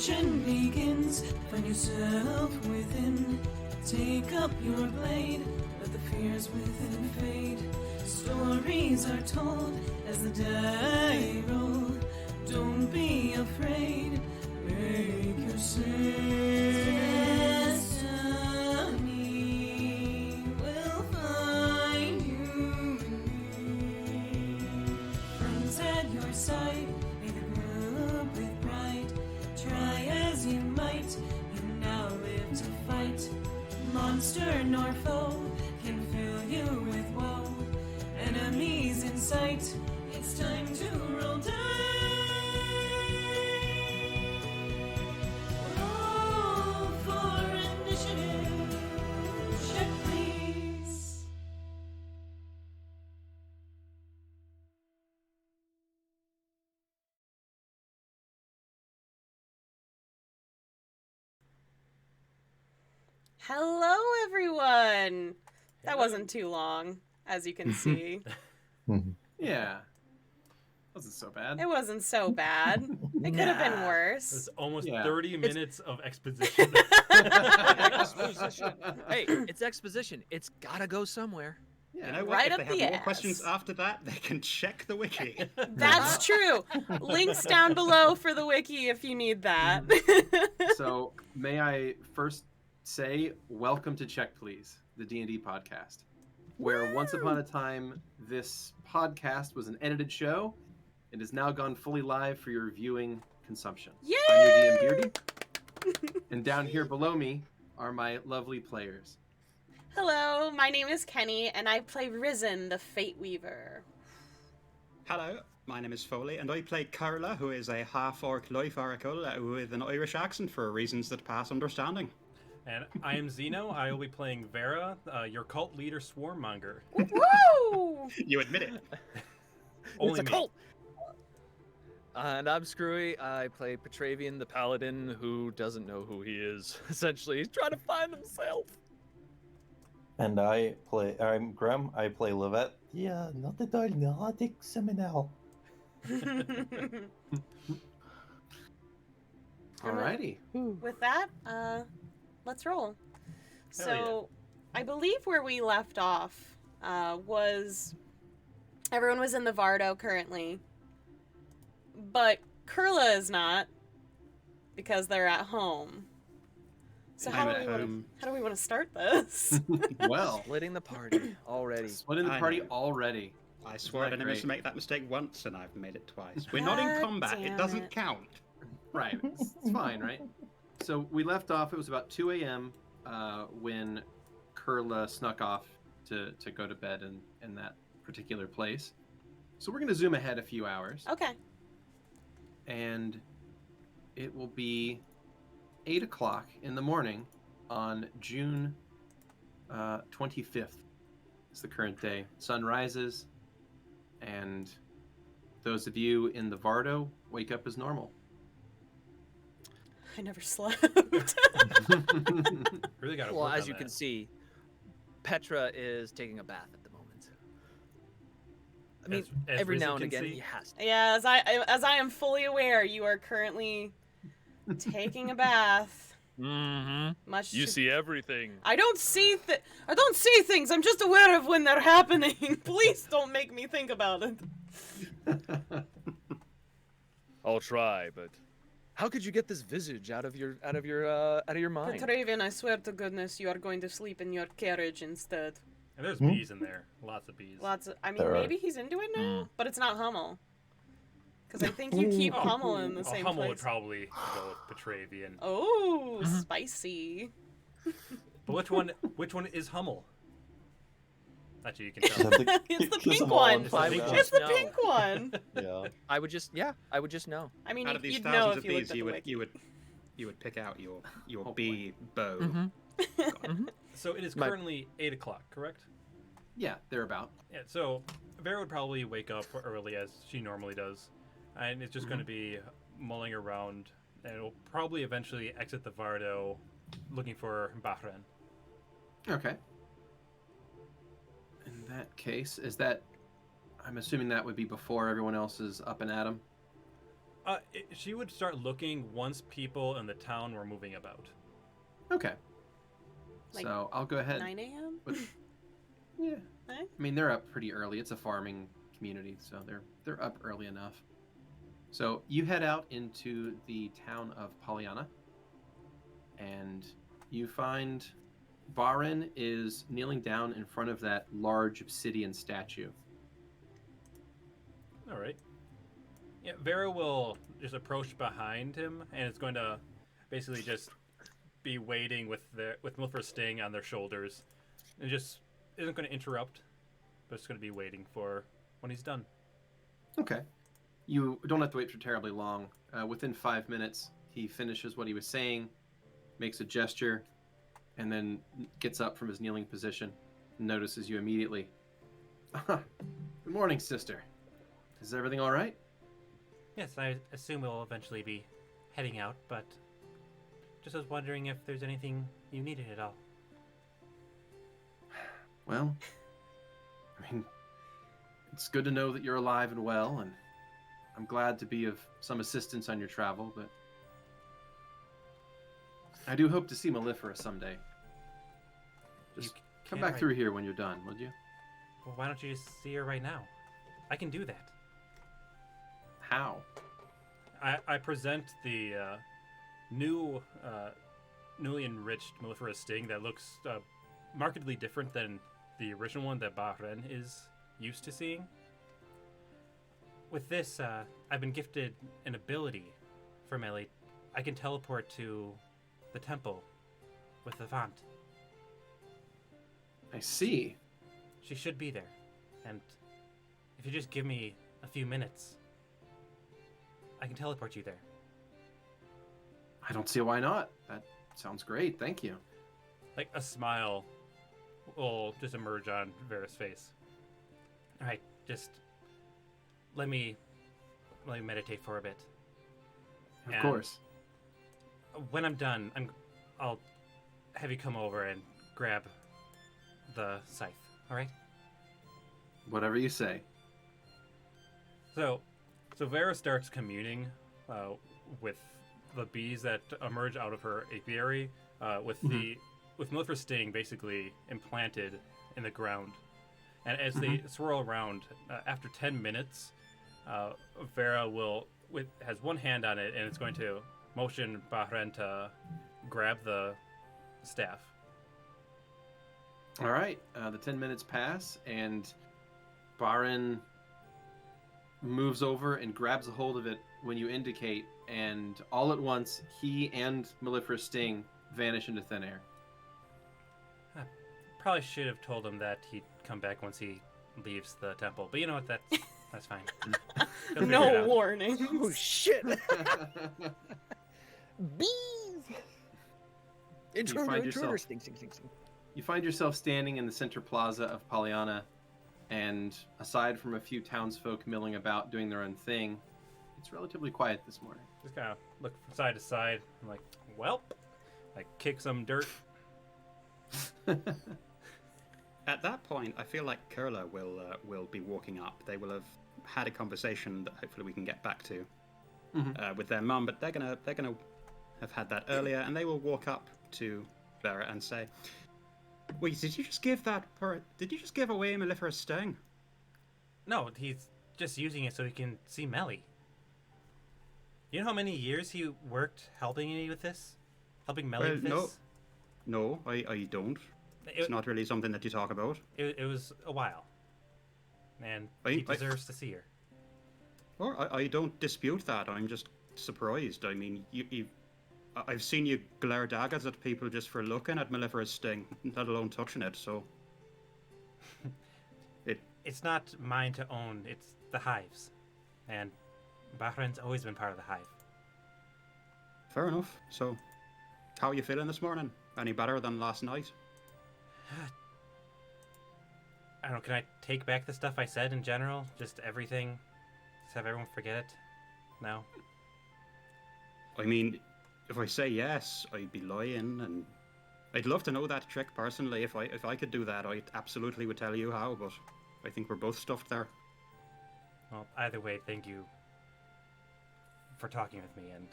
Ascension begins. Find yourself within. Take up your blade. Let the fears within fade. Stories are told as the die roll. Don't be afraid. Make your destiny will find you. Friends at your side, may the group with pride. Try as you might, you now live to fight. Monster nor foe can fill you with woe. Enemies in sight, it's time to roll dice. Roll for initiative. Check, please. Hello, everyone! That wasn't too long, as you can see. Yeah. Wasn't so bad. It wasn't so bad. It could have been worse. It's almost Yeah. 30 minutes of exposition. Exposition. Hey, it's exposition. It's gotta go somewhere. Yeah. You know what? Right if up they the have more ass. questions after that, they can check the wiki. That's true. Links down below for the wiki if you need that. So, may I first say, welcome to Check Please, the D&D podcast, where once upon a time, this podcast was an edited show. It has now gone fully live for your viewing consumption. Yay! I'm your DM Beardy, and down here below me are my lovely players. Hello, my name is Keni, and I play Risen, the Fateweaver. Hello, my name is Foaly, and I play Kurla, who is a half-orc life oracle with an Irish accent for reasons that pass understanding. And I am Xeno. I will be playing Vera, your cult leader swarmmonger. Woo! You admit it. Only It's a me. cult! And I'm Skrewy. I play Petravian, the Paladin, who doesn't know who he is. Essentially, he's trying to find himself. And I'm Grem. I play Lovette. Yeah, not at all Nordic Seminal. Alrighty. With that, let's roll. So, I believe where we left off was everyone was in the Vardo currently, but Kurla is not because they're at home. So how I'm do at we home. want to start this? Well, Splitting the party already. splitting the I party know. already. I swore Isn't that I never great? to make that mistake once, and I've made it twice. We're not in God combat. damn It doesn't it. count. Right. It's fine, right? So we left off, it was about 2 a.m. When Kurla snuck off to go to bed in that particular place. So we're going to zoom ahead a few hours. Okay. And it will be 8 o'clock in the morning on June 25th. It's the current day. Sun rises, and those of you in the Vardo wake up as normal. I never slept. Really got to Well, work as on you that. can see, Petra is taking a bath at the moment. I mean, As every Risen now and can again see. he has to. Yeah, as I am fully aware, you are currently taking a bath. Mm-hmm. Much You to- see everything. I don't see things. I'm just aware of when they're happening. Please don't make me think about it. I'll try, but how could you get this visage out of your mind? Petravian, I swear to goodness, you are going to sleep in your carriage instead. And there's bees in there. Lots of bees. Lots of. I mean, There are. maybe he's into it now, but it's not Hummel. Because I think you keep Hummel in the same Hummel would place. probably go with Petravian. Oh, spicy. But which one is Hummel? Actually, you can Just tell. have to It's the kiss pink them all one. and find It's the out. It's the No. pink one. Yeah. I would just know. I mean, Out of these you'd know thousands if of you looked bees, at you the would wiki. you would pick out your Oh, bee bow. Mm-hmm. So it is My- currently 8 o'clock, correct? Yeah, thereabout. Yeah, so Vera would probably wake up early as she normally does. And it's just going to be mulling around. And it'll probably eventually exit the Vardo looking for Bahren. Okay. In that case, I'm assuming that would be before everyone else is up and at 'em? She would start looking once people in the town were moving about. Okay. Like So I'll go ahead. 9 a.m. But, yeah. Eh? I mean, they're up pretty early. It's a farming community, so they're up early enough. So you head out into the town of Palayana, and you find Bahren is kneeling down in front of that large obsidian statue. All right. Yeah, Vera will just approach behind him, and it's going to basically just be waiting with Milford's Sting on their shoulders, and just isn't going to interrupt, but it's going to be waiting for when he's done. Okay. You don't have to wait for terribly long. Within 5 minutes, he finishes what he was saying, makes a gesture, and then gets up from his kneeling position and notices you immediately. Good morning, sister. Is everything all right? Yes, I assume we'll eventually be heading out, but just was wondering if there's anything you needed at all. Well, I mean, it's good to know that you're alive and well, and I'm glad to be of some assistance on your travel, but I do hope to see Mellifera someday. Just come back through here when you're done, would you? Well, why don't you just see her right now? I can do that. How? I present the newly enriched Mellifera Sting that looks markedly different than the original one that Bahren is used to seeing. With this, I've been gifted an ability for melee. I can teleport to the temple with the font. I see. She should be there. And if you just give me a few minutes, I can teleport you there. I don't see why not. That sounds great. Thank you. Like a smile will just emerge on Vera's face. All right, just let me meditate for a bit. Of And course. When I'm done, I'll have you come over and grab the scythe. All right? Whatever you say. So Vera starts communing with the bees that emerge out of her apiary, with Mellifera's Sting basically implanted in the ground. And as they swirl around, after 10 minutes, Vera has one hand on it, and it's going to motion Bahren to grab the staff. All right. The 10 minutes pass, and Bahren moves over and grabs a hold of it when you indicate, and all at once, he and Mellifera's Sting vanish into thin air. Probably should have told him that he'd come back once he leaves the temple. But you know what? That's fine. He'll figure it No out. warning. Oh shit! Bees! find yourself- Intruder, sting, sting, sting, sting. You find yourself standing in the center plaza of Palayana, and aside from a few townsfolk milling about doing their own thing, it's relatively quiet this morning. Just kind of look from side to side. I'm like, welp. I kick some dirt. At that point, I feel like Kurla will be walking up. They will have had a conversation that hopefully we can get back to with their mum, but they're gonna have had that earlier, and they will walk up to Vera and say, "Wait, did you just give away Mellifera's Sting?" No, he's just using it so he can see Melly. You know how many years he worked helping me with this? Helping Melly with this? No, I don't. It's not really something that you talk about. It was a while. And he deserves to see her. Or I don't dispute that. I'm just surprised. I mean, I've seen you glare daggers at people just for looking at Mellifera's Sting, let alone touching it. So It's not mine to own. It's the Hive's. And Bahrain's always been part of the Hive. fair enough. So, how are you feeling this morning? Any better than last night? I don't know, can I take back the stuff I said in general? Just everything? Just have everyone forget it? No? I mean, if I say yes, I'd be lying, and I'd love to know that trick personally. If I could do that, I absolutely would tell you how. But I think we're both stuffed there. Well, either way, thank you for talking with me and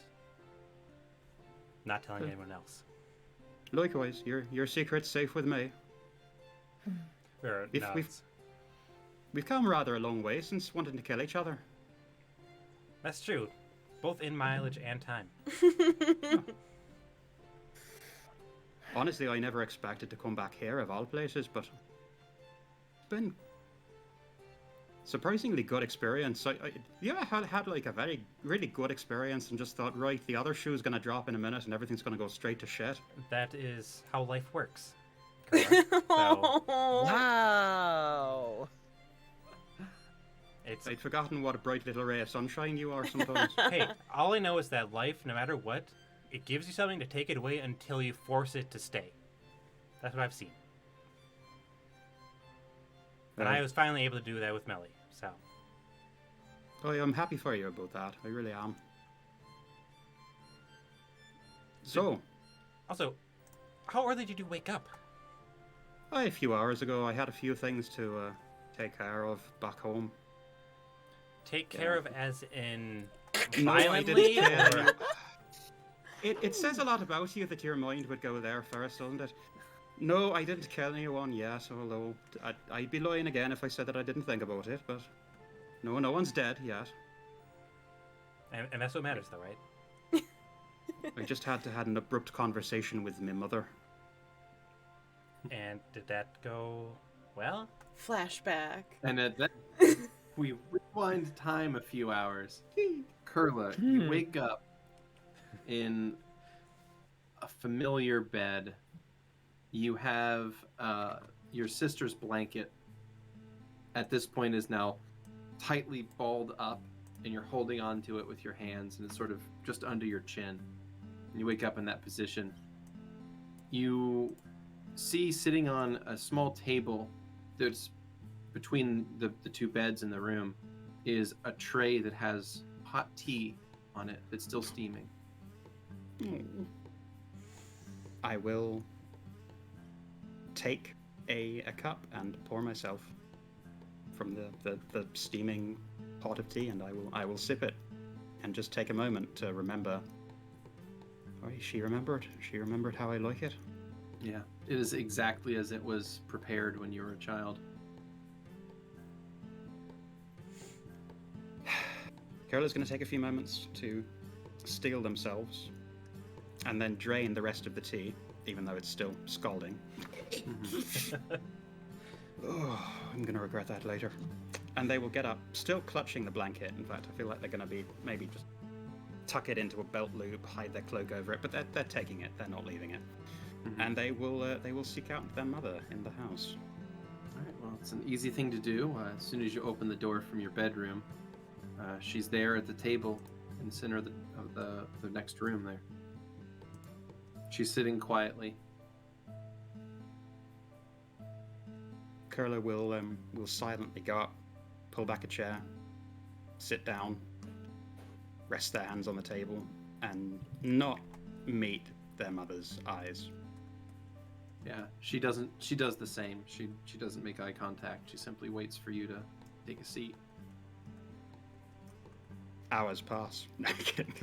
not telling anyone else. Likewise, your secret's safe with me. Vera If nods. We've come rather a long way since wanting to kill each other. That's true, both in mileage and time. Honestly, I never expected to come back here of all places, but it's been surprisingly good experience. You ever had like a really good experience and just thought, right, the other shoe's gonna drop in a minute and everything's gonna go straight to shit? That is how life works. Kurla. So Wow. it's I'd forgotten what a bright little ray of sunshine you are sometimes. hey, all I know is that life, no matter what, it gives you something to take it away until you force it to stay. That's what I've seen. And I was finally able to do that with Melly, so. I'm happy for you about that. I really am. So, Also, how early did you wake up? a few hours ago, I had a few things to take care of back home. Take care of as in No, I violently? didn't. Or... It says a lot about you that your mind would go there first, doesn't it? No, I didn't kill anyone yet, although I'd be lying again if I said that I didn't think about it, but no one's dead yet. And that's what matters, though, right? I just had an abrupt conversation with my mother. And did that go well? Flashback. And at that, we rewind time a few hours. Kurla, you wake up in a familiar bed. You have your sister's blanket. At this point, is now tightly balled up, and you're holding onto it with your hands, and it's sort of just under your chin. And you wake up in that position. You see sitting on a small table that's between the two beds in the room is a tray that has hot tea on it that's still steaming. I will take a cup and pour myself from the steaming pot of tea, and I will sip it and just take a moment to remember. Oh, she remembered how I like it. Yeah, it is exactly as it was prepared when you were a child. Kurla's going to take a few moments to steel themselves and then drain the rest of the tea, even though it's still scalding. Oh, I'm going to regret that later. And they will get up, still clutching the blanket. In fact, I feel like they're going to be maybe just tuck it into a belt loop, hide their cloak over it, but they're taking it. They're not leaving it. And they will seek out their mother in the house. All right, well, it's an easy thing to do. As soon as you open the door from your bedroom, she's there at the table in the center of the next room there. She's sitting quietly. Kurla will silently go up, pull back a chair, sit down, rest their hands on the table, and not meet their mother's eyes. Yeah, she does the same. She doesn't make eye contact. She simply waits for you to take a seat. Hours pass. No, I'm kidding.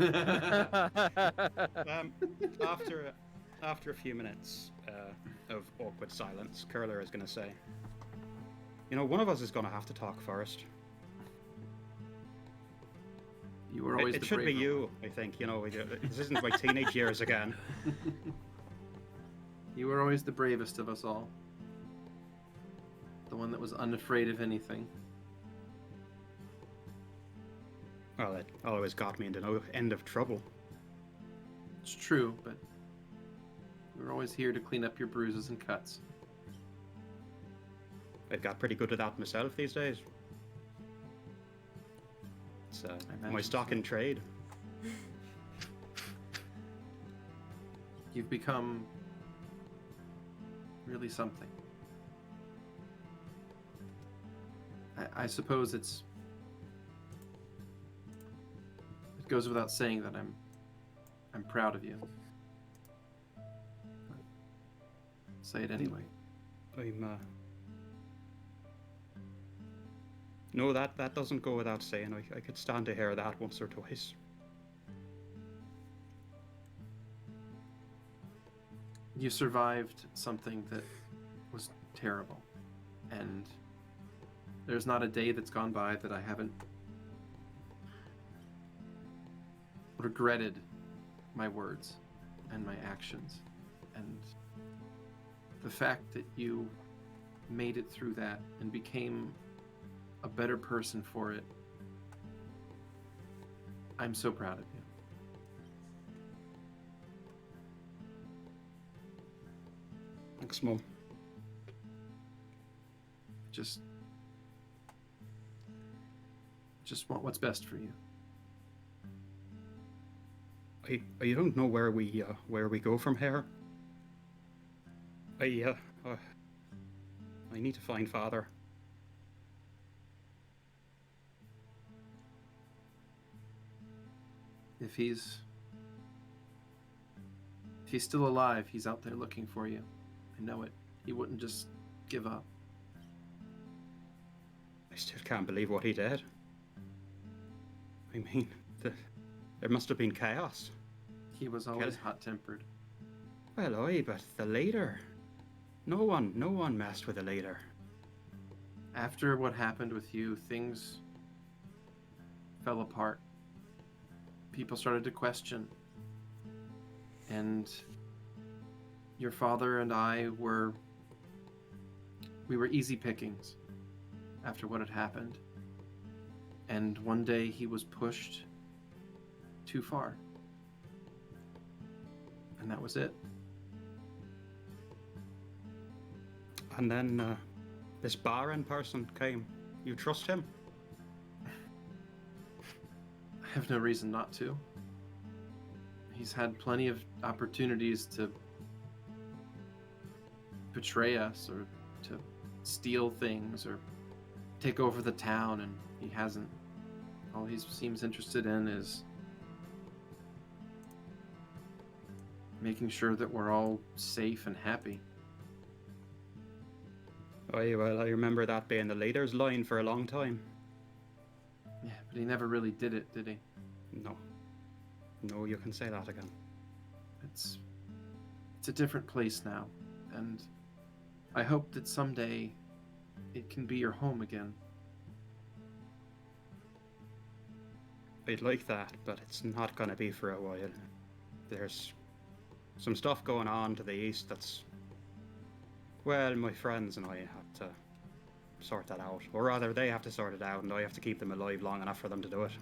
After a few minutes of awkward silence, Kurla is going to say, one of us is going to have to talk first. You were always It the should be braver you, one. I think. This isn't my teenage years again. You were always the bravest of us all. The one that was unafraid of anything. Well, it always got me into no end of trouble. It's true, but we were always here to clean up your bruises and cuts. I've got pretty good at that myself these days. It's my imagine stock so. in trade. You've become really something. I suppose it goes without saying that I'm proud of you. Say it anyway. No, that doesn't go without saying. I could stand to hear that once or twice. You survived something that was terrible, and there's not a day that's gone by that I haven't regretted my words and my actions. And the fact that you made it through that and became a better person for it, I'm so proud of you. Thanks, Mum. Just want what's best for you. I don't know where we go from here. I need to find Father. If he's still alive, he's out there looking for you. I know it. He wouldn't just give up. I still can't believe what he did. I mean, there must have been chaos. He was always hot-tempered. Well, aye, but the leader. No one messed with the leader. After what happened with you, things fell apart. People started to question. And your father and I were easy pickings after what had happened. And one day he was pushed too far. And that was it. And then this Bahren person came. You trust him? I have no reason not to. He's had plenty of opportunities to betray us or to steal things or take over the town, and he hasn't. All he seems interested in is making sure that we're all safe and happy. Oh, well, I remember that being the leader's line for a long time. Yeah, but he never really did it, did he? No, you can say that again. It's a different place now, and I hope that someday it can be your home again. I'd like that, but it's not gonna be for a while. There's some stuff going on to the east that's... Well, my friends and I have to sort that out. Or rather, they have to sort it out, and I have to keep them alive long enough for them to do it.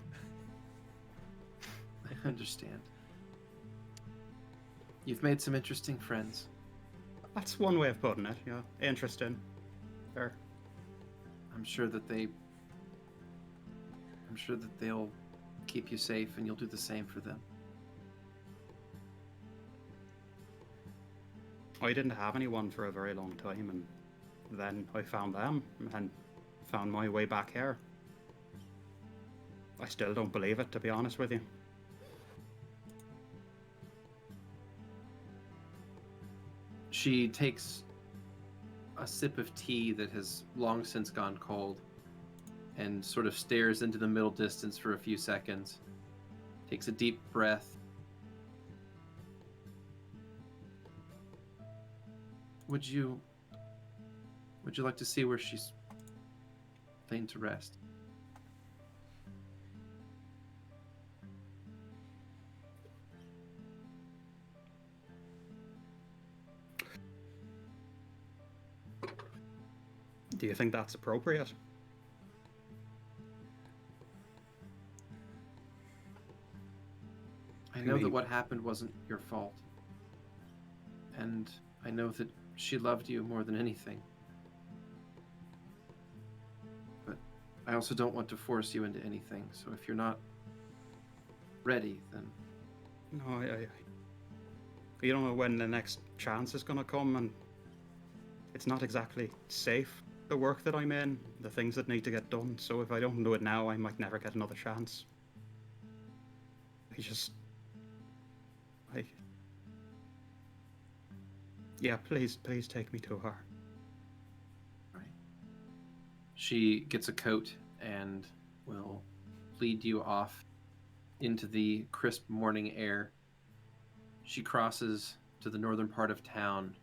I understand. You've made some interesting friends. That's one way of putting it, yeah. Interesting. There. I'm sure that they'll keep you safe, and you'll do the same for them. I didn't have anyone for a very long time, and then I found them, and found my way back here. I still don't believe it, to be honest with you. She takes a sip of tea that has long since gone cold and sort of stares into the middle distance for a few seconds. Takes a deep breath. Would you like to see where she's laid to rest? Do you think that's appropriate? I know that what happened wasn't your fault. And I know that she loved you more than anything. But I also don't want to force you into anything, so if you're not ready, then... No, you don't know when the next chance is gonna come, and it's not exactly safe, the work that I'm in, the things that need to get done, so if I don't do it now, I might never get another chance. Yeah, please take me to her. Right. She gets a coat and will lead you off into the crisp morning air. She crosses to the northern part of town,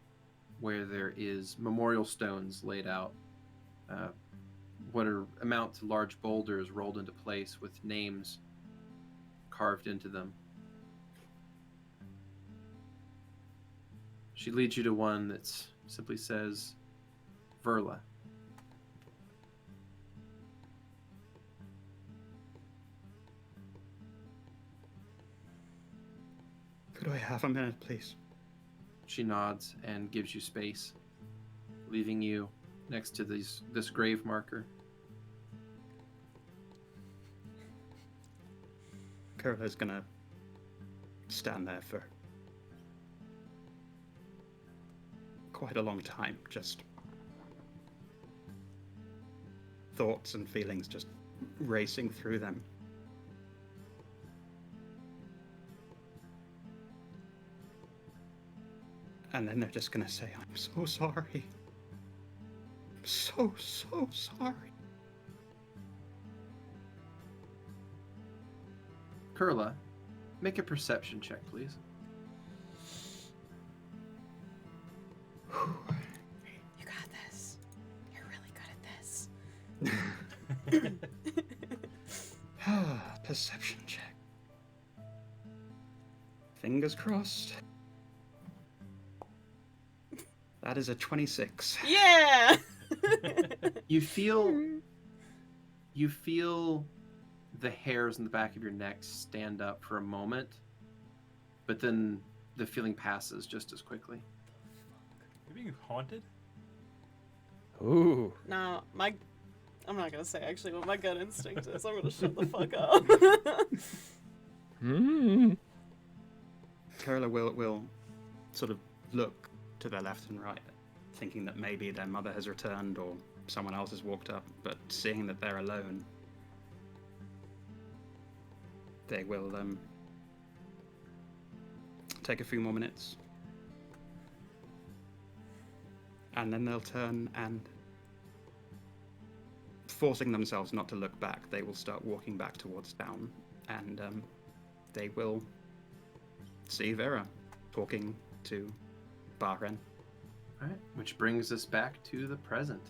where there is memorial stones laid out, what amount to large boulders rolled into place with names carved into them. She leads you to one that simply says, Verla. Could I have a minute, please? She nods and gives you space, leaving you next to this grave marker. Kurla's gonna stand there for quite a long time, just thoughts and feelings just racing through them. And then they're just gonna say, I'm so sorry. I'm so sorry. Kurla, make a perception check, please. You got this. You're really good at this. Perception check. Fingers crossed. That is a 26. Yeah! You feel the hairs in the back of your neck stand up for a moment, but then the feeling passes just as quickly. You're being haunted? Ooh. No, I'm not gonna say actually what my gut instinct is. I'm gonna shut the fuck up. Kurla will sort of look to their left and right, thinking that maybe their mother has returned or someone else has walked up, but seeing that they're alone, they will take a few more minutes, and then they'll turn and, forcing themselves not to look back, they will start walking back towards town, and they will see Vera talking to Bahren. All right, which brings us back to the present.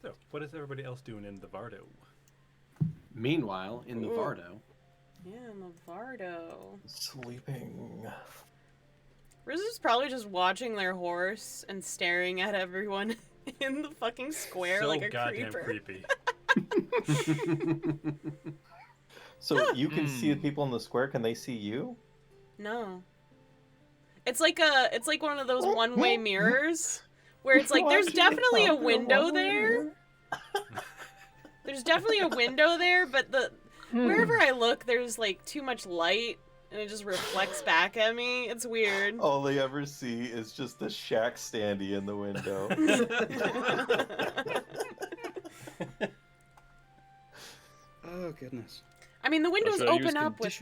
So, what is everybody else doing in the Vardo? Meanwhile, in the Vardo, Yeah, in the Vardo. Sleeping. Riz is probably just watching their horse and staring at everyone in the fucking square So like a goddamn creeper. creepy. So you can see the people in the square. Can they see you? No. It's like one of those one-way mirrors where it's like there's definitely a window there. There's definitely a window there, but wherever I look there's like too much light and it just reflects back at me. It's weird. All they ever see is just the Shaq standee in the window. Oh goodness. I mean, the windows should I use open up with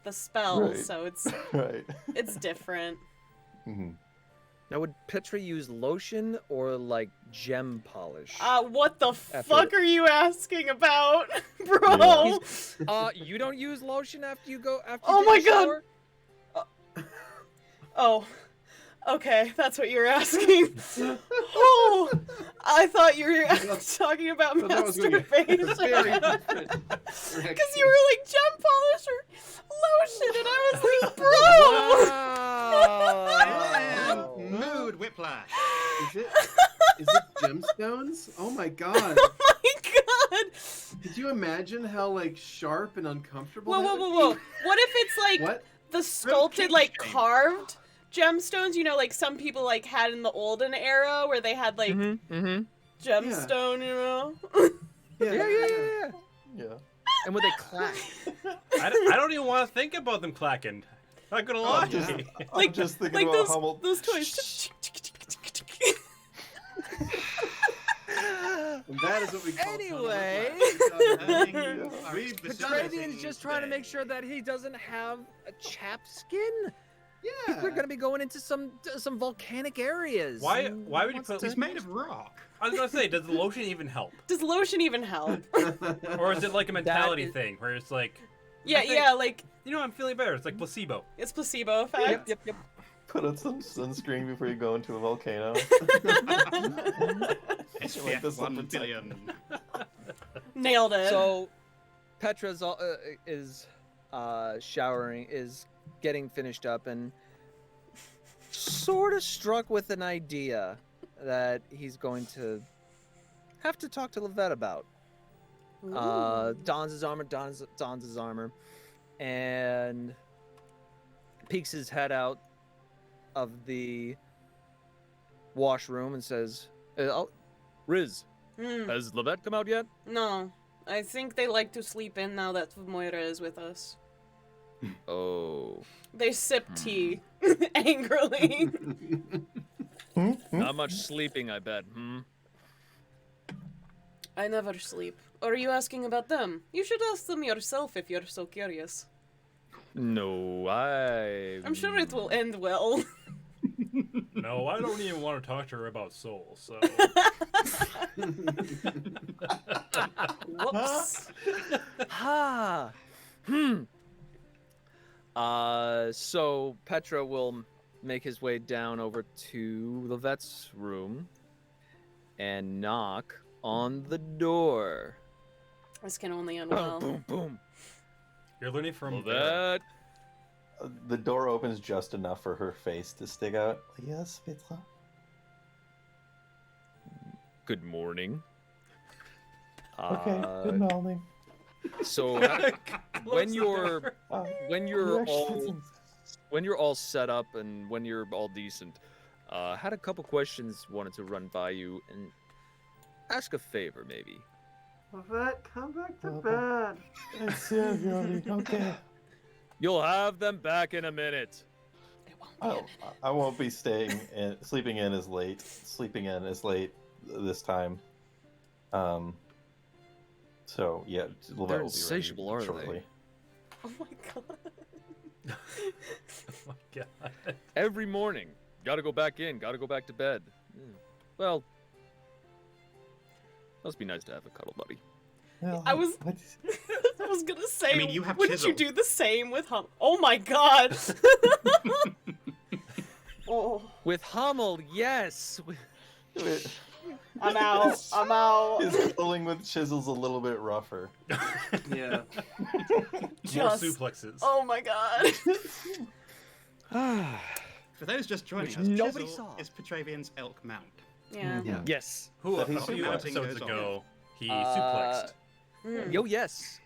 the spell, Right. so it's Right. it's different. Mhm. Now, would Petra use lotion or like gem polish? What the After- fuck are you asking about, bro? You don't use lotion after you go after. Oh you my take a God. shower? Oh, okay, that's what you're asking. Oh, I thought you were talking about So that was gonna get very masturbation. different. Because you were like gem polish or lotion, and I was like, bro. And mood whiplash. Is it gemstones? Oh my god. Oh my god. Could you imagine how like sharp and uncomfortable? Whoa, that whoa, would whoa, whoa. be? What if it's like What? the sculpted, like carved gemstones? You know, like some people like had in the olden era where they had like gemstone, you know? Yeah. Yeah. And would they clack? I don't even want to think about them clacking. Not gonna lie. I'm just thinking Like about how much. those toys. And that is what we call Anyway. We've Petravian's just trying to make sure that he doesn't have a chapped skin. Yeah. We're gonna be going into some volcanic areas. Why and would you wants put? to- It's made of rock. I was gonna say, does the lotion even help, Does lotion even help? or is it like a mentality is- thing where it's like, Yeah, I think- yeah, like you know, I'm feeling better. It's like placebo. it's placebo effect. Yep. Put on some sunscreen before you go into a volcano. SPF this 1 one billion. Nailed it. So, Petra's is showering, is getting finished up, and sort of struck with an idea that he's going to have to talk to Lovette about. Dons his armor, and peeks his head out of the washroom and says, Riz, has Lovette come out yet? No, I think they like to sleep in now that Moira is with us. Oh. They sip tea angrily. Not much sleeping, I bet. I never sleep. Or are you asking about them? You should ask them yourself if you're so curious. No, I'm sure it will end well. No, I don't even want to talk to her about Soul. So Whoops. Ha! So Petra will make his way down over to Lovette's room and knock on the door. This can only end well. Boom, boom. you're learning from Vera. Lovette. The door opens just enough for her face to stick out. Yes, Petra. Good morning. Okay, good morning. So Close when the you're door. when you're all set up and when you're all decent, had a couple questions wanted to run by you and ask a favor, maybe. Lovette, come back to Okay. bed. It's serious. Okay. You'll have them back in a minute. I won't be sleeping in as late this time. So yeah, Lovette will be ready insatiable, aren't they? shortly. Oh my god. Oh my god. Every morning, gotta go back in, gotta go back to bed. Well, must be nice to have a cuddle buddy. Well, I was what- I was gonna say, I mean, you have wouldn't chisel. you do the same with Hum? Oh my god. Oh, With Hummel, yes. I'm out. I'm out. His killing with chisel's a little bit rougher. Yeah. More Just- suplexes. Oh my god. For those just joining Which us, nobody Chisel saw. is Petravian's elk mount. Yeah. Yeah. Yes. Who a That he's few suplexing episodes goes on. ago he Uh, suplexed. Mm. Yo, yes.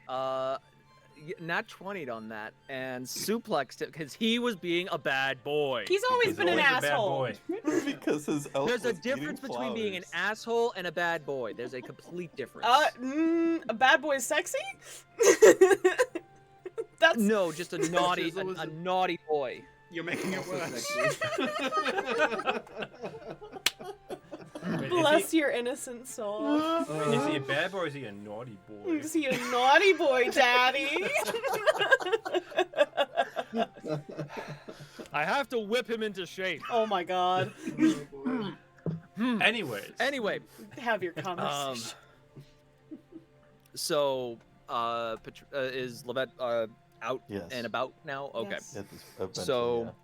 Not 20'd on that and suplexed it because he was being a bad boy. He's always He's been an Always a bad asshole. boy. Because his elf There's a was eating difference between being an flowers. asshole and a bad boy. There's a complete difference. A bad boy is sexy? That's No, just a naughty, Chisel was a a- naughty boy. You're making it worse. Wait, bless your innocent soul. is he a bad boy or is he a naughty boy? Is he a naughty boy, Daddy? I have to whip him into shape. Oh my god. Anyways. Anyway, Have your conversation. so is Lovette out Yes. and about now? Okay. Yes. At this- eventually, So-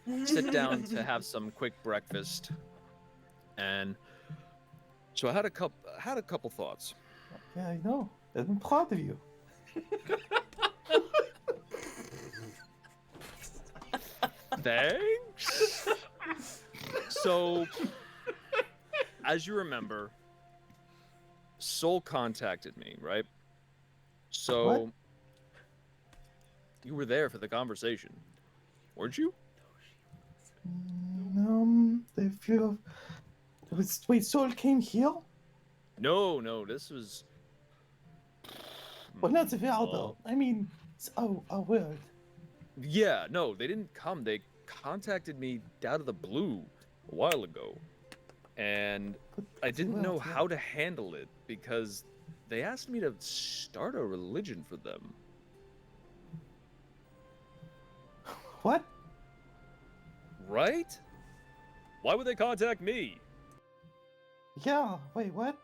yeah. Sit down to have some quick breakfast, and so I had a couple thoughts. Yeah, I know. I'm proud of you. Thanks. So, as you remember, Soul contacted me, right? So, What? you were there for the conversation, weren't you? If you... Wait, Soul came here? No, this was. Well, not Vera, though. I mean, a word. Yeah, no, they didn't come. They contacted me out of the blue a while ago. And But I it's a didn't word, know yeah. how to handle it because they asked me to start a religion for them. What? Right? Why would they contact me? Yeah. Wait, what?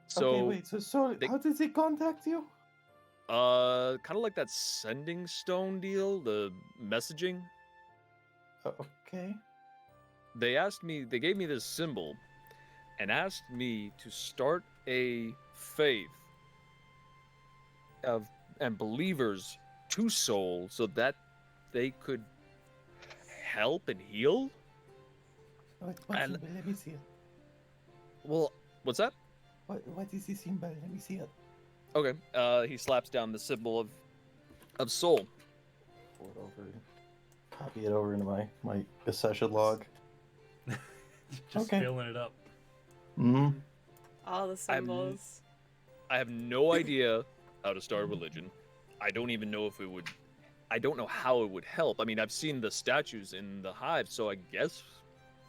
So, okay, wait. So they- how did they contact you? kind of like that sending stone deal, the messaging. Okay. They gave me this symbol and asked me to start a faith and believers to Soul so that they could help and heal. What And- symbol? Let me see it. Well, what's that? What is this symbol? Let me see it. Okay. He slaps down the symbol of Soul. Pull it over. Copy it over into my session log. Just Okay. filling it up. Hmm. All the symbols. I have no idea how to start a religion. I don't even know if it would. I don't know how it would help. I mean, I've seen the statues in the hive, so I guess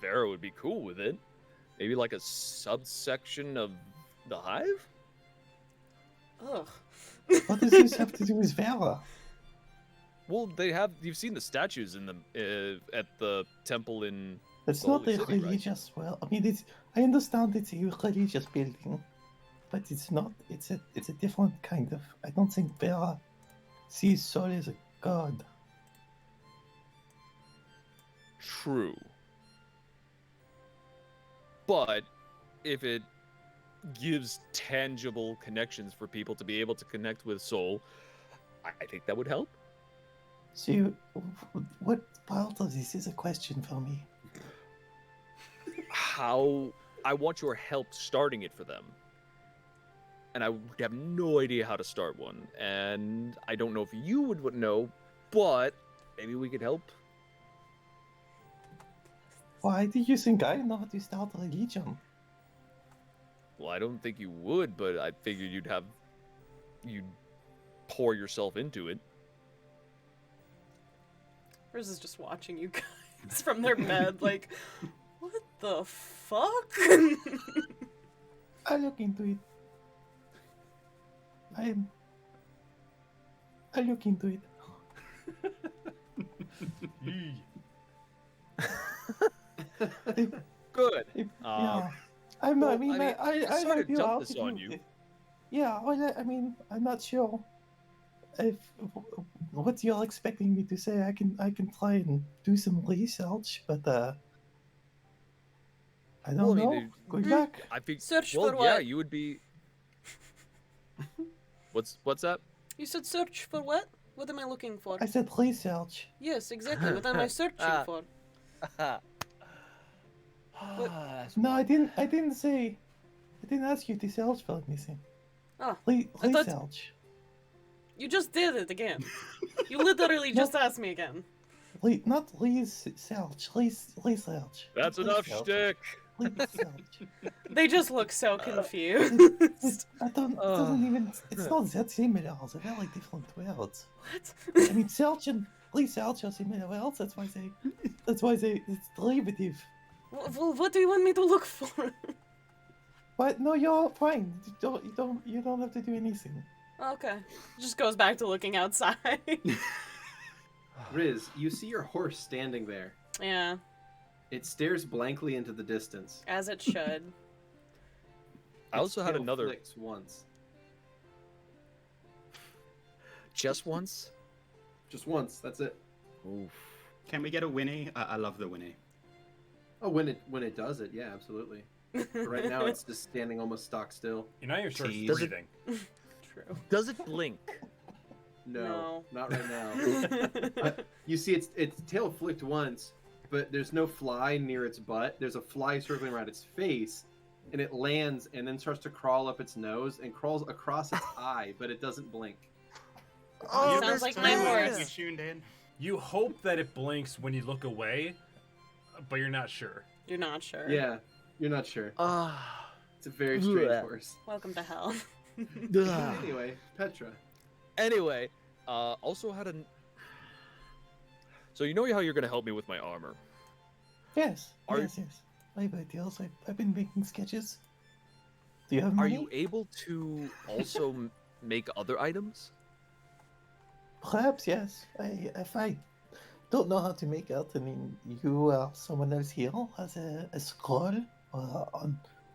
Vera would be cool with it. Maybe like a subsection of the hive? Ugh. What does this have to do with Vera? Well, you've seen the statues in the at the temple in. It's Holy not a City, right? religious. Well, I mean, I understand it's a religious building, but it's not. It's a different kind of. I don't think Vera sees Sol as a god. True. But if it gives tangible connections for people to be able to connect with Soul, I think that would help. So, what part of this is a question for me? How I want your help starting it for them. And I would have no idea how to start one. And I don't know if you would know, but maybe we could help. Why do you think I know how to start a religion? Well, I don't think you would, but I figured you'd pour yourself into it. Riz is just watching you guys from their bed, like, what the fuck? I'll look into it. I'll look into it. Good. Yeah. I mean, I sorry might to be dump allowed this to on do you. it. Yeah, well, I mean, I'm not sure if what you're expecting me to say. I can try and do some research, but I don't Well, I mean, know. Good luck. I think. Search well, for yeah, what? you would be. What's that? You said search for what? What am I looking for? I said research. Yes, exactly. What am I searching for? No, I didn't say. I didn't ask you to search for anything. Oh, I thought- Research. You just did it again. You literally just asked me again. Not research. Research. That's enough Research. shtick. Research. They just look so confused. I don't. It doesn't even. It's not that similar. They're very different words. What? I mean, search and research are similar words. That's why they. It's derivative. Well, what do you want me to look for? But no, you're fine. You don't have to do anything. Okay. Just goes back to looking outside. Riz, you see your horse standing there. Yeah, It stares blankly into the distance. as it should. I also Its had tail another. flicks once. Just once. Just once. That's it. Oof. Can we get a Winnie? I love the Winnie. Oh, when it does it, yeah, absolutely. But right now, it's just standing almost stock still. You know you're sure it's Does it- breathing. True. Does it blink? No, not right now. You see, its tail flicked once, but there's no fly near its butt. There's a fly circling around its face, and it lands and then starts to crawl up its nose and crawls across its eye, but it doesn't blink. Oh, sounds like my horse. You tuned in. You hope that it blinks when you look away, but you're not sure. You're not sure. Yeah, you're not sure. Ah. It's a very strange Bleh. horse. Welcome to hell. Anyway, Petra. Anyway, also had an. So you know how you're gonna help me with my armor. Yes. Are- Yes. I have ideas. I've been making sketches. Do you have Are money? you able to also make other items? Perhaps yes. If I don't know how to make out. I mean, someone else here has a scroll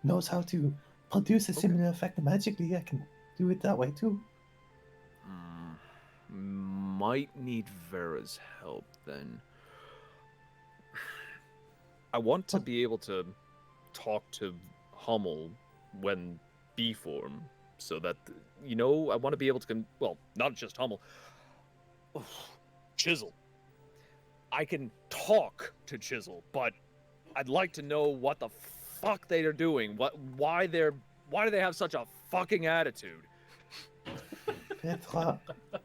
knows how to produce a similar effect magically. I can do it that way too. Might need Vera's help then. I want to be able to talk to Hummel when B form, so that I want to be able to not just Hummel. Chisel. I can talk to Chisel, but I'd like to know what the fuck they are doing. Why do they have such a fucking attitude? Petra, are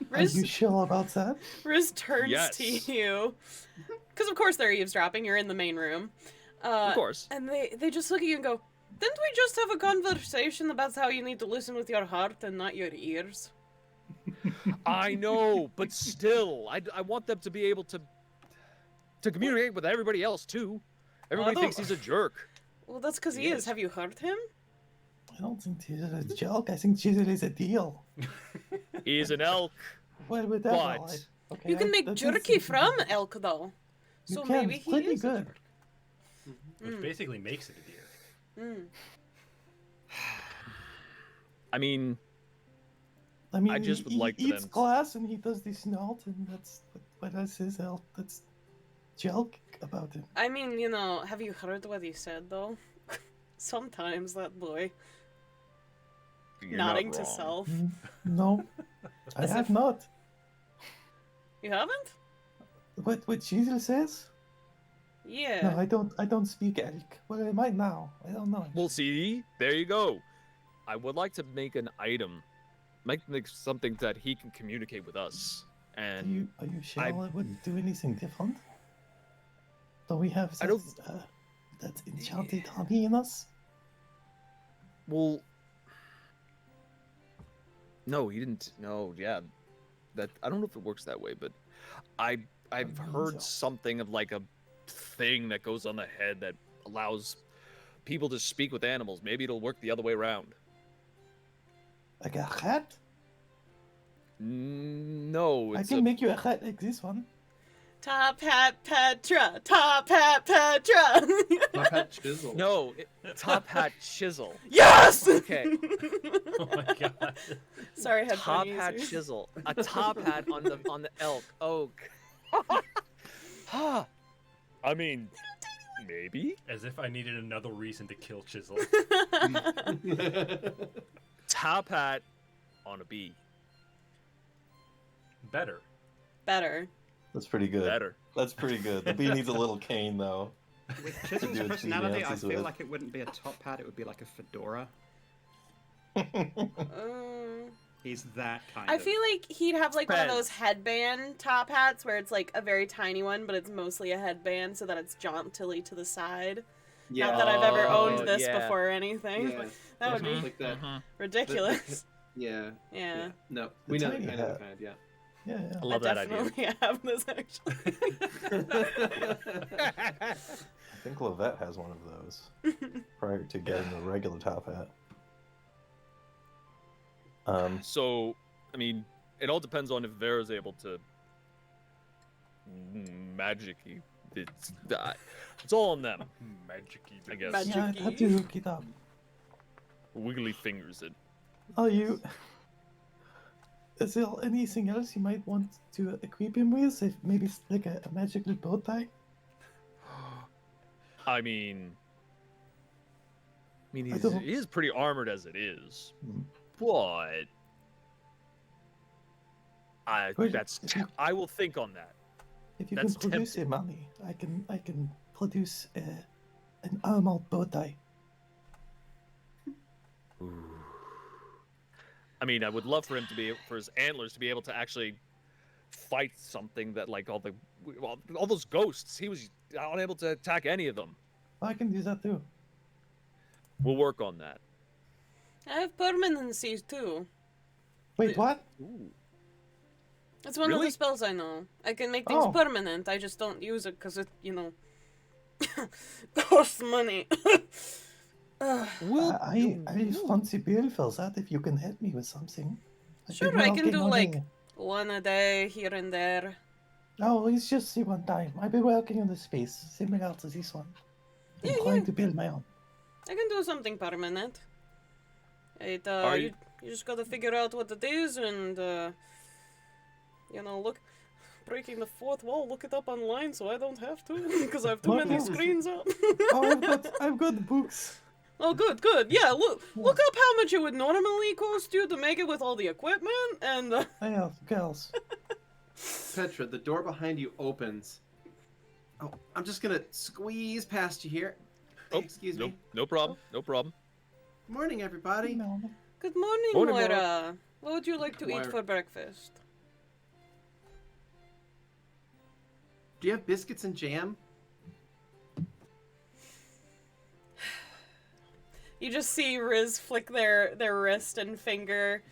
Riz, you sure about that? Riz turns Yes. to you. Because of course they're eavesdropping, you're in the main room. Of course. And they just look at you and go, didn't we just have a conversation about how you need to listen with your heart and not your ears? I know, but still, I want them to be able to communicate with everybody else too. Everybody thinks he's a jerk. Well, that's because he is. Have you heard him? I don't think Chisel is a joke. I think Chisel is a deal. He's an elk. Well, with that, But okay, You can make that is- jerky from elk, though. You So can, maybe he pretty is a good. jerk. Which basically makes it a deer. Mm. I mean, I just would he like for eats them- glass and he does the snort, and that's what else is out. That's joke about him. I mean, have you heard what he said, though? Sometimes that boy you're nodding not to wrong. self. No, I have not. You haven't? What Chisel says? Yeah. No, I don't speak elk. Well, I might now. I don't know. Well, see, there you go. I would like to make an item, make something that he can communicate with us. And Are you sure I- it wouldn't do anything different? Don't we have I that, don't- that enchanted honey in us? well, no, he didn't. No, yeah, that I don't know if it works that way, but I've believe heard so. something of like a thing that goes on the head that allows people to speak with animals. Maybe it'll work the other way around. Like a hat? No, I it's can make you a hat like this one. Top hat Petra! Top hat Petra! Top hat chisel. no top hat chisel. Yes! Okay, Oh my god. Sorry, headphone top hat users. chisel. A top hat on the elk. Oh. Huh. I mean, maybe As if I needed another reason to kill Chisel. top hat on a bee. Better. Better. That's pretty good. Better. That's pretty good. The bee needs a little cane though. With do Chisel's its personality, I dances feel with. like it wouldn't be a top hat, it would be like a fedora. He's that kind I of... feel like he'd have like one of Fez. those headband top hats where it's like a very tiny one, but it's mostly a headband so that it's jauntily to the side. Yeah. Not that I've ever Oh, owned this yeah. before or anything. Yeah. That would be like that. ridiculous. Yeah. Yeah. No, The we know tiny kind of hat. kind. Yeah. Yeah, yeah. I love I that idea. definitely have this actually. I think Lovette has one of those prior to getting the regular top hat. So, I mean, it all depends on if Vera's able to magic-y. It's all on them, Magic-y. I guess. Magic- Yeah, I'd have to hook it up. Wiggly fingers it. Are you... Is there anything else you might want to equip him with? If maybe like a magical bow tie? I mean, I he don't- is pretty armored as it is, Hmm. but Well, that's if you- I will think on that. If you That's can produce a money, I can produce an armored bow tie. I mean, I would love for him to be for his antlers to be able to actually fight something that like all those ghosts. He was unable to attack any of them. I can do that too. We'll work on that. I have permanency too. Wait, what? Ooh. It's one of Really? the spells I know. I can make things Oh. permanent. I just don't use it because it, costs money. I fancy bill for that if you can help me with something. I've Sure, been I can working do on like it. one a day here and there. Oh, it's just the one time. I've been working on the space similar to this one. I'm Yeah, trying yeah. to build my own. I can do something permanent. It, Are you, you- you just gotta figure out what it is and, you know, look. Breaking the fourth wall, look it up online so I don't have to, because I have too many screens up. Oh, I've got books. Oh, good, good. Yeah, look up how much it would normally cost you to make it with all the equipment, and, I have girls. Petra, the door behind you opens. Oh, I'm just gonna squeeze past you here. Oh, Excuse me. No problem. No problem. Morning, everybody. No. Good morning, Morning, Moira. What would you like to eat Moira. for breakfast? Do you have biscuits and jam? You just see Riz flick their wrist and finger,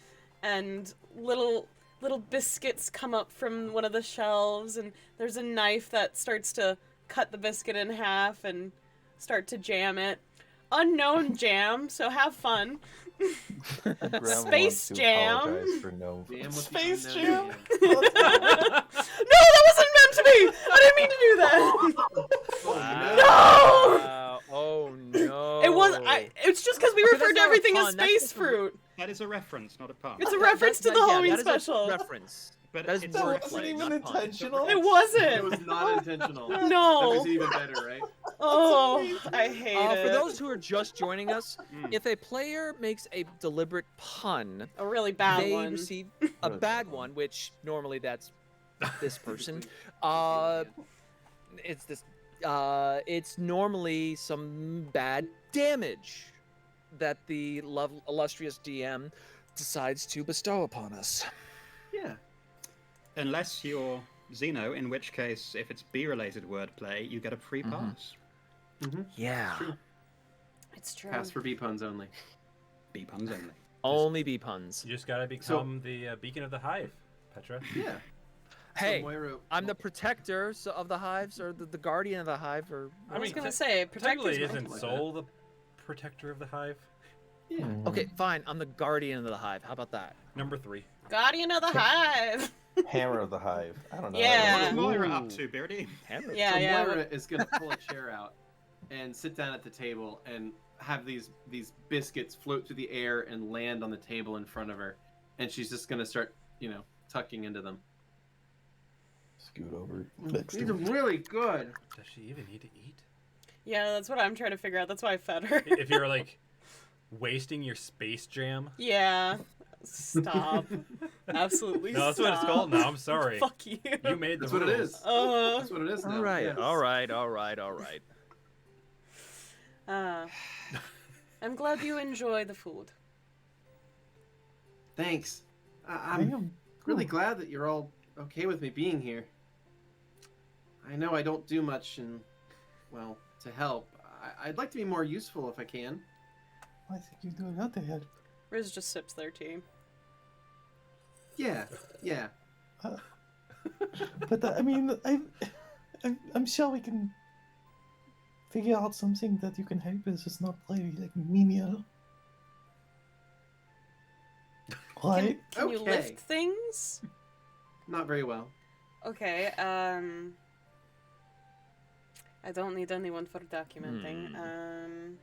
and little biscuits come up from one of the shelves, and there's a knife that starts to cut the biscuit in half and start to jam it. Unknown jam, so have fun. Grem Space wants to jam. apologize for gnome Jam food. with Space the jam. No, that wasn't meant to be! I didn't mean to do that! Wow. Oh no. It was. It's just because we Okay, referred that's to not a everything as pun, that's space just a fruit. That is a reference, not a pun. It's a reference to the Halloween special. Reference. But That is it's That a wordplay, wasn't even not pun. intentional. It wasn't. It was not intentional. That No. was even better, right? Oh, I hate it. For those who are just joining us, Mm. if a player makes a deliberate pun, A really bad they one. receive a Really bad bad one, which normally that's this person. It's this. It's normally some bad damage that the illustrious DM decides to bestow upon us. Yeah. Unless you're Xeno, in which case, if it's bee-related wordplay, you get a free pass. Yeah. True. It's true. Pass for bee puns only. Bee puns only. Only be puns. You just gotta become the beacon of the hive, Petra. Yeah. Hey, So Moira, I'm the protector of the hives, or the guardian of the hive, or I was mean, gonna te- say, protectors. Technically, isn't like Soul the protector of the hive? Yeah. okay, fine. I'm the guardian of the hive. How about that? Number 3. Guardian of the Hive. Hammer of the hive. I don't know. Yeah. What's Moira up to, Beardy? Hammer. Yeah, so yeah. Moira is gonna pull a chair out and sit down at the table and have these biscuits float through the air and land on the table in front of her, and she's just gonna start, tucking into them. Scoot over next These to are me. really good. Does she even need to eat? Yeah, that's what I'm trying to figure out. That's why I fed her. If you're like wasting your space jam. Yeah. Stop. Absolutely No, that's what it's stop. called now. I'm sorry. Fuck you. You made the That's what it rules. is. Uh, That's what it is now. All right, Yes. all right, all right, all right. I'm glad you enjoy the food. Thanks. I I'm am really glad that you're all okay with me being here. I know I don't do much to help. I'd like to be more useful if I can. I think you do a lot to help. Riz just sips their tea. Yeah. But I mean, I'm sure we can figure out something that you can help us. It's not really like menial. Right? Can you Okay. lift things? Not very well. Okay, I don't need anyone for documenting.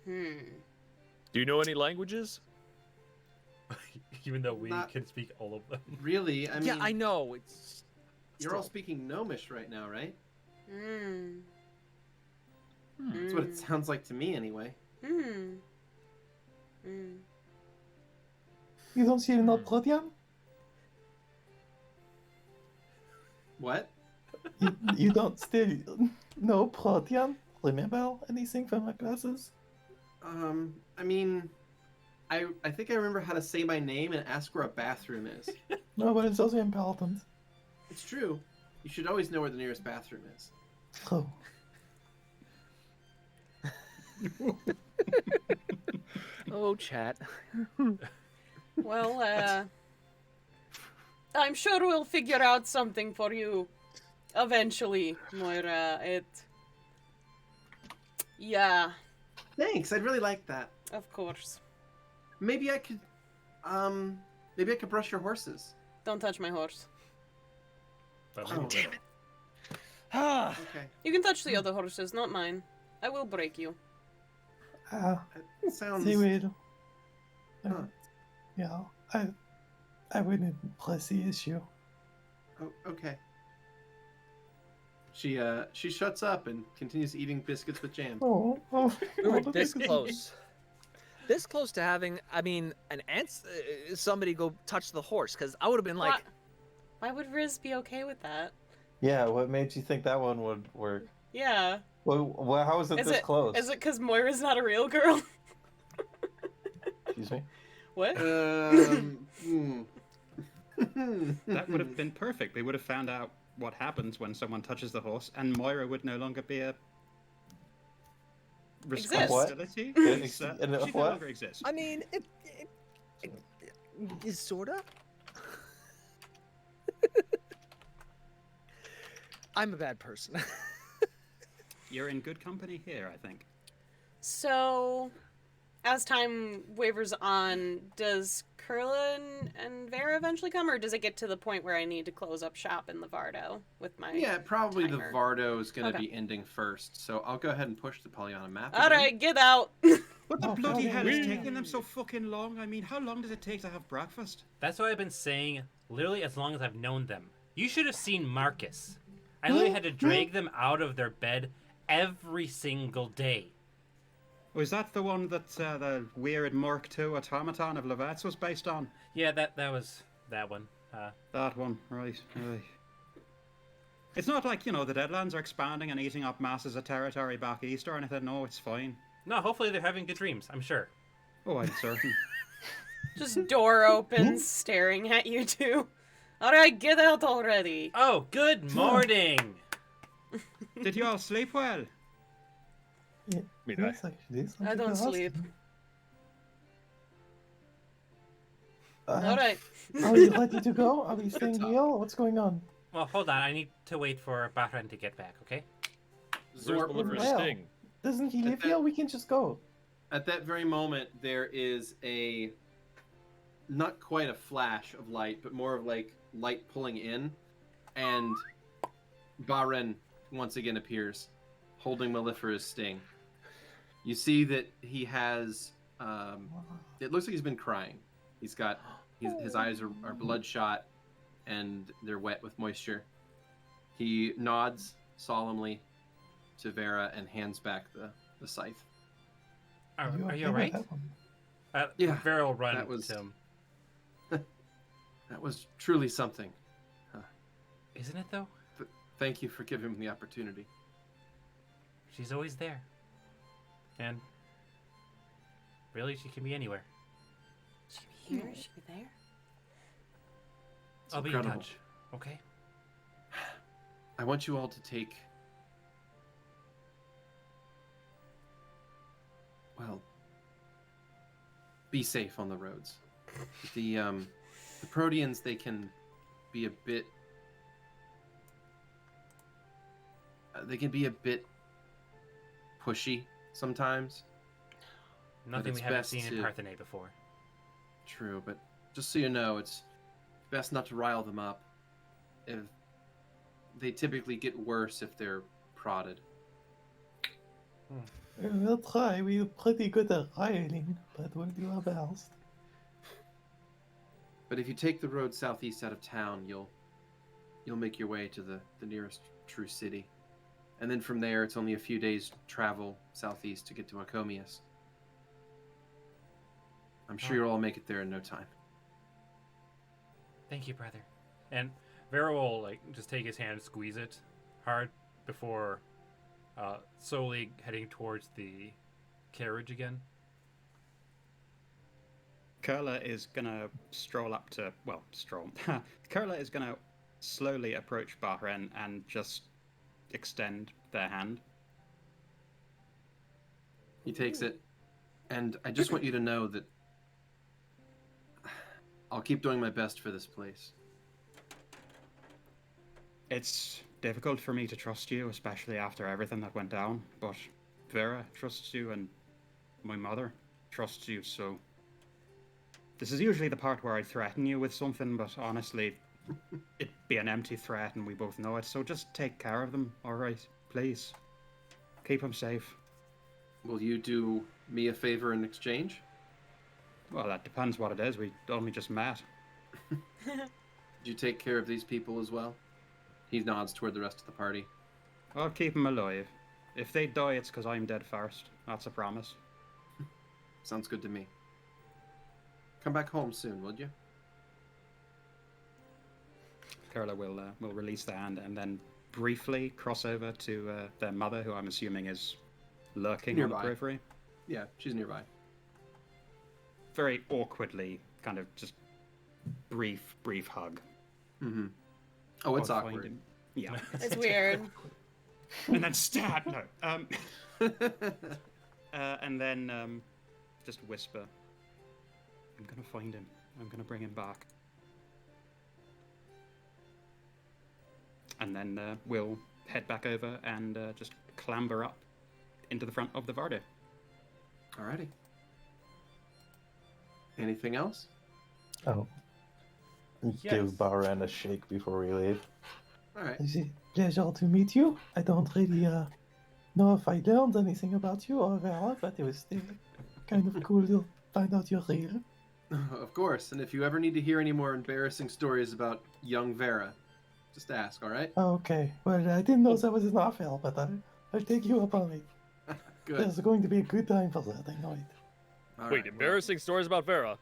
Do you know any languages? Even though we Not- can speak all of them. Really? I mean, Yeah, I know. It's you're all still- speaking Gnomish right now, right? Hmm. That's what it sounds like to me, anyway. Hmm. You don't see not Protean? What? You don't still know Protean? Remember anything from my classes? I mean, I think I remember how to say my name and ask where a bathroom is. No, but it's also important. It's true. You should always know where the nearest bathroom is. Oh. Oh, chat. Well, I'm sure we'll figure out something for you eventually, Moira. Yeah, Thanks. I'd really like that. of course. Maybe I could brush your horses. Don't touch my horse. But Oh, maybe damn it. Ah, Okay. You can touch the other horses, not mine. I will break you. It sounds. They will. Huh. Yeah, I wouldn't press the issue. Oh, okay. She shuts up and continues eating biscuits with jam. Oh, we were the this biscuits. close. This close to having, I mean, somebody go touch the horse, because I would have been like, Why would Riz be okay with that? Yeah, what made you think that one would work? Yeah. Well, how is it this close? Is it because Moira's not a real girl? Excuse me? What? That would have been perfect. They would have found out what happens when someone touches the horse, and Moira would no longer be a responsibility. What? She And no what? longer exists. I mean, it is sort of. I'm a bad person. You're in good company here, I think. So, as time wavers on, does Kurla and Vera eventually come, or does it get to the point where I need to close up shop in the Vardo with my Yeah, probably timer? the Vardo is going to Okay. be ending first, so I'll go ahead and push the Palayana map. All again. right, get out. What the Oh, bloody hell is Paladin. taking them so fucking long? I mean, how long does it take to have breakfast? That's what I've been saying literally as long as I've known them. You should have seen Marcus. I literally had to drag them out of their bed every single day. Was that the one that the weird Mark II automaton of Lovette's was based on? Yeah, that was that one. That one, right. It's not like, the Deadlands are expanding and eating up masses of territory back east or anything. No, it's fine. No, hopefully they're having good dreams. I'm sure. Oh, I'm certain. Just door opens, staring at you two. All right, get out already. Oh, good morning. Did you all sleep well? Yeah, mean, yes, actually, thank I you don't for sleep. asking. All right. Are we ready to go? Are we staying talk. here? What's going on? Well, hold on. I need to wait for Bahren to get back, okay? Where's Zor- Mellifera's Well. sting? Doesn't he live here? We can just go. At that very moment, there is not quite a flash of light, but more of like light pulling in, and Bahren once again appears, holding Mellifera's sting. You see that he has. It looks like he's been crying. He's got his eyes are bloodshot, and they're wet with moisture. He nods solemnly to Vera and hands back the scythe. Are you okay all with right? that one? Yeah, Vera will run that was- to him. That was truly something. Isn't it, though? Thank you for giving me the opportunity. She's always there. And really, she can be anywhere. Should be here. Should be there. It's I'll be in incredible. touch, okay? I want you all to take. Well, be safe on the roads. The Proteans, they can be a bit. They can be a bit pushy sometimes. Nothing it's we haven't best seen in to- Parthenay before. True, but just so you know, it's best not to rile them up. If they typically get worse if they're prodded. We'll try. We're pretty good at riling, but we'll do our best. But if you take the road southeast out of town, you'll make your way to the nearest true city. And then from there, it's only a few days travel southeast to get to Icomius. I'm sure you'll all make it there in no time. Thank you, brother. And Vera will just take his hand and squeeze it hard before slowly heading towards the carriage again. Kurla is gonna stroll up to, stroll. Kurla is gonna slowly approach Bahren and just extend their hand. He takes it, and I just want you to know that I'll keep doing my best for this place. It's difficult for me to trust you, especially after everything that went down, but Vera trusts you and my mother trusts you, so... This is usually the part where I threaten you with something, but honestly, it'd be an empty threat, and we both know it. So just take care of them, all right? Please, keep them safe. Will you do me a favor in exchange? Well, that depends what it is. We only just met. Did you take care of these people as well? He nods toward the rest of the party. I'll keep them alive. If they die, it's because I'm dead first. That's a promise. Sounds good to me. Come back home soon, would you? Kurla will release the hand and then briefly cross over to their mother, who I'm assuming is lurking on the Nearby. periphery. Yeah, she's nearby. Very awkwardly, kind of just brief hug. Mm-hmm. Oh, it's I'll find awkward. him. Yeah. It's weird. And then stab. No. And then just whisper. I'm gonna find him. I'm gonna bring him back. And then we'll head back over and just clamber up into the front of the Vardo. Alrighty. Anything else? Oh. Yes. Give Bahren a shake before we leave. Alright. Is it pleasure to meet you? I don't really know if I learned anything about you or Vera, but it was still kind of cool to find out you're real. Of course, and if you ever need to hear any more embarrassing stories about young Vera, just ask, alright? Okay, well, I didn't know that was an offer, but I'll take you up on it. Good. There's going to be a good time for that, I know it. All Wait, right, embarrassing stories about Vera.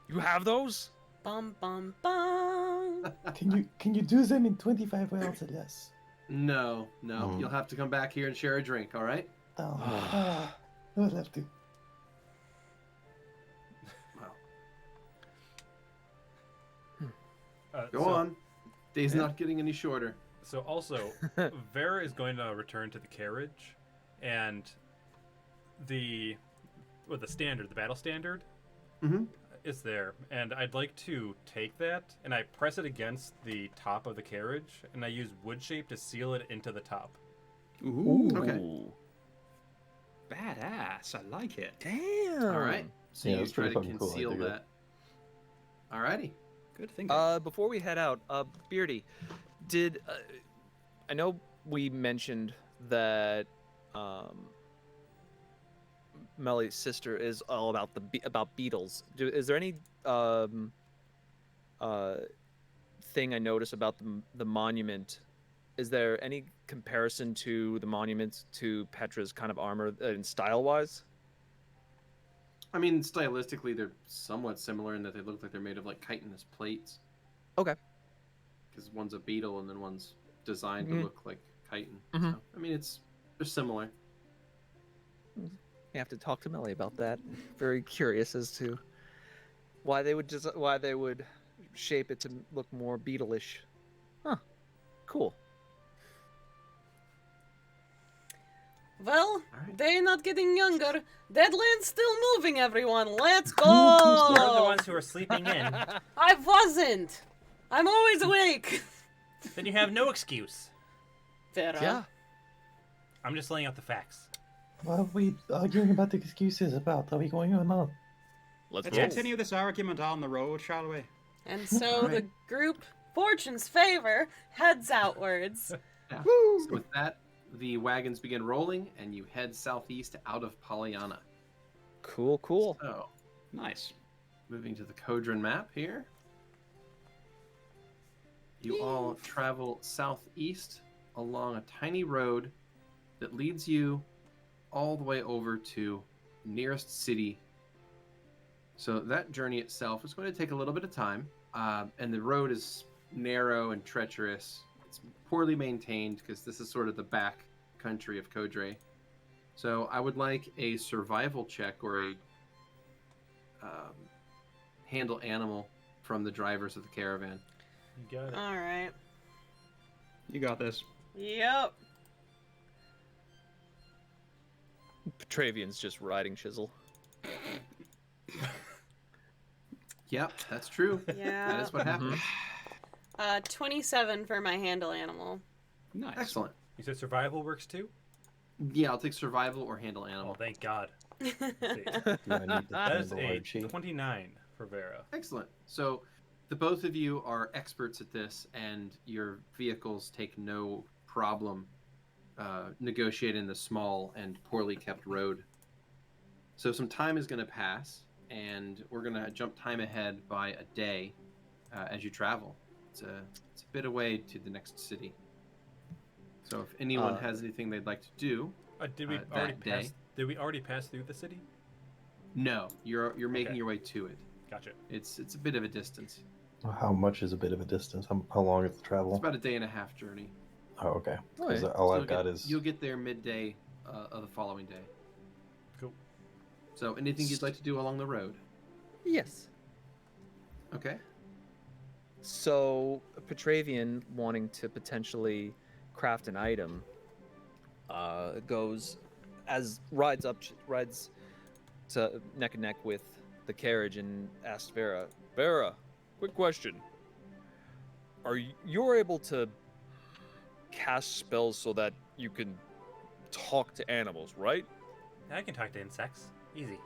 You have those? Bum bum bum. Can you do them in 25 words or less? Well, no. You'll have to come back here and share a drink, alright? Oh, I'll have to. Well, go on. Day's not getting any shorter. So also, Vera is going to return to the carriage, and the battle standard, Mm-hmm. is there, and I'd like to take that and I press it against the top of the carriage, and I use wood shape to seal it into the top. Ooh. Okay. Badass. I like it. Damn. Alright. So Yeah, you that's try to pretty fucking cool, I conceal dig it. that. Alrighty. Good thinking. Before we head out, Beardy, did I know we mentioned that Melly's sister is all about about beetles. Is there any thing I noticed about the monument? Is there any comparison to the monuments to Petra's kind of armor in style-wise? I mean, stylistically, they're somewhat similar in that they look like they're made of like chitinous plates. Okay. Because one's a beetle and then one's designed to look like chitin. Mhm. So, I mean, they're similar. You have to talk to Melly about that. Very curious as to why they would shape it to look more beetle-ish. Huh. Cool. Well, Alright. they're not getting younger. Deadland's still moving, everyone. Let's You're the go! ones who are sleeping in. I wasn't. I'm always awake. Then you have no excuse. Vera. Yeah. I'm just laying out the facts. What are we arguing about the excuses about? Are we going or not? Let's Let's roll. continue this argument on the road, shall we? And so the Alright. group, Fortune's favor, heads outwards. Yeah. So with that, the wagons begin rolling, and you head southeast out of Palayana. Cool, cool. So, Nice. moving to the Coudray map here. You all travel southeast along a tiny road that leads you all the way over to nearest city. So that journey itself is going to take a little bit of time, and the road is narrow and treacherous. It's poorly maintained because this is sort of the back country of Coudray. So I would like a survival check or a handle animal from the drivers of the caravan. You got it. Alright. You got this. Yep. Petravian's just riding chisel. Yep, that's true. Yeah. That is what happened. 27 for my handle animal. Nice. Excellent. You said survival works too? Yeah, I'll take survival or handle Oh, animal. thank God. Do I need to That is handle a Archie? 29 for Vera. Excellent. So the both of you are experts at this, and your vehicles take no problem negotiating the small and poorly kept road. So some time is going to pass, and we're going to jump time ahead by a day as you travel. It's a bit away to the next city. So if anyone has anything they'd like to do, did we already pass through the city? No, you're making your way to it. Gotcha. It's a bit of a distance. How much is a bit of a distance? How long is the travel? It's about a day and a half journey. Oh, okay. Oh, 'Cause yeah. all So I've got is... you'll get there midday of the following day. Cool. So anything you'd like to do along the road? Yes. Okay. So, Petravian wanting to potentially craft an item rides to neck and neck with the carriage and asks Vera, Quick question. You're able to cast spells so that you can talk to animals, right? I can talk to insects. Easy.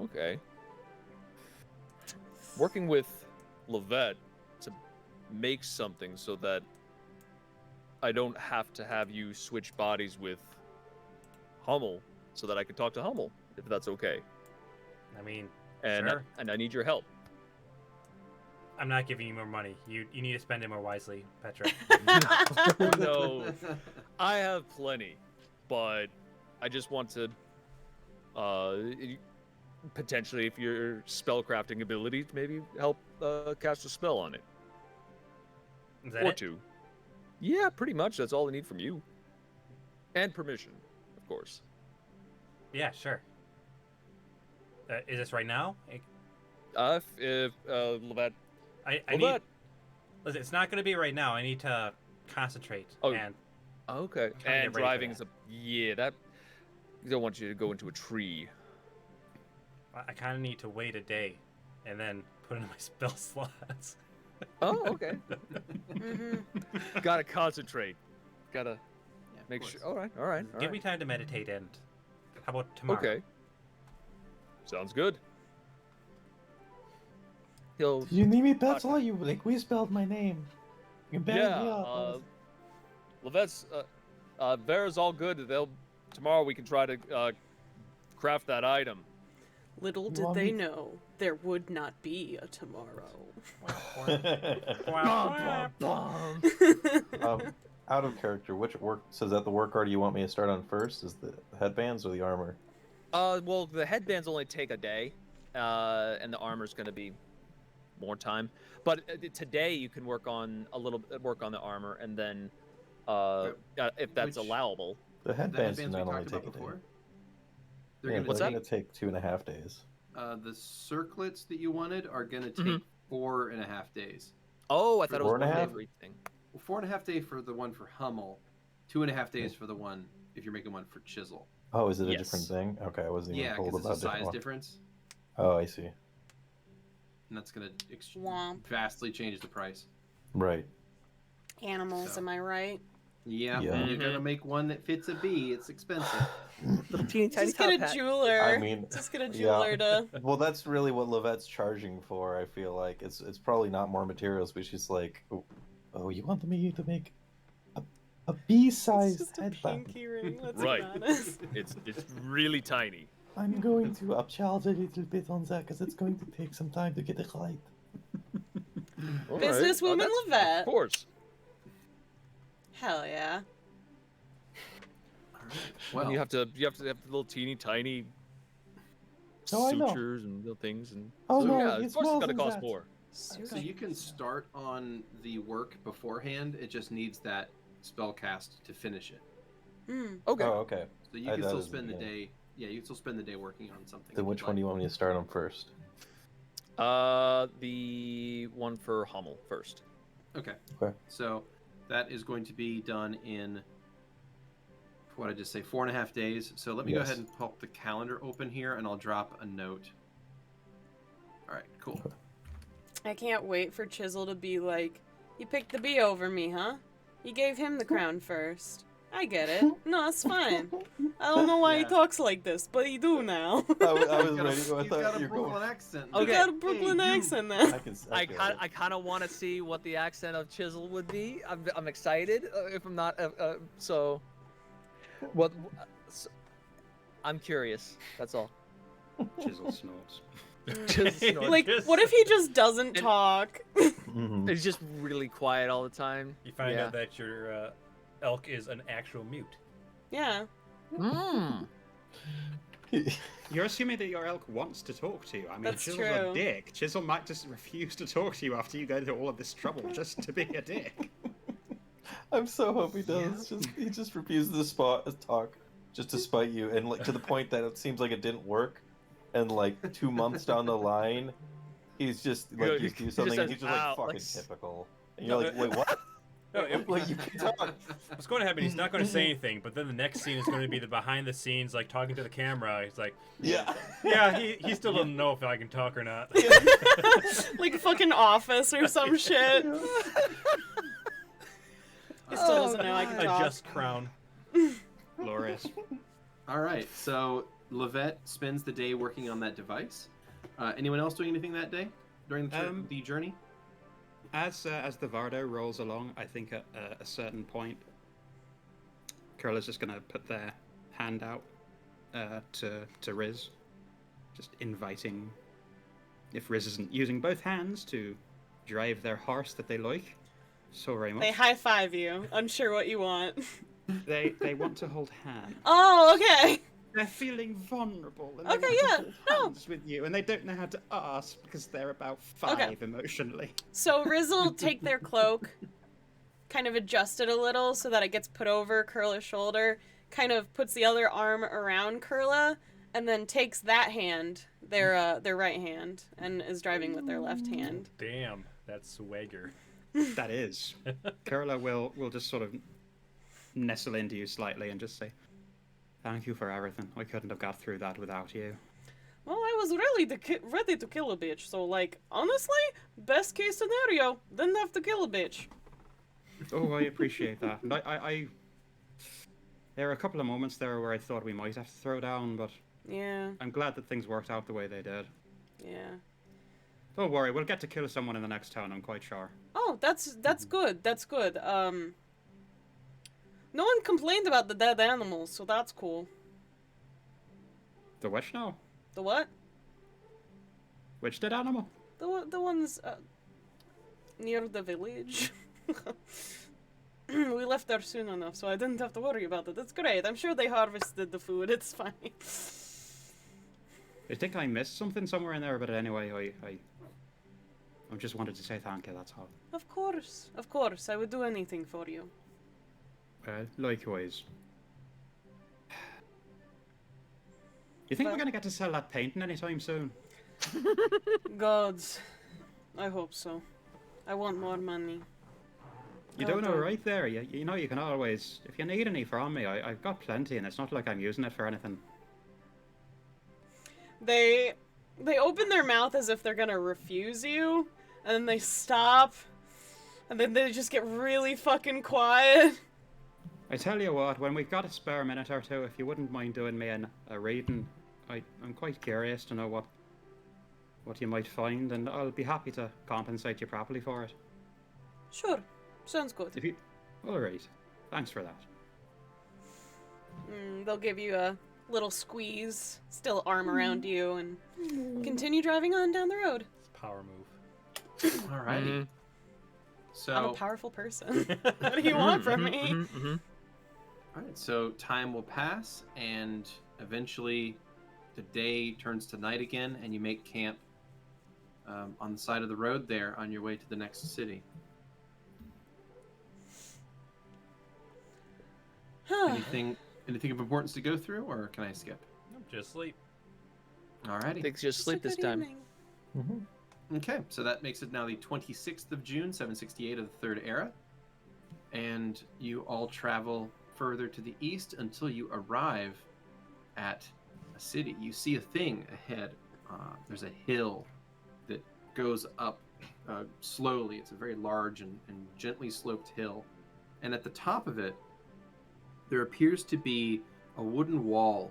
Okay. Working with Lovette to make something so that I don't have to have you switch bodies with Hummel so that I can talk to Hummel, if that's okay. I mean, And sure. I need your help. I'm not giving you more money. You need to spend it more wisely, Petra. No, I have plenty, but I just want to potentially, if your spellcrafting ability, maybe help cast a spell on it. Is that Or it? two. Yeah, pretty much. That's all I need from you. And permission, of course. Yeah, sure. Is this right now? If Lovette. I Lovette. need. Listen, it's not going to be right now. I need to concentrate. Oh. And Okay. Trying to And get ready for driving that. is that. I don't want you to go into a tree. I kind of need to wait a day, and then put in my spell slots. Oh, okay. Mm-hmm. Gotta concentrate. Gotta Yeah, of make course. sure. All right. Give me time to meditate, and how about tomorrow? Okay. Sounds good. He'll. Did you need me, Petzl? You respelled my name. You bagged me up. Lovette's, Vera's all good. Tomorrow we can try to craft that item. Little You did want they me- know there would not be a tomorrow. Out of character, which work? So is that the work order you want me to start on first? Is the headbands or the armor? Well, the headbands only take a day, and the armor's going to be more time. But today you can work on the armor, and then if that's Which- allowable. The The headbands do headbands we not only talked take about a day. before. They're Yeah, gonna What's they're take, gonna take 2.5 days. the circlets that you wanted are going to take Mhm. 4.5 days. Oh, I thought it was 1 day 4.5? for each thing. Well, 4.5 days for the one for Hummel, 2.5 days for the one if you're making one for Chisel. Oh, is it a Yes. different thing? Okay, I wasn't even Yeah, told because about it's a size different. difference, Oh, I see. and that's going to Womp. vastly change the price. Right. Animals, So. am I right? Yeah, Yeah. when you're going to make one that fits a bee, it's expensive. Little teeny tiny Just get a top hat. jeweler. I mean, Just get a yeah. jeweler to. Well, that's really what Lovette's charging for. I feel like it's probably not more materials, but she's like, Oh, you want me to make a It's bee-sized just a headband? pinky ring. Let's Right. be honest. It's really tiny. I'm going to upcharge a little bit on that because it's going to take some time to get it right. All right. Businesswoman that's- Lovette. Of course. Hell yeah. All right. And Well, you have to have the little teeny tiny Oh, I know. sutures and little things and Oh, so, no, yeah, it's of course more it's gonna than cost that. more. so you can start on the work beforehand. It just needs that spell cast to finish it. Hmm. Okay. oh, okay. So you I can thought it still was spend the beginning. day. Yeah, you can still spend the day working on something. Then if which you'd one do you like. want me to start on first? The one for Hummel first. Okay. Okay. So that is going to be done in, what did I just say, 4.5 days. So let me go Yes. ahead and pop the calendar open here, and I'll drop a note. All right, cool. I can't wait for Chisel to be like, you picked the bee over me, huh? You gave him the crown first. I get it. No, it's fine. I don't know why he Yeah. talks like this, but he do now. I was He's got ready. I he's thought got a you were Brooklyn going. accent. He Okay. got a Brooklyn Hey, you. accent now. I feel kind it. I kind of want to see what the accent of Chisel would be. I'm excited. If I'm not, so what? I'm curious. That's all. Chisel snorts. Just snort. Like, what if he just doesn't talk? Mhm. It's just really quiet all the time. You find Yeah. out that your elk is an actual mute. Yeah. Mm. You're assuming that your elk wants to talk to you. I mean, That's Chisel's true. a dick. Chisel might just refuse to talk to you after you go to all of this trouble just to be a dick. I'm so hope he does. He just refuses to talk just to spite you, and like to the point that it seems like it didn't work. And like 2 months down the line, he's just Yeah, like he you do just something, and says, he's just like "Ow," fucking like typical. And you're like, wait, what? No, Like you can talk. what's going to happen? He's not going to say anything, but then the next scene is going to be the behind the scenes, like talking to the camera. He's like, Yeah. yeah, he still doesn't know if I can talk or not. Like fucking Office or some shit. He still doesn't know I can A talk. just crown. Glorious. All right, so Lovette spends the day working on that device. Anyone else doing anything that day during the journey? As the Vardo rolls along, I think at a certain point, Kurla's just going to put their hand out to Riz, just inviting, if Riz isn't using both hands to drive their horse that they like so very much. They high five you, unsure what you want. They want to hold hands. Oh, okay. They're feeling vulnerable and Okay, they want yeah, to hold no. hands with you, and they don't know how to ask because they're about 5 Okay. emotionally. So Riz will take their cloak, kind of adjust it a little so that it gets put over Kurla's shoulder, kind of puts the other arm around Kurla, and then takes that hand, their right hand, and is driving with their left hand. Damn, that's swagger. That is. Kurla will just sort of nestle into you slightly and just say, "Thank you for everything. I couldn't have got through that without you." Well, I was really ready to kill a bitch, so, like, honestly, best case scenario, didn't have to kill a bitch. Oh, I appreciate that. And I there are a couple of moments there where I thought we might have to throw down, but Yeah, I'm glad that things worked out the way they did. yeah. Don't worry, we'll get to kill someone in the next town, I'm quite sure. Oh, that's good, that's good. No one complained about the dead animals, so that's cool. The which now? The what? Which dead animal? The ones near the village. We left there soon enough, so I didn't have to worry about it. It's great. I'm sure they harvested the food. It's fine. I think I missed something somewhere in there, but anyway, I just wanted to say thank you, that's all. Of course. I would do anything for you. Likewise. You think But- we're gonna get to sell that painting anytime soon? Gods. I hope so. I want more money. You're doing alright there. You know you can always, if you need any from me, I've got plenty, and it's not like I'm using it for anything. They open their mouth as if they're gonna refuse you, and then they stop, and then they just get really fucking quiet. I tell you what, when we've got a spare minute or two, if you wouldn't mind doing me a reading, I'm quite curious to know what you might find, and I'll be happy to compensate you properly for it. Sure. Sounds good. If you, all right, thanks for that. They'll give you a little squeeze, still arm around you, and continue driving on down the road. It's a power move. Alrighty. So, I'm a powerful person. What do you want from me? Alright, so time will pass, and eventually the day turns to night again, and you make camp on the side of the road there on your way to the next city. Anything of importance to go through, or can I skip? Just sleep. Alrighty. Thanks, just sleep this time. Okay, so that makes it now the 26th of June, 768 of the Third Era. And you all travel further to the east until you arrive at a city. You see a thing ahead. There's a hill that goes up slowly. It's a very large and gently sloped hill. And at the top of it, there appears to be a wooden wall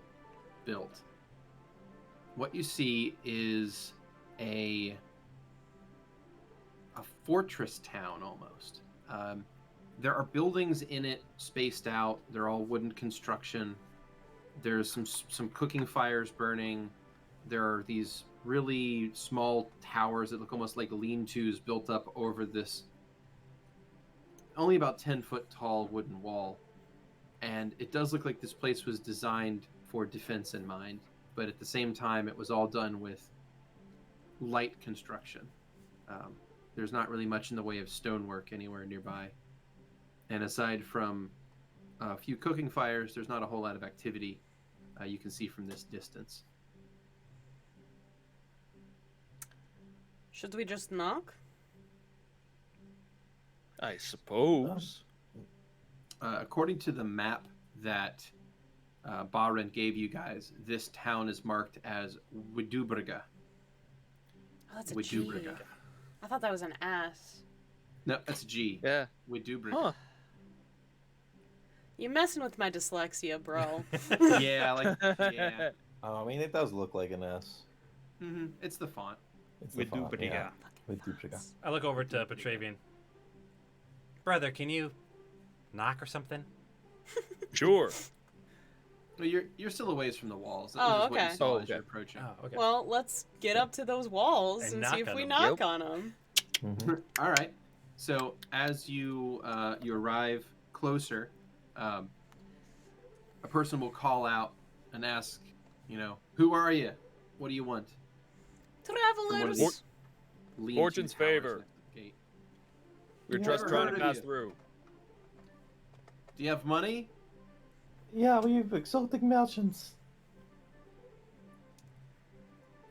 built. What you see is a fortress town almost. There are buildings in it spaced out. They're all wooden construction. There's some cooking fires burning. There are these really small towers that look almost like lean-tos built up over this only about 10-foot tall wooden wall. And it does look like this place was designed for defense in mind, but at the same time it was all done with light construction. There's not really much in the way of stonework anywhere nearby. And aside from a few cooking fires, there's not a whole lot of activity you can see from this distance. Should we just knock? I suppose. According to the map that Bahren gave you guys, this town is marked as Widubriga. Oh, that's a G. I thought that was an S. No, that's a G. Yeah. Widubriga. Huh. You messing with my dyslexia, bro. Yeah, yeah. I mean, it does look like an S. Mm-hmm. It's the font. It's the font, yeah. Widubriga. I look over to Petravian. Brother, can you knock or something? Sure. Well, you're still a ways from the walls. That Oh, was what okay. you saw Oh, as you're okay. approaching. Oh, okay. Well, let's get up to those walls And and knock see if on we them. knock Yep. on them. Mm-hmm. All right. So as you you arrive closer, a person will call out and ask, who are you? What do you want? From one of Travelers. these lean-to Fortune's towers favor. next to the gate. We're Yeah, just Never trying heard to of pass you. through. Do you have money? Yeah, we have exotic merchants.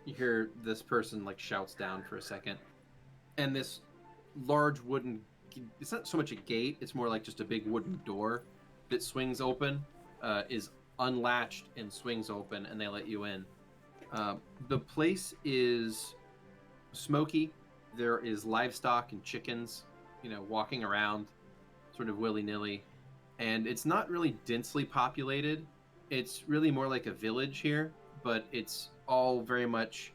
You hear this person shouts down for a second, and this large wooden, it's not so much a gate, it's more like just a big wooden door that swings open, is unlatched and swings open, and they let you in. The place is smoky. There is livestock and chickens, walking around sort of willy-nilly, and it's not really densely populated. It's really more like a village here, but it's all very much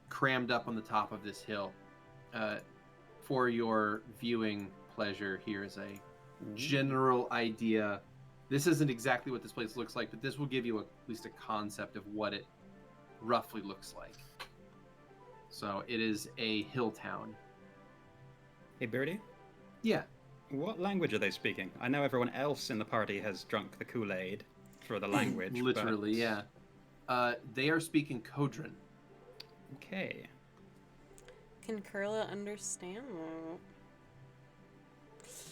crammed up on the top of this hill. For your viewing pleasure, here is a general idea. This isn't exactly what this place looks like, but this will give you at least a concept of what it roughly looks like. So it is a hill town. Hey, Beardy, Yeah. what language are they speaking? I know everyone else in the party has drunk the Kool-Aid for the language. Literally, but... yeah. They are speaking Kodran. Okay. Can Kurla understand that?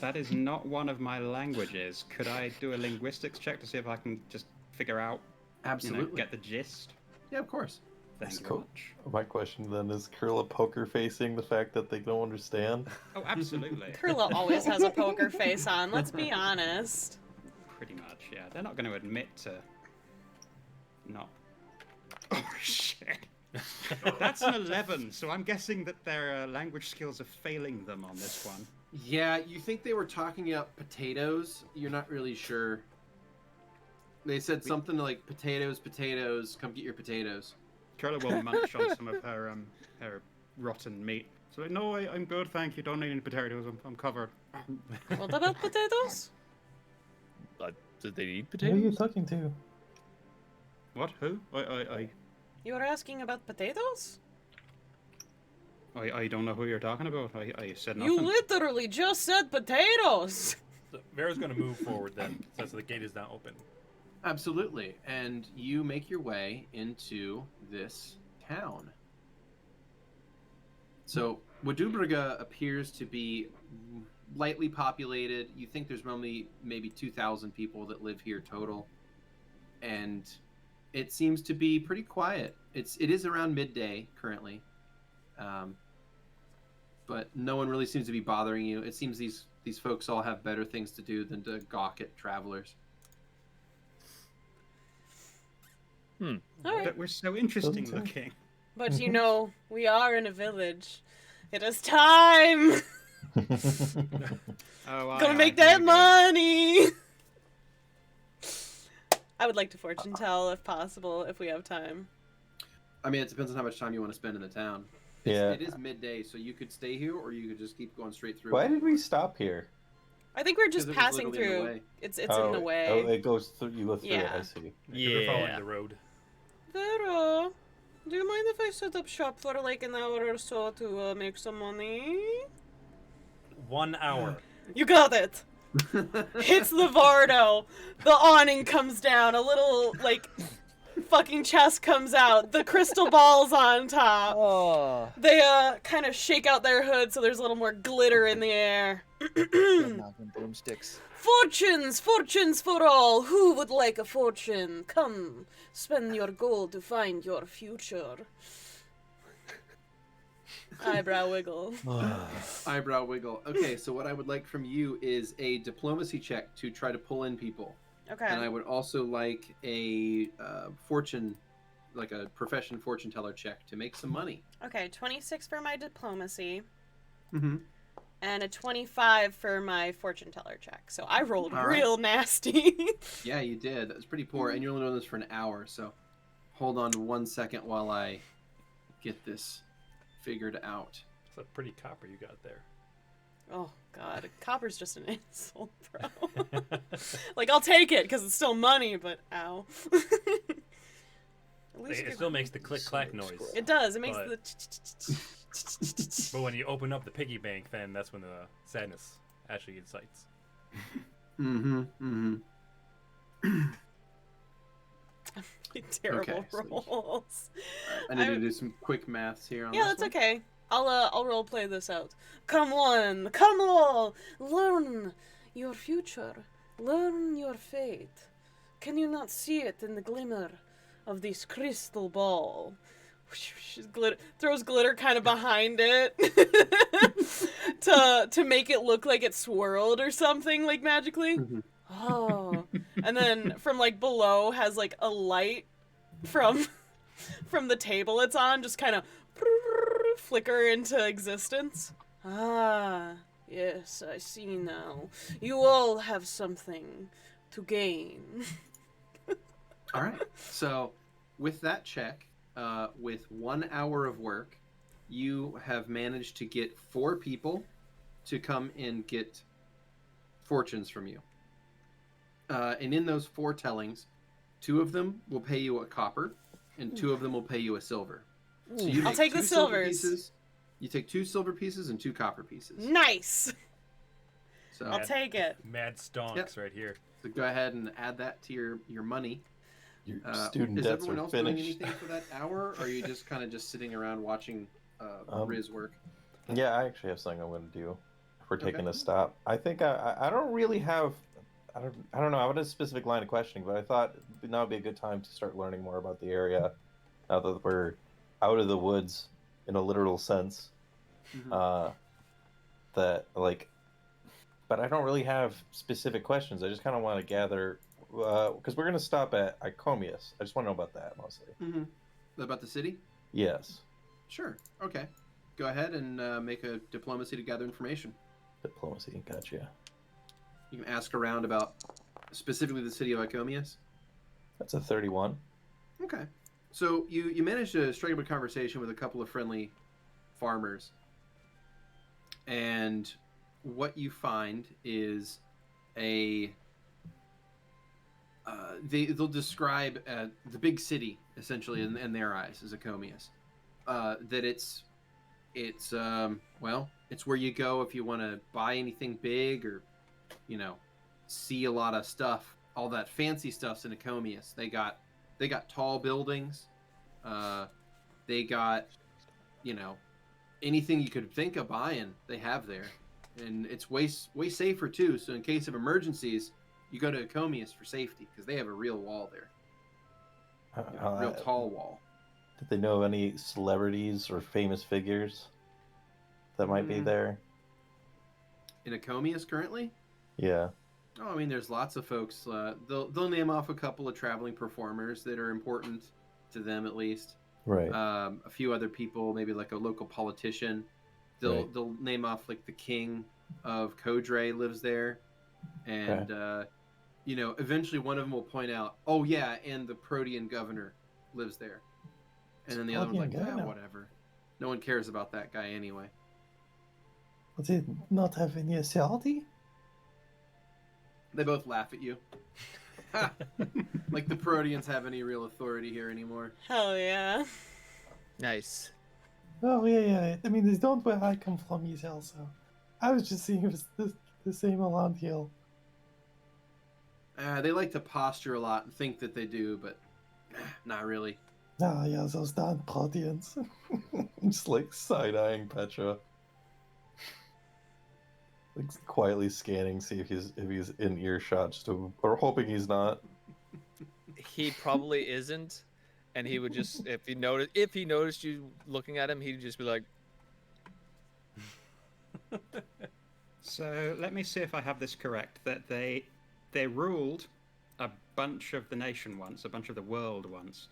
That is not one of my languages. Could I do a linguistics check to see if I can just figure out, Absolutely. get the gist? Yeah, of course. Thank That's you cool. very much. My question then is Kurla poker facing the fact that they don't understand? Oh, absolutely. Kurla always has a poker face on, let's be honest. Pretty much, yeah. They're not going to admit to not... Oh, shit. That's an 11, so I'm guessing that their language skills are failing them on this one. Yeah, you think they were talking about potatoes. You're not really sure. They said something like potatoes, come get your potatoes. Kurla will munch on some of her rotten meat. So, no, I'm good, thank you. Don't need any potatoes. I'm covered. What about potatoes? Did they eat Who are you potatoes? talking to? What? Who? You were asking about potatoes? I don't know who you're talking about. I said nothing. You literally just said potatoes! So Vera's going to move forward then, since the gate is now open. Absolutely. And you make your way into this town. So, Widubriga appears to be lightly populated. You think there's only maybe 2,000 people that live here total. And it seems to be pretty quiet. It is around midday currently. But no one really seems to be bothering you. It seems these folks all have better things to do than to gawk at travelers. Alright. But we're so interesting Doesn't seem- looking. But we are in a village. It is time! Oh, Gonna make that money! I would like to fortune tell if possible, if we have time. I mean, it depends on how much time you want to spend in the town. Yeah. It is midday, so you could stay here, or you could just keep going straight through. Why did we stop here? I think we're just 'Cause it was passing literally in the through. way. It's in the way. Oh, it goes through. You go through Yeah. it. I see. We're following the road. Vera, do you mind if I set up shop for like an hour or so to make some money? 1 hour. You got it. Hits the Vardo. The awning comes down. A little like fucking chest comes out. The crystal balls on top. Oh, They kind of shake out their hood so there's a little more glitter in the air. knocking broomsticks. Fortunes, fortunes for all. Who would like a fortune? Come, spend your gold to find your future. Eyebrow wiggle. Eyebrow wiggle. Okay, so what I would like from you is a diplomacy check to try to pull in people. Okay. And I would also like a fortune, like a profession fortune teller check to make some money. Okay, 26 for my diplomacy. Mm-hmm. And a 25 for my fortune teller check. So I rolled All right. real nasty. Yeah, you did. That was pretty poor, and you're only doing this for an hour, so hold on 1 second while I get this figured out. It's a pretty copper you got there. Oh, God. Copper's just an insult, bro. Like, I'll take it, because it's still money, but ow. At least It still makes the click-clack noise. It does. It makes But- the... But when you open up the piggy bank, then that's when the sadness actually incites. Mm-hmm. Mm-hmm. terrible Okay, so- rolls. I need to do some quick maths here on Yeah, this that's one. okay. I'll role play this out. Come on, come all, learn your future, learn your fate. Can you not see it in the glimmer of this crystal ball? Throws glitter kind of behind it to make it look like it swirled or something, like magically. Mhm. Oh, and then from like below has like a light from the table it's on, just kind of flicker into existence. Ah, yes, I see now. You all have something to gain. All right. So, with that check, with 1 hour of work, you have managed to get 4 people to come and get fortunes from you. And in those 4 tellings, 2 of them will pay you a copper, and 2 of them will pay you a silver. So you I'll take the 2 silver silvers. pieces. You take 2 silver pieces and 2 copper pieces. Nice. So, I'll take it. Mad stonks Yep. right here. so go ahead and add that to your money. Your student Is debts everyone are else doing finished. anything for that hour, or are you just kind of just sitting around watching Riz work? Yeah, I actually have something I'm going to do. If we're taking Okay. a stop, I think I don't really have. I don't know. I have a specific line of questioning, but I thought now would be a good time to start learning more about the area. Now that we're out of the woods in a literal sense, Mhm. that like, but I don't really have specific questions. I just kind of want to gather because we're going to stop at Icomius. I just want to know about that mostly. Mm-hmm. About the city? Yes, Sure. Okay. Go ahead and make a diplomacy to gather information. diplomacy. Gotcha. You can ask around about specifically the city of Icomius. That's a 31. Okay. So you managed to strike up a conversation with a couple of friendly farmers, and what you find is they'll describe the big city essentially in their eyes as Icomius. That it's where you go if you want to buy anything big or see a lot of stuff. All that fancy stuff's in Icomius. They got tall buildings. They got anything you could think of buying, they have there, and it's way safer too. So in case of emergencies, you go to Icomius for safety because they have a real wall there, a real tall wall. Did they know of any celebrities or famous figures that might be there? In Icomius currently? Yeah. Oh, I mean, there's lots of folks. They'll name off a couple of traveling performers that are important to them at least. Right. A few other people, maybe like a local politician. They'll name off like the king of Coudray lives there, and you know, eventually one of them will point out, oh yeah, and the Protean governor lives there. And then the other one's like, Protean governor? whatever. No one cares about that guy anyway. Does it not have any authority? They both laugh at you. Like the Proteans have any real authority here anymore. Hell yeah. Nice. Oh, yeah. I mean, they don't where I come from either, so... I was just seeing if it's the same around here. They like to posture a lot and think that they do, but not really. Ah, yeah, those darn Proteans. I'm just like side-eyeing Petra. Like quietly scanning, see if he's in earshot, or hoping he's not. He probably isn't, and he would just if he noticed you looking at him, he'd just be like. So let me see if I have this correct. That they ruled a bunch of the nation once, a bunch of the world once.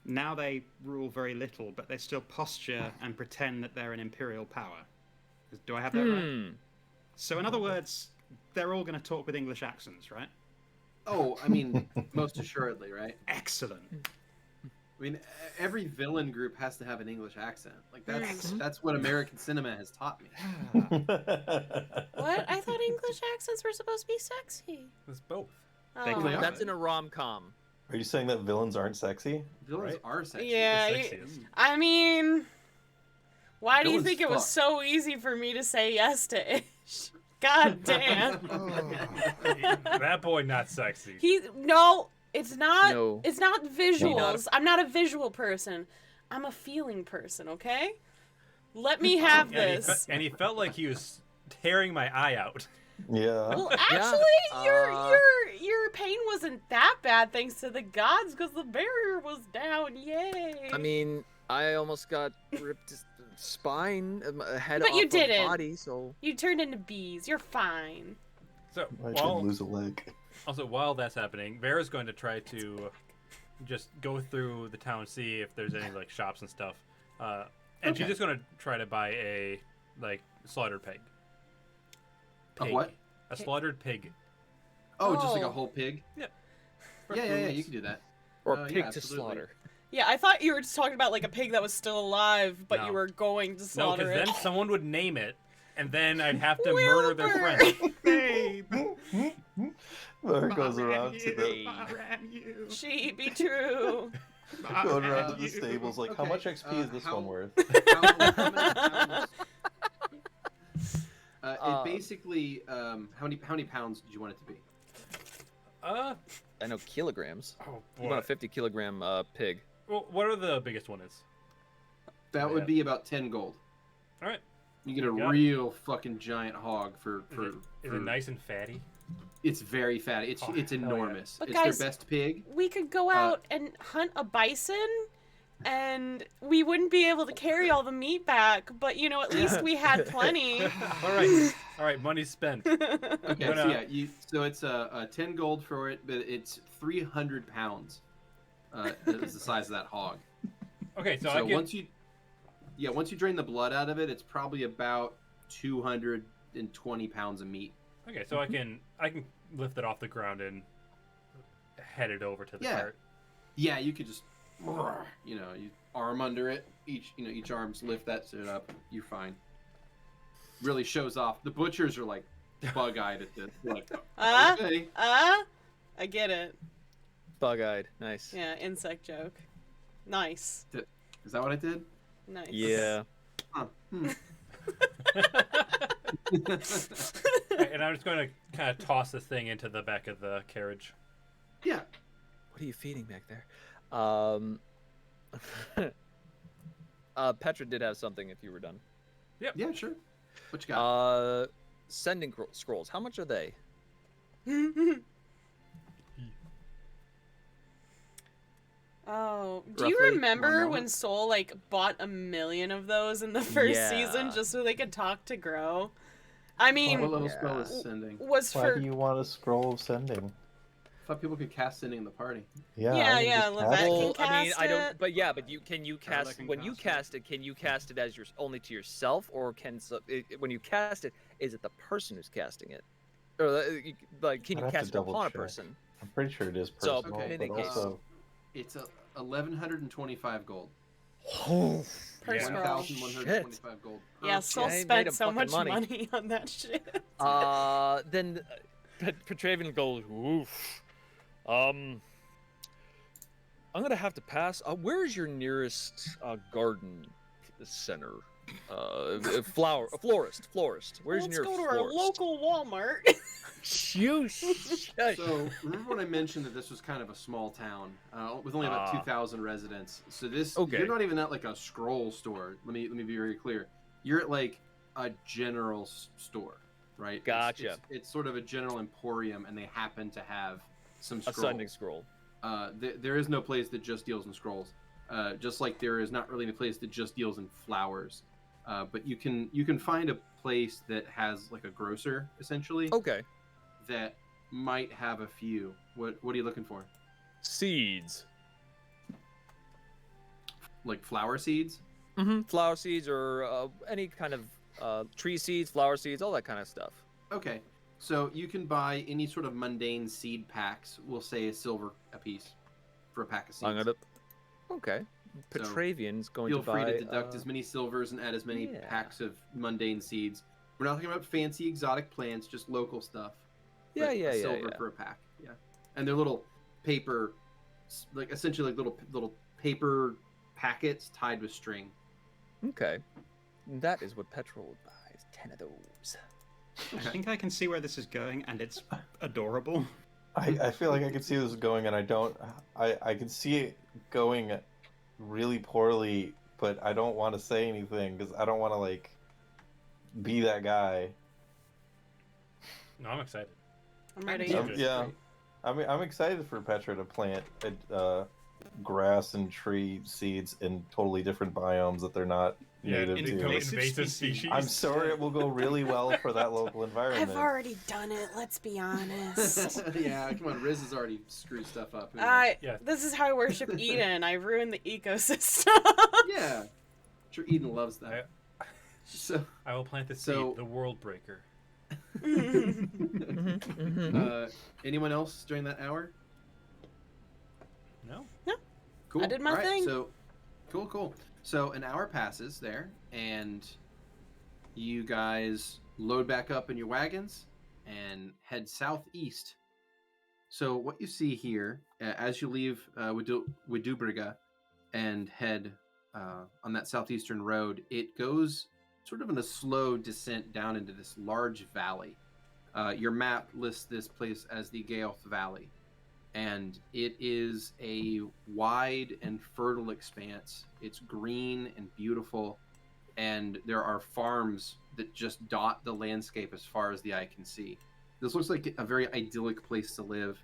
Now they rule very little, but they still posture and pretend that they're an imperial power. Do I have that right? So in other words, they're all going to talk with English accents, right? Oh, I mean, most assuredly, right? Excellent. I mean, every villain group has to have an English accent. Like that's what American cinema has taught me. What? I thought English accents were supposed to be sexy. It's both. They Oh. can- That's in a rom-com. Are you saying that villains aren't sexy? Villains Right. are sexy. Yeah, The you- sexiest. I mean, why do you Villains think it was fuck. so easy for me to say yes to Ish? God damn. That boy not sexy. No, it's not. No. It's not visuals. Not I'm not a visual person. I'm a feeling person. Okay. Let me have this. And he felt like he was tearing my eye out. Yeah. Well, actually, your pain wasn't that bad thanks to the gods because the barrier was down. Yay! I mean, I almost got ripped spine, head But off you of didn't. body, so You turned into bees. You're fine. So I while, could lose a leg. also while that's happening, Vera's going to try to just go through the town, see if there's any like shops and stuff, and she's just going to try to buy a like slaughtered pig. A what? A slaughtered pig. Oh, just like a Oh. whole pig? Yeah. Yeah, you can do that. or yeah, pig to absolutely. slaughter. Yeah, I thought you were just talking about like a pig that was still alive, but No. you were going to No, slaughter because it. then someone would name it, and then I'd have to murder their friend. Babe, There goes around to the She be true. going around to the stables like, how Okay, much XP is this one worth? How many pounds? It basically, how many pounds did you want it to be? I know kilograms. Oh You want a boy. 50-kilogram pig? Well, what are the biggest one is? That Yeah. would be about 10 gold. All right. You get a Got it. real fucking giant hog for Is it nice and fatty? It's very fatty. It's Oh, it's hell yeah. enormous. But It's guys- their best pig. We could go out and hunt a bison, and we wouldn't be able to carry all the meat back. But you know, at least we had plenty. All right. Money spent. Okay, But, so yeah, so it's 10 gold for it, but it's 300 pounds. Is the size of that hog. Okay, so, So I get. once you drain the blood out of it, it's probably about 220 pounds of meat. Okay, so I can lift it off the ground and head it over to the Yeah. cart. Yeah, you could just, you arm under it. Each arm's lift that shit up. You're fine. Really shows off. The butchers are like bug-eyed at this. They're like, okay. I get it. Bug-eyed. Nice. Yeah, insect joke. Nice. Is that what I did? Nice. Yeah. Huh. And I'm just going to kind of toss this thing into the back of the carriage. Yeah. What are you feeding back there? Petra did have something if you were done. Yeah, sure. What you got? Sending scrolls. How much are they? Oh, do you Roughly remember one when moment. Soul like bought 1 million of those in the first Yeah. season just so they could talk to Grow? I mean, What level yeah. spell is sending? was Why for do you want a scroll of sending? I thought people could cast sending in the party. Yeah, Yeah, I can yeah, just Lovette cast can it. Well, I mean, cast I it. don't. But yeah, but can you Kurla cast can when you cast cast it? Can you cast it as only to yourself, or when you cast it, is it the person who's casting it? Or like, can you I'd have to cast it double upon a check. person? I'm pretty sure it is So, personal, okay, in but that case- also It's 1,125 gold. Per Yeah. scroll. 1,125 gold. Per Yeah, Soul Yeah, he made spent him so fucking much money. money on that shit. Then Petravian goes, oof. I'm gonna have to pass. Where is your nearest garden center? Florist. Where's Let's your go to florist? our local Walmart. you So remember when I mentioned that this was kind of a small town with only about 2,000 residents. So this Okay. you're not even at like a scroll store. Let me be very clear. You're at like a general store, right? Gotcha. It's sort of a general emporium, and they happen to have some A scrolls. sending scroll. There is no place that just deals in scrolls. Just like there is not really a place that just deals in flowers. But you can find a place that has like a grocer essentially Okay. that might have a few. What are you looking for? Seeds. Like flower seeds? Mm-hmm. Flower seeds or any kind of tree seeds, flower seeds, all that kind of stuff. Okay. So you can buy any sort of mundane seed packs. We'll say a silver a piece for a pack of seeds. I'm gonna. Okay. So, Petravian's going Feel to free buy. to deduct as many silvers and add as many yeah. packs of mundane seeds. We're not talking about fancy exotic plants, just local stuff. Yeah, But yeah, a yeah, silver yeah. for a pack. Yeah, and they're little paper, like essentially like little paper packets tied with string. Okay. That is what Petrol would buy. Is 10 of those. I think I can see where this is going, and it's adorable. I feel like I can see this going, and I can see it going really poorly, but I don't want to say anything because I don't want to like be that guy. No, I'm excited. I'm ready. Yeah. Yeah, I'm excited for Petra to plant grass and tree seeds in totally different biomes that they're not native in to. invasive species. I'm sure it will go really well for that local environment. I've already done it. Let's be honest. Yeah, come on, Riz has already screwed stuff up. Who knows? Yeah. This is how I worship Eden. I ruined the ecosystem. Yeah, I'm sure Eden loves that. So, I will plant the seed, So- the world breaker. anyone else during that hour? No? Cool. I did my All right, thing. So, cool. So an hour passes there, and you guys load back up in your wagons and head southeast. So what you see here, as you leave Widubriga and head on that southeastern road, it goes sort of in a slow descent down into this large valley. Your map lists this place as the Gaoth Valley. And it is a wide and fertile expanse. It's green and beautiful, and there are farms that just dot the landscape as far as the eye can see. This looks like a very idyllic place to live.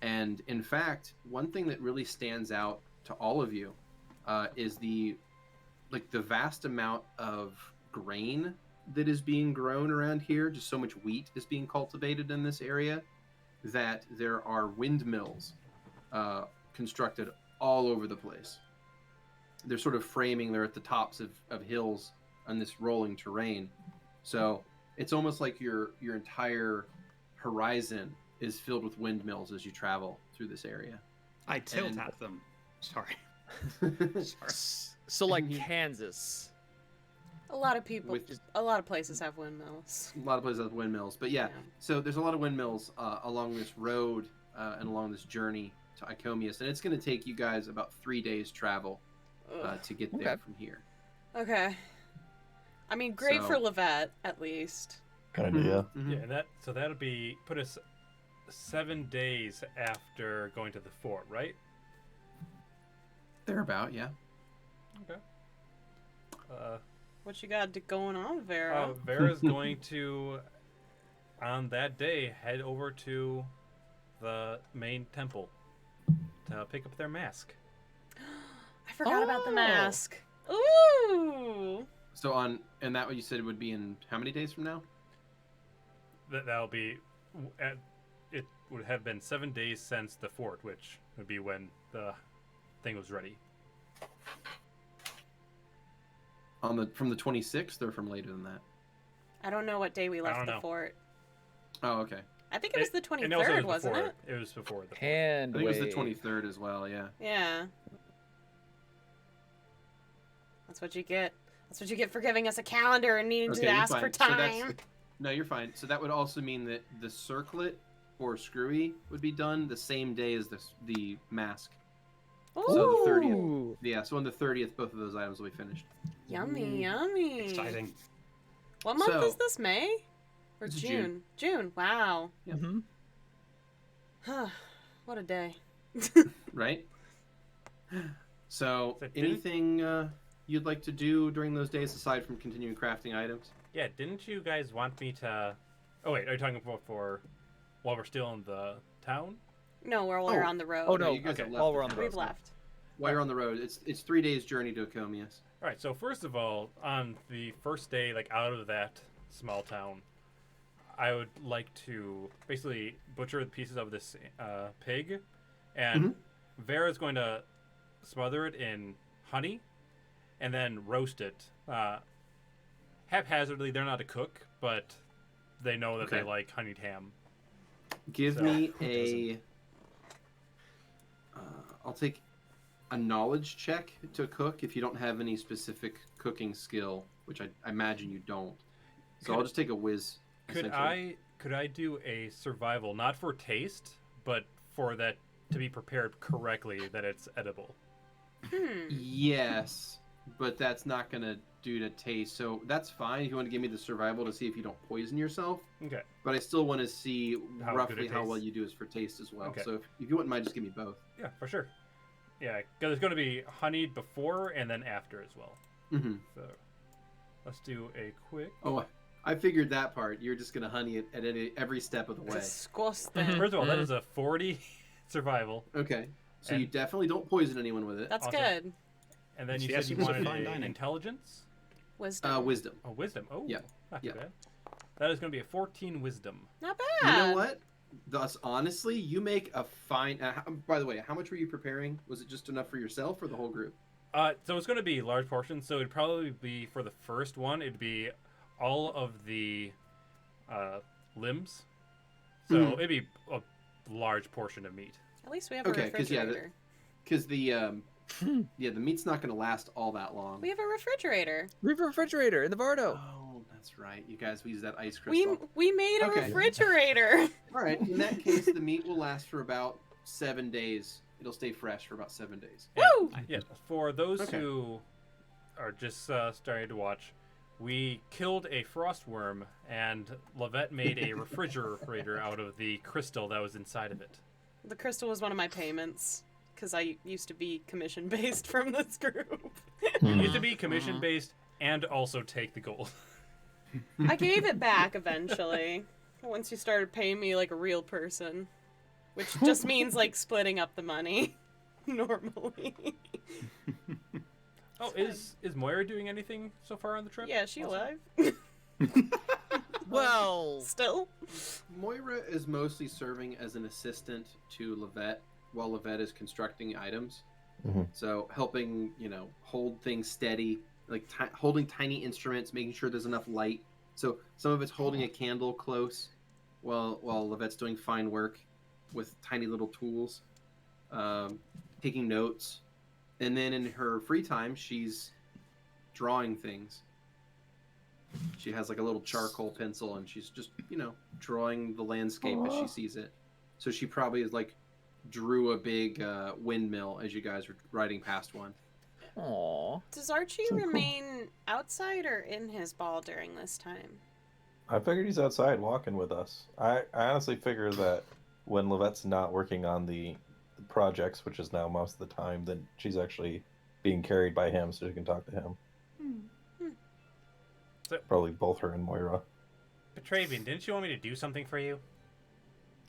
And in fact, one thing that really stands out to all of you is the vast amount of grain that is being grown around here. Just so much wheat is being cultivated in this area, that there are windmills constructed all over the place. They're sort of framing, they're at the tops of hills on this rolling terrain. So it's almost like your entire horizon is filled with windmills as you travel through this area. I tilt And- at them. Sorry. Sorry. So like Kansas. A lot of people, With- a lot of places have windmills. A lot of places have windmills, but yeah. So there's a lot of windmills along this road and along this journey to Icomius, and it's going to take you guys about 3 days travel Ugh. to get there Okay. from here. Okay. I mean, great So- for Lovette, at least. Kind of, yeah. Mhm. Yeah, and that'll be put us 7 days after going to the fort, right? They're about, yeah. Okay. What you got going on, Vera? Vera's going to, on that day, head over to the main temple to pick up their mask. I forgot about the Oh. mask. Ooh. So and that what you said would be in how many days from now? That'll be, it would have been 7 days since the fort, which would be when the thing was ready. From the 26th or from later than that? I don't know what day we I left don't the know. fort. Oh, okay. I think it was the And also 23rd, wasn't before, it? It was before the. Hand I think it was wave. the 23rd as well. Yeah. Yeah. That's what you get. That's what you get for giving us a calendar and needing Okay, to you're ask fine. for So that's- time. No, you're fine. So that would also mean that the circlet for Skrewy would be done the same day as the mask. So the 30th. Ooh. Yeah, so on the 30th, both of those items will be finished. Yummy, yummy. Exciting. What month So- is this? May? Or This is June? June. Wow. Mhm. What a day. Right? So, So didn't- anything you'd like to do during those days aside from continuing crafting items? Yeah, didn't you guys want me to? Oh wait, are you talking about for while we're still in the town? No, we're Oh. on the road. Oh no, you guys okay. have left While the we're on the town. We've road. left. While you're on the road, it's 3 days journey to Icomius. All right. So first of all, on the first day, like out of that small town, I would like to basically butcher the pieces of this pig, and Vera's going to smother it in honey, and then roast it. Haphazardly, they're not a cook, but they know that they Okay. like honeyed ham. Give So, me who a. I'll take a knowledge check to cook if you don't have any specific cooking skill, which I imagine you don't. So I'll just take a whiz. Could I do a survival, not for taste, but for that to be prepared correctly, that it's edible? Yes, but that's not gonna do to taste. So that's fine if you want to give me the survival to see if you don't poison yourself. Okay. But I still want to see How good roughly it how well tastes. you do is for taste as well. Okay. So if you wouldn't mind, just give me both. Yeah, for sure. Yeah, because it's going to be honeyed before and then after as well. Mm-hmm. So let's do a quick. Oh, I figured that part. You're just gonna honey it at every step of the way. Disgusting. First of all, that is a 40 survival, Okay. So And- you definitely don't poison anyone with it. That's Awesome. good. and then It's you the said you essence of wanted fine a dining. intelligence, Wisdom. Wisdom. oh wisdom. Oh, Yeah, not yeah. too bad. That is going to be a 14 wisdom. Not You bad. know what? Thus, honestly, you make a fine. By the way, how much were you preparing? Was it just enough for yourself or the whole group? So it's going to be large portions. So it'd probably be for the first one. It'd be all of the limbs. So Mhm. it'd be a large portion of meat. At least we have a Okay, 'cause, yeah, refrigerator. Because the the meat's not going to last all that long. We have a refrigerator. Refrigerator in the Vardo. Oh, that's right. You guys, we use that ice crystal. We made a Okay. refrigerator. All right. In that case, the meat will last for about 7 days. It'll stay fresh for about 7 days. Woo! Yeah, for those Okay. who are just starting to watch, we killed a frostworm, and Lovette made a refrigerator out of the crystal that was inside of it. The crystal was one of my payments because I used to be commission based from this group. You need to be commission based and also take the gold. I gave it back eventually once you started paying me like a real person, which just means like splitting up the money normally. Oh, is Moira doing anything so far on the trip? Yeah, she alive. Well, Still. Moira is mostly serving as an assistant to Lovette while Lovette is constructing items. Mhm. So helping, hold things steady, like holding tiny instruments, making sure there's enough light. So some of it's holding a candle close while Lovette's doing fine work with tiny little tools, taking notes. And then in her free time, she's drawing things. She has like a little charcoal pencil and she's just, drawing the landscape as she sees it. So she probably is like drew a big windmill as you guys were riding past one. Aw. Does Archie So cool. remain outside or in his ball during this time? I figured he's outside walking with us. I honestly figure that when Lovette's not working on the projects, which is now most of the time, then she's actually being carried by him so she can talk to him. Probably both her and Moira. Petravian, didn't you want me to do something for you?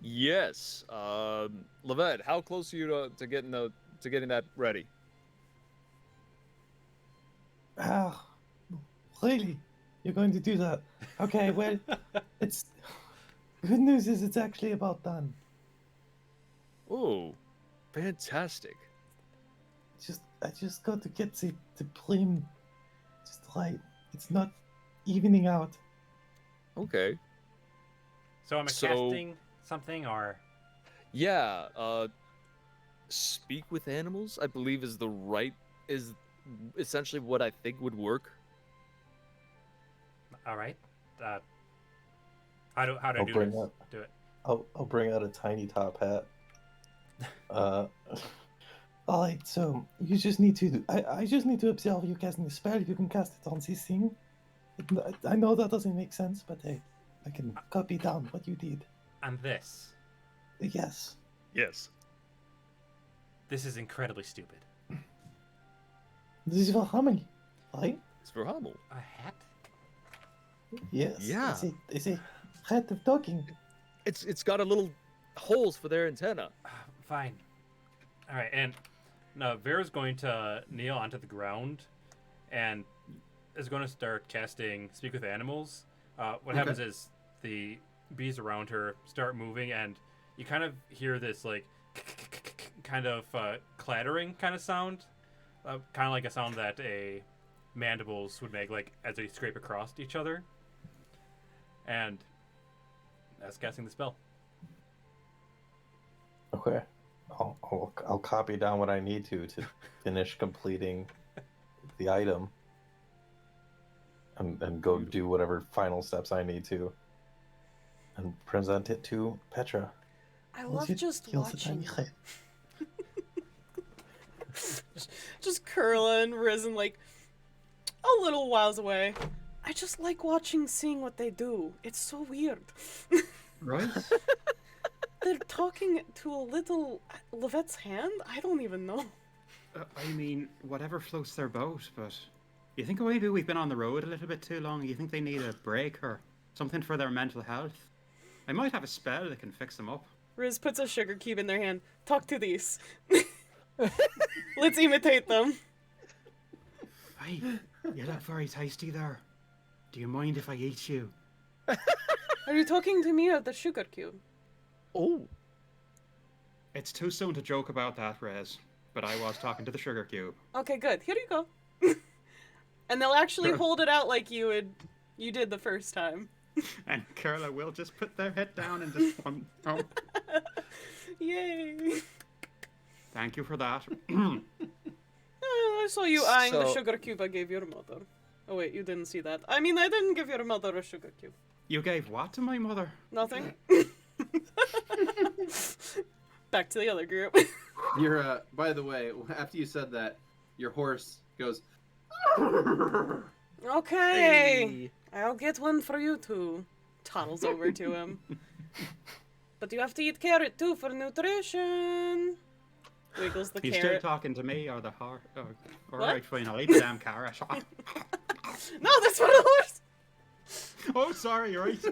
Yes. Lovette, how close are you to getting that ready? Ah, really? You're going to do that? Okay, well, it's good news is it's actually about done. Oh, fantastic. I just got to get the plane just right. It's not evening out. Okay. So am I casting something or? Yeah, speak with animals, I believe is essentially what I think would work. All right. How do I do this? Do it. I'll bring out a tiny top hat. Alright, so you just need to. I just need to observe you casting a spell. You can cast it on this thing. I know that doesn't make sense, but hey, I can copy down what you did. And this. Yes. Yes. This is incredibly stupid. This is for Hamel, right? It's for Hamel. A hat? Yes. Yeah. It's a hat of talking. It's got a little holes for their antenna. Fine. All right, and now Vera's going to kneel onto the ground, and is going to start casting Speak with Animals. What happens is the bees around her start moving, and you kind of hear this like kind of clattering kind of sound, kind of like a sound that a mandibles would make, like as they scrape across each other. And that's casting the spell. Okay. I'll copy down what I need to finish completing the item. And go do whatever final steps I need to. And present it to Petra. I love just watching. Just Kurla and Risen like a little whiles away. I just like seeing what they do. It's so weird. Right? They're talking to a little Lovette's hand? I don't even know. I mean, whatever floats their boat, but you think maybe we've been on the road a little bit too long? You think they need a break or something for their mental health? I might have a spell that can fix them up. Riz puts a sugar cube in their hand. Talk to these. Let's imitate them. Hey, you look very tasty there. Do you mind if I eat you? Are you talking to me or the sugar cube? Oh. It's too soon to joke about that, Rez. But I was talking to the sugar cube. Okay, good. Here you go. And they'll actually hold it out like you did the first time. And Kurla will just put their head down and just Yay! Thank you for that. I saw you eyeing the sugar cube I gave your mother. Oh wait, you didn't see that. I mean, I didn't give your mother a sugar cube. You gave what to my mother? Nothing. Back to the other group. You're, by the way, after you said that, your horse goes. Okay, Hey. I'll get one for you too. Toddles over to him. But you have to eat carrot too for nutrition. Wiggles the He's carrot. still talking to me or the horse? Oh, What? alright, fine, I'll eat the damn carrot. No, that's for the horse! Oh, sorry, you're right.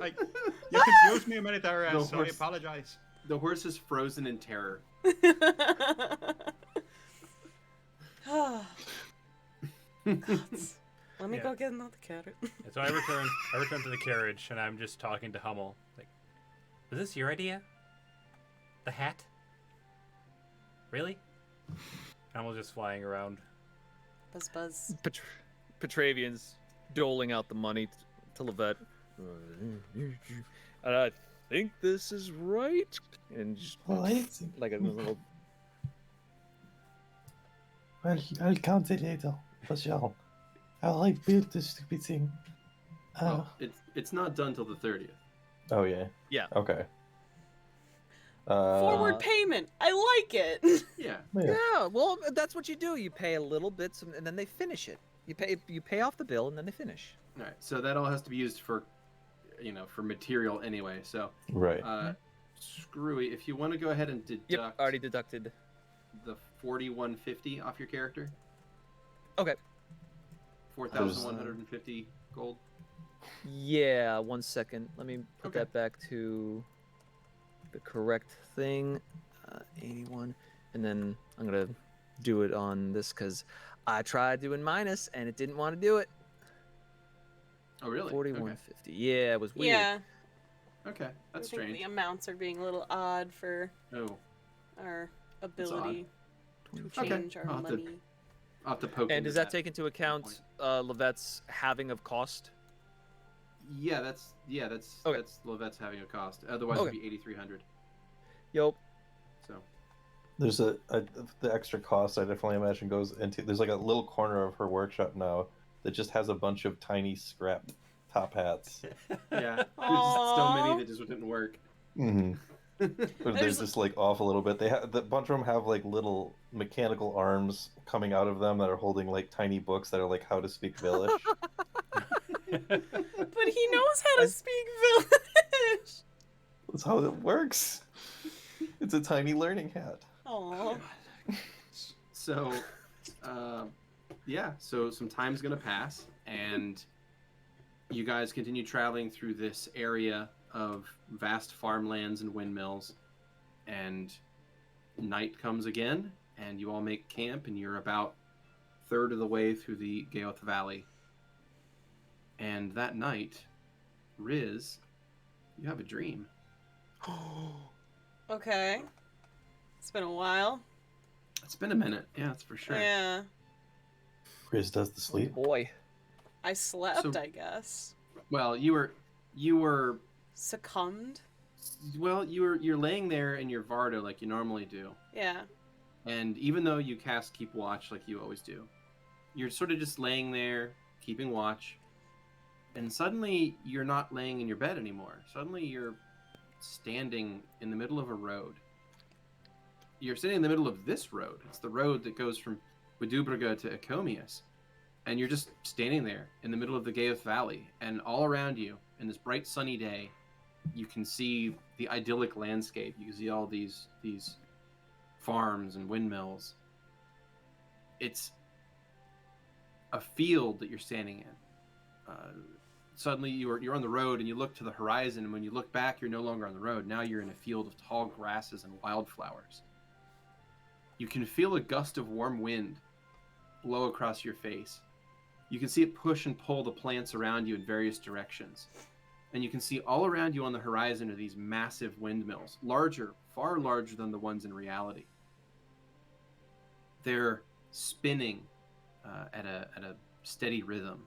You confused me a minute there, The so I horse- apologize. The horse is frozen in terror. Let me go get another carrot. And so I return to the carriage, and I'm just talking to Hummel. Like, was this your idea? The hat? Really? Hummel's just flying around. Buzz buzz. Petravian's doling out the money to Lovette. And I think this is right. And just Alright. like a little. Well, I'll count it later, for sure. I'll build this stupid thing. Well, it's not done till the 30th. Oh yeah. Yeah. Okay. Forward payment. I like it. Yeah. Yeah. Well, that's what you do. You pay a little bit, and then they finish it. You pay off the bill, and then they finish. All right. So that all has to be used for, for material anyway. So. Right. Skrewy, if you want to go ahead and deduct. Yep. Already deducted. The 4150 off your character. Okay. 4,150 gold. Yeah, 1 second. Let me put Okay. that back to the correct thing. 81. And then I'm going to do it on this because I tried doing minus and it didn't want to do it. Oh, really? 4150. Yeah, it was weird. Yeah. Okay, that's I think strange. the amounts are being a little odd for Oh, our ability to Okay, change our I'll have to- money. I'll have to poke And into does that take into account Lovette's halving of cost? Yeah, that's Okay. that's Lovette's having a cost. Otherwise, Okay. it'd be 8,300. Yup. So There's the extra cost I definitely imagine goes into. There's like a little corner of her workshop now that just has a bunch of tiny scrap top hats. yeah, there's so Aw. many that just didn't work. Mm-hmm. They're There's- just like off a little bit. They have the bunch of them have like little mechanical arms coming out of them that are holding like tiny books that are like how to speak Vilish. But he knows how to speak Village. That's how it works. It's a tiny learning hat. Aww. So, yeah. So some time's gonna pass, and you guys continue traveling through this area of vast farmlands and windmills, and night comes again, and you all make camp, and you're about a third of the way through the Gaoth Valley. And that night, Riz, you have a dream. Okay. It's been a while. It's been a minute, yeah, that's for sure. Yeah. Riz does the sleep. Boy. I slept, So- I guess. Well, you were Succumbed. you're laying there in your Vardo like you normally do. Yeah. And even though you cast Keep Watch like you always do, you're sort of just laying there, keeping watch. And suddenly you're not laying in your bed anymore. Suddenly you're standing in the middle of a road. You're sitting in the middle of this road. It's the road that goes from Widubraga to Icomius. And you're just standing there in the middle of the Gaoth Valley. And all around you, in this bright sunny day, you can see the idyllic landscape. You can see all these farms and windmills. It's a field that you're standing in. Suddenly you're on the road and you look to the horizon, and when you look back, you're no longer on the road. Now you're in a field of tall grasses and wildflowers. You can feel a gust of warm wind blow across your face. You can see it push and pull the plants around you in various directions. And you can see all around you on the horizon are these massive windmills, larger, far larger than the ones in reality. They're spinning at a steady rhythm.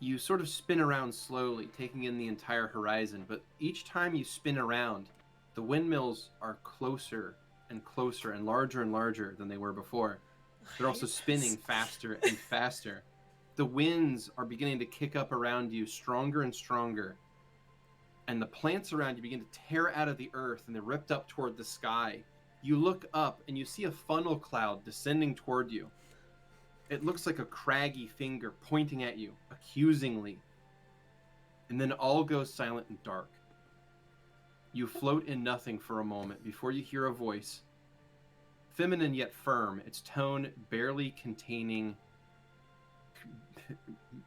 You sort of spin around slowly, taking in the entire horizon, but each time you spin around, the windmills are closer and closer and larger than they were before. They're also spinning faster and faster. The winds are beginning to kick up around you stronger and stronger, and the plants around you begin to tear out of the earth, and they're ripped up toward the sky. You look up and you see a funnel cloud descending toward you. It looks like a craggy finger pointing at you, accusingly. And then all goes silent and dark. You float in nothing for a moment before you hear a voice, feminine yet firm, its tone barely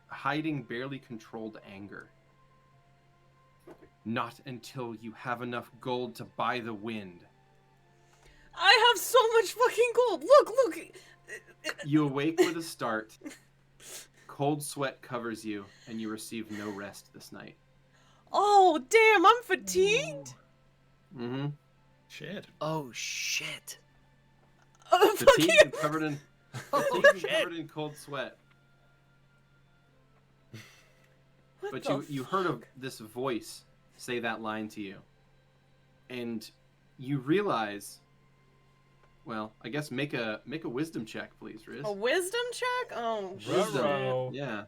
hiding barely controlled anger. Not until you have enough gold to buy the wind. I have so much fucking gold. Look. You awake with a start. Cold sweat covers you, and you receive no rest this night. Oh, damn, I'm fatigued. Mm-hmm. Shit. Oh shit. Fatigued and covered in Oh fatigued and shit. covered in cold sweat. But you heard of this voice say that line to you, and you realize. Well, I guess make a wisdom check, please, Riz. A wisdom check? Oh, Wisdom. Ruh-roh. Yeah,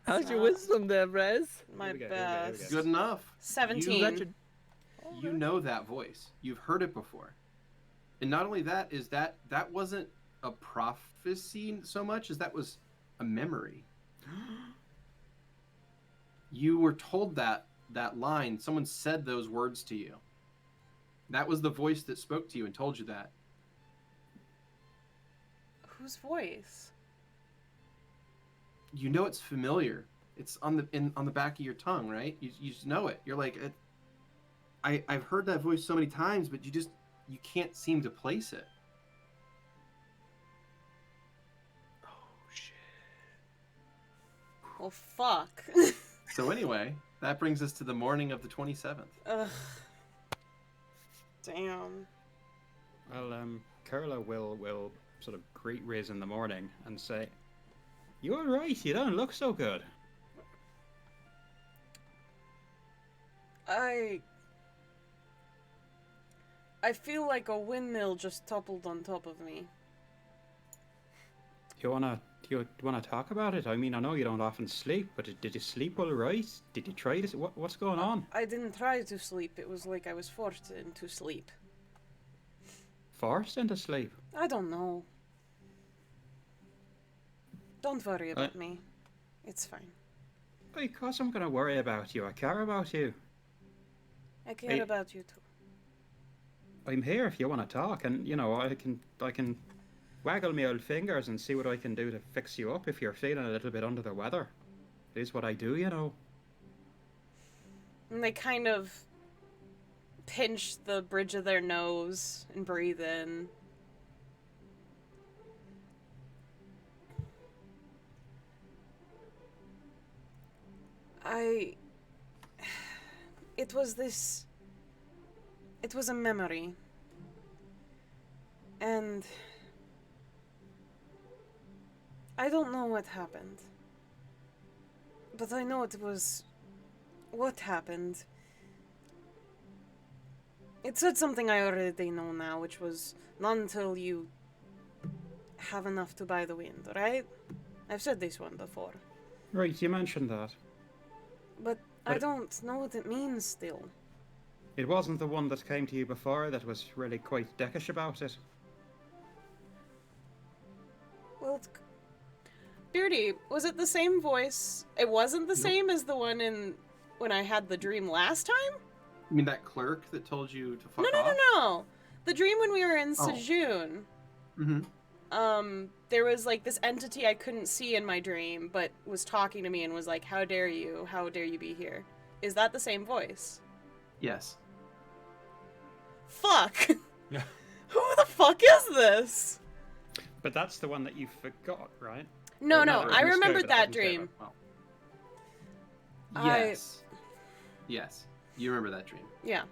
How's your wisdom there, Rez? my Here we go, here we go, here we best. go. good enough. 17. Wretched. You know that voice. You've heard it before. And not only that, is that wasn't a prophecy so much as that was a memory. You were told that line. Someone said those words to you. That was the voice that spoke to you and told you that. Whose voice? You know it's familiar. It's on the back of your tongue, right? You just know it. You're like, I've heard that voice so many times, but you can't seem to place it. Oh shit. Well, fuck. So anyway, that brings us to the morning of the 27th. Ugh. Damn. Well, Kurla will sort of greet Riz in the morning and say, "You're right. You don't look so good." I feel like a windmill just toppled on top of me. Do you wanna talk about it? I mean, I know you don't often sleep, but did you sleep all right? Did you try this? What's going on? I didn't try to sleep. It was like I was forced into sleep. Forced into sleep? I don't know. Don't worry about me. It's fine. Because I'm gonna worry about you. I care about you. I care about you too. I'm here if you want to talk, and you know I can waggle my old fingers and see what I can do to fix you up if you're feeling a little bit under the weather. It is what I do, you know. And they kind of pinch the bridge of their nose and breathe in. It was a memory. And I don't know what happened. But I know it was what happened. It said something I already know now, which was not until you have enough to buy the wind, right? I've said this one before. Right, you mentioned that. But I don't know what it means still. It wasn't the one that came to you before that was really quite deckish about it. Well, it's... Beardy, was it the same voice? It wasn't the same as the one in when I had the dream last time? You mean that clerk that told you to fuck off? No. The dream when we were in Sejun. Mm-hmm. There was like this entity I couldn't see in my dream, but was talking to me and was like, how dare you be here? Is that the same voice? Yes. Fuck! Who the fuck is this? But that's the one that you forgot, right? No, Well, I remembered that dream. Yes. Yes. You remember that dream. Yeah.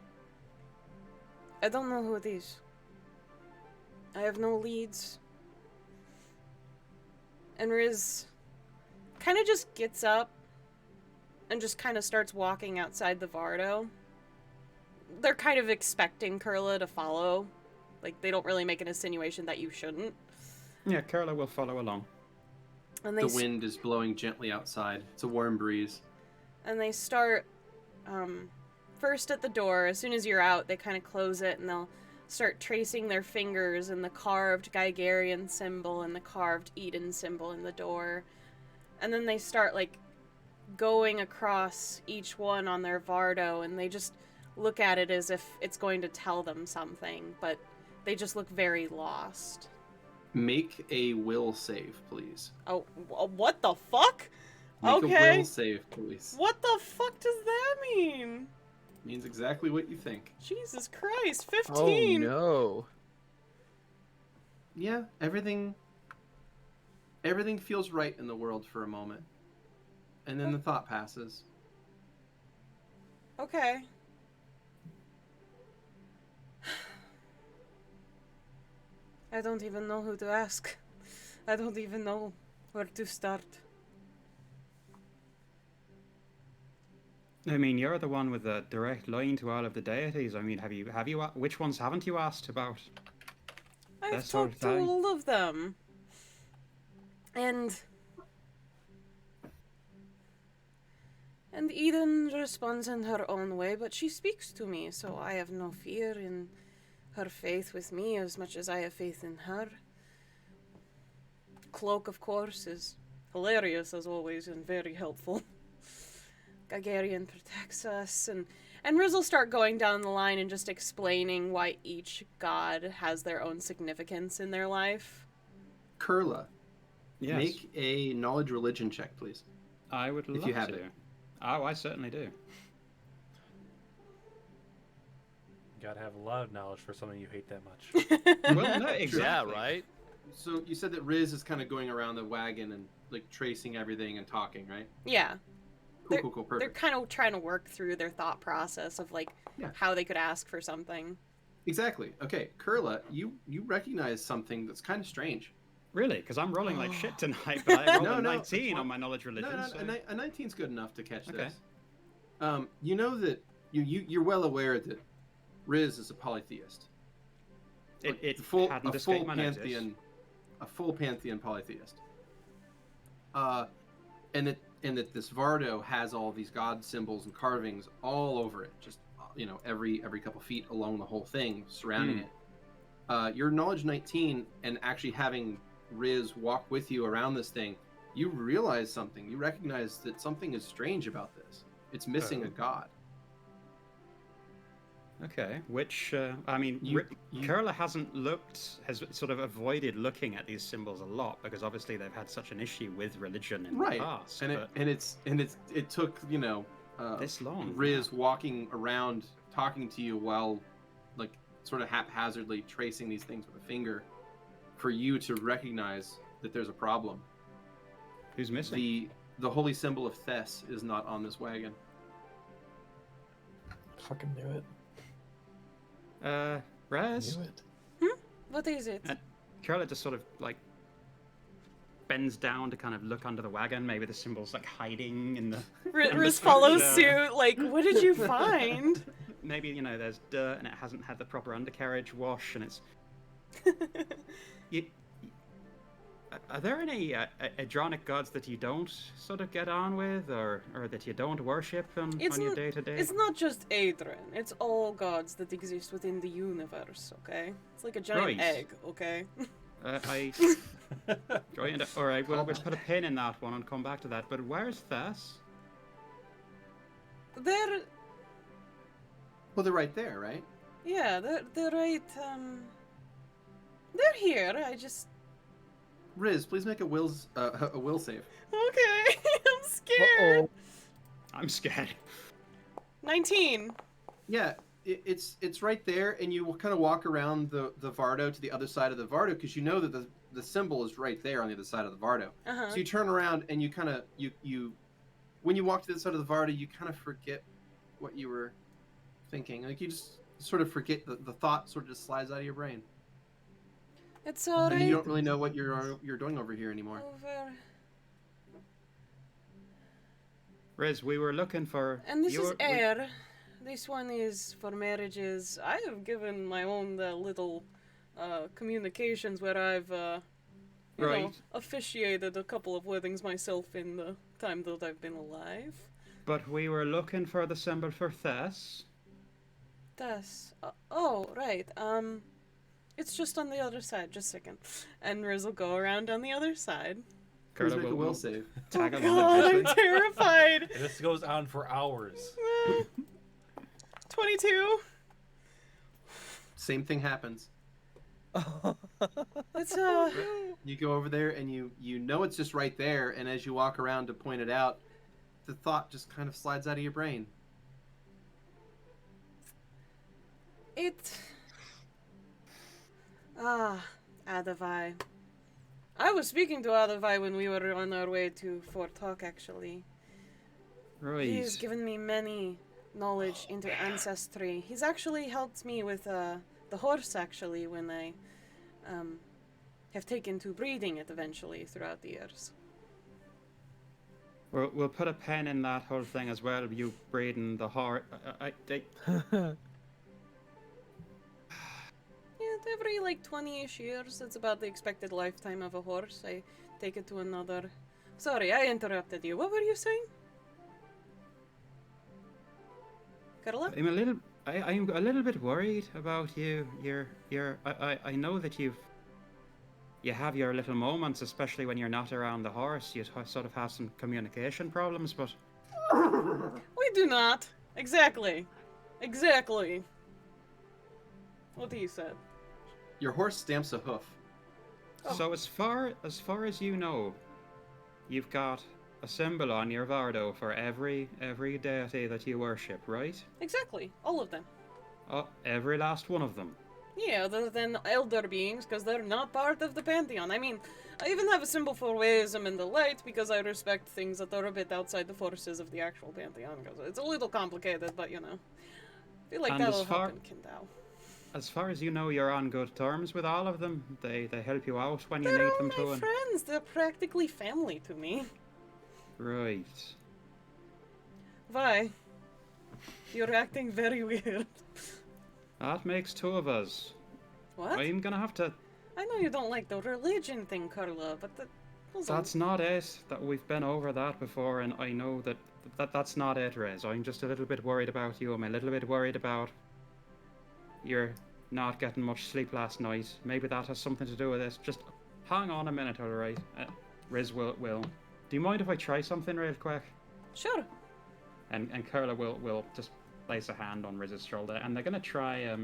I don't know who it is. I have no leads. And Riz kind of just gets up and just kind of starts walking outside the Vardo. They're kind of expecting Kurla to follow. Like, they don't really make an insinuation that you shouldn't. Yeah, Kurla will follow along. And The wind is blowing gently outside. It's a warm breeze. And they start, first at the door. As soon as you're out, they kind of close it, and they'll start tracing their fingers in the carved Gigarian symbol and the carved Eden symbol in the door. And then they start, like, going across each one on their Vardo, and they just look at it as if it's going to tell them something, but they just look very lost. Make a will save, please. Oh, what the fuck? Make okay. a will save, please. What the fuck does that mean? Means exactly what you think. Jesus Christ, 15! Oh no. Yeah, everything feels right in the world for a moment. And then the thought passes. Okay. I don't even know who to ask. I don't even know where to start. I mean, you're the one with the direct line to all of the deities. I mean, have you which ones haven't you asked about? I've talked to all of them. And Eden responds in her own way, but she speaks to me, so I have no fear in her faith with me as much as I have faith in her. Cloak, of course, is hilarious as always and very helpful. Gigarian protects us, and Riz will start going down the line and just explaining why each god has their own significance in their life. Kurla, yes. Make a knowledge religion check, please. I would love if you have to. it. Oh, I certainly do. You gotta have a lot of knowledge for something you hate that much. Well, no, exactly. Yeah, right? So you said that Riz is kind of going around the wagon and like tracing everything and talking, right? Yeah. Cool, perfect. They're kind of trying to work through their thought process of like how they could ask for something. Exactly. Okay, Kurla, you recognize something that's kind of strange. Really? Because I'm rolling like shit tonight, but I rolled a 19 on my knowledge religion. No, so... a 19's good enough to catch Okay. this. You know that you're well aware that Riz is a polytheist. It a full hadn't a full escaped my notice. pantheon, a full pantheon polytheist. And that this Vardo has all these god symbols and carvings all over it, just every couple feet along the whole thing surrounding it. Your knowledge 19, and actually having Riz walk with you around this thing, you realize something. You recognize that something is strange about this. It's missing a god. Okay, which, Kurla has sort of avoided looking at these symbols a lot because obviously they've had such an issue with religion in the past. It took, this long. Riz walking around talking to you while, like, sort of haphazardly tracing these things with a finger for you to recognize that there's a problem. Who's missing? The holy symbol of Thes is not on this wagon. Fucking knew it. Raz? Knew it. What is it? Kurla just sort of, like, bends down to kind of look under the wagon. Maybe the symbol's, like, hiding in the... Riz follows suit, like, what did you find? Maybe, there's dirt and it hasn't had the proper undercarriage wash and it's... Are there any Adronic gods that you don't sort of get on with, or that you don't worship on your day-to-day? It's not just Adrian. It's all gods that exist within the universe, okay? It's like a giant egg, okay? Alright, we'll put a pin in that one and come back to that. But where's Thes? They're... Well, they're right there, right? Yeah, they're right, They're here, I just... Riz, please make a will save. Okay, I'm scared. Uh-oh. I'm scared. 19. Yeah, it's right there, and you will kind of walk around the Vardo to the other side of the Vardo because you know that the symbol is right there on the other side of the Vardo. Uh-huh. So you turn around and you kind of you when you walk to the other side of the Vardo, you kind of forget what you were thinking. Like you just sort of forget the thought sort of just slides out of your brain. It's alright. And you don't really know what you're doing over here anymore. Over. Riz, we were looking for... And this is heir. This one is for marriages. I have given my own little communications where I've officiated a couple of weddings myself in the time that I've been alive. But we were looking for the symbol for Thes. Thes. Oh, right. It's just on the other side. Just a second. And Riz will go around on the other side. Please make a will save. Oh God, I'm terrified. This goes on for hours. 22. Same thing happens. It's You go over there and you know it's just right there, and as you walk around to point it out, the thought just kind of slides out of your brain. Adavai. I was speaking to Adavai when we were on our way to Fort Hawk, actually. Right. He's given me many knowledge into ancestry. He's actually helped me with the horse, actually, when I have taken to breeding it eventually throughout the years. We'll put a pen in that whole thing as well. You breeding the horse. Yeah, every like 20-ish years, it's about the expected lifetime of a horse. I take it to another. Sorry, I interrupted you. What were you saying? Kurla? I'm a little bit worried about you. I know that you have your little moments, especially when you're not around the horse. You sort of have some communication problems, but We do not. Exactly. What he said. Your horse stamps a hoof. So as far as you know, you've got a symbol on your Vardo for every deity that you worship, right? Exactly. All of them. Oh, every last one of them. Yeah, other than elder beings, because they're not part of the pantheon. I mean, I even have a symbol for Wisdom and the Light, because I respect things that are a bit outside the forces of the actual pantheon. Because it's a little complicated, but you know. I feel like And that'll help in Kindau. As far as you know, you're on good terms with all of them. They help you out when you They're need all them my to. friends. They're practically family to me. Right. Why? You're acting very weird. That makes two of us. What? I'm gonna have to. I know you don't like the religion thing, Kurla, but That's not it. That we've been over that before, and I know that's not it, Riz. I'm just a little bit worried about you. I'm a little bit worried about you're not getting much sleep last night. Maybe that has something to do with this. Just hang on a minute, all right? Riz will. Do you mind if I try something real quick? Sure. And Kurla will just place a hand on Riz's shoulder, and they're gonna try.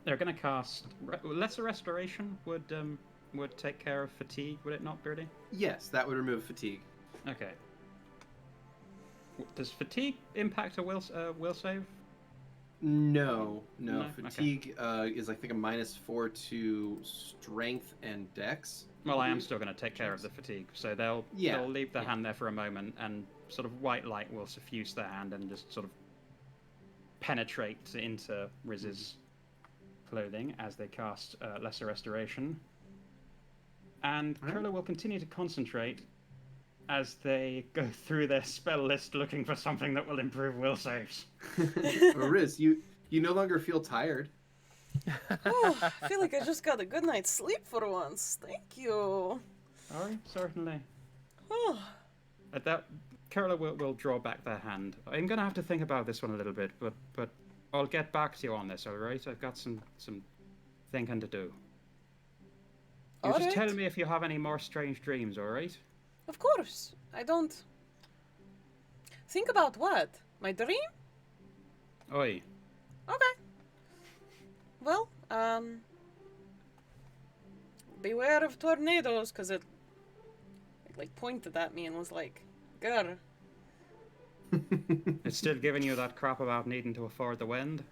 They're gonna cast lesser restoration. Would take care of fatigue, would it not, Beardy? Yes, that would remove fatigue. Okay. Does fatigue impact a will save? No. No? Fatigue is I think a -4 to strength and dex. Well, I am still going to take care of the fatigue, so they'll leave the hand there for a moment, and sort of white light will suffuse their hand and just sort of penetrate into Riz's clothing as they cast lesser restoration. And Kurla will continue to concentrate as they go through their spell list looking for something that will improve will saves. Riz, you no longer feel tired. Oh, I feel like I just got a good night's sleep for once. Thank you. Oh, certainly. Oh. At that, Kurla will draw back their hand. I'm going to have to think about this one a little bit, but I'll get back to you on this, all right? I've got some thinking to do. You All just right. tell me if you have any more strange dreams, all right? Of course. I don't... Think about what? My dream? Oi. Okay. Well, beware of tornadoes, because it like pointed at me and was like, "Grr." It's still giving you that crap about needing to afford the wind?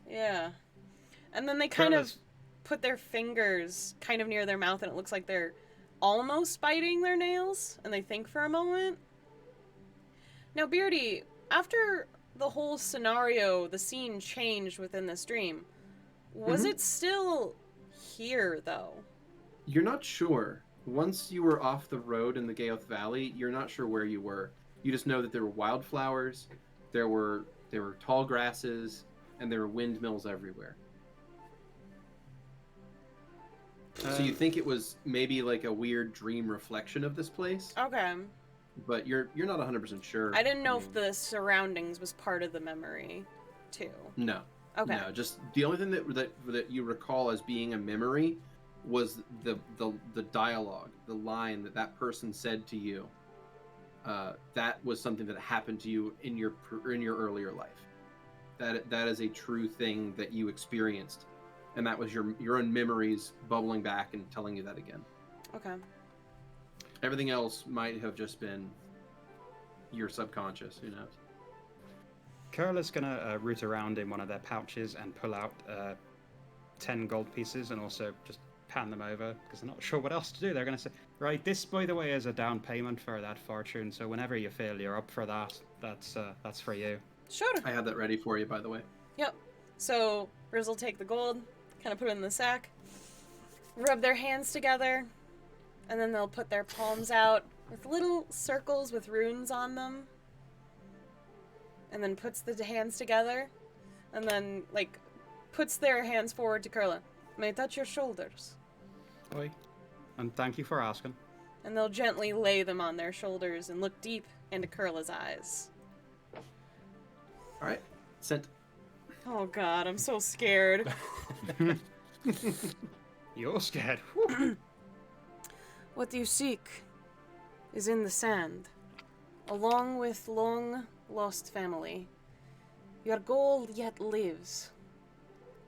Yeah. And then they kind of Kurla's- put their fingers kind of near their mouth, and it looks like they're almost biting their nails, and they think for a moment. Now, Beardy, after the whole scenario, the scene changed within this dream. Was it still here, though? You're not sure. Once you were off the road in the Gaoth Valley, you're not sure where you were. You just know that there were wildflowers, there were tall grasses, and there were windmills everywhere. So you think it was maybe like a weird dream reflection of this place, Okay. but you're not 100% sure. I didn't know if the surroundings was part of the memory, too. No. Okay. No, just the only thing that you recall as being a memory was the dialogue, the line that person said to you. That was something that happened to you in your earlier life. That is a true thing that you experienced, and that was your own memories bubbling back and telling you that again. Okay. Everything else might have just been your subconscious. Who knows? Kurla's gonna root around in one of their pouches and pull out 10 gold pieces and also just pan them over because they're not sure what else to do. They're gonna say, right, this, by the way, is a down payment for that fortune. So whenever you feel you're up for that, that's for you. Sure. I had that ready for you, by the way. Yep. So Riz will take the gold, kind of put it in the sack, rub their hands together, and then they'll put their palms out with little circles with runes on them. And then puts the hands together, and then, like, puts their hands forward to Kurla. May I touch your shoulders? Oi. And thank you for asking. And they'll gently lay them on their shoulders and look deep into Kurla's eyes. All right, sent. Oh god, I'm so scared. You're scared. What you seek is in the sand, along with long-lost family. Your goal yet lives,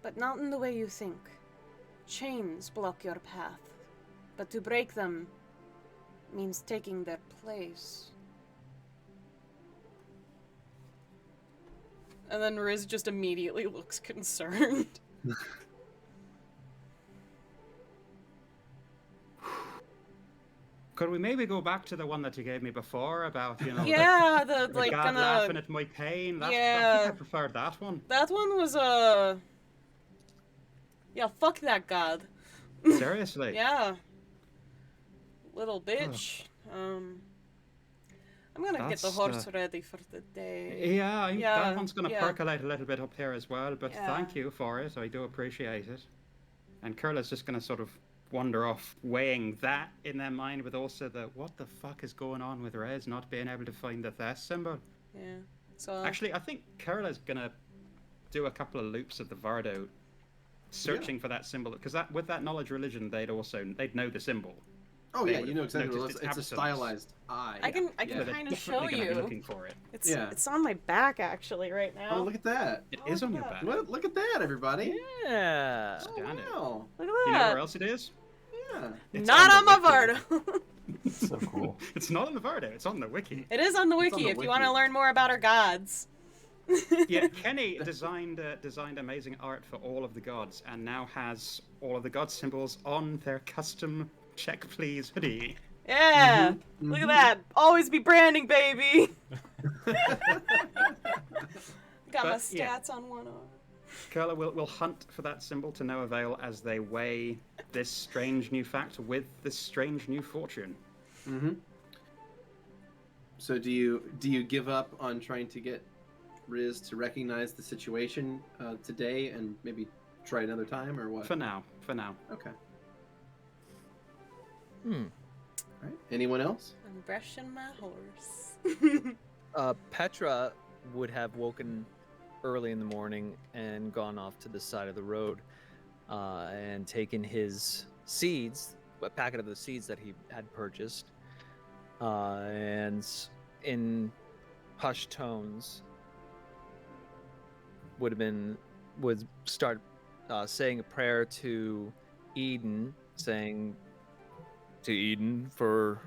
but not in the way you think. Chains block your path, but to break them means taking their place. And then Riz just immediately looks concerned. Could we maybe go back to the one that you gave me before about, Yeah, the like God laughing at my pain? I think I preferred that one. That one was yeah, fuck that god. Seriously? Yeah. Little bitch. I'm gonna get the That's, horse ready for the day. Yeah, Yeah, that one's going to yeah. percolate a little bit up here as well, but Yeah. thank you for it. I do appreciate it. And Kurla's just going to sort of wander off, weighing that in their mind with also the what the fuck is going on with Rez not being able to find the Thess symbol. Yeah. So Actually, I think Kurla's going to do a couple of loops of the Vardo searching for that symbol, because that with that knowledge religion, they'd know the symbol. Oh They yeah, would you know have exactly what it noticed is. its It's a absence. stylized eye. I can Yeah. They're kind of show definitely gonna be you. looking for it. It's Yeah. it's on my back actually right now. Oh, look at that. It Oh, is look on at your that. back. Look at that, everybody. Yeah. Oh, Scan it. wow. Look You at know that. where else it is? Yeah. It's Not on the my wiki. Vardo. So cool. It's not on the Vardo, it's on the wiki. It is on the It's on wiki the if you want to wiki. learn more about our gods. Yeah, Keni designed amazing art for all of the gods, and now has all of the god symbols on their custom check please hoodie. Yeah. Look at that. Always be branding, baby. Got my But, yeah. stats on one arm. Kurla will hunt for that symbol to no avail as they weigh this strange new fact with this strange new fortune. Mm-hmm. So do you give up on trying to get Riz to recognize the situation today and maybe try another time, or what? For now. Okay. Hmm. All right. Anyone else? I'm brushing my horse. Petra would have woken early in the morning and gone off to the side of the road and taken his seeds, a packet of the seeds that he had purchased, and in hushed tones would start saying a prayer to Eden, saying to Eden for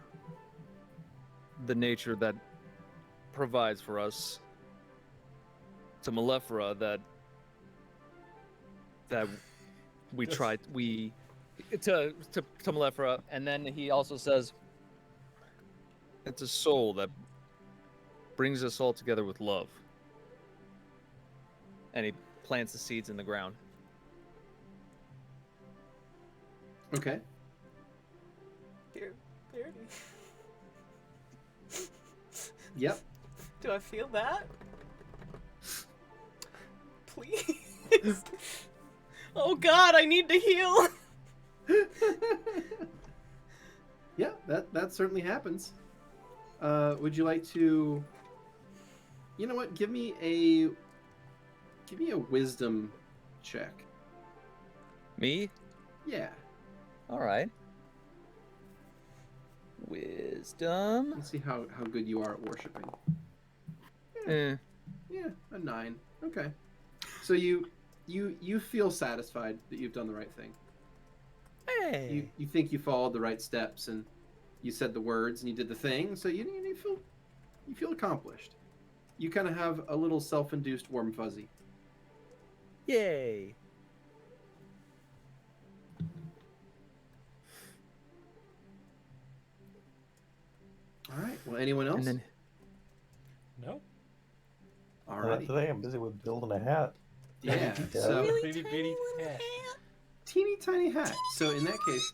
the nature that provides for us, to Malephera that we Yes. tried to Malephera, and then he also says it's a soul that brings us all together with love, and he plants the seeds in the ground. Okay. Beardy. Yep. Do I feel that? Please. Oh God, I need to heal. Yeah, that certainly happens. Would you like to? You know what? Give me a wisdom check. Me? Yeah. All right. Wisdom. Let's see how good you are at worshiping. Eh. Yeah, a 9. Okay. So you feel satisfied that you've done the right thing. Hey. You think you followed the right steps and you said the words and you did the thing, so you feel accomplished. You kind of have a little self-induced warm fuzzy. Yay. All right. Well, anyone else? And then No. All Not right. today. I'm busy with building a hat. Yeah. Yeah. So Really Baby tiny bitty little hat. hat. teeny tiny hat. So in that case,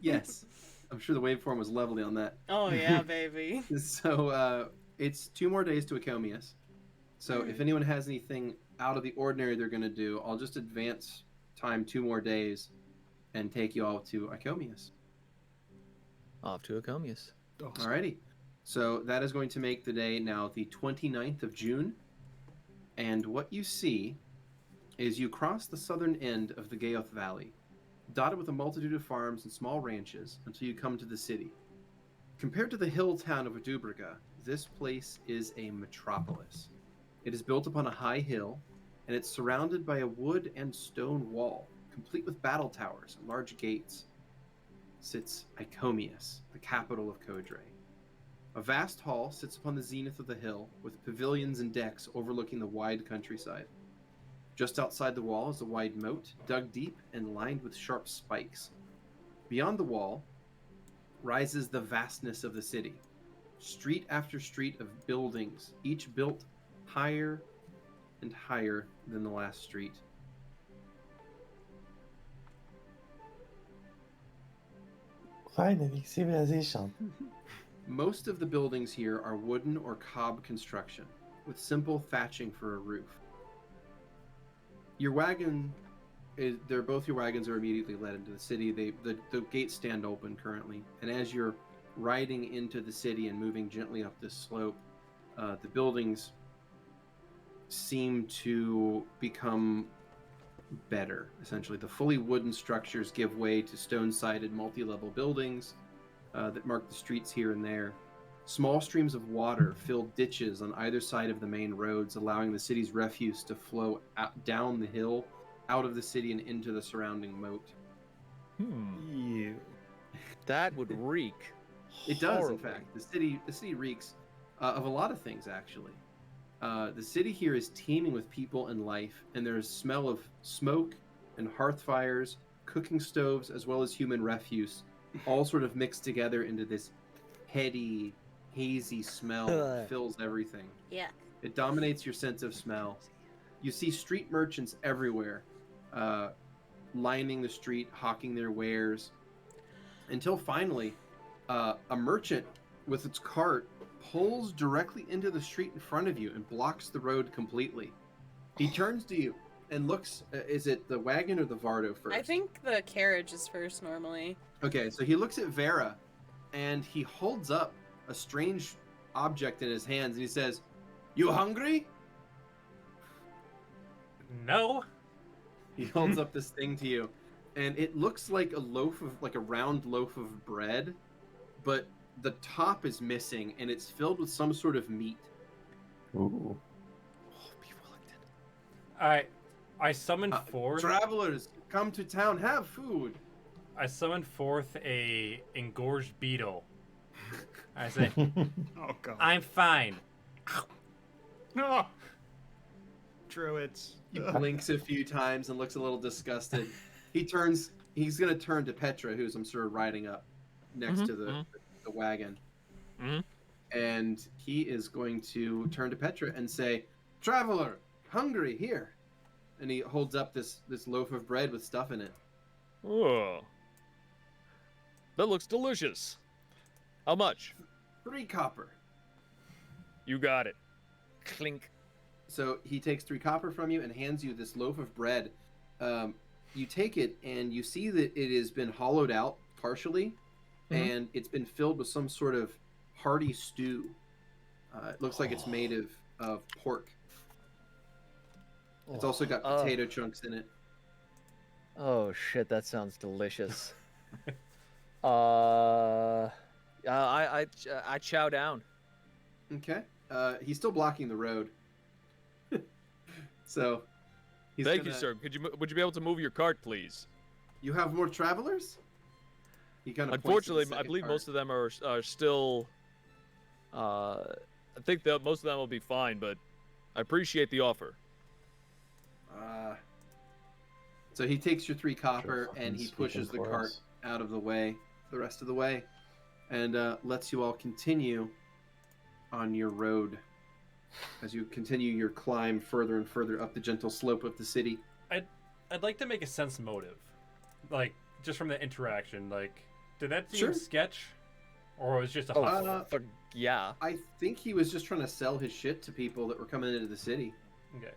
yes, I'm sure the waveform was lovely on that. Oh yeah, baby. So it's 2 more days to Icomius. So if anyone has anything out of the ordinary they're going to do, I'll just advance time 2 more days and take you all to Icomius. off to Icomius. Alrighty. So that is going to make the day now the 29th of June. And what you see is you cross the southern end of the Gaoth Valley, dotted with a multitude of farms and small ranches until you come to the city. Compared to the hill town of Adubraga, this place is a metropolis. It is built upon a high hill, and it's surrounded by a wood and stone wall, complete with battle towers and large gates. Sits Icomius, the capital of Coudray. A vast hall sits upon the zenith of the hill, with pavilions and decks overlooking the wide countryside. Just outside the wall is a wide moat, dug deep and lined with sharp spikes. Beyond the wall rises the vastness of the city. Street after street of buildings, each built higher and higher than the last street. Finally, civilization. Most of the buildings here are wooden or cob construction, with simple thatching for a roof. Your wagon, both your wagons are immediately led into the city. The gates stand open currently, and as you're riding into the city and moving gently up this slope, the buildings seem to become better. Essentially, the fully wooden structures give way to stone-sided multi-level buildings that mark the streets here and there. Small streams of water fill ditches on either side of the main roads, allowing the city's refuse to flow down the hill, out of the city and into the surrounding moat. You. That would reek. It does, in horribly. fact. The city reeks of a lot of things, actually. The city here is teeming with people and life, and there's smell of smoke and hearth fires, cooking stoves, as well as human refuse, all sort of mixed together into this heady, hazy smell that fills everything. Yeah. It dominates your sense of smell. You see street merchants everywhere, lining the street, hawking their wares, until finally, a merchant with its cart pulls directly into the street in front of you and blocks the road completely. He turns to you and looks. Is it the wagon or the Vardo first? I think the carriage is first normally. Okay, so he looks at Vera, and he holds up a strange object in his hands, and he says, "You hungry?" No. He holds up this thing to you, and it looks like a round loaf of bread, but the top is missing, and it's filled with some sort of meat. Ooh. Oh, be reluctant. I summoned forth. Travelers, come to town, have food. I summoned forth a engorged beetle. I say, Oh god. I'm fine. No. Druids. He blinks a few times and looks a little disgusted. He's gonna turn to Petra, who's I'm sure riding up next to the wagon. And he is going to turn to Petra and say, "Traveler, hungry, here." And he holds up this loaf of bread with stuff in it. Oh. That looks delicious. How much? 3 copper. You got it. Clink. So he takes 3 copper from you and hands you this loaf of bread. You take it and you see that it has been hollowed out partially, and it's been filled with some sort of hearty stew. It looks like it's made of pork. It's also got potato chunks in it. Oh shit, that sounds delicious. I chow down. Okay. He's still blocking the road. So he's Thank you, sir. Would you be able to move your cart, please? You have more travelers? He kind of Unfortunately, I believe most of them are still. I think that most of them will be fine, but I appreciate the offer. So he takes your 3 copper Sure, and he speaking pushes the for cart us. out of the way, the rest of the way, and lets you all continue on your road as you continue your climb further and further up the gentle slope of the city. I'd like to make a sense motive, like just from the interaction. Like, did that seem Sure. sketch, or was it just a Oh, hustle? yeah. I think he was just trying to sell his shit to people that were coming into the city. Okay.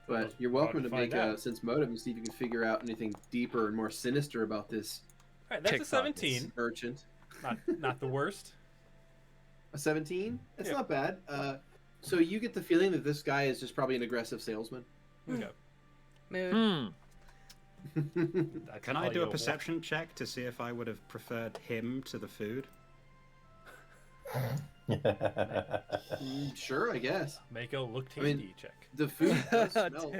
But you're welcome to make a sense motive and see if you can figure out anything deeper and more sinister about this All right, that's a TikTok. 17. merchant. Not the worst. A 17? It's Yeah. not bad. So you get the feeling that this guy is just probably an aggressive salesman. Okay. Mood. Can I do a perception check to see if I would have preferred him to the food? Sure, I guess. Make a look I mean- tasty check. The food does smell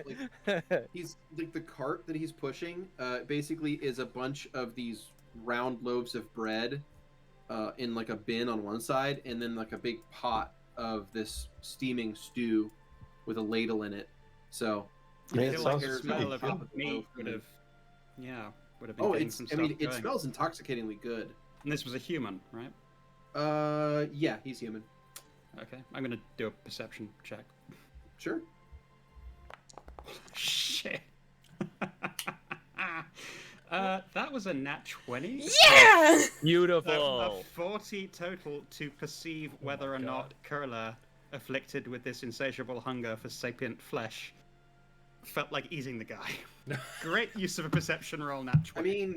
like he's like the cart that he's pushing. Basically, is a bunch of these round loaves of bread, in like a bin on one side, and then like a big pot of this steaming stew with a ladle in it. So I mean, I it feel like sounds the smell pretty of good. meat would have, would have been oh, getting it's some I stuff mean, it going. smells intoxicatingly good. And this was a human, right? Yeah, he's human. Okay, I'm gonna do a perception check. Sure. Shit. That was a nat 20. Yeah! Beautiful. A 40 total to perceive whether or not Kurla, afflicted with this insatiable hunger for sapient flesh, felt like eating the guy. Great use of a perception roll, nat 20. I mean,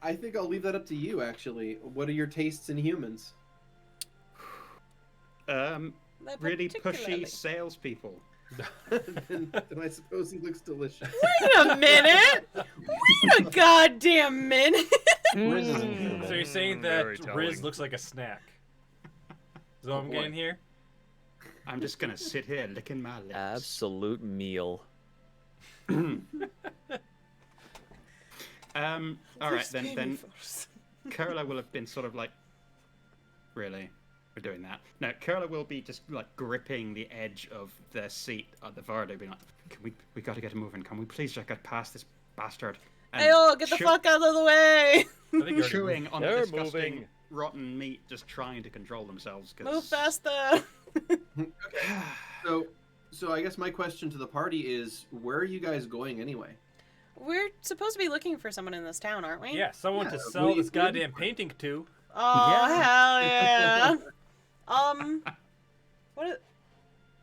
I think I'll leave that up to you, actually. What are your tastes in humans? Really pushy salespeople. then I suppose he looks delicious. Wait a minute! Wait a goddamn minute! Riz isn't human. So you're saying Very that Riz telling. looks like a snack? Is that what I'm getting here? I'm just gonna sit here licking my lips. Absolute meal. Alright, then Kurla will have been sort of like, really? We're doing that. No, Kurla will be just like gripping the edge of their seat at the Vardo, being like, we gotta get moving. Can we please just get past this bastard? And Ayo, get the fuck out of the way! I think you already chewing moved. on They're the disgusting moving. rotten meat, just trying to control themselves. Cause... Move faster! Okay. So I guess my question to the party is, where are you guys going anyway? We're supposed to be looking for someone in this town, aren't we? Yeah, someone Yeah, to sell we- this goddamn painting to. Oh, hell yeah! What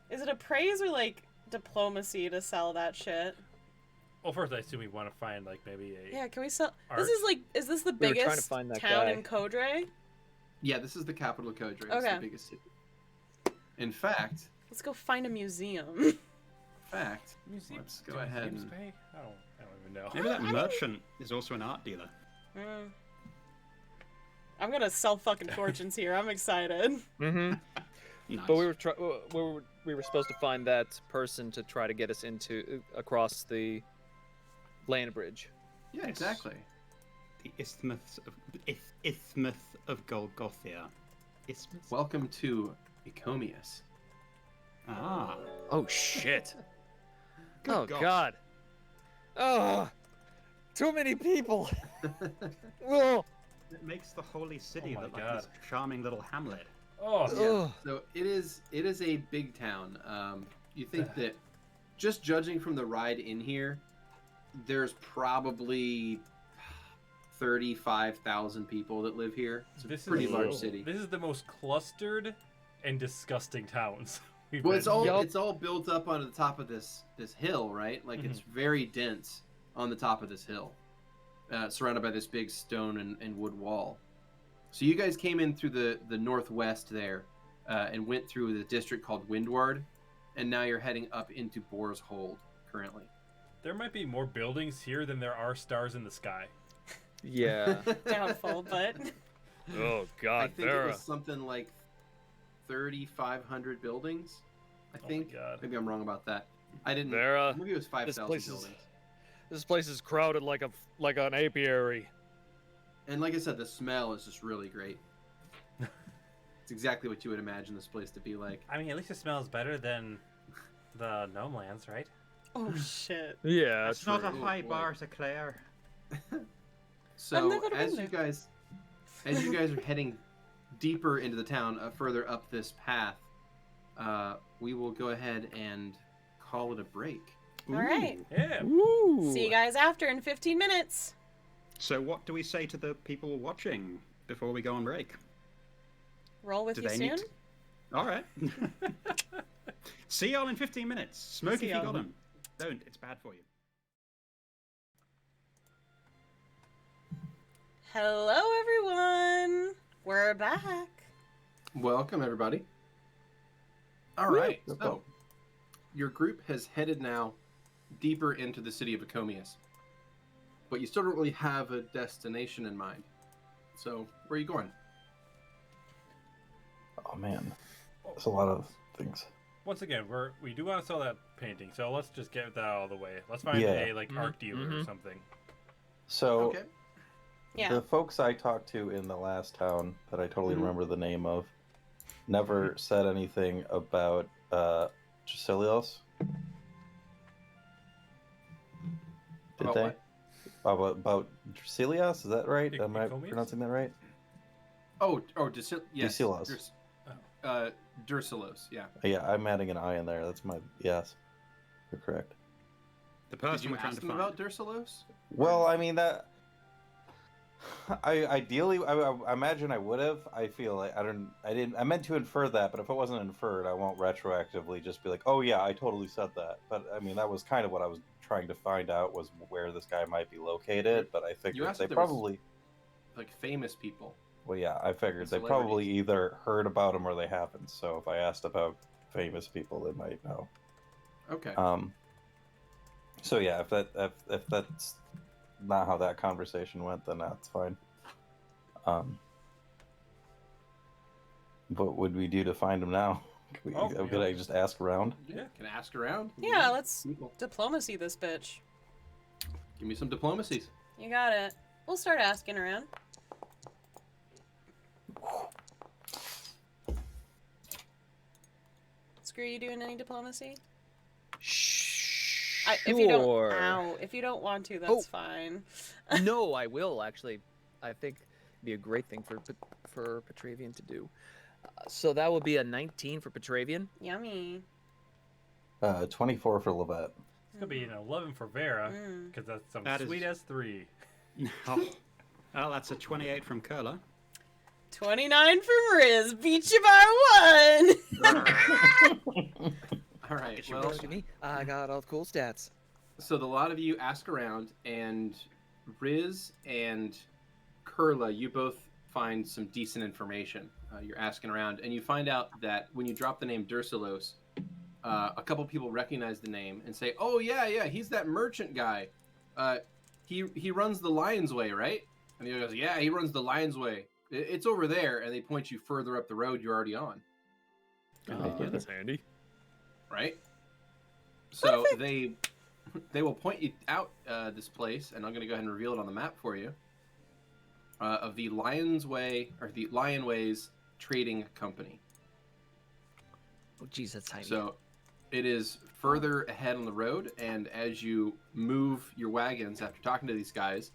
is it? Appraise or like diplomacy to sell that shit? Well, first I assume we want to find like maybe a. Yeah, can we sell? Art? This is like, is this the We were trying to biggest find that town guy. in Coudray? Yeah, this is the capital of Coudray. It's Okay. the biggest city. In fact, Let's go find a museum. Museum. let's go do ahead museums and... pay? I don't even know. Maybe that merchant is also an art dealer. Mm. I'm gonna sell fucking fortunes here. I'm excited. Mm-hmm. Nice. But we were supposed to find that person to try to get us into across the land bridge. Yeah, exactly. The Isthmus of Golgothia. Isthmus? Welcome to Icomius. Ah. Oh shit! Good Oh God. god! Oh, too many people. Oh, It makes the holy city Oh my look like God. this charming little hamlet. Oh, Yeah. So it is a big town. You think that just judging from the ride in here, there's probably 35,000 people that live here. It's a this pretty is large city. This is the most clustered and disgusting towns. we've Well, been. it's all built up on the top of this hill, right? Like it's very dense on the top of this hill, surrounded by this big stone and wood wall. So you guys came in through the northwest there, and went through the district called Windward, and now you're heading up into Boar's Hold currently. There might be more buildings here than there are stars in the sky. yeah. Doubtful, but Oh I god, think it Vera. was something like 3,500 buildings. I Oh my think. God. Maybe I'm wrong about that. I didn't. Vera, Maybe it was 5,000 place is- buildings. This place is crowded like an apiary. And like I said, the smell is just really great. It's exactly what you would imagine this place to be like. I mean, at least it smells better than the Gnome Lands, right? oh shit. Yeah, That's not a true. high Oh, boy. bar to clear. So never been as there. you guys are heading deeper into the town, further up this path, we will go ahead and call it a break. All right. Yeah. Woo. See you guys after in 15 minutes. So what do we say to the people watching before we go on break? Roll with Do you they soon. need... All right. See y'all in 15 minutes. Smoke See if you y'all. got 'em. Don't. It's bad for you. Hello, everyone. We're back. Welcome, everybody. All right, so your group has headed now deeper into the city of Icomius, but you still don't really have a destination in mind. So, where are you going? Oh man, there's a lot of things. Once again, we do want to sell that painting, so let's just get that out of the way. Let's find Yeah. a art dealer or something. So Okay. Yeah. the folks I talked to in the last town that I totally remember the name of never said anything about Dercillos. Did About they? About Dercillos? Is that right? Am I Icomius? pronouncing that right? Yes. Dercillos. Dercillos, yeah. Yeah, I'm adding an I in there. That's my yes. You're correct. The Did person you we're trying ask to them find. about Dercillos? Well, I mean that. I imagine I would have. I feel like I didn't. I meant to infer that, but if it wasn't inferred, I won't retroactively just be like, "Oh yeah, I totally said that." But I mean, that was kind of what I was trying to find out was where this guy might be located. But I figured asked they if there was, probably, like, famous people. well, yeah, I figured they Celebrities. probably either heard about him or they haven't. So if I asked about famous people, they might know. Okay. So yeah, if that's not how that conversation went, then that's fine. What would we do to find him now? Could I just ask around? Yeah, can I ask around? Yeah, let's People. diplomacy this bitch. Give me some diplomacies. You got it. We'll start asking around. Screw you doing any diplomacy? Sure. If you don't, ow, if you don't want to, that's fine. No, I will actually. I think it'd be a great thing for Petravian to do. So that would be a 19 for Petravian. Yummy. 24 for Lovette. It's gonna be an 11 for Vera, because that's some That is- sweet as 3. Oh, well, that's a 28 from Kurla. 29 from Riz. Beat you by 1. All right. Get you Well, to me. I got all the cool stats. so a lot of you ask around, and Riz and Kurla, you both find some decent information. You're asking around, and you find out that when you drop the name Dercillos, a couple people recognize the name and say, "Oh yeah, he's that merchant guy. He runs the Lion's Way, right?" And the other goes, "Yeah, he runs the Lion's Way. It's over there." And they point you further up the road you're already on. Yeah, that's handy. Right? So they will point you out this place, and I'm going to go ahead and reveal it on the map for you. Of the Lion's Way, or the Lion Ways Trading Company. Oh, geez, that's tiny. So it is further ahead on the road, and as you move your wagons after talking to these guys,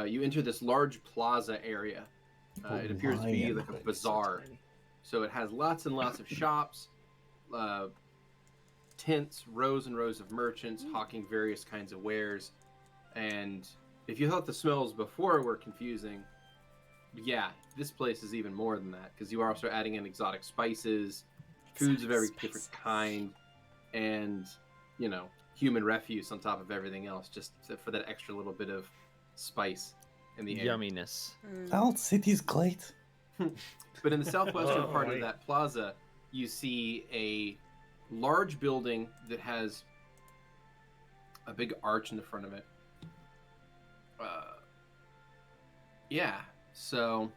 you enter this large plaza area. It appears to be like a bazaar. So it has lots and lots of shops, tents, rows and rows of merchants hawking various kinds of wares. And if you thought the smells before were confusing, yeah, this place is even more than that, because you are also adding in exotic spices, foods of every different kind, and, you know, human refuse on top of everything else, just for that extra little bit of spice in the air. Yumminess. Old city's great. But in the southwestern part of that plaza, you see a large building that has a big arch in the front of it. Yeah, so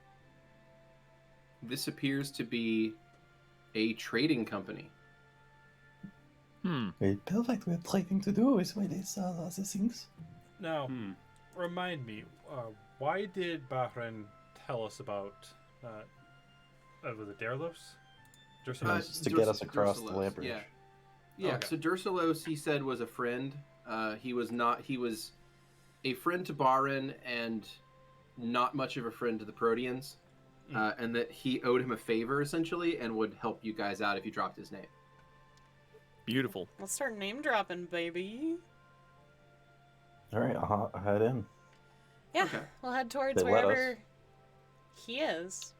this appears to be a trading company. Wait, perfect. We're trading to do as well as other things. Now, remind me, why did Bahren tell us about was it Dercillos? To get us across the land bridge. Yeah. Okay. So Dercillos, he said, was a friend. He was a friend to Bahren and not much of a friend to the Proteans, and that he owed him a favor essentially and would help you guys out if you dropped his name. Beautiful. Let's start name dropping, baby. All right, I'll head in. Yeah, Okay. we'll head towards They let us. wherever he is.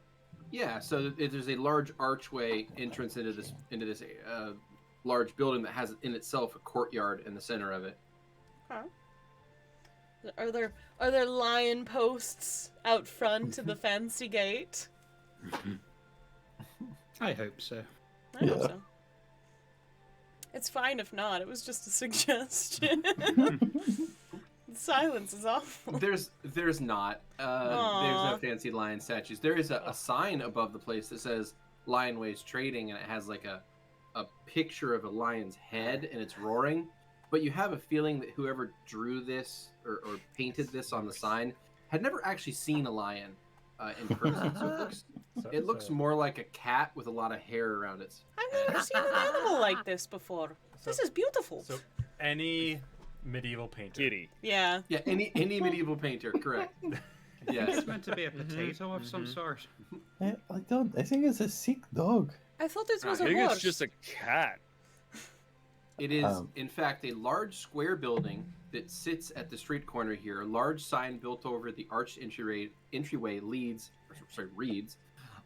Yeah, so there's a large archway entrance into this large building that has in itself a courtyard in the center of it. Huh. Are there lion posts out front of the fancy gate? I hope so. I hope so. It's fine if not. It was just a suggestion. Silence is awful. There's not. There's no fancy lion statues. There is a sign above the place that says Lion Ways Trading, and it has like a picture of a lion's head, and it's roaring. But you have a feeling that whoever drew this or painted this on the sign had never actually seen a lion in person. So it looks more like a cat with a lot of hair around it. I've never seen an animal like this before. This is beautiful. So, any medieval painter. Kitty. Yeah. Yeah, any medieval painter, correct. Yes. It's meant to be a potato of some sort. I don't. I think it's a sick dog. I thought this was I a think horse. it's just a cat. It is, in fact, a large square building that sits at the street corner here. A large sign built over the arched entryway reads,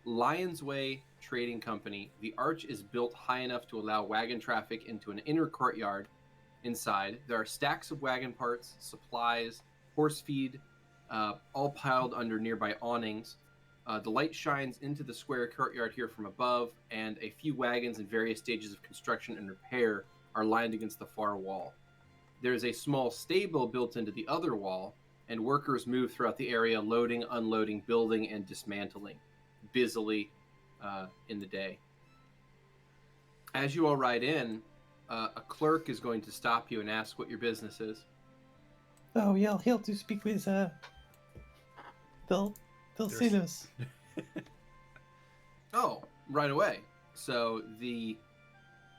Lion's Way Trading Company. The arch is built high enough to allow wagon traffic into an inner courtyard. Inside, there are stacks of wagon parts, supplies, horse feed, all piled under nearby awnings. The light shines into the square courtyard here from above, and a few wagons in various stages of construction and repair are lined against the far wall. There is a small stable built into the other wall, and workers move throughout the area, loading, unloading, building, and dismantling, busily in the day. As you all ride in, a clerk is going to stop you and ask what your business is. Oh, we are here to speak with Dercillos. Oh, right away. So the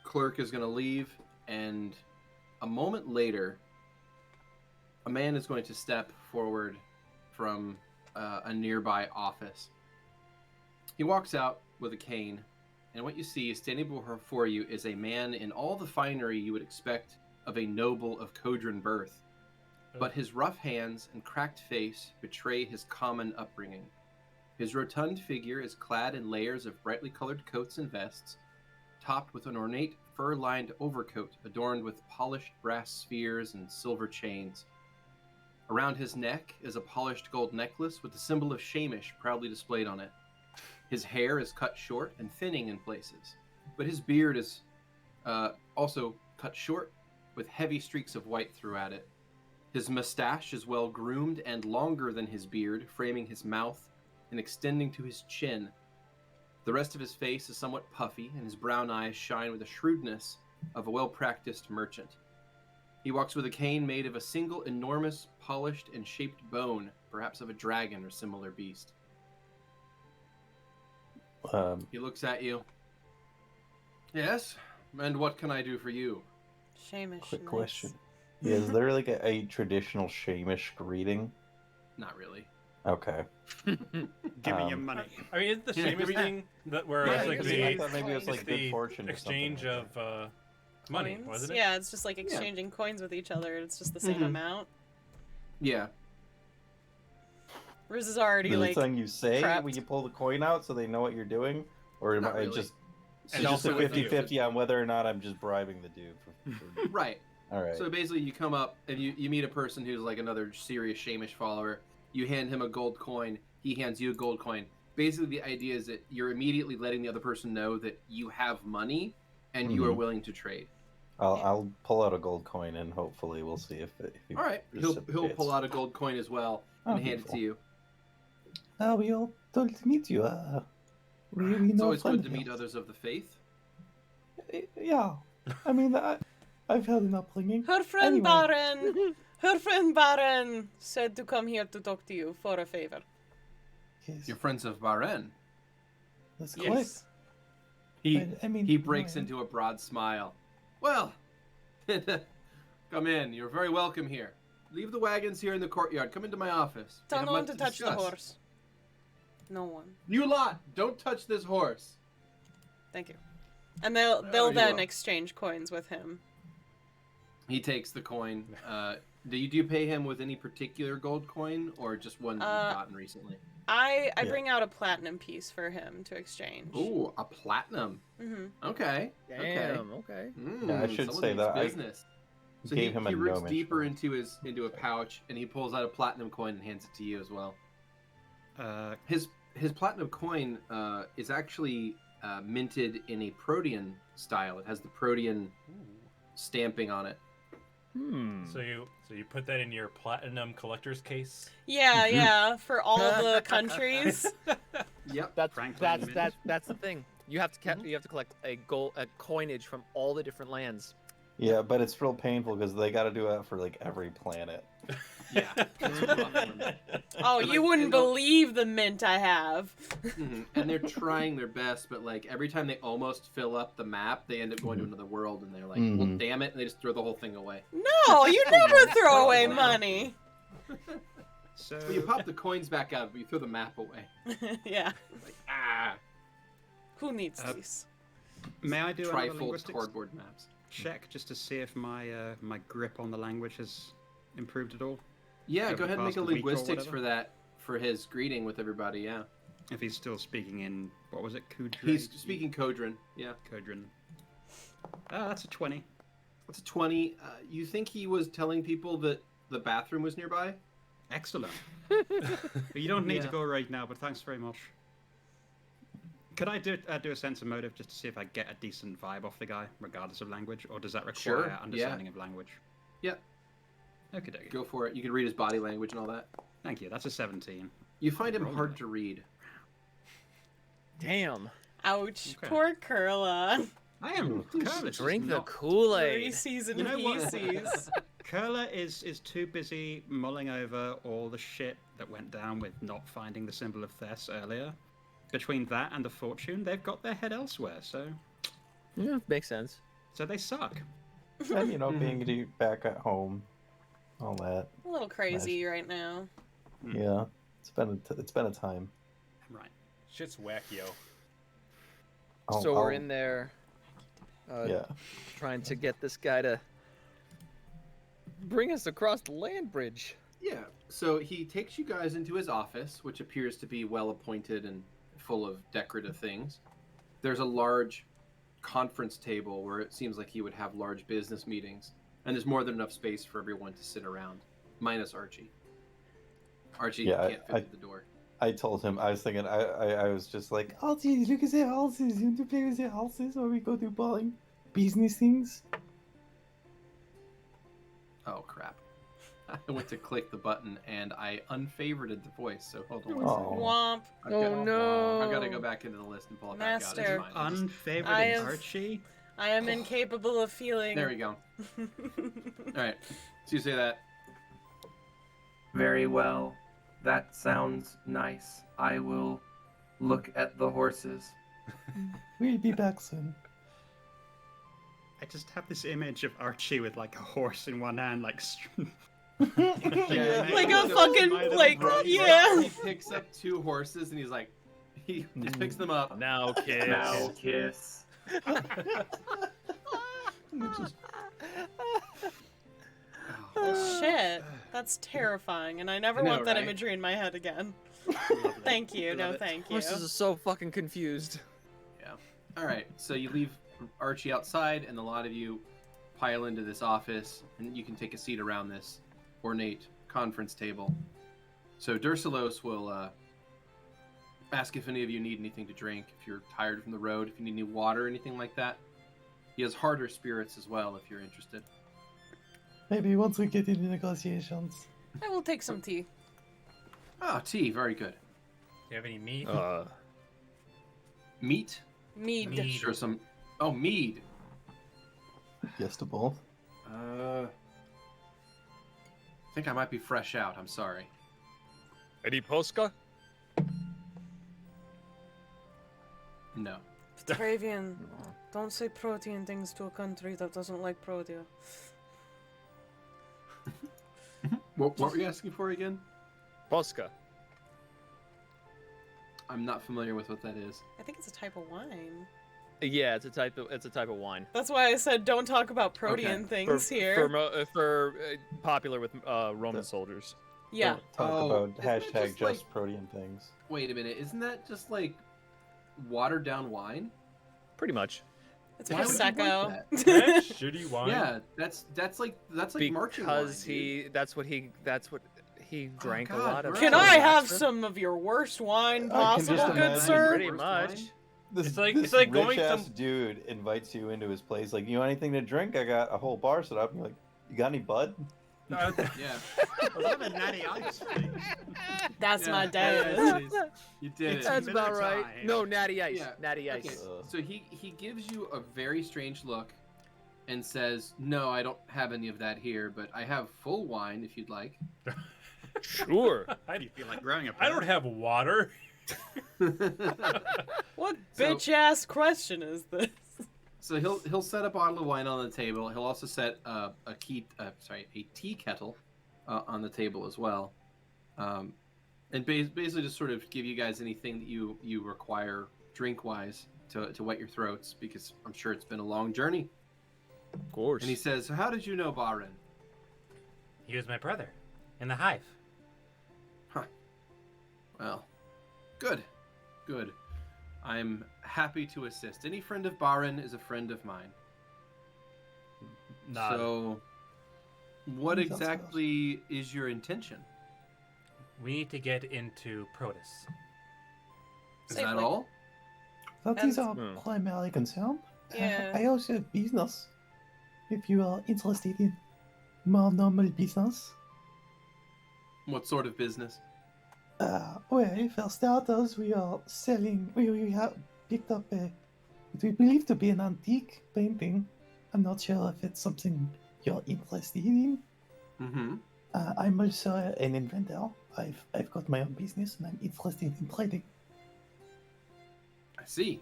clerk is going to leave, and a moment later, a man is going to step forward from a nearby office. He walks out with a cane, and what you see standing before you is a man in all the finery you would expect of a noble of Coudray birth. But his rough hands and cracked face betray his common upbringing. His rotund figure is clad in layers of brightly colored coats and vests, topped with an ornate fur-lined overcoat adorned with polished brass spheres and silver chains. Around his neck is a polished gold necklace with the symbol of Shamish proudly displayed on it. His hair is cut short and thinning in places, but his beard is also cut short with heavy streaks of white throughout it. His mustache is well groomed and longer than his beard, framing his mouth and extending to his chin. The rest of his face is somewhat puffy, and his brown eyes shine with the shrewdness of a well-practiced merchant. He walks with a cane made of a single enormous, polished and shaped bone, perhaps of a dragon or similar beast. He looks at you. Yes? And what can I do for you? Shamish. Quick nice. question. Yeah, is there like a traditional Shamish greeting? Not really. Okay. Give me your money. I mean, isn't the Yeah, Seamus thing that where Yeah, it's like I I thought maybe it was like the good fortune or exchange something like of money, Coins? wasn't it? Yeah, it's just like exchanging coins with each other. It's just the same Mhm. amount. Yeah. Riz is already Is it like. something you say prepped. when you pull the coin out so they know what you're doing? Or am Not I really. just... And It's just also a if you- 50-50 on whether or not I'm just bribing the dude. Right. All right. So basically, you come up and you meet a person who's like another serious Shamish follower. You hand him a gold coin. He hands you a gold coin. Basically, the idea is that you're immediately letting the other person know that you have money and you are Mhm. willing to trade. I'll pull out a gold coin and hopefully we'll see if he All right. He'll reciprocates. pull out a gold coin as well and Oh, hand it to beautiful. you. Oh, we all told to meet you. We It's know always good to friendly. meet others of the faith. Yeah. I mean, I've had an upbringing. Her friend Anyway. Bahren. Her friend Bahren said to come here to talk to you for a favor. Yes, You're friends of Bahren. that's Yes. correct. He I mean, he breaks no, into a broad smile. Well, come in. You're very welcome here. Leave the wagons here in the courtyard. Come into my office. We Tell have no one much to touch the discuss. horse. No one. You lot, don't touch this horse. Thank you. And they'll you're then welcome. exchange coins with him. He takes the coin. Do you pay him with any particular gold coin or just one that you've gotten recently? I Yeah. bring out a platinum piece for him to exchange. Ooh, a platinum. Mm-hmm. Okay. Okay. Damn. Okay. Yeah, I should someone say means that I business. So gave him a he roots gnomish deeper one. into a pouch and he pulls out a platinum coin and hands it to you as well. Uh, His platinum coin is actually minted in a Protean style. It has the Protean stamping on it. So you put that in your platinum collector's case. Yeah, yeah, for all the countries. Yep. That's Franklin that's the thing. You have to you have to collect a coinage from all the different lands. Yeah, but it's real painful because they got to do that for like every planet. Yeah. It's a rough one. Oh, And, you like, wouldn't and they'll- believe the mint I have. Mhm. And they're trying their best, but like every time they almost fill up the map, they end up going to another world, and they're like, "Well, Mhm. damn it!" And they just throw the whole thing away. No, you never throw away money. so Well, you pop the coins back out, but you throw the map away. Yeah. Like Who needs Uh, these? may I do another trifold linguistics cardboard maps. check just to see if my my grip on the language has improved at all? Yeah, Over go ahead the and make a past week or linguistics whatever? for that, for his greeting with everybody, yeah. If he's still speaking in, what was it, Coudray? He's speaking Codran, yeah. Codran. Ah, that's a 20. That's a 20. You think he was telling people that the bathroom was nearby? Excellent. But you don't need to Yeah. go right now, but thanks very much. Could I do a sense of motive just to see if I get a decent vibe off the guy, regardless of language, or does that require Sure, understanding of language? Yep. Okay, dokie. Go for it. You can read his body language and all that. Thank you. That's a 17. You find him Roll hard it. to read. Damn. Ouch, Okay. poor Kurla. I am. Kurla's Drink the not- Kool-Aid. Reese's and You know what? Pieces. Kurla is too busy mulling over all the shit that went down with not finding the symbol of Thess earlier. Between that and the fortune, they've got their head elsewhere, so Yeah, makes sense. they suck. And being back at home, all that. A little crazy right now. Yeah, it's been a time. Right. Shit's wacky-o. So we're in there, Yeah. trying to get this guy to bring us across the land bridge. Yeah, so he takes you guys into his office, which appears to be well appointed and full of decorative things. There's a large conference table where it seems like he would have large business meetings, and there's more than enough space for everyone to sit around, minus Archie. Archie Yeah, can't fit through the door. I told him, I was thinking, I was just like, Alti, look at the houses. You want to play with the houses or we go do buying business things? Oh, crap. I went to click the button and I unfavorited the voice, so hold on one Oh. second. Womp. I've no. I've got to go back into the list and pull it back out. Master. It's fine. Just- Unfavored I have- Archie. I am incapable of feeling. There we go. Alright, so you say that. Very well. That sounds nice. I will look at the horses. We'll be back soon. I just have this image of Archie with like a horse in one hand, like. Yeah, Like so a fucking, my little like, brother. yeah. He picks up two horses and he's like, he just picks them up. Now, kiss. Now kiss. Shit. That's terrifying, and I never I know, want that right? imagery in my head again. Thank you. No, thank you. Horses are so fucking confused. Yeah. All right. So you leave Archie outside, and a lot of you pile into this office, and you can take a seat around this ornate conference table. So Dercillos will ask if any of you need anything to drink, if you're tired from the road, if you need any water, anything like that. He has harder spirits as well, if you're interested. Maybe once we get into negotiations. I will take some tea. Ah, tea. Very good. Do you have any meat? Meat? Mead. Mead. Sure, some... Oh, mead. Yes to both. I think I might be fresh out. I'm sorry. Eddie Posca? No. Petravian, don't say protein things to a country that doesn't like Protea. What were you asking for again? Posca. I'm not familiar with what that is. I think it's a type of wine. Yeah, it's a type of wine. That's why I said don't talk about protean Okay. things here. For popular with Roman soldiers. Yeah. Don't talk Oh, about isn't it hashtag just, just like- protein things. Wait a minute. Isn't that just like watered down wine? Pretty much. It's Why would you prosecco. want That shitty wine. Yeah, that's like marching wine. Because dude. that's what he drank a God, lot of. bro. Can Oh, I have Master? some of your worst wine I can possible, just good imagine. sir? Pretty Worst much. wine? This, It's like- this it's like going rich-ass from- dude invites you into his place. Like, you want anything to drink? I got a whole bar set up. And you're like, you got any bud? Uh, Yeah. Was that a natty ice? That's Yeah. my dad. You did it. That's about Dinner right. time. No, natty ice. Yeah. Natty ice. Okay, so he gives you a very strange look and says, "No, I don't have any of that here, but I have full wine if you'd like." Sure. You feel like growing a I don't have water. What So- bitch ass question is this? So he'll set a bottle of wine on the table. He'll also set a tea kettle on the table as well, and basically just sort of give you guys anything that you require drink wise to wet your throats, because I'm sure it's been a long journey. Of course. And he says, "So how did you know Bahren?" He was my brother in the hive. Huh. Well, good. Good. I'm happy to assist. Any friend of Bahren is a friend of mine. Nod. So, what That's exactly is your intention? We need to get into Protus. Is Safely. that all? That And- is our primary concern. Yeah. I also have business. If you are interested in more normal business. What sort of business? Well, for starters, we are selling. We have picked up what we believe to be an antique painting. I'm not sure if it's something you're interested in. Mm-hmm. I'm also an inventor. I've got my own business and I'm interested in trading. I see.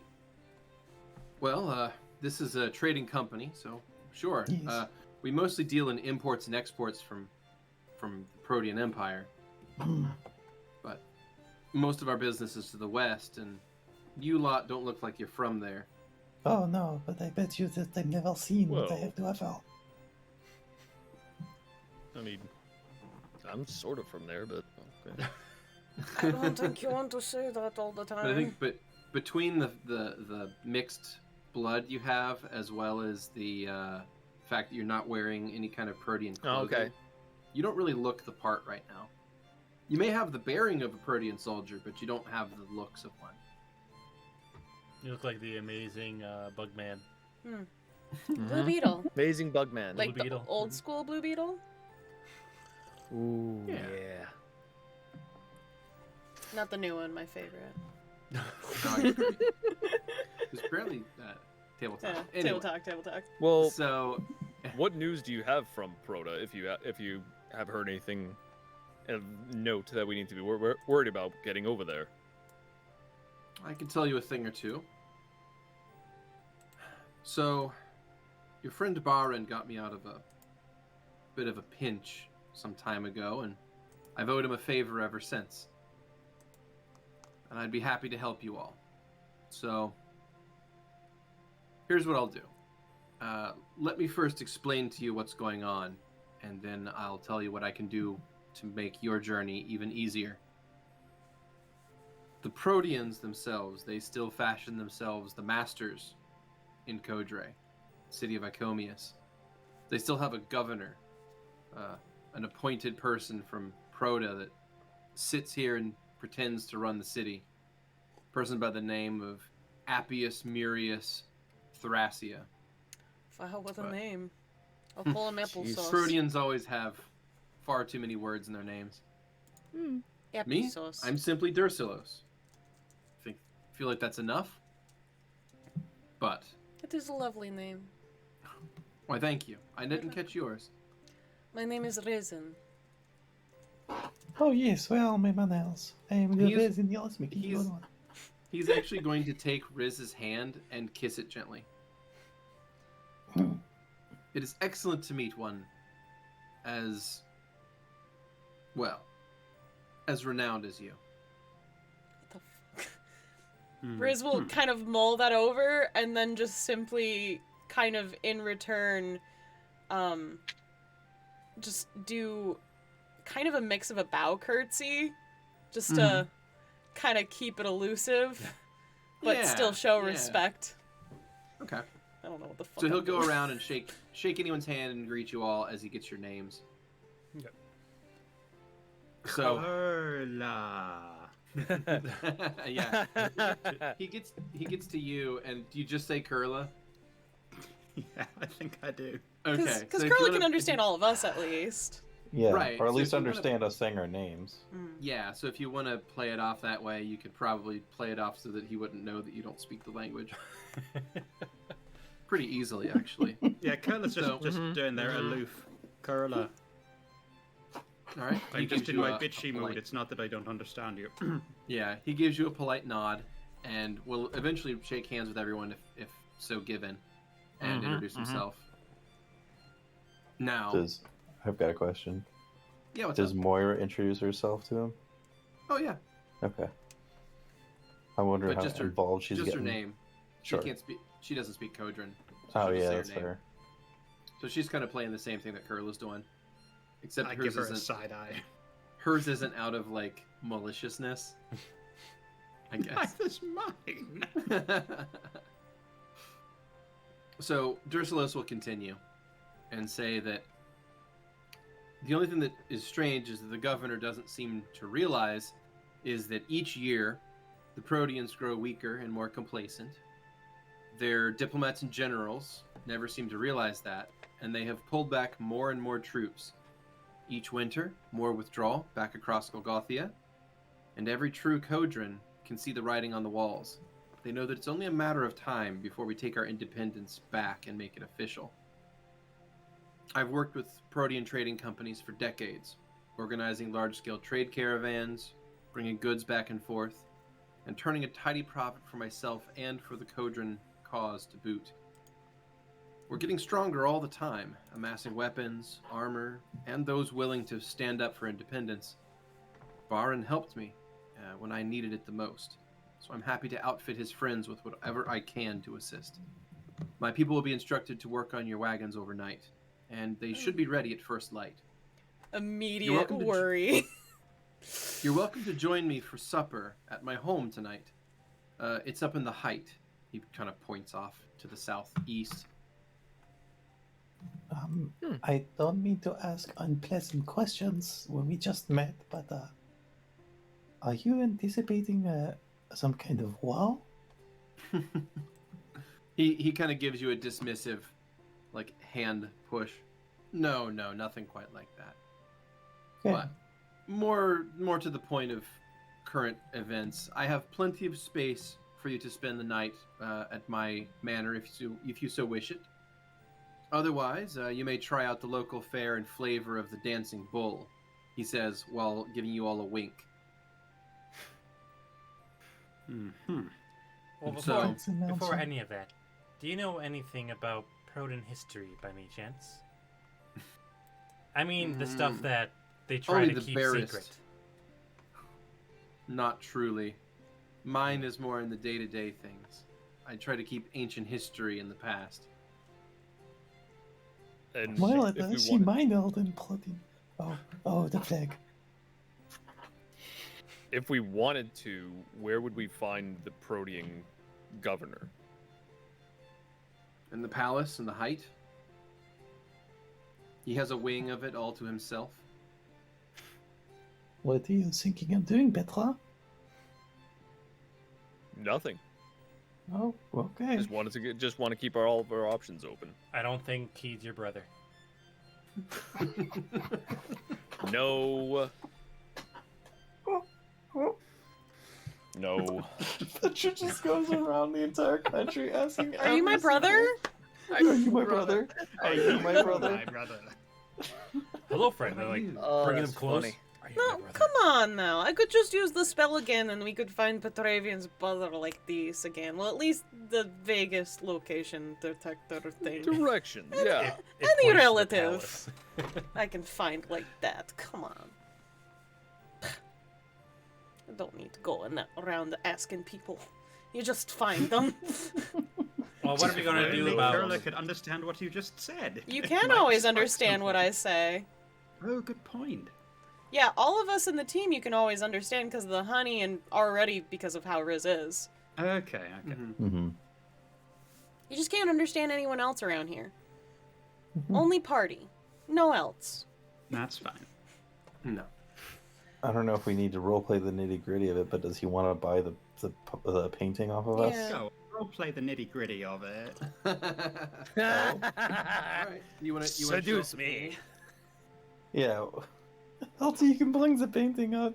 Well, this is a trading company, so sure. Yes. We mostly deal in imports and exports from the Protean Empire, but most of our business is to the west, and you lot don't look like you're from there. Oh no, but I bet you that I've never seen what I Whoa. have to offer. I mean, I'm sort of from there, but okay. I don't think you want to say that all the time. But I think, between the mixed blood you have, as well as the fact that you're not wearing any kind of Protean Oh, clothing, okay. you don't really look the part right now. You may have the bearing of a Protean soldier, but you don't have the looks of one. You look like the amazing Bugman. Blue Beetle. Amazing Bugman. Like Blue the Beetle. old school Blue Beetle? Ooh, Yeah. yeah. Not the new one, my favorite. It's apparently tabletop. Yeah, Anyway, table talk. Well, so what news do you have from Proto? If you have heard anything of note that we need to be worried about getting over there? I can tell you a thing or two. So, your friend Bahren got me out of a bit of a pinch some time ago, and I've owed him a favor ever since. And I'd be happy to help you all. So, here's what I'll do. Let me first explain to you what's going on, and then I'll tell you what I can do to make your journey even easier. The Proteans themselves, they still fashion themselves the masters in Coudray, city of Icomius. They still have a governor, an appointed person from Prota that sits here and pretends to run the city. A person by the name of Appius Murius Thracia. Wow, what a But- name. I'll pull him applesauce. Proteans always have far too many words in their names. Me? Applesauce. I'm simply Dercillos. Feel like that's enough? But, It is a lovely name. why thank you. I didn't catch yours. My name is Raisin. Oh yes, well, my manners. I am the He's- resin yours, making he's- good one. He's actually going to take Riz's hand and kiss it gently. It is excellent to meet one as, well, as renowned as you. What the fuck? Riz will kind of mull that over and then just simply kind of in return just do kind of a mix of a bow curtsy just to kind of keep it elusive but Yeah, still show yeah. respect. Okay. I don't know what the fuck. So he'll I'm go doing. around and shake anyone's hand and greet you all as he gets your names. Okay. So Kurla. yeah, he gets to you, and do you just say Kurla? Yeah, I think I do. Okay, Because so if you Kurla wanna- can understand all of us at least. Yeah, Right, or at so least if you wanna- understand us saying our names. Yeah, so if you want to play it off that way, you could probably play it off so that he wouldn't know that you don't speak the language. Pretty easily, actually. Yeah, Kurla's just, So- just doing their aloof. Kurla. All right. He I'm just gives in you my a bitchy polite- mood. It's not that I don't understand you. Yeah, he gives you a polite nod, and will eventually shake hands with everyone if so given, and introduce himself. Now, I've got a question. yeah, what's Does up? Moira introduce herself to him? Oh yeah, Okay. I wonder but how just her involved she's just getting. her name. Sure. She can't speak. She doesn't speak Codran. So Oh she'll just yeah, say her that's name. fair. So she's kind of playing the same thing that Kurla's doing. Except I hers give her a isn't. side eye. Hers isn't out of like maliciousness. I guess. Neither's mine. So Dercillos will continue and say that the only thing that is strange is that the governor doesn't seem to realize is that each year the Proteans grow weaker and more complacent. Their diplomats and generals never seem to realize that, and they have pulled back more and more troops. Each winter, more withdrawal back across Golgothia, and every true Coudran can see the writing on the walls. They know that it's only a matter of time before we take our independence back and make it official. I've worked with Protean trading companies for decades, organizing large-scale trade caravans, bringing goods back and forth, and turning a tidy profit for myself and for the Coudran cause to boot. We're getting stronger all the time, amassing weapons, armor, and those willing to stand up for independence. Bahren helped me when I needed it the most, so I'm happy to outfit his friends with whatever I can to assist. My people will be instructed to work on your wagons overnight, and they should be ready at first light. Immediate worry. You're welcome to join me for supper at my home tonight. It's up in the height. He kind of points off to the southeast. I don't mean to ask unpleasant questions when we just met, but are you anticipating some kind of wow? He kind of gives you a dismissive, like, hand push. No, nothing quite like that. Okay. But more to the point of current events, I have plenty of space for you to spend the night at my manor if you so wish it. Otherwise, you may try out the local fare and flavor of the dancing bull, he says while giving you all a wink. Well, before any of that, do you know anything about Protean history by any chance? I mean, the stuff that they try Only to the keep barest. secret. Not truly. Mine is more in the day-to-day things. I try to keep ancient history in the past. And Well, if we she wanted, mind Elden plotting. Oh, the flag. if we wanted to, where would we find the Protean governor? In the palace, in the height. He has a wing of it all to himself. What are you thinking of doing, Petra? Nothing. Oh, okay. Just want to keep all of our options open. I don't think he's your brother. No. No. Petra just goes around the entire country asking. Are you my brother? Are you my brother? Are you my brother? My brother. Hello, friend. They're like bringing him close. Funny. Are you No, my brother? come on now. I could just use the spell again and we could find Petravian's brother like this again. Well, at least the vaguest location detector thing. Directions, yeah. It Any points to the relative. palace. I can find like that. Come on. I don't need to go around asking people. You just find them. Well, what are we gonna do Only about? Kurla could understand what you just said. You It can might always spark understand what I something. say. Oh, good point. Yeah, all of us in the team you can always understand because of the honey and already because of how Riz is. Okay. Mm-hmm. You just can't understand anyone else around here. Only party. No else. That's fine. No. I don't know if we need to roleplay the nitty gritty of it, but does he want to buy the painting off of us? Yeah. Go. We'll play the nitty gritty of it. Alright. You want to Seduce me. Yeah. Elsie, you can bring the painting up.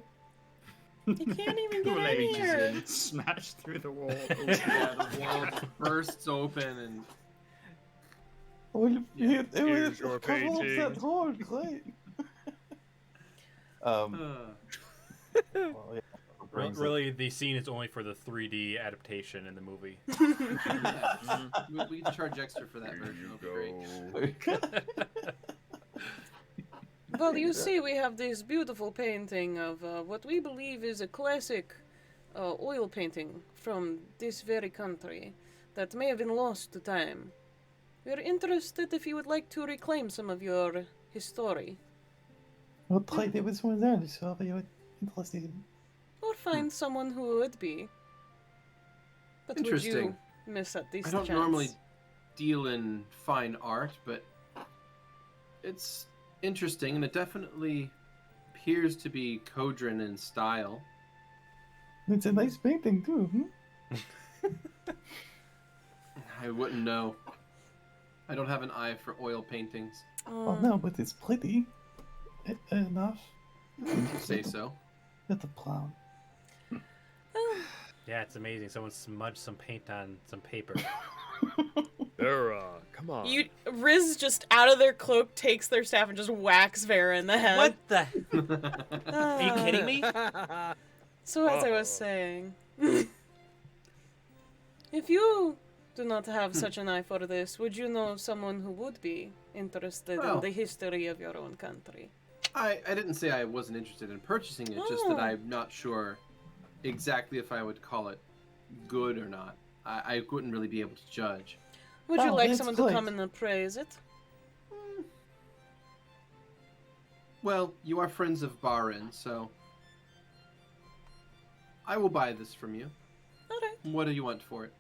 You can't even get Kool-Aid in here. just smashed through the wall. Yeah, the wall bursts open and Well, Here's your cover up painting. that hole, great. Well, yeah, brings it. Really, the scene is only for the 3D adaptation in the movie. we can charge extra for that Here version. you It'll be great. go. Well, you see, we have this beautiful painting of what we believe is a classic oil painting from this very country that may have been lost to time. We're interested if you would like to reclaim some of your history. We'll trade it with someone else, whoever you're interested in. Or find someone who would be. But would Interesting. you miss at least I a don't chance? normally deal in fine art, but it's interesting, and it definitely appears to be Codrin in style. It's a nice painting too, I wouldn't know. I don't have an eye for oil paintings. Oh no, but it's pretty. Enough. You say so. You're the clown. Yeah, it's amazing. Someone smudged some paint on some paper. Vera, come on. Riz just out of their cloak takes their staff and just whacks Vera in the head. What the? Are you kidding me? So as I was saying, if you do not have such an eye for this, would you know someone who would be interested Well. in the history of your own country? I didn't say I wasn't interested in purchasing it, just that I'm not sure exactly if I would call it good or not. I wouldn't really be able to judge. Would you Oh, like that's someone good. to come and appraise it? Well, you are friends of Bahren, so I will buy this from you. Okay. What do you want for it?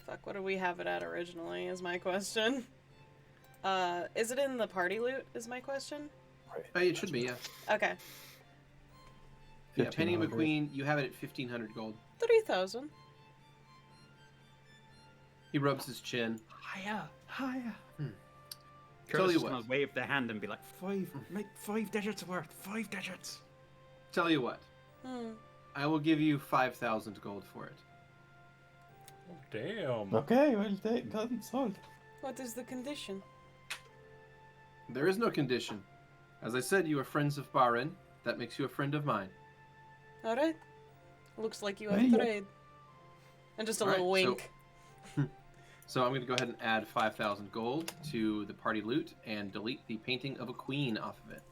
Fuck, what do we have it at originally, is my question. Is it in the party loot, is my question? It should be, yeah. Okay. Yeah, Penny 1500. McQueen, you have it at 1,500 gold. 3,000. He rubs his chin. Higher, higher. Tell Kurla's you just what. gonna wave their hand and be like, make 5 digits worth, 5 digits. Tell you what. Hmm. I will give you 5,000 gold for it. Damn. Okay, well, got it sold. What is the condition? There is no condition. As I said, you are friends of Bahren. That makes you a friend of mine. Alright. Looks like you Well, have yeah. trade. And just a Alright, little wink. So I'm going to go ahead and add 5,000 gold to the party loot and delete the painting of a queen off of it.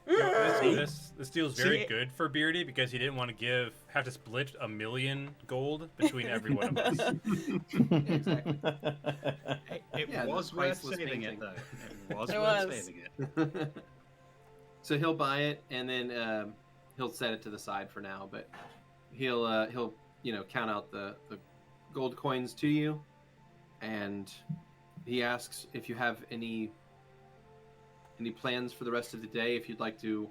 This deal's very See? good for Beardy because he didn't want to have to split 1,000,000 gold between every one of us. Exactly. It Yeah, was the worth priceless saving painting. it, though. It was It worth was. saving it. So he'll buy it and then he'll set it to the side for now, but he'll count out the gold coins to you, and he asks if you have any plans for the rest of the day, if you'd like to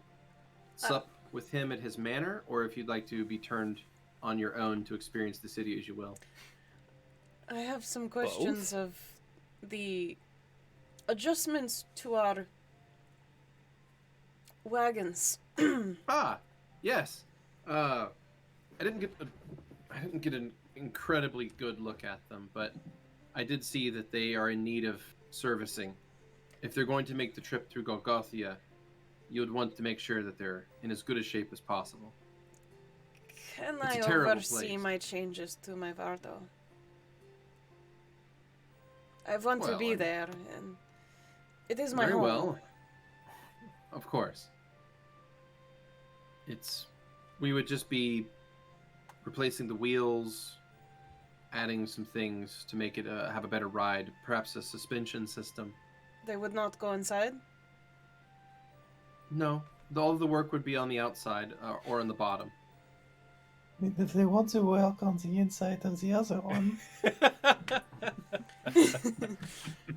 sup with him at his manor, or if you'd like to be turned on your own to experience the city as you will. I have some questions of the adjustments to our wagons. Ah, yes. I didn't get an incredibly good look at them, but I did see that they are in need of servicing. If they're going to make the trip through Golgothia, you would want to make sure that they're in as good a shape as possible. Can It's I a terrible oversee place. my changes to my Vardo? I want to Well, be I'm- there, and it is my Very home. well. Of course. We would just be replacing the wheels, adding some things to make it have a better ride, perhaps a suspension system. They would not go inside? No, all of the work would be on the outside or on the bottom. I mean, if they want to work on the inside of the other one,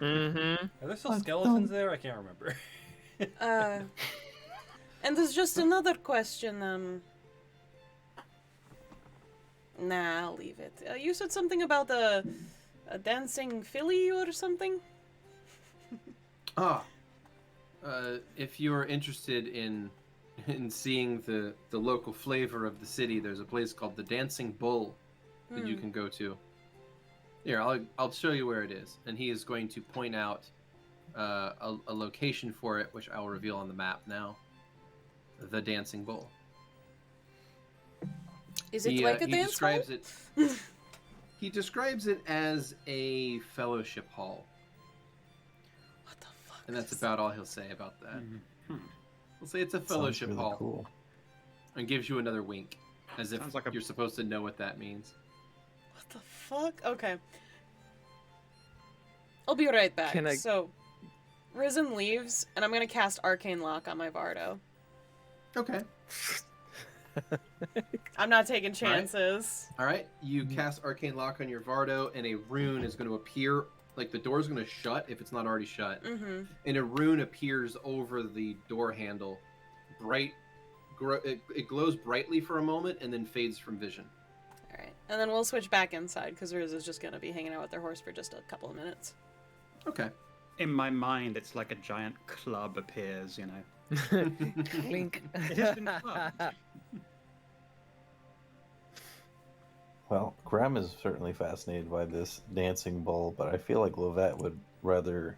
Mm-hmm. Are there still I skeletons don't- there? I can't remember. And there's just another question, Nah, I'll leave it. You said something about a dancing filly or something? If you're interested in seeing the local flavor of the city, there's a place called the Dancing Bull that you can go to. Here, I'll show you where it is, and he is going to point out a location for it, which I will reveal on the map now. The Dancing Bull. Is it like a he dance hall? describes it. He describes it as a fellowship hall, What the fuck? and that's is- about all he'll say about that. Hmm. We'll say it's a Sounds fellowship really hall, cool. and gives you another wink, as if Sounds like a- you're supposed to know what that means. What the fuck? Okay. I'll be right back. Can I- So, Risen leaves, and I'm gonna cast Arcane Lock on my Vardo. Okay. I'm not taking chances. All right. You cast Arcane Lock on your Vardo, and a rune is going to appear. Like the door is going to shut if it's not already shut, and a rune appears over the door handle. It glows brightly for a moment and then fades from vision. All right, and then we'll switch back inside because Riz is just going to be hanging out with their horse for just a couple of minutes. Okay. In my mind, it's like a giant club appears, you know. Clink. It has been clubbed. Well, Grem is certainly fascinated by this dancing bull, but I feel like Lovette would rather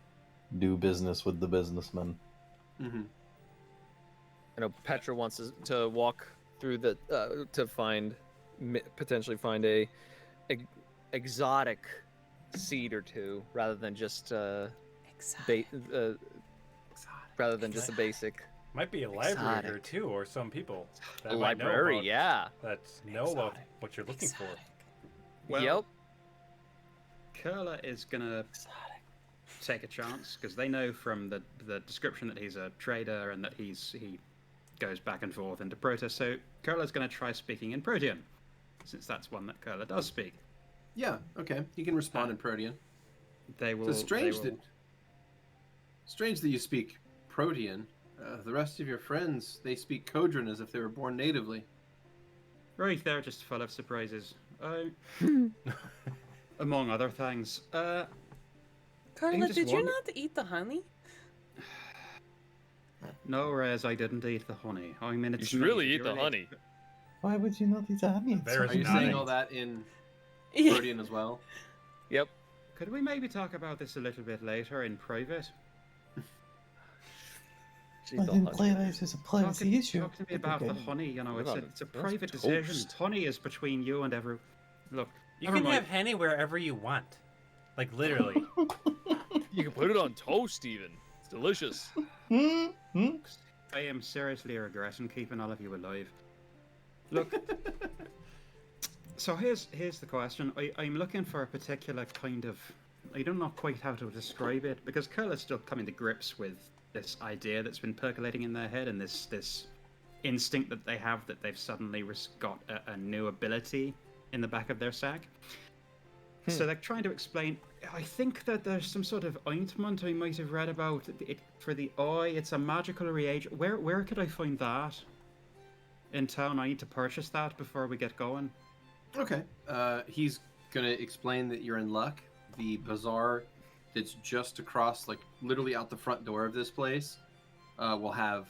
do business with the businessman. Mm-hmm. I know Petra wants to walk through the to potentially find a exotic seed or two rather than just rather than just a basic. Might be a library here too, or some people that A might know library, about, yeah. that know about what you're looking for. Well, Yep. Kurla is gonna take a chance because they know from the description that he's a trader and that he goes back and forth into protest. So Kurla's gonna try speaking in Protean, since that's one that Kurla does speak. Yeah. Okay. You can respond in Protean. They will. It's strange that you speak Protean. The rest of your friends, they speak Coudray as if they were born natively. Right, they're just full of surprises. Among other things. Carla, just did you wonder- not eat the honey? No, Rez, I didn't eat the honey. I mean, You it's should me. really eat You're the really- honey. Why would you not eat the honey? It's There's Are you Nice. saying all that in Protean as well? Yep. Could we maybe talk about this a little bit later in private? I didn't realize it was a privacy issue. Talk to me about the Okay. honey. You know, Put it's on a toast. private decision. Honey is between you and every. Look, You never can mind. have honey wherever you want, like literally. You can put it on toast even. It's delicious. I am seriously regretting keeping all of you alive. Look. So here's the question. I'm looking for a particular kind of. I don't know quite how to describe it because Kurla's still coming to grips with this idea that's been percolating in their head and this instinct that they have that they've suddenly got a new ability in the back of their sack. So they're trying to explain. I think that there's some sort of ointment I might have read about it for the eye. It's a magical reagent. Where could I find that? In town, I need to purchase that before we get going. Okay. He's gonna explain that you're in luck. The bazaar that's just across, like literally out the front door of this place, will have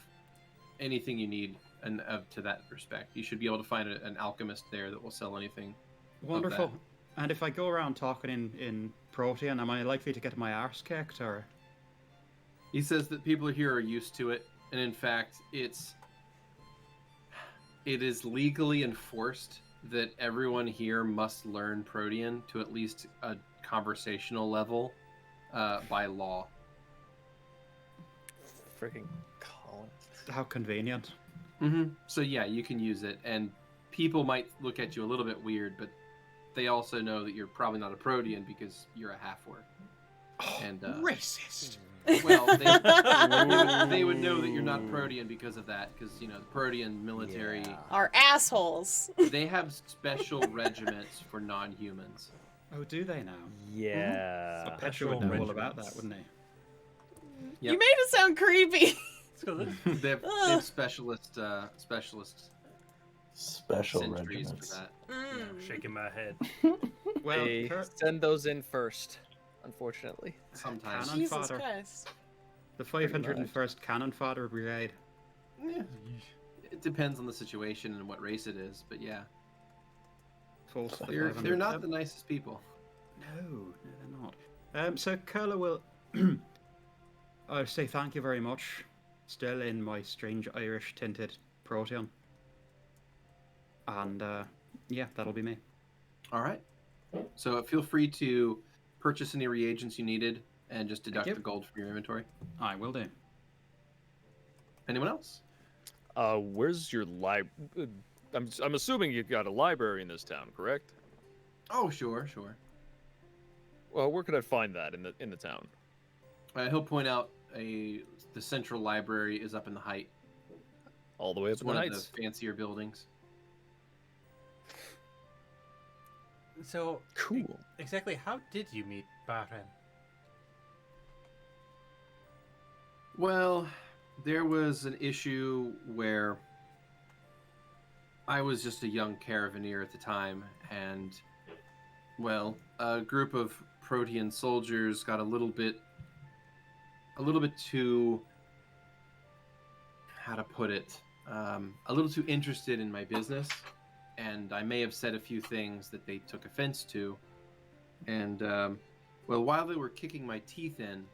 anything you need, and to that respect, you should be able to find an alchemist there that will sell anything. Wonderful. And if I go around talking in Protean, am I likely to get my arse kicked, or? He says that people here are used to it, and in fact, it is legally enforced that everyone here must learn Protean to at least a conversational level by law. Freaking Colin. How convenient. Mm-hmm. So yeah, you can use it, and people might look at you a little bit weird, but they also know that you're probably not a Protean because you're a half-orc. And Racist. well, they would know that you're not Protean because of that, because the Protean military Are assholes. they have special regiments for non-humans. Oh, do they now? Yeah. Well, Petra would know all about that, wouldn't he? Yep. You made it sound creepy. They have specialist Special sentries regiments. for that. Shaking my head. Well, They send those in first, unfortunately. Sometimes. Cannon Jesus fodder. Christ. The 501st Cannon Fodder Brigade. Yeah. It depends on the situation and what race it is, but yeah, False to the they're 500. not the nicest people. No, they're not. So Kurla will. I'll say thank you very much. Still in my strange Irish tinted Protean. And yeah, that'll be me. All right. So feel free to purchase any reagents you needed and just deduct you. the gold from your inventory. I will do. Anyone else? Where's your I'm assuming you've got a library in this town, correct? Oh, sure. Well, where could I find that in the town? He'll point out the central library is up in the height. All the way up It's in the one of heights. the fancier buildings. So, Cool. exactly how did you meet Bahren? Well, there was an issue where I was just a young caravaneer at the time, and, well, a group of Protean soldiers got a little bit too, how to put it, a little too interested in my business, and I may have said a few things that they took offense to. And, well, while they were kicking my teeth in,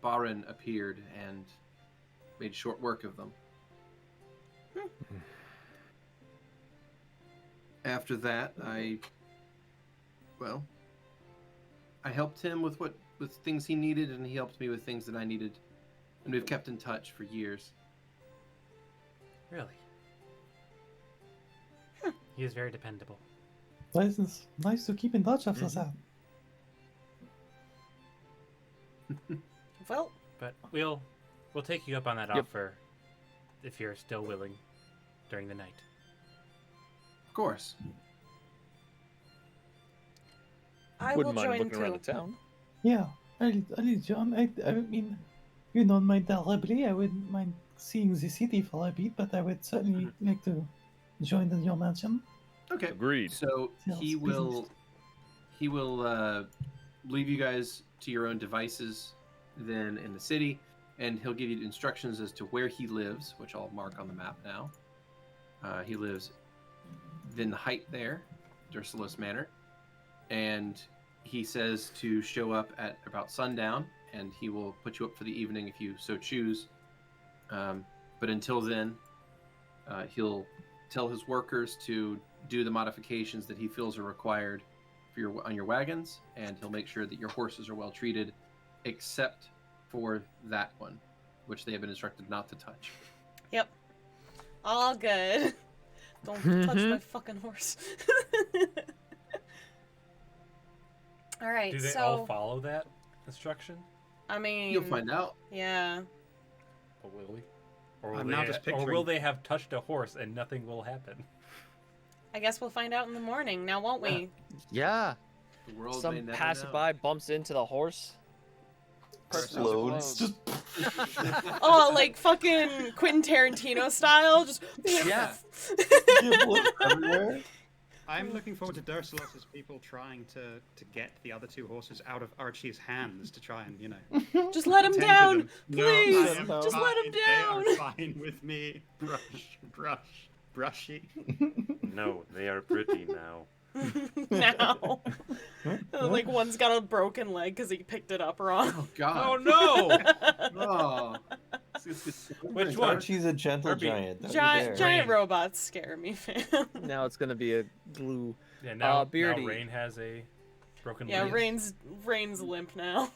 Bahren appeared and made short work of them. After that, I helped him with things he needed, and he helped me with things that I needed, and we've kept in touch for years. Really? He is very dependable. Nice to keep in touch after that. Well, But we'll take you up on that Yep. offer if you're still willing during the night. Of course. I Wouldn't will mind join looking around too. the town. Yeah, I'll join. I mean, you don't mind terribly. I wouldn't mind seeing the city for a bit, but I would certainly like to join your mansion. Okay. Agreed. So he Sales will leave you guys to your own devices then in the city, and he'll give you instructions as to where he lives, which I'll mark on the map now. He lives in the height there, Dercillos Manor, and he says to show up at about sundown, and he will put you up for the evening if you so choose. But until then, he'll tell his workers to do the modifications that he feels are required for on your wagons, and he'll make sure that your horses are well treated, except for that one, which they have been instructed not to touch. Yep. All good. Don't touch my fucking horse. All right, Do they so all follow that instruction? I mean, You'll find out. Yeah. Or will we? Or I'm will, now they, just or will picturing- they have touched a horse and nothing will happen? I guess we'll find out in the morning. Now, won't we? Yeah. The world may Some never passerby bumps into the horse. Explodes. Just Oh, like fucking Quentin Tarantino style, just Yeah. everywhere. I'm looking forward to Dercillos' people trying to get the other two horses out of Archie's hands to try and, you know, just let him tend to down, them. please. No, I am Just let him fine. down. They are fine with me. Brushy. No, they are pretty now. Now, like one's got a broken leg because he picked it up wrong. Oh God! Oh no! Oh. Which one? Archie's a gentle Arby. giant. Don't you Giant, dare. giant Rain. robots scare me, fam. Now it's gonna be a glue. Yeah, now Beardy. Rain has a broken Yeah, leg. Rain's limp now.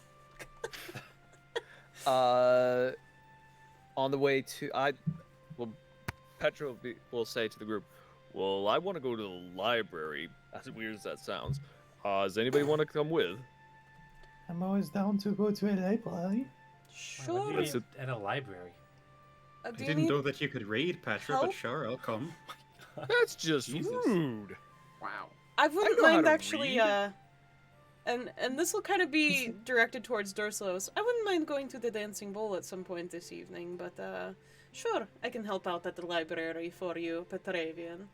On the way to Petra will say to the group, "Well, I want to go to the library." As weird as that sounds, does anybody want to come with? I'm always down to go to a library. Why would Sure. you That's need at a library. I Do you didn't need- know that you could read, Petra, help? but sure, I'll come. That's just Jesus. rude. Wow. I wouldn't know how mind to actually. read. And this will kind of be directed towards Dercillos. I wouldn't mind going to the Dancing Bowl at some point this evening, but sure, I can help out at the library for you, Petravian.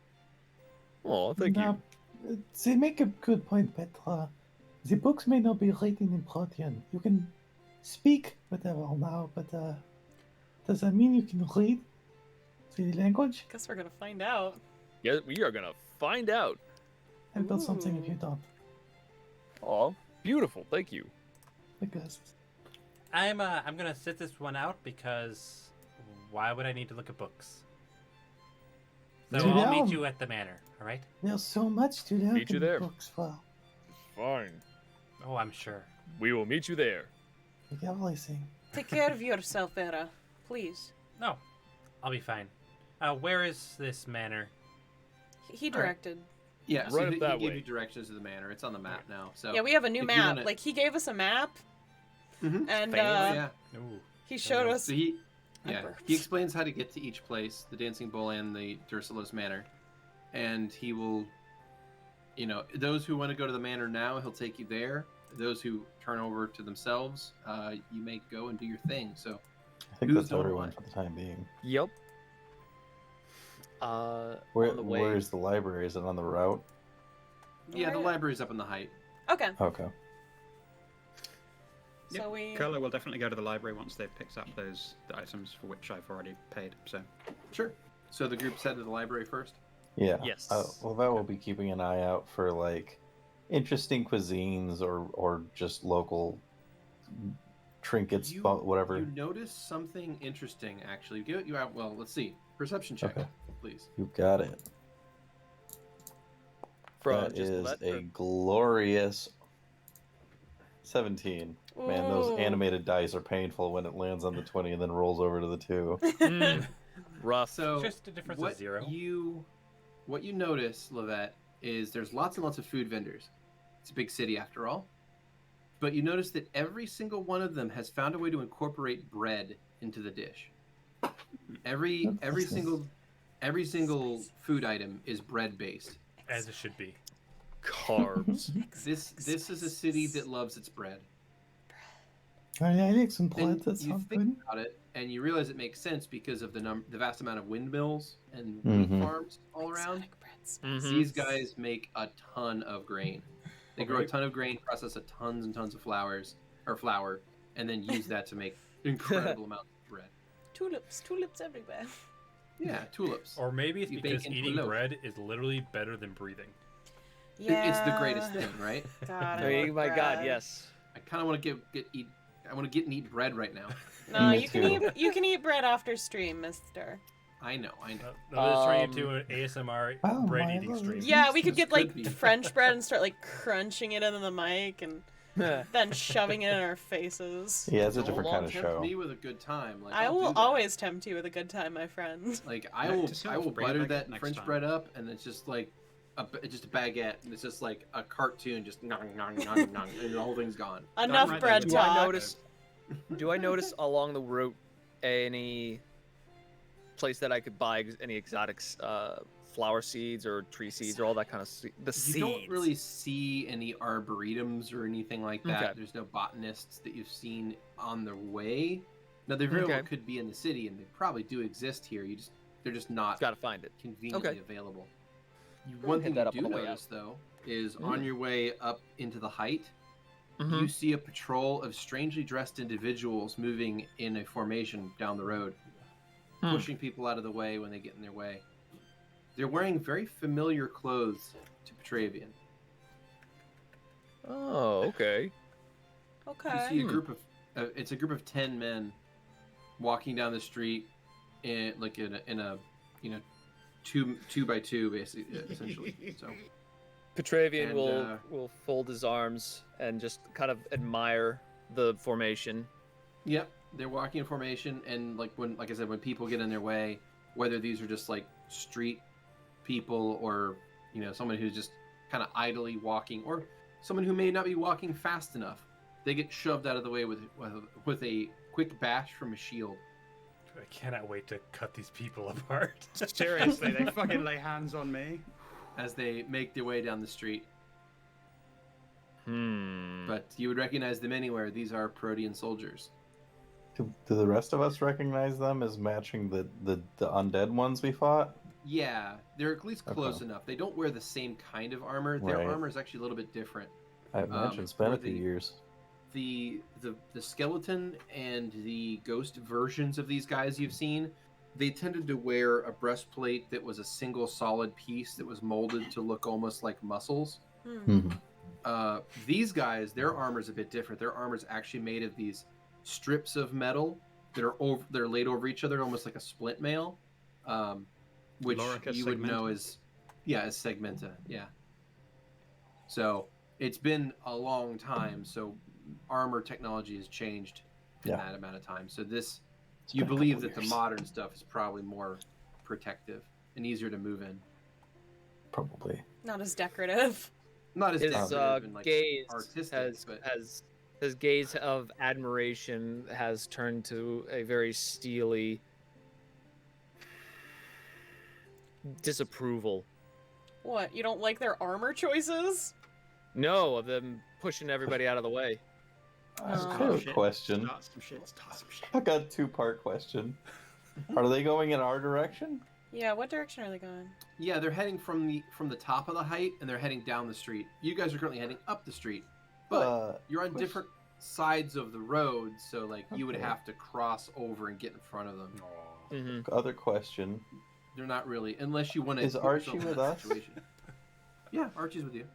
Oh, thank you. Now, they make a good point, Petra. The books may not be written in Protean. You can speak whatever now, but does that mean you can read the language? Guess we're gonna find out. Yeah, we are gonna find out. I've got something if you don't. Oh, beautiful. Thank you. The glasses. I'm gonna sit this one out because why would I need to look at books? So Sit I'll meet down. you at the manor, all right? There's so much to learn Meet you in the there. books for. Fine. Oh, I'm sure. We will meet you there. Like everything. Take care of yourself, Vera. Please. No, I'll be fine. Where is this manor? He directed. Yeah, so Right up he that gave way. you directions to the manor. It's on the map now. So Yeah, we have a new if you map. wanna- Like he gave us a map, Mhm. and Oh, yeah. Ooh. he showed us. So he Yeah, he explains how to get to each place, the Dancing Bull and the Dercillos Manor. And he will, those who want to go to the manor now, he'll take you there. Those who turn over to themselves, you may go and do your thing. So I think who's that's doing everyone what? for the time being. Yep. Where, on the way. where's the library? Is it on the route? Yeah, the library's up in the height. Okay. Okay. So we. Kurla will definitely go to the library once they've picked up the items for which I've already paid. So Sure. So the group's head to the library first? Yeah. Yes. Well, that will be keeping an eye out for like interesting cuisines or just local trinkets, whatever. You notice something interesting, actually. Well, let's see. Perception check, Okay. please. You got it. From That just is let a glorious 17. Man, those Ooh. animated dice are painful when it lands on the 20 and then rolls over to the 2. rough. So Just a difference what of 0. What you notice, Lovette, is there's lots and lots of food vendors. It's a big city after all. But you notice that every single one of them has found a way to incorporate bread into the dish. Every single food item is bread based. As it should be. Carbs. This is a city that loves its bread. I like some Then bread. That you sounds think good. about it, and you realize it makes sense because of the vast amount of windmills and Mhm. wheat farms all around. These guys make a ton of grain. They grow a ton of grain, process tons and tons of flour, and then use that to make incredible amounts of bread. Tulips everywhere. Yeah, tulips. Or maybe it's You because bake into a eating loaf. bread is literally better than breathing. It's the greatest thing, right? God, I Oh love my God, bread. yes. I kind of want to eat. I want to get and eat bread right now. No, Me you can too. eat bread after stream, Mister. I know. I'm just turning into an ASMR Oh, bread my eating Lord. stream. Yeah, we could This get like could be. French bread and start like crunching it into the mic and then shoving it in our faces. Yeah, it's a Don't different kind of tempt show. me with a good time. Like, I I'll do will that. always tempt you with a good time, my friend. Like Note I to will self, bring it butter back that next French time. bread up, and it's just like just a baguette, and it's just like a cartoon, just nong, nong, nong, nong, and the whole thing's gone. Enough right bread there. Do I talk. do I notice along the route any place that I could buy any exotic flower seeds or tree seeds or all that kind of You seeds? don't really see any arboretums or anything like that. Okay. There's no botanists that you've seen on the way. Now they very well Okay. could be in the city, and they probably do exist here. They're just not Gotta find it. conveniently Okay. available. One hit thing that you up on do the way notice, though, is on your way up into the height, Mhm. you see a patrol of strangely dressed individuals moving in a formation down the road, pushing people out of the way when they get in their way. They're wearing very familiar clothes to Petravian. Oh, okay. You Okay. see a group of it's a group of 10 men walking down the street in a two by two basically essentially. So Petravian And, will fold his arms and just kind of admire the formation. yep, they're walking in formation, and like I said, when people get in their way, whether these are just like street people or someone who's just kind of idly walking, or someone who may not be walking fast enough, they get shoved out of the way with a quick bash from a shield. I cannot wait to cut these people apart. Seriously, they fucking lay hands on me. As they make their way down the street. Hmm. But you would recognize them anywhere. These are Protean soldiers. Do the rest of us recognize them as matching the undead ones we fought? Yeah, they're at least close Okay. enough. They don't wear the same kind of armor. Their Right. armor is actually a little bit different. I imagine it's been or a few the- years. The skeleton and the ghost versions of these guys you've seen, they tended to wear a breastplate that was a single solid piece that was molded to look almost like muscles. These guys, their armor's a bit different. Their armor's actually made of these strips of metal that are they're laid over each other, almost like a splint mail, which Lorica you would know segmenta. as segmenta. Yeah. So it's been a long time. So armor technology has changed in Yeah. that amount of time. So this, It's you been a believe couple that the years. modern stuff is probably more protective and easier to move in. Probably. Not as decorative. Not as His decorative and like gaze artistic, has but His gaze of admiration has turned to a very steely disapproval. What? You don't like their armor choices? No, of them pushing everybody out of the way. I have a question. Start some shit. Start some shit. I got a two-part question. Are they going in our direction? Yeah. What direction are they going? Yeah, they're heading from the top of the height, and they're heading down the street. You guys are currently heading up the street, but you're on different sides of the road, so like you would have to cross over and get in front of them. Other question. They're not really, unless you want to. Is Archie with us? Yeah, Archie's with you.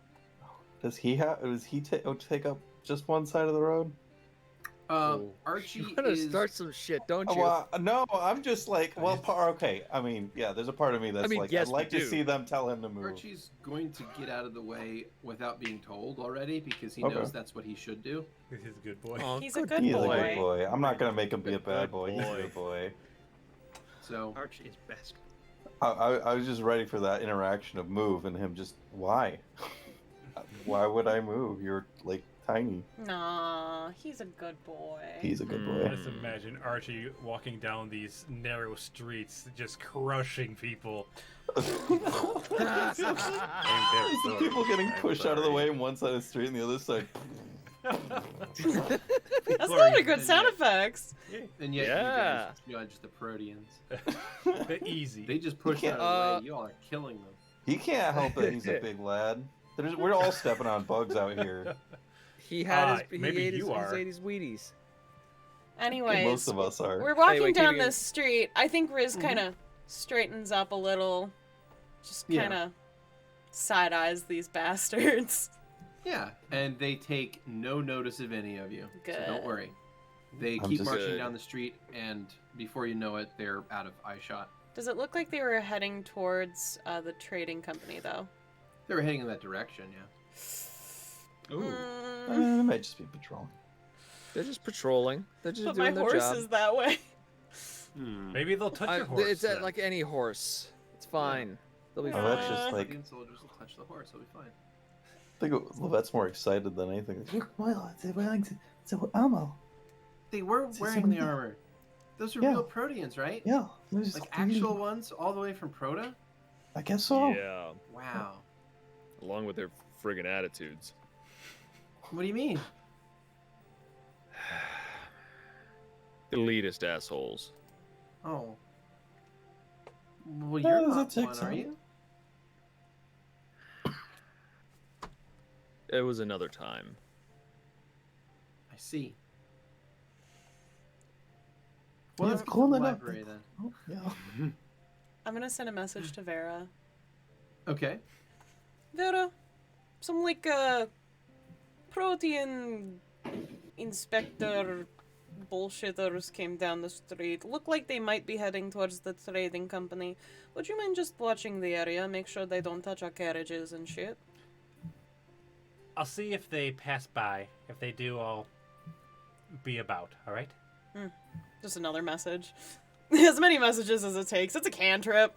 Does he have? Does he take up just one side of the road? Archie You want to is. start some shit, don't you? Well, no, I'm just like, well, okay. I mean, yeah, there's a part of me that's like, yes, I'd like we to do. see them tell him to move. Archie's going to get out of the way without being told already because he Okay. knows that's what he should do. He's a good boy. Oh, He's a good He is a boy. good boy. I'm not gonna make him be a Good bad boy. He's a boy. good boy. So Archie is best. I was just ready for that interaction of move and him just why? Why would I move? You're like tiny. Nah, he's a good boy. He's a good boy. Just imagine Archie walking down these narrow streets, just crushing people. Just the people getting pushed out of the way on one side of the street and the other side. That's not a good sound effects. and yet Yeah. you guys judge the Proteans. They're easy. They just push can't- out of the way. You all are killing them. He can't help that he's a big lad. We're all stepping on bugs out here. He had he maybe ate his, you are. He ate his Wheaties. Anyways, Most of us are. we're walking Anyway, down keeping- this street. I think Riz kind of straightens up a little. Just Yeah. kind of side eyes these bastards. Yeah, and they take no notice of any of you. So don't Good. worry. They I'm keep just- marching Good. down the street, and before you know it, they're out of eye shot. Does it look like they were heading towards the trading company, though? They were heading in that direction, yeah. Ooh. Mm, They might just be patrolling. They're just patrolling. They're just but doing my their horse job. is that way. Maybe they'll touch your horse. It's then. like any horse. It's fine. They'll be Oh, fine. that's just like Protean soldiers will touch the horse, they'll be fine. I think Lovette's more excited than anything. Look, well, they're wearing the armor. They were Is this wearing the something- armor. Those are Yeah. real Proteans, right? Yeah, there's Like really- actual ones, all the way from Proto? I guess so. Yeah, Wow. along with their friggin' attitudes. What do you mean? Elitist assholes. Oh. Well, Yeah, you're that not checks one, are out. you? It was another time. I see. Yeah, Well, let's go to cool the enough. library then. Oh, yeah. I'm gonna send a message to Vera. Okay. Vera, some Protean inspector bullshitters came down the street. Look like they might be heading towards the trading company. Would you mind just watching the area? Make sure they don't touch our carriages and shit. I'll see if they pass by. If they do, I'll be about. All right. Just another message. As many messages as it takes. It's a cantrip.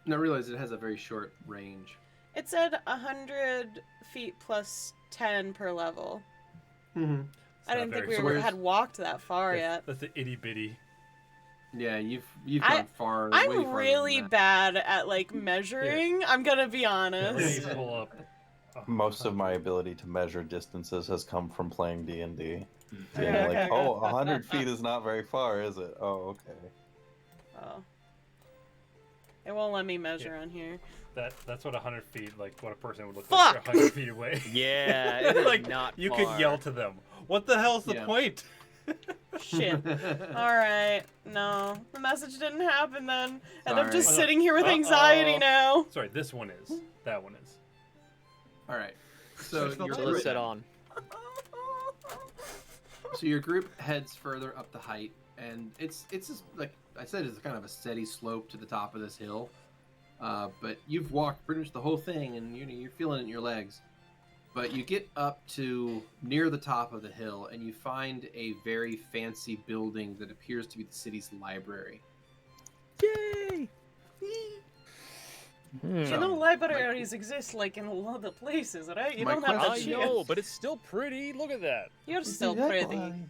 Now realize it has a very short range. It said 100 feet plus 10 per level. Mm-hmm. I didn't think we So where's- had walked that far yet. That's an itty bitty. Yeah, you've gone I- far. way I'm farther really than that. bad at like measuring. I'm gonna be Let me honest. pull up. Most of my ability to measure distances has come from playing D&D. Okay, Being like, okay, oh, okay. 100 feet is not very far, is it? Oh, okay. Oh. It won't let me measure on here. That's what 100 feet, like what a person would look Fuck! like 100 feet away. Yeah, it is like not you far. could yell to them. What the hell's the Yeah. point? Shit. Alright. No. The message didn't happen then. And I'm just Sorry. sitting here with anxiety Uh-oh. now. Sorry, this one is. That one is. All right. So Search the your So library. let's set on. So your group heads further up the height, and it's just like I said, it's kind of a steady slope to the top of this hill. But you've walked pretty much the whole thing, and you're feeling it in your legs. But you get up to near the top of the hill, and you find a very fancy building that appears to be the city's library. Yay! You know, libraries exist like in a lot of places, right? You My don't have question- to I choose. know, but it's still pretty. Look at that. You're It's still the pretty. library.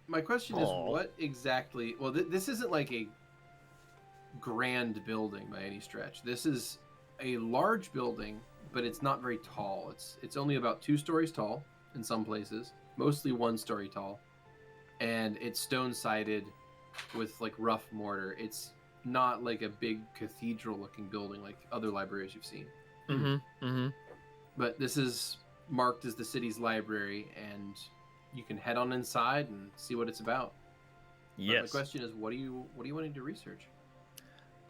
My question is, Aw. what exactly? Well, this isn't like a grand building by any stretch. This is a large building, but it's not very tall. It's only about 2 stories tall in some places, mostly 1 story tall, and it's stone-sided with like rough mortar. It's not like a big cathedral-looking building like other libraries you've seen. Mm-hmm. Mm-hmm. But this is marked as the city's library, and you can head on inside and see what it's about. But Yes. the question is, what do you wanting to research?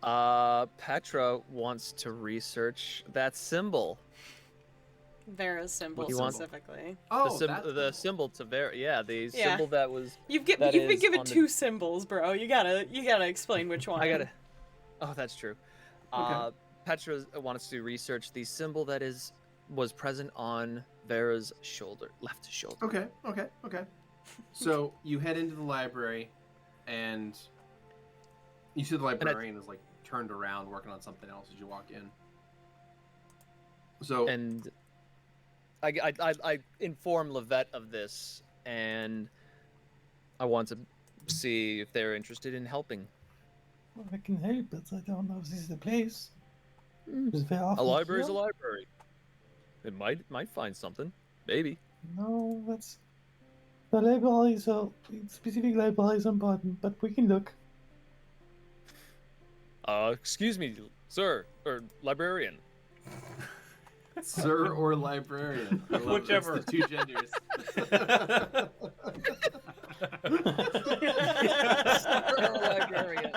Petra wants to research that symbol. Vera's symbol What symbol? specifically. Oh, The symbol to Vera. Yeah, the Yeah. symbol that was. You've That been is given on the- 2 symbols, bro. You gotta explain which one. I gotta. Oh, that's true. Petra wants to research the symbol that was present on Vera's left shoulder. Okay. So you head into the library, and you see the librarian is like turned around working on something else as you walk in. So And I inform Lovette of this, and I want to see if they're interested in helping. Well, I can help, but I don't know if this is the place. Is there A often library's a here? library. It might find something. Maybe. No, that's the libraries are specific libraries important, but we can look. Excuse me, sir, or librarian. sir or librarian, I love this, Whichever. the 2 genders. Librarian.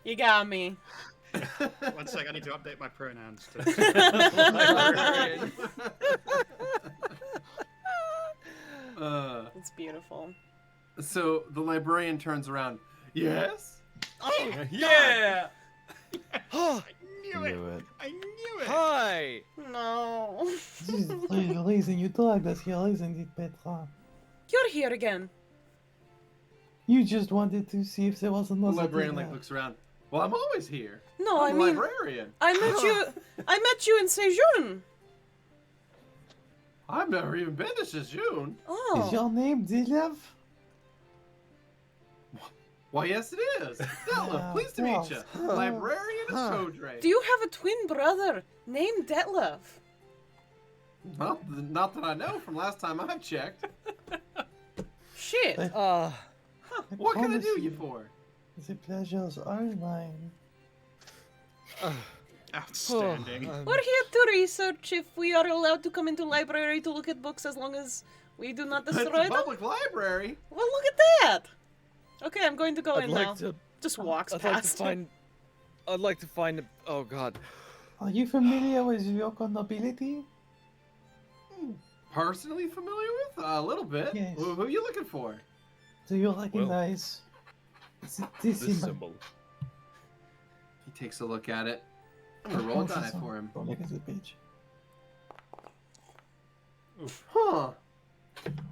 You got me. 1 sec, I need to update my pronouns. Librarian. It's beautiful. So the librarian turns around. Yes. Oh, Yeah. I knew it! Knew it. I knew it! Hi. no. This is the reason you dragged us here, isn't it, Petra? You're here again. You just wanted to see if there was The another. librarian thing like there. looks around. Well, I'm always here. No, I'm I a mean, librarian. I met you in Sejourn. I've never even been to Jejune. Oh. Is your name Dilev? Why, yes, it is. Della, Yeah, pleased to meet you. well, Librarian of Coudray. Do you have a twin brother named Detlef? Not that I know from last time I've checked. Shit. I What can I promise do you for? The pleasures are mine. Outstanding. We're here to research if we are allowed to come into library to look at books as long as we do not It's destroy a them. public library. Well, look at that. Okay, I'm going to go I'd in like now. to. Just walks I'd like to past. find. I'd like to find. Oh God. Are you familiar with Yoko nobility? Personally familiar with? A little bit. Yes. Who are you looking for? Do you recognize this This symbol? symbol. He takes a look at it. I'm gonna roll a What's die this one? for him. Don't look at the page. Huh.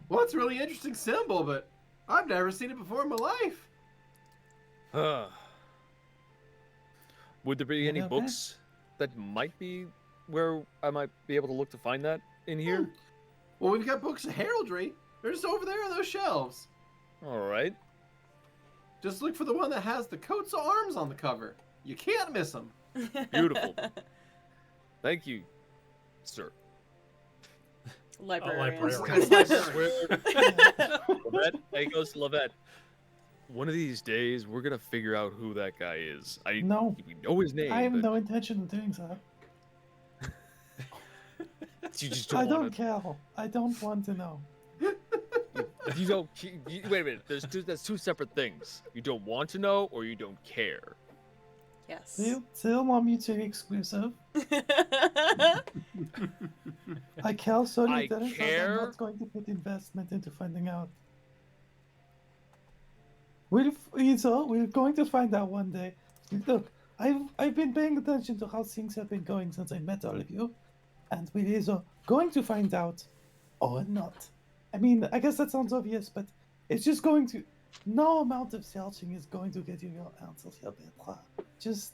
Well, it's a really interesting symbol, but I've never seen it before in my life. Would there be any Okay. books that might be where I might be able to look to find that in here? Well, we've got books of heraldry. They're just over there on those shelves. All right. Just look for the one that has the coats of arms on the cover. You can't miss them. Beautiful. Thank you, sir. Librarian. Lovette, hey, goes to Lovette. One of these days, we're gonna figure out who that guy is. No. We know his name. I have but no intention of doing that. You just I don't don't want care. I don't want to know. You don't. Wait a minute. That's 2 separate things. You don't want to know, or you don't care. Yes. They are mutually exclusive. I care so I little that I'm care. not going to put investment into finding out. We're going to find out one day. Look, I've been paying attention to how things have been going since I met all of you, and we're either going to find out or not. I mean, I guess that sounds obvious, but it's just going to. no amount of searching is going to get you your answers here, Petra. Just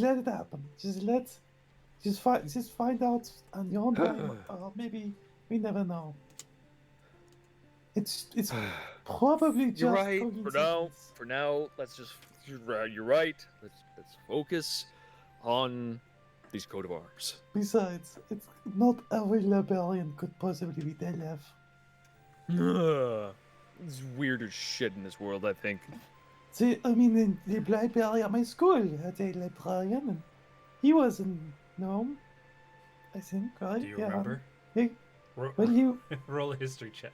let it happen. Just find out on your own time, or maybe we never know. It's probably just You're right. coincidence. For now, you're right. Let's focus on these coat of arms. Besides, it's not every librarian could possibly be deaf. It's weirder shit in this world, I think. See, I mean, the library at my school had a librarian, and he was a gnome, I think, right? Do you remember? He, Ro- well, he Roll a history check.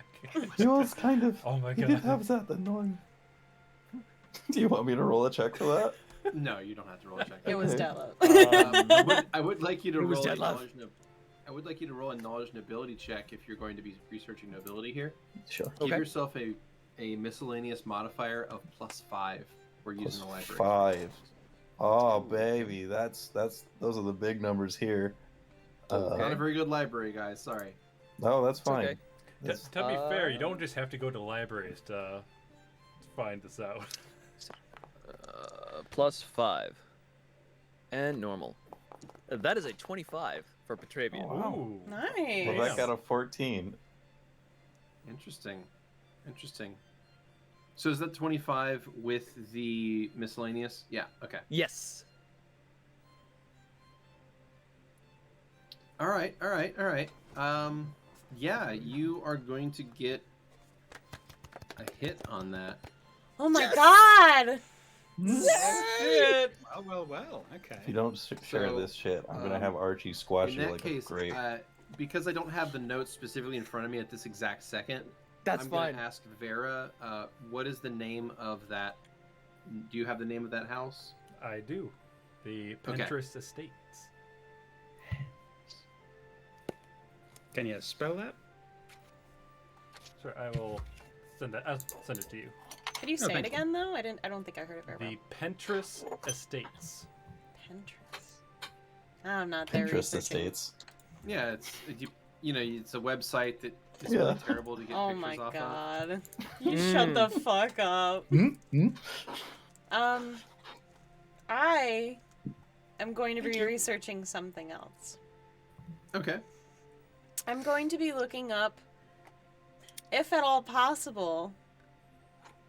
was kind of. Oh my He god. did have that annoying. Do you want me to roll a check for that? No, you don't have to roll a check. It was Okay. Deadlow. I would like you to It was roll a dead love. knowledge. I would like you to roll a knowledge and ability check if you're going to be researching nobility here. Sure. Give Okay. yourself a miscellaneous modifier of +5. We're using the library. 5. Oh baby, those are the big numbers here. Not a very good library, guys. Sorry. No, that's It's fine. okay. To be fair, you don't just have to go to libraries to find this out. +5. And normal. That is a 25 for Petravian. Oh, wow. Ooh. Nice. Well, that got a 14. Interesting. So is that 25 with the miscellaneous? Yeah. Okay. Yes. All right. Yeah, you are going to get a hit on that. Oh my god! Well. Okay. If you don't share So, this shit, I'm gonna have Archie squash In you that like case, a grape. because I don't have the notes specifically in front of me at this exact second, That's I'm fine. going to ask Vera, what is the name of that? Do you have the name of that house? I do. The Okay. Pinterest Estates. Can you spell that? Sure, I will send that. I'll send it to you. Could you say it thank you. again though? I don't think I heard it very well. The Pinterest Estates. Pinterest. I'm not there Pinterest researching. estates. Yeah, it's a website that is Yeah. really terrible to get Oh pictures my off of. god. You shut the fuck up. I am going to be researching something else. Okay. I'm going to be looking up, if at all possible,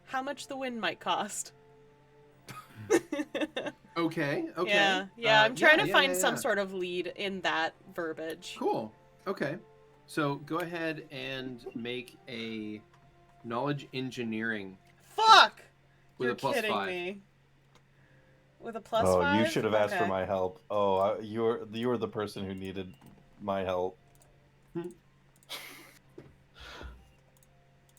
how much the wind might cost. Okay. Yeah, I'm trying to find yeah. some sort of lead in that verbiage. Cool. Okay. So go ahead and make a knowledge engineering Fuck! with You're a +5. kidding me. With a +5? Oh, you should have asked for Okay. my help. Oh, you were the person who needed my help.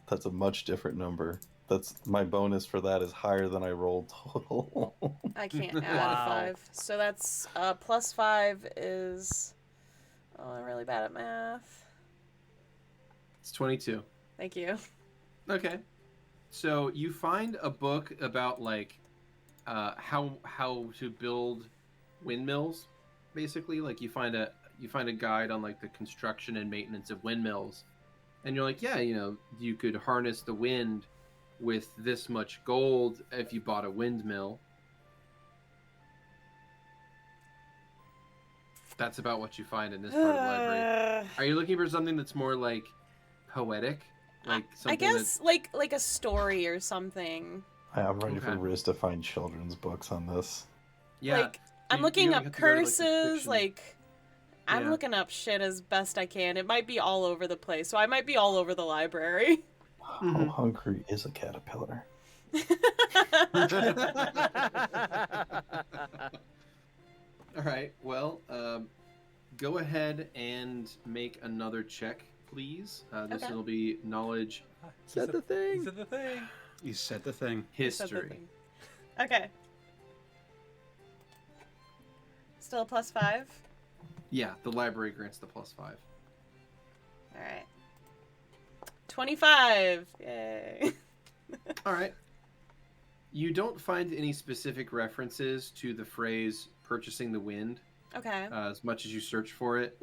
That's a much different number. That's my bonus for that is higher than I rolled total. I can't add Wow. a 5. So that's +5 is. Oh, I'm really bad at math. It's 22. Thank you. Okay. So you find a book about like how to build windmills, basically. Like you find a guide on like the construction and maintenance of windmills, and you're like, yeah, you could harness the wind with this much gold if you bought a windmill. That's about what you find in this part of the library. Are you looking for something that's more like poetic, like something I guess like a story or something. I'm ready for Okay. Riz to find children's books on this. yeah. Like I'm you looking don't up have to go to, like, the curses, fiction. like I'm Yeah. looking up shit as best I can. It might be all over the place, so I might be all over the library. How hungry is a caterpillar? All right. Well, go ahead and make another check, please. This Okay. will be knowledge Said the thing. Is it the thing? You said the thing. Said the history. thing. Okay. Still a +5? Yeah, the library grants the +5. Alright. 25! Yay. All right. You don't find any specific references to the phrase "purchasing the wind" Okay. as much as you search for it.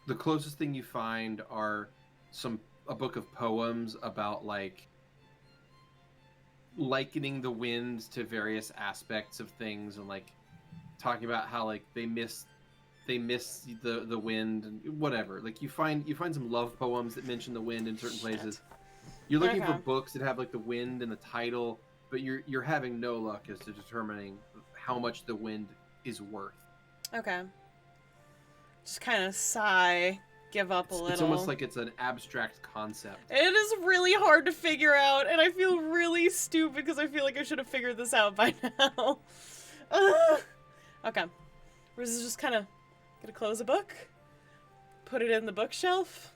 The closest thing you find are some a book of poems about like likening the wind to various aspects of things, and like talking about how like they miss the wind and whatever. Like you find some love poems that mention the wind in certain places. You're looking for books that have like the wind in the title, but you're having no luck as to determining how much the wind is worth. Okay. Just kind of sigh, give up a little. It's almost like it's an abstract concept. It is really hard to figure out, and I feel really stupid because I feel like I should have figured this out by now. Okay. Riz is just kind of gonna close a book, put it in the bookshelf,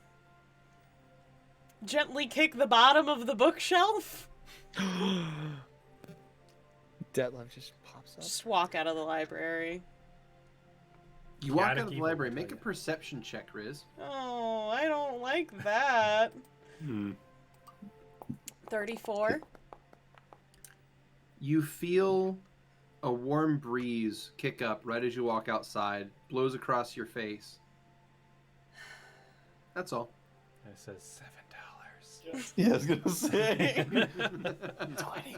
gently kick the bottom of the bookshelf. Detlef just pops up. Just walk out of the library. You walk out of the library, make a perception check, Riz. Oh, I don't like that. 34. You feel a warm breeze kick up right as you walk outside, blows across your face. That's all. It says $7. Yeah, I was gonna say. 20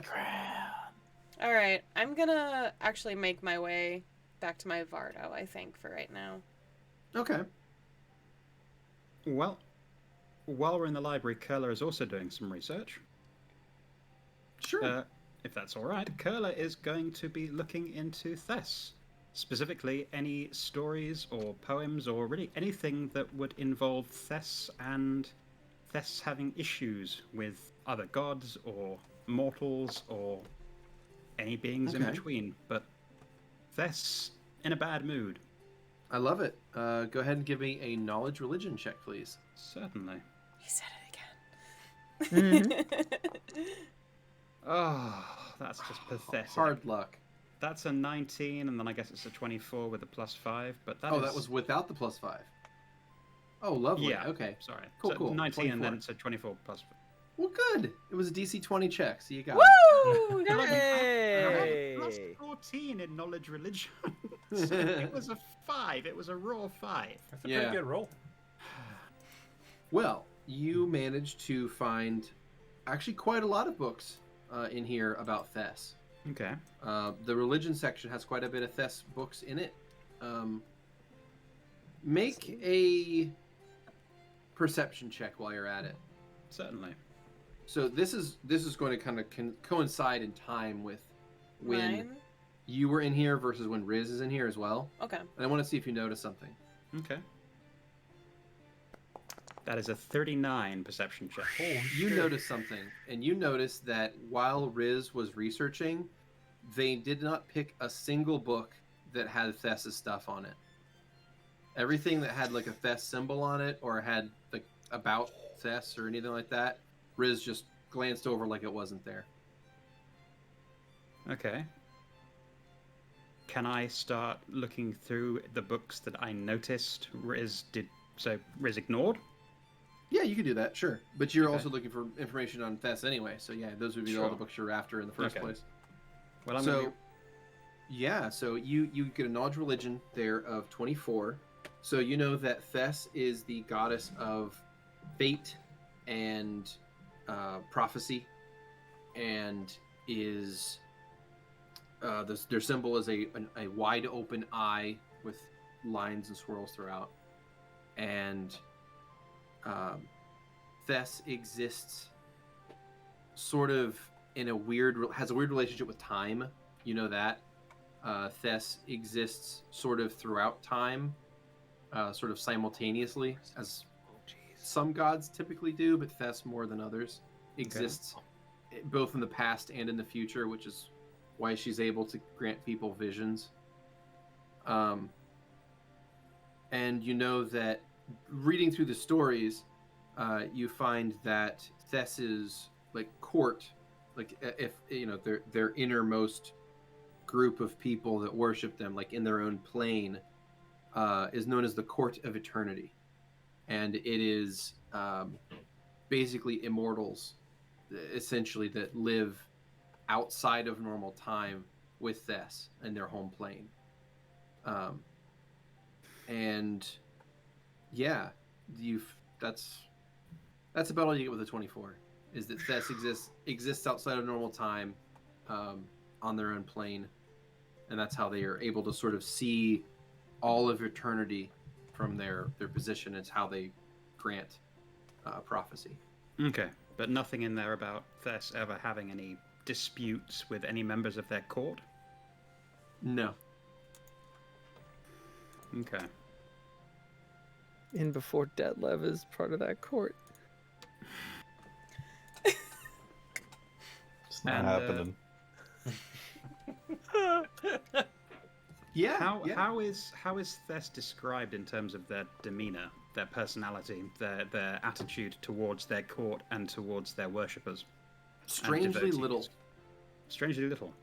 grand. All right, I'm gonna actually make my way back to my Vardo, I think, for right now. Okay. Well, while we're in the library, Kurla is also doing some research. Sure. If that's all right, Kurla is going to be looking into Thess. Specifically, any stories or poems or really anything that would involve Thess and Thess having issues with other gods or mortals or any beings in between. But Thess in a bad mood. I love it. Go ahead and give me a knowledge religion check, please. Certainly. He said it again. Oh, that's just pathetic. Hard luck. That's a 19, and then I guess it's a 24 with a +5. But that that was without the +5. Oh, lovely. Yeah. Okay. Sorry. Cool, So cool. 19, 24. and then it's a 24 +5. Well, good. It was a DC 20 check, so you got Woo! I Hey! had a +14 in knowledge religion. So it was a 5. It was a raw 5. That's a Yeah. pretty good roll. it. Well, you managed to find actually quite a lot of books in here about Thess. Okay. The religion section has quite a bit of Thess books in it. Make a perception check while you're at it. Certainly. So this is going to kind of coincide in time with when Mine? you were in here versus when Riz is in here as well. Okay. And I want to see if you notice something. Okay. That is a 39 perception check. You notice something, and you notice that while Riz was researching, they did not pick a single book that had Thess's stuff on it. Everything that had like a Thess symbol on it or had like about Thess or anything like that, Riz just glanced over like it wasn't there. Okay. Can I start looking through the books that I noticed Riz ignored? Yeah, you could do that, sure. But you're Okay. also looking for information on Thess anyway, so yeah, those would be all Sure. the books you're after in the first Okay. place. Well, I'm So, gonna yeah, so you get a knowledge religion there of 24. So you know that Thess is the goddess of fate and prophecy, and is their symbol is a wide open eye with lines and swirls throughout, and Thess exists sort of in has a weird relationship with time. You know that. Thess exists sort of throughout time, sort of simultaneously, as some gods typically do, but Thess more than others exists both in the past and in the future, which is why she's able to grant people visions. And you know that reading through the stories, you find that Thess's like court, like if you know their innermost group of people that worship them, like in their own plane, is known as the Court of Eternity, and it is basically immortals, essentially, that live outside of normal time with Thess in their home plane. And yeah, That's about all you get with the 24. Is that Thess exists outside of normal time, on their own plane, and that's how they are able to sort of see all of eternity from their position. It's how they grant prophecy. Okay, but nothing in there about Thess ever having any disputes with any members of their court? No. Okay. In before Detlev is part of that court. It's not And, happening. Yeah. How is Thess described in terms of their demeanor, their personality, their attitude towards their court and towards their worshippers? Strangely little. Strangely little.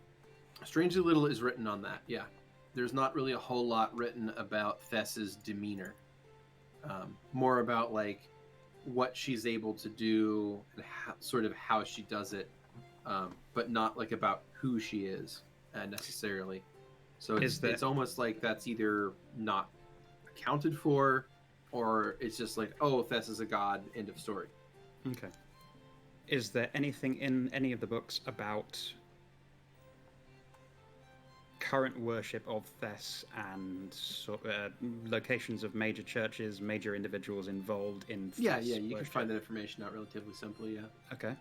Strangely little is written on that. Yeah. There's not really a whole lot written about Thess's demeanor. More about like what she's able to do and sort of how she does it, but not like about who she is necessarily. So it's almost like that's either not accounted for, or it's just like, oh, Thess is a god, end of story. Okay. Is there anything in any of the books about current worship of Thess and locations of major churches, major individuals involved in Thess Yeah, you worship? can find that information out relatively simply, yeah. Okay.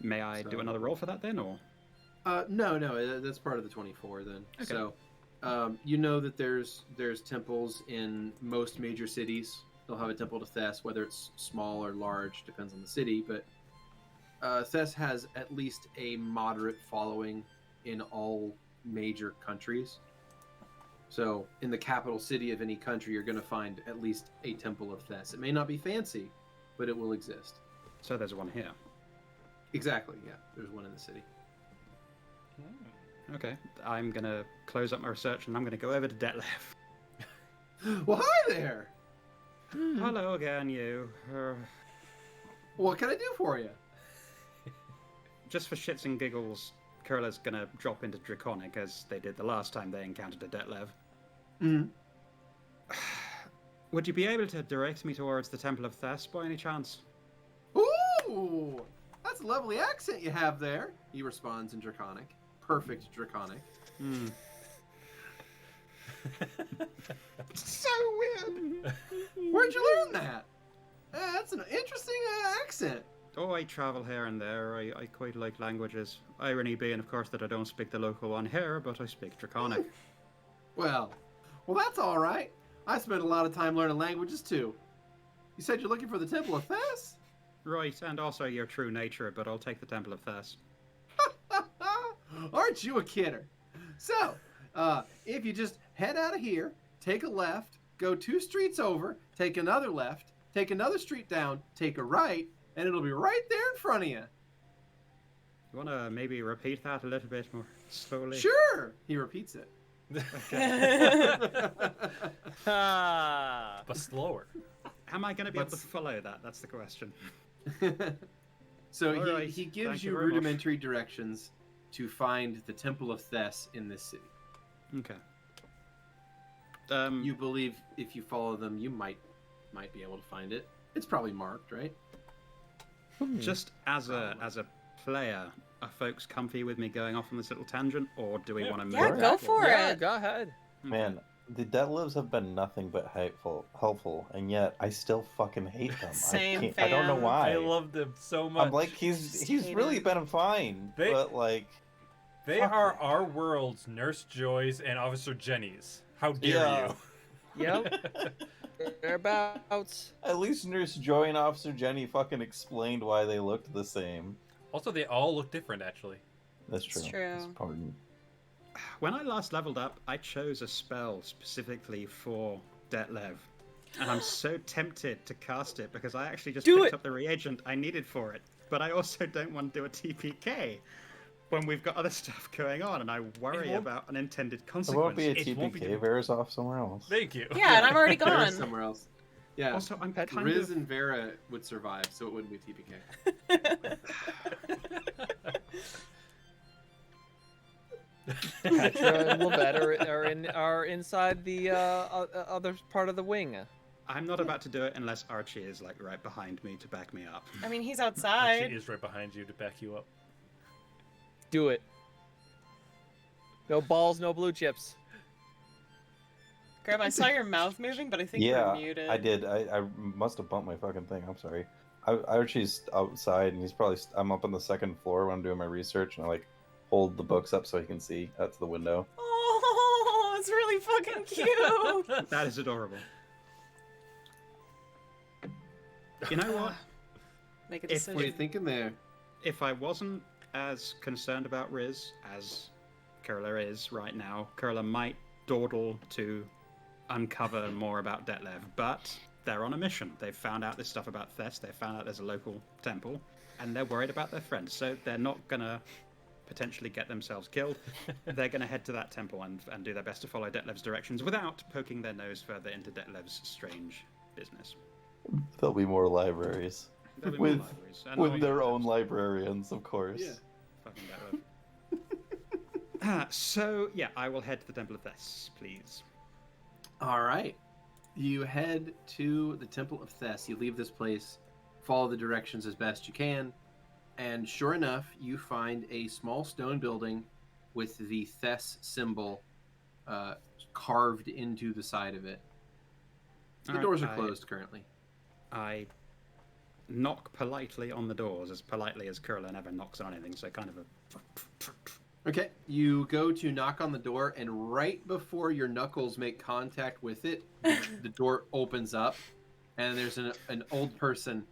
May I do So- another roll for that then, or? No, that's part of the 24 then. Okay. So, you know that there's temples in most major cities. They'll have a temple to Thess, whether it's small or large, depends on the city. But Thess has at least a moderate following in all major countries. So, in the capital city of any country, you're going to find at least a temple of Thess. It may not be fancy, but it will exist. So there's one here. Exactly, yeah. There's one in the city. Okay. I'm going to close up my research and I'm going to go over to Detlev. Well, hi there! Hello again, you. What can I do for you? Just for shits and giggles, Kurla's going to drop into Draconic as they did the last time they encountered a Detlev. Mm. Would you be able to direct me towards the Temple of Thess by any chance? Ooh! That's a lovely accent you have there, he responds in Draconic. Perfect Draconic. Hmm. So weird! Where'd you learn that? That's an interesting accent. Oh, I travel here and there. I quite like languages. Irony being, of course, that I don't speak the local one here, but I speak Draconic. Well, that's all right. I spend a lot of time learning languages, too. You said you're looking for the Temple of Thess? Right, and also your true nature, but I'll take the Temple of Thess. Aren't you a kidder? So, if you just head out of here, take a left, go 2 streets over, take another left, take another street down, take a right, and it'll be right there in front of you. You want to maybe repeat that a little bit more slowly? Sure! He repeats it. But slower. Am I going to be able to follow that? That's the question. So All right, he gives thank you you very much. rudimentary directions to find the Temple of Thess in this city. Okay. You believe if you follow them, you might be able to find it. It's probably marked, right? Just as a player, are folks comfy with me going off on this little tangent, or do we want to move? Yeah, go for Yeah, it. go ahead. Man, the Deadlifts have been nothing but helpful, and yet I still fucking hate them. Same, I don't know fam. why. I love them so much. I'm like, he's hate really him. been fine, but like, They fuck are them. our world's Nurse Joys and Officer Jennies. How dare Yeah. you? Yep. Thereabouts. At least Nurse Joy and Officer Jenny fucking explained why they looked the same. Also, they all look different, actually. That's true. It's true. That's pardon. When I last leveled up, I chose a spell specifically for Detlev. And I'm so tempted to cast it because I actually just picked up the reagent I needed for it. But I also don't want to do a TPK when we've got other stuff going on, and I worry won't- about unintended It won't consequences. be a It won't be TPK. different. Vera's off somewhere else. Thank you. Yeah, and I'm already Vera's gone. somewhere else. Yeah. Also, I'm kind Riz of... and Vera would survive, so it wouldn't be TPK. Petra and Lovette are inside the other part of the wing. I'm not about to do it unless Archie is like right behind me to back me up. I mean, he's She outside. is right behind you to back you up. Do it. No balls, no blue chips. Grem, I saw your mouth moving, but I think Yeah, you're muted. I did. I must have bumped my fucking thing. I'm sorry. Archie's outside, and he's probably. I'm up on the second floor when I'm doing my research, and I like hold the books up so he can see out to the window. Oh, it's really fucking cute. That is adorable. You know what? Make a If decision. What are you thinking there? If I wasn't as concerned about Riz as Kurla is right now, Kurla might dawdle to uncover more about Detlev, but they're on a mission. They've found out this stuff about Thess, they found out there's a local temple, and they're worried about their friends, so they're not gonna potentially get themselves killed. They're gonna head to that temple and do their best to follow Detlev's directions without poking their nose further into Detlev's strange business. There'll be more libraries. There'll be more With libraries, and with more their Detlevs. own librarians, of course. Yeah. Fucking Detlev. So, yeah, I will head to the Temple of Thess, please. All right. You head to the Temple of Thess. You leave this place, follow the directions as best you can, and sure enough, you find a small stone building with the Thess symbol carved into the side of it. The All right, doors are closed currently. I knock politely on the doors, as politely as Kurla never knocks on anything, so kind of a... Okay, you go to knock on the door, and right before your knuckles make contact with it, the door opens up, and there's an old person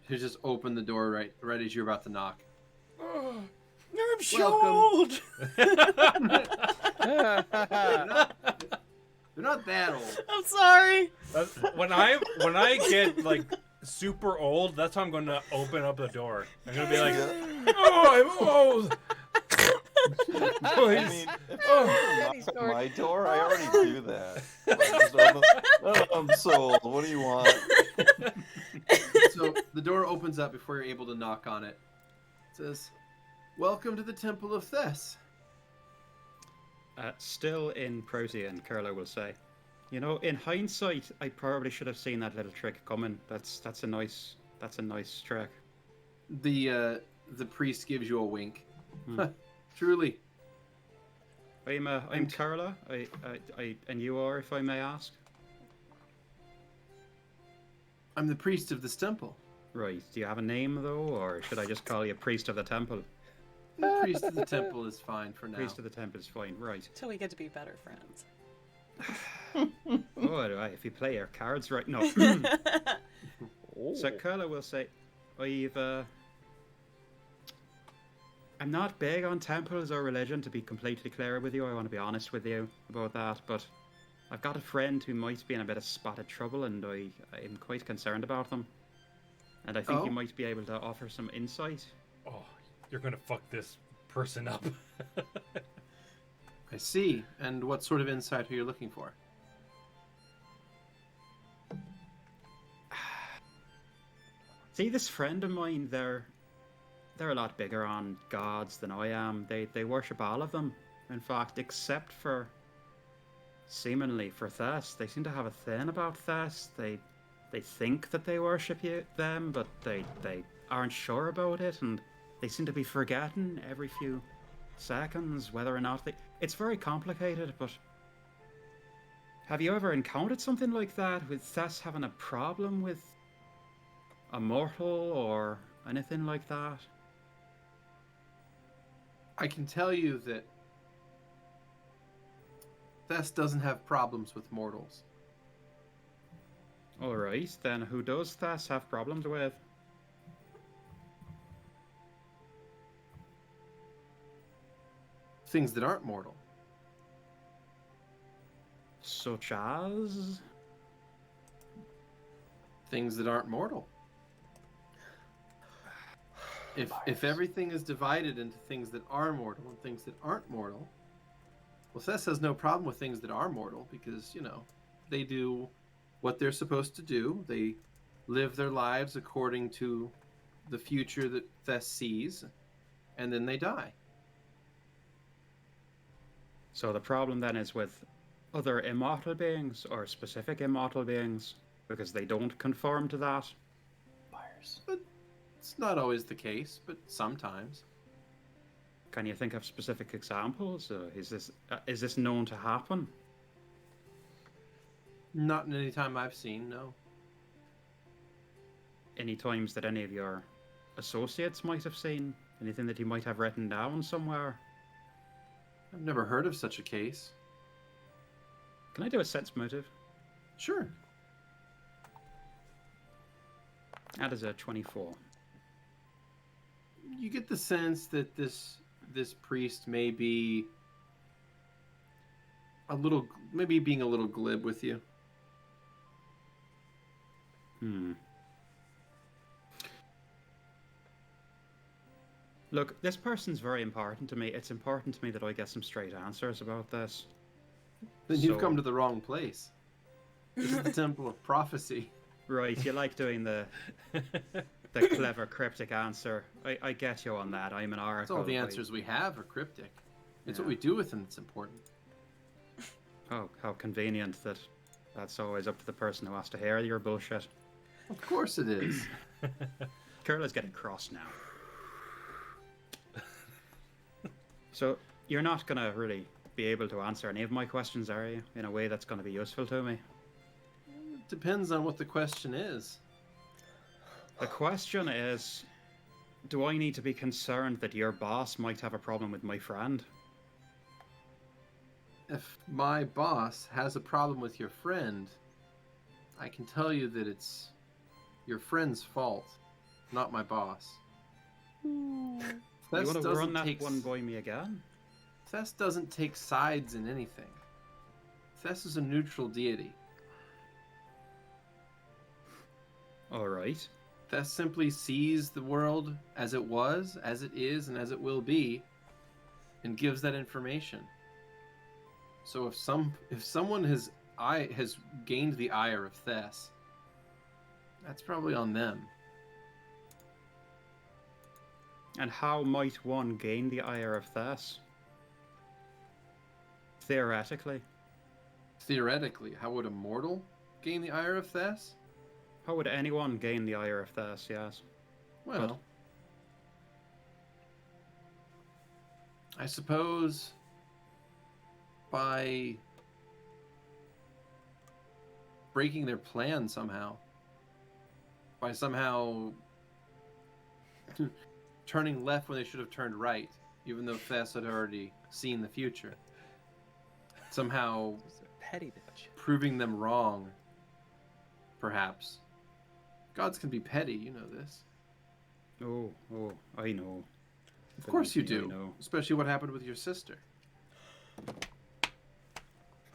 who just opened the door right as you're about to knock. Oh, I'm so Welcome. old. They're not that old. I'm sorry. When I get like super old, that's how I'm going to open up the door. I'm going to be like, "Oh, I'm old." I mean, if you knock on my door, I already do that. I just open, "Oh, I'm so old. What do you want?" So the door opens up before you're able to knock on it. It says, "Welcome to the Temple of Thess." Still in Protean, Kurla will say, "You know, in hindsight, I probably should have seen that little trick coming. That's a nice trick." The priest gives you a wink. Truly. I'm Kurla. I and you are, if I may ask. I'm the priest of this temple. Right. Do you have a name though, or should I just call you priest of the temple? The priest of the temple is fine for now. Priest of the temple is fine. Right. Till we get to be better friends. Oh, right. If you play your cards right, no. So Kurla will say, I'm not big on temples or religion, to be completely clear with you. I want to be honest with you about that, but I've got a friend who might be in a bit of spotted trouble, and I'm quite concerned about them. And I think you might be able to offer some insight. "Oh, you're going to fuck this person up." I see. And what sort of insight are you looking for? See, this friend of mine, they're a lot bigger on gods than I am. They worship all of them. In fact, except for seemingly for Thess. They seem to have a thing about Thess. They think that they worship them, but they aren't sure about it, and they seem to be forgetting every few seconds whether or not they... It's very complicated, but... Have you ever encountered something like that, with Thess having a problem with a mortal or anything like that? I can tell you that Thess doesn't have problems with mortals. Alright, then who does Thess have problems with? Things that aren't mortal. Such as? Things that aren't mortal. If everything is divided into things that are mortal and things that aren't mortal, well, Thess has no problem with things that are mortal because, you know, they do what they're supposed to do. They live their lives according to the future that Thess sees, and then they die. So the problem then is with other immortal beings, or specific immortal beings? because they don't conform to that? Buyers. But it's not always the case, but sometimes. Can you think of specific examples? Is this known to happen? Not in any time I've seen, no. Any times that any of your associates might have seen? Anything that you might have written down somewhere? I've never heard of such a case. Can I do a sense motive? Sure. That is a 24. You get the sense that this priest may be maybe being a little glib with you. Look, this person's very important to me. It's important to me that I get some straight answers about this. Then you've come to the wrong place. This is the Temple of Prophecy. Right, you like doing the clever cryptic answer. I get you on that. I'm an oracle. That's all the answers we have are cryptic. It's what we do with them that's important. Oh, how convenient that that's always up to the person who has to hear your bullshit. Of course it is. Kurla's getting cross now. So, you're not going to really be able to answer any of my questions, are you? In a way that's going to be useful to me? It depends on what the question is. The question is, do I need to be concerned that your boss might have a problem with my friend? If my boss has a problem with your friend, I can tell you that it's your friend's fault, not my boss. You want to run that one by me again? Thess doesn't take sides in anything. Thess is a neutral deity. Alright. Thess simply sees the world as it was, as it is, and as it will be, and gives that information. So if someone has gained the ire of Thess, that's probably on them. And how might one gain the ire of Thess? Theoretically. Theoretically, how would a mortal gain the ire of Thess? How would anyone gain the ire of Thess, yes? Well, I suppose by breaking their plan somehow. By somehow turning left when they should have turned right, even though Thess had already seen the future. Somehow Petty bitch. proving them wrong, perhaps. Gods can be petty, you know this. Oh, I know. Of course you Believe me, do. I know. Especially what happened with your sister.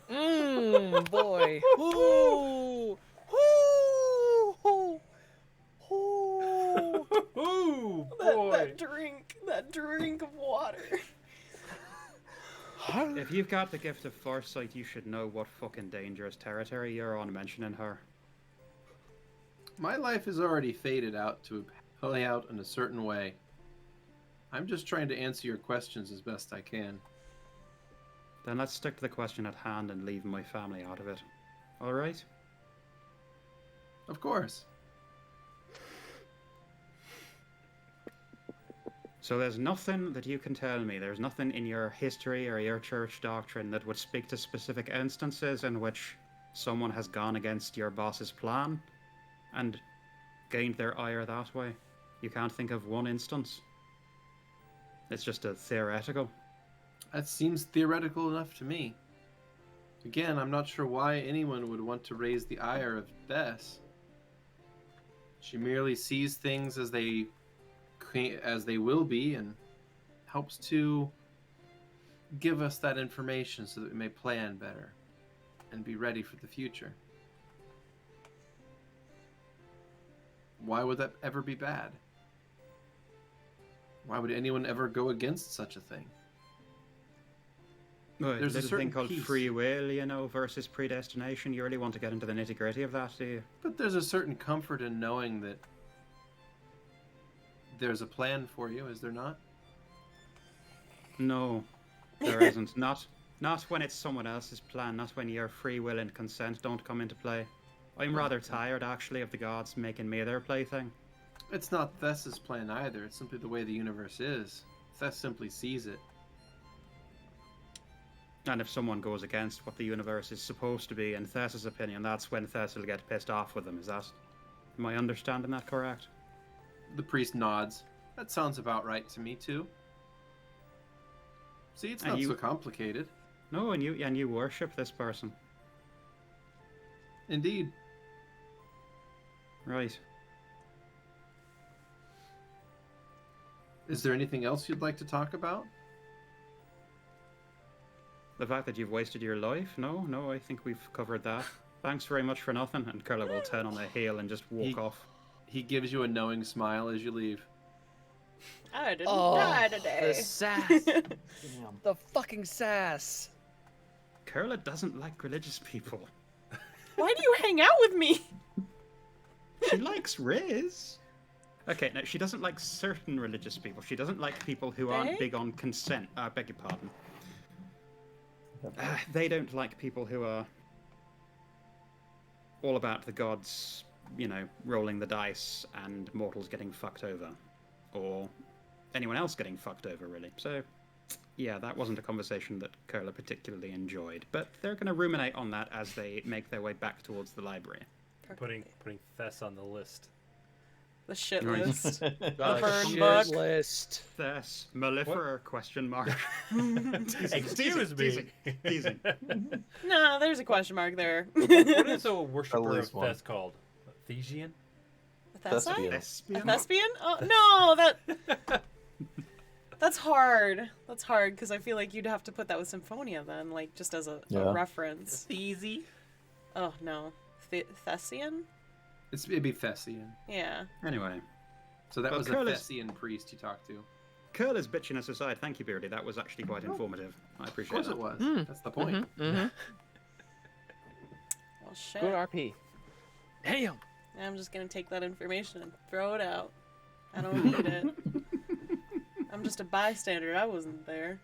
Boy. Ooh. Ooh. Ooh. Ooh, boy. That drink of water. If you've got the gift of foresight, you should know what fucking dangerous territory you're on mentioning her. My life is already fated out to play out in a certain way. I'm just trying to answer your questions as best I can. Then let's stick to the question at hand and leave my family out of it. Alright? Of course. So there's nothing that you can tell me, there's nothing in your history or your church doctrine that would speak to specific instances in which someone has gone against your boss's plan and gained their ire that way. You can't think of one instance. It's just a theoretical. That seems theoretical enough to me. Again, I'm not sure why anyone would want to raise the ire of Thess. She merely sees things as they will be and helps to give us that information so that we may plan better and be ready for the future. Why would that ever be bad? Why would anyone ever go against such a thing? There's a certain thing called peace. free will, you know, versus predestination. You really want to get into the nitty-gritty of that, do you? But there's a certain comfort in knowing that there's a plan for you, is there not? No, there isn't. Not when it's someone else's plan, not when your free will and consent don't come into play. I'm rather tired, actually, of the gods making me their plaything. It's not Thess's plan either. It's simply the way the universe is. Thess simply sees it. And if someone goes against what the universe is supposed to be, in Thess's opinion, that's when Thess will get pissed off with them. Am I understanding that correct? The priest nods. That sounds about right to me too. See, it's And not you- so complicated. No, and you worship this person. Indeed. Right. Is there anything else you'd like to talk about? The fact that you've wasted your life? No, I think we've covered that. Thanks very much for nothing. And Kurla will turn on the heel and just walk off. He gives you a knowing smile as you leave. I didn't die today. The sass. The fucking sass. Kurla doesn't like religious people. Why do you hang out with me? She likes Riz. Okay, no, she doesn't like certain religious people. She doesn't like people who aren't big on consent. I beg your pardon. They don't like people who are all about the gods, rolling the dice and mortals getting fucked over. Or anyone else getting fucked over, really. So, yeah, that wasn't a conversation that Kurla particularly enjoyed. But they're going to ruminate on that as they make their way back towards the library. Putting Thess on the list. The shit Right. list. The burn shit book. list. Thess, mellifera, question mark. Excuse me. Teasing. No, there's a question mark there. What is a worshiper of least one. Thess called? A Thesian? A Thessite? A Thespian? thespian? Oh, no, that's hard. That's hard, because I feel like you'd have to put that with Symphonia then, like, just as a reference. Thesi? Oh, no. Thessian? It'd be Thessian. Yeah. Anyway, So that Well, was a Kurla's- Thessian priest you talked to. Kurla's bitchiness aside, thank you, Beardy. That was actually quite informative. I Of appreciate course that. it was. Mm. That's the point. Well, shit. Good RP. Damn. I'm just gonna take that information and throw it out. I don't need it. I'm just a bystander. I wasn't there.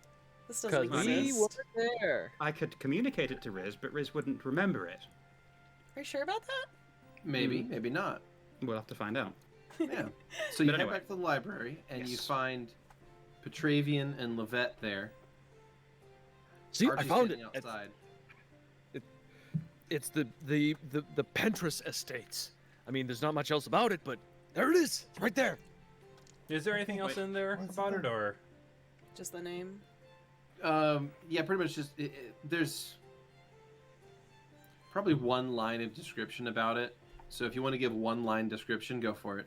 This doesn't Because we exist. were there. I could communicate it to Riz, but Riz wouldn't remember it. Are you sure about that? Maybe, maybe not. We'll have to find out. Yeah. So you But head anyway. back to the library and you Yes. find Petravian and Lovette there. See, I Archie's found it. standing outside. It's the Pentris estates. I mean, there's not much else about it, but there it is. It's right there. Is there anything else in there What's about there? it, or Just the name. Yeah, pretty much just there's probably one line of description about it. So if you want to give one line description, go for it.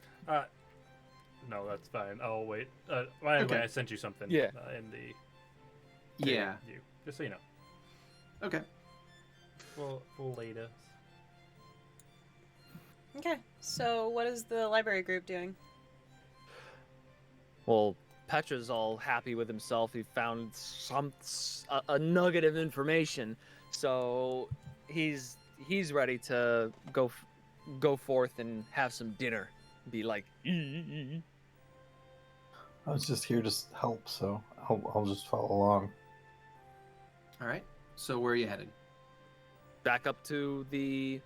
no? That's fine. I'll wait. By the way, Okay. I sent you something. Yeah. In the Yeah. you, just so you know. Okay. We'll later. Okay. So what is the library group doing? Well, Petra's all happy with himself. He found a nugget of information, so he's ready to go forth and have some dinner. Be like, I was just here to help, so I'll just follow along. All right. So where are you headed? back up to the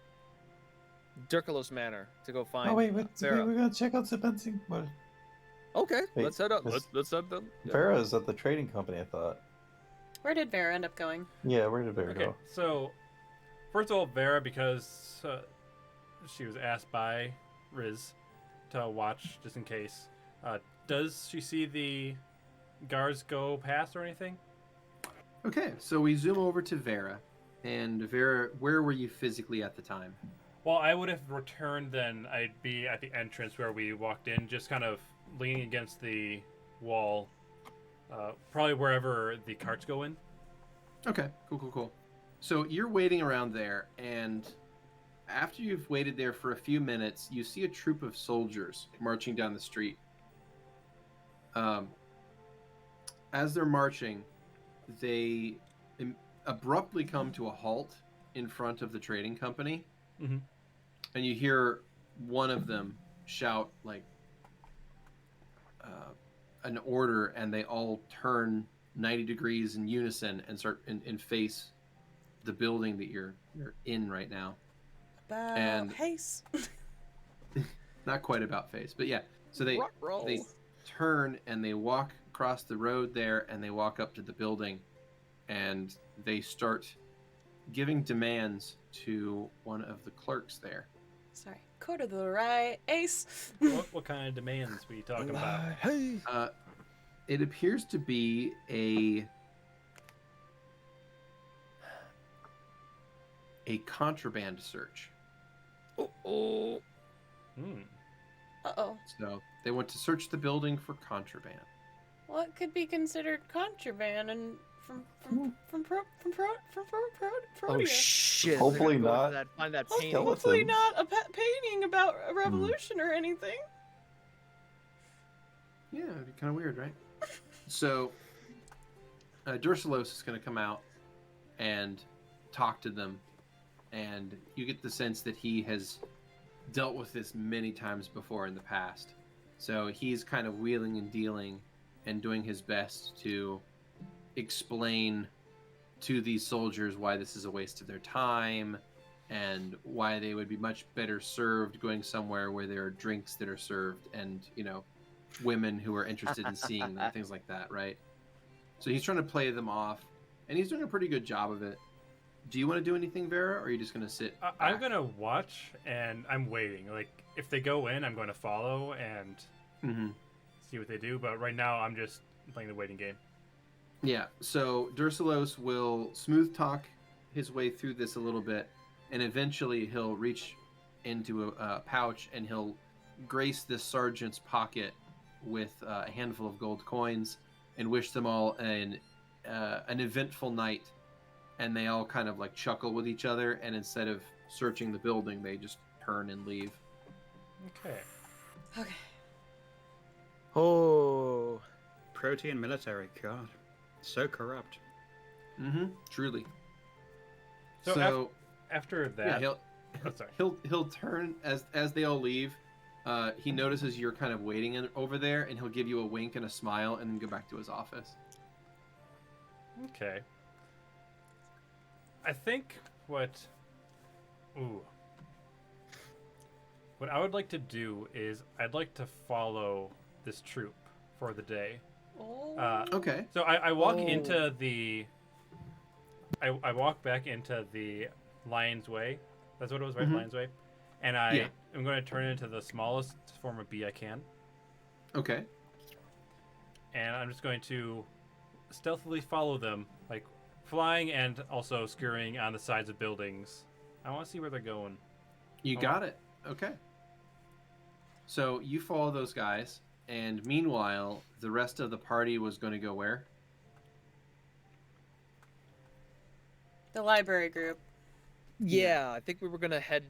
Dercillos Manor to go find. Oh wait, Vera. we're gonna check out the fencing. What? Okay, Wait, let's head up. this- Let's head up. Yeah. Vera is at the trading company, I thought. Where did Vera end up going? Yeah, where did Vera Okay, go? so first of all, Vera, because she was asked by Riz to watch just in case. Does she see the guards go past or anything? Okay, so we zoom over to Vera. And Vera, where were you physically at the time? Well, I would have returned then. I'd be at the entrance where we walked in, just kind of leaning against the wall, probably wherever the carts go in. Okay, cool. So you're waiting around there, and after you've waited there for a few minutes, you see a troop of soldiers marching down the street. As they're marching, they abruptly come to a halt in front of the trading company. Mhm. And you hear one of them shout, like, an order, and they all turn 90 degrees in unison and start and face the building that you're in right now. About And- haste. Not quite about face, but yeah. So they Ruh-roh. they turn and they walk across the road there, and they walk up to the building, and they start giving demands to one of the clerks there. Sorry. Go to the right, ace. What kind of demands we talking about? Hey. It appears to be a contraband search. Oh. Hmm. Uh-oh. So they want to search the building for contraband. What could be considered contraband and from Oh Protea? shit! Hopefully They're gonna go not. to find that Well, painting. hopefully not a painting about a revolution or anything. Yeah, it'd be kind of weird, right? So, Dercillos is going to come out and talk to them, and you get the sense that he has dealt with this many times before in the past. So he's kind of wheeling and dealing and doing his best to explain to these soldiers why this is a waste of their time and why they would be much better served going somewhere where there are drinks that are served and, you know, women who are interested in seeing them, things like that, right? So he's trying to play them off, and he's doing a pretty good job of it. Do you want to do anything, Vera, or are you just going to sit I'm back? gonna watch, and I'm waiting. Like, if they go in, I'm going to follow and see what they do. But right now, I'm just playing the waiting game. Yeah, so Dercillos will smooth talk his way through this a little bit, and eventually he'll reach into a pouch and he'll grace this sergeant's pocket with a handful of gold coins and wish them all an eventful night. And they all kind of like chuckle with each other, and instead of searching the building, they just turn and leave. Okay. Okay. Oh. Protean military, God. So corrupt. Truly. So after yeah, that, oh, sorry. he'll turn as they all leave. He notices you're kind of waiting over there, and he'll give you a wink and a smile, and then go back to his office. Okay. I think what I would like to do is I'd like to follow this troop for the day. Oh. Okay. So I walk into the I walk back into the Lion's Way. That's what it was, right? Lion's Way. And I'm going to turn into the smallest form of bee I can. Okay. And I'm just going to stealthily follow them, like flying and also scurrying on the sides of buildings. I want to see where they're going. You got it. Okay. So you follow those guys, and meanwhile, the rest of the party was going to go where? The library group. Yeah, I think we were gonna head.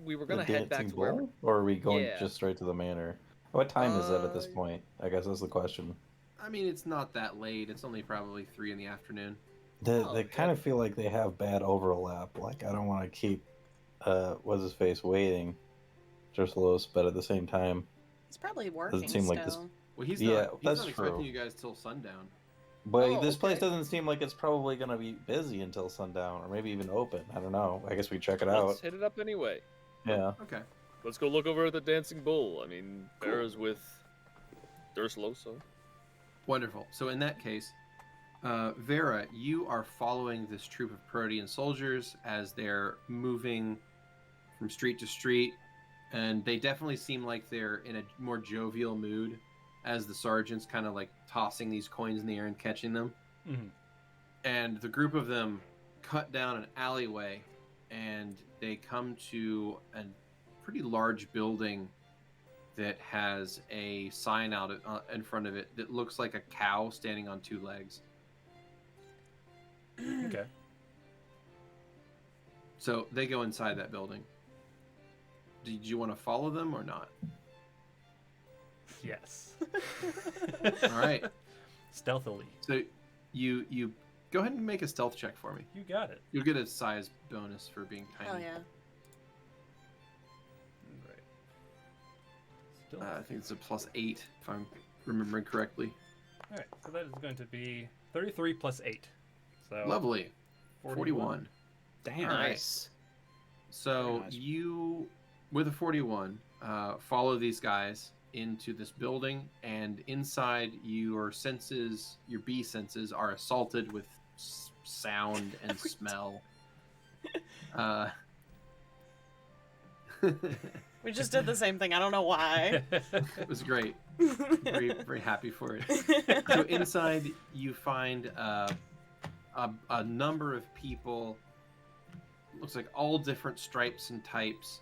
We were gonna head back to where. Or are we going Yeah. just straight to the manor? What time is it at this point? I guess that's the question. I mean, it's not that late. It's only probably 3 in the afternoon. They kind of feel like they have bad overlap. Like, I don't want to keep what's his face waiting, Dercillos, but at the same time, He's probably working doesn't seem like this. still. Well, he's Yeah, not. He's that's not expecting true. you guys till sundown. But this place doesn't seem like it's probably going to be busy until sundown, or maybe even open. I don't know. I guess we check it Let's out. hit it up anyway. Yeah. Okay. Let's go look over at the Dancing Bull. I mean, Cool. Vera's with Dercillos, so. Wonderful. So in that case, Vera, you are following this troop of Protean soldiers as they're moving from street to street, and they definitely seem like they're in a more jovial mood as the sergeant's kind of like tossing these coins in the air and catching them. And the group of them cut down an alleyway, and they come to a pretty large building that has a sign out in front of it that looks like a cow standing on 2 legs. Okay. So they go inside that building. Did you want to follow them or not? Yes. All right. Stealthily. So you go ahead and make a stealth check for me. You got it. You'll get a size bonus for being tiny. Oh yeah. Right. Still. I think it's a +8 if I'm remembering correctly. All right. So that is going to be 33 plus 8. So Lovely. 41. Damn. All right. Nice. So Nice. you, with a 41, follow these guys into this building, and inside your senses, your bee senses, are assaulted with sound and smell. We just did the same thing. I don't know why. It was great. Very, very happy for it. So inside, you find a number of people. Looks like all different stripes and types.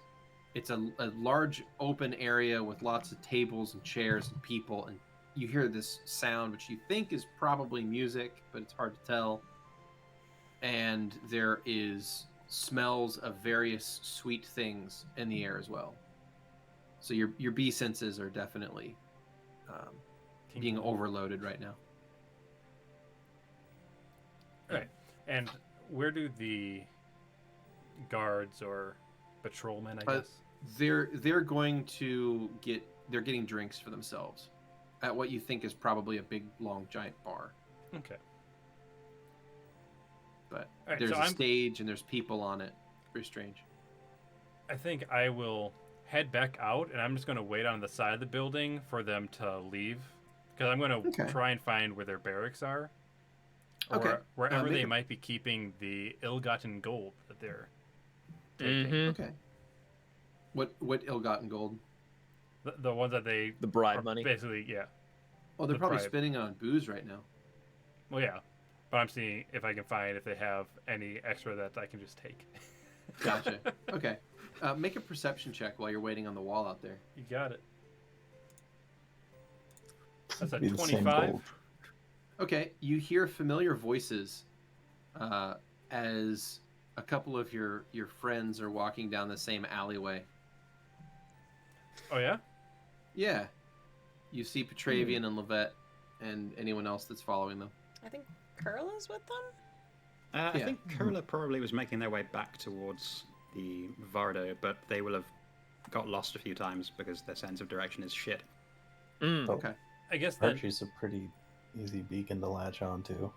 It's a large open area with lots of tables and chairs and people, and you hear this sound, which you think is probably music, but it's hard to tell. And there is smells of various sweet things in the air as well. So your bee senses are definitely being overloaded right now. All right. And where do the guards or patrolmen, I guess? They're going to they're getting drinks for themselves at what you think is probably a big, long, giant bar. Okay. But Alright, there's so a stage and there's people on it. Very strange. I think I will head back out, and I'm just going to wait on the side of the building for them to leave, because I'm going to try and find where their barracks are, or wherever they might be keeping the ill-gotten gold that they're taking. Okay. What ill-gotten gold? The ones that they... The bribe are money? Basically, yeah. Well, they're The probably bribe. spending it on booze right now. Well, yeah. But I'm seeing if I can find if they have any extra that I can just take. Gotcha. Okay. Make a perception check while you're waiting on the wall out there. You got it. That's a Be the same 25. gold. Okay, you hear familiar voices as a couple of your friends are walking down the same alleyway. Oh, yeah? Yeah. You see Petravian and Lovette and anyone else that's following them. I think Kurla's with them? I Yeah. think Kurla probably was making their way back towards the Vardo, but they will have got lost a few times because their sense of direction is shit. Mm. Okay. I guess that Archie's a pretty easy beacon to latch on to.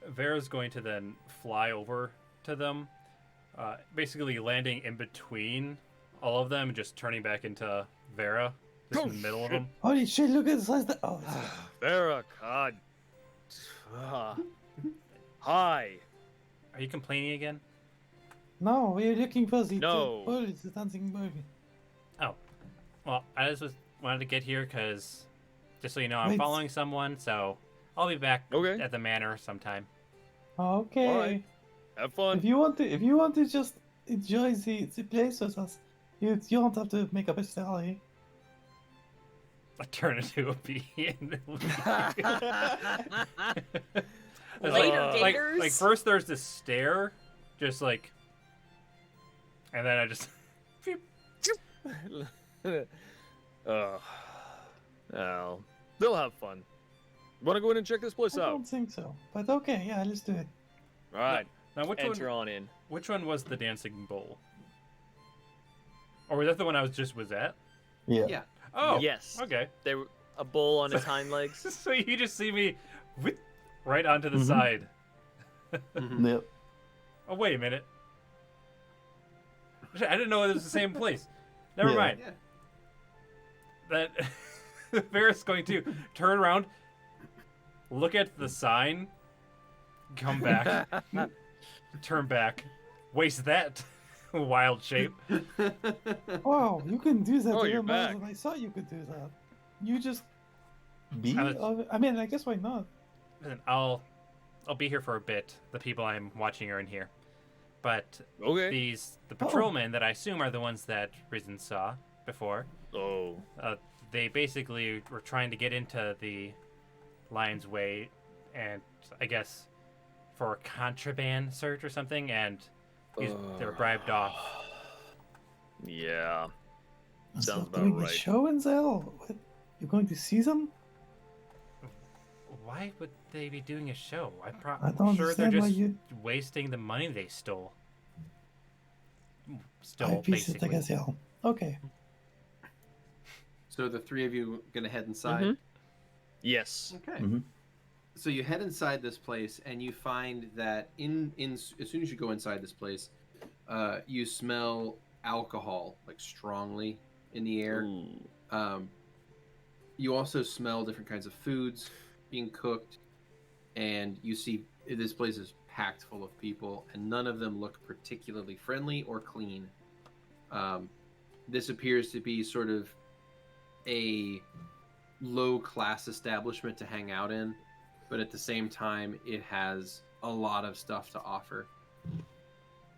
Vera's going to then fly over to them, basically landing in between all of them and just turning back into Vera, just in the middle of them. Holy shit, look at the size of the... Oh, Vera, God. Ah. Hi. Are you complaining again? no, we're looking for the No. bull, the dancing bull. Oh. Well, I just wanted to get here because, just so you know, I'm Wait. following someone, so I'll be back Okay. at the manor sometime. Okay. Alright. Have fun. If you want to just enjoy the place with us, you don't have to make up a story. I turn into a bee and It's Later, like, gators. like first there's this stare, just like, and then I just Well, they'll have fun. Want to go in and check this place I out? don't think so, but okay, yeah, let's do it. All right. now Enter on in. which one was the dancing bull? Or was that the one I was at? Yeah. Yeah. Oh, Yes. Okay. They were a bull on his hind legs. So you just see me whip right onto the Mhm. side. Mhm. Yep. Oh wait a minute. Shit, I didn't know it was the same place. Never Yeah. mind. Yeah. That Vera's going to turn around, look at the sign, come back, turn back, waste that wild shape. Wow, you can do that Oh, even you're more back. than I thought you could do that. You just be. I was- I mean, I guess why not? Listen, I'll be here for a bit. The people I'm watching are in here, but Okay. the patrolmen that I assume are the ones that Risen saw before. Oh. They basically were trying to get into the Lion's Way, and I guess for a contraband search or something, and they were bribed off. Yeah. Is Sounds that about doing right. a show in Zell? What? You're going to see them? Why would they be doing a show? I don't sure they're understand why just you. wasting the money they stole. I Stole, piece it basically. together. Zell. Okay. So the three of you gonna head inside. Mhm. Yes. Okay. Mhm. So you head inside this place, and you find that as soon as you go inside this place, you smell alcohol, like strongly in the air. You also smell different kinds of foods being cooked, and you see this place is packed full of people, and none of them look particularly friendly or clean. This appears to be sort of a low-class establishment to hang out in, but at the same time, it has a lot of stuff to offer.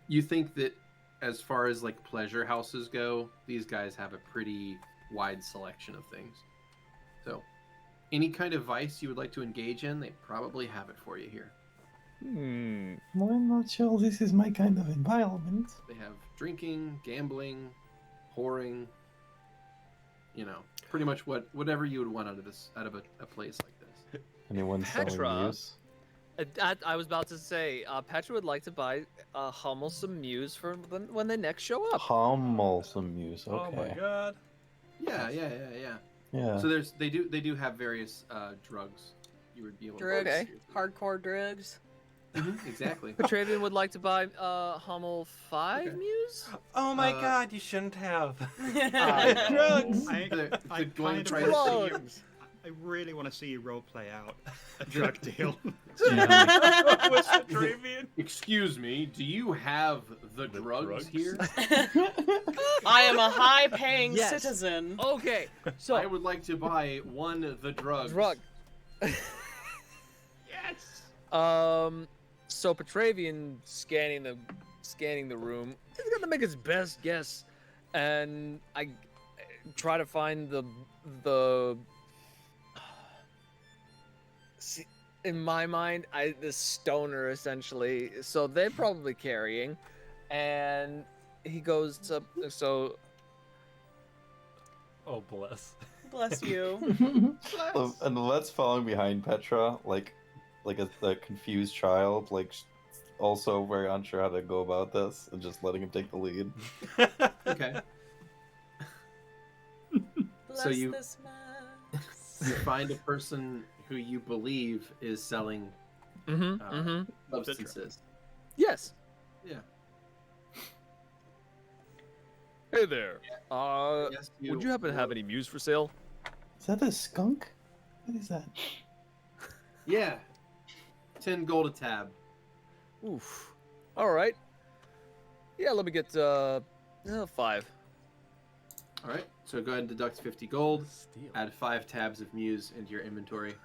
You think that as far as like pleasure houses go, these guys have a pretty wide selection of things. So, any kind of vice you would like to engage in, they probably have it for you here. I'm not sure this is my kind of environment. They have drinking, gambling, whoring, you know, pretty much whatever you would want out of a place like this. Anyone selling Petra. news? I was about to say, Petra would like to buy Hummel some Muse for when they next show up. Hummel some Muse. Okay. Oh my god. Yeah. Yeah. So they do have various drugs you would be able Drugs. to Okay. Hardcore drugs. Exactly. Petravian would like to buy Hummel 5 Okay. Muse? Oh my Uh, god, you shouldn't have. drugs. I They're going to kind try of to wanna see see you. Drugs. I really want to see you role play out a drug deal. What's Petravian? Excuse me, do you have the drugs drugs? here? I am a high-paying Yes. citizen. Okay, so I would like to buy the drugs. drug. Yes. So Petravian scanning the room, he's gonna make his best guess, and I try to find the. See, in my mind, the stoner essentially. So they're probably carrying, and he goes up. So Oh bless. Bless you. And Lovette's following behind Petra, like a confused child, like also very unsure how to go about this, and just letting him take the lead. Okay. Bless So you- this man. You find a person who you believe is selling substances. Yes. Yeah. Hey there. Yes, Would you happen to have any Muse for sale? Is that a skunk? What is that? Yeah. 10 gold a tab. Oof. All right. Yeah, let me get 5. All right. So go ahead and deduct 50 gold. Steal. Add 5 tabs of Muse into your inventory.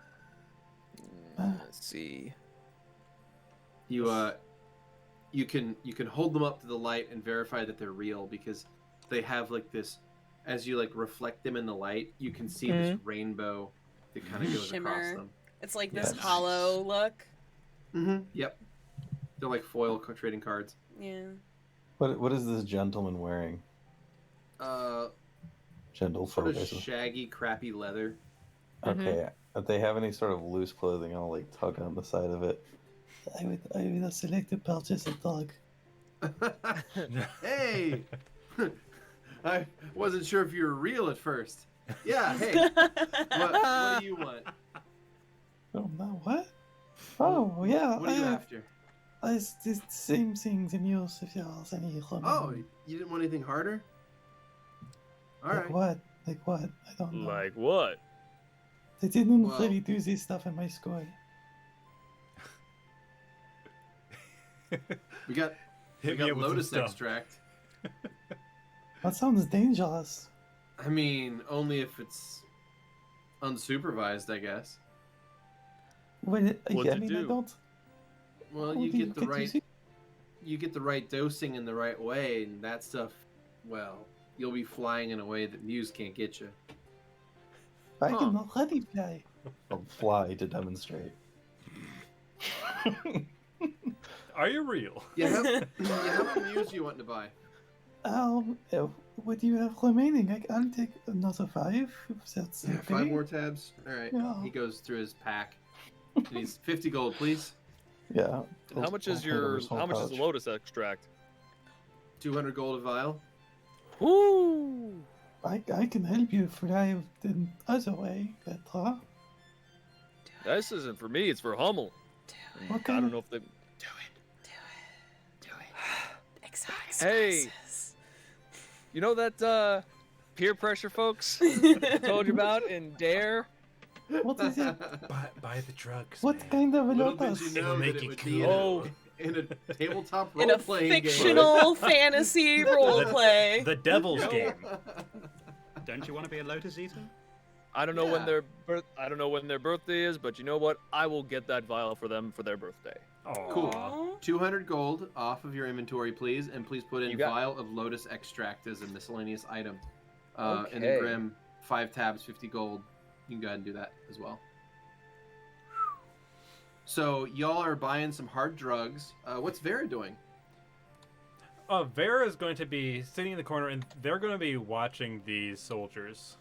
Let's see. You can hold them up to the light and verify that they're real, because they have like this, as you like reflect them in the light, you can see this rainbow that kind of goes across Shimmer. them. It's like this Yes. hollow look. Yep. They're like foil trading cards. Yeah. What is this gentleman wearing? Gentle Sort of focus. shaggy, crappy leather. Okay. If they have any sort of loose clothing, I'll like tug on the side of it. I would select to purchase a dog. Hey! I wasn't sure if you were real at first. Yeah, hey. What do you want? Oh no, what? Oh yeah, What are you after? it's the same thing the Muse if you have any remaining. Oh, you didn't want anything harder? All like right. what? Like what? I don't know. Like what? They didn't Well- really do this stuff in my school. We got Hit me up with some lotus stuff. extract. That sounds dangerous. I mean, only if it's unsupervised, I guess. When What's I it mean, do? I don't. Well, how you do get the get right use it? you get the right dosing in the right way, and that stuff, well, you'll be flying in a way that Muse can't get you. I can already fly. I'll fly to demonstrate. Are you real? How many Muse you want to buy? What do you have remaining? I'll take another 5 if that's okay. 5 more tabs. All right. Yeah. He goes through his pack. He needs 50 gold, please. Yeah. And how much is I'll your? small How much is pouch. the lotus extract? 200 gold a vial. Woo! I can help you fly the other way, Petra. This isn't for me. It's for Hummel. What I kind don't of know if they. Exotic. Hey. Spices. You know that peer pressure, folks? I told you about in Dare. What is it? Buy the drugs. What man. kind of Little did lotus? you know make that it you would be cool. in a tabletop In a role-playing game. fictional fantasy roleplay. The Devil's Game. Don't you want to be a lotus eater? I don't know Yeah. when I don't know when their birthday is, but you know what? I will get that vial for them for their birthday. Aw. Cool. 200 gold off of your inventory, please, and please put in You got- vial of lotus extract as a miscellaneous item. And Okay. then Grem, 5 tabs, 50 gold. You can go ahead and do that as well. So y'all are buying some hard drugs. What's Vera doing? Vera is going to be sitting in the corner, and they're going to be watching these soldiers.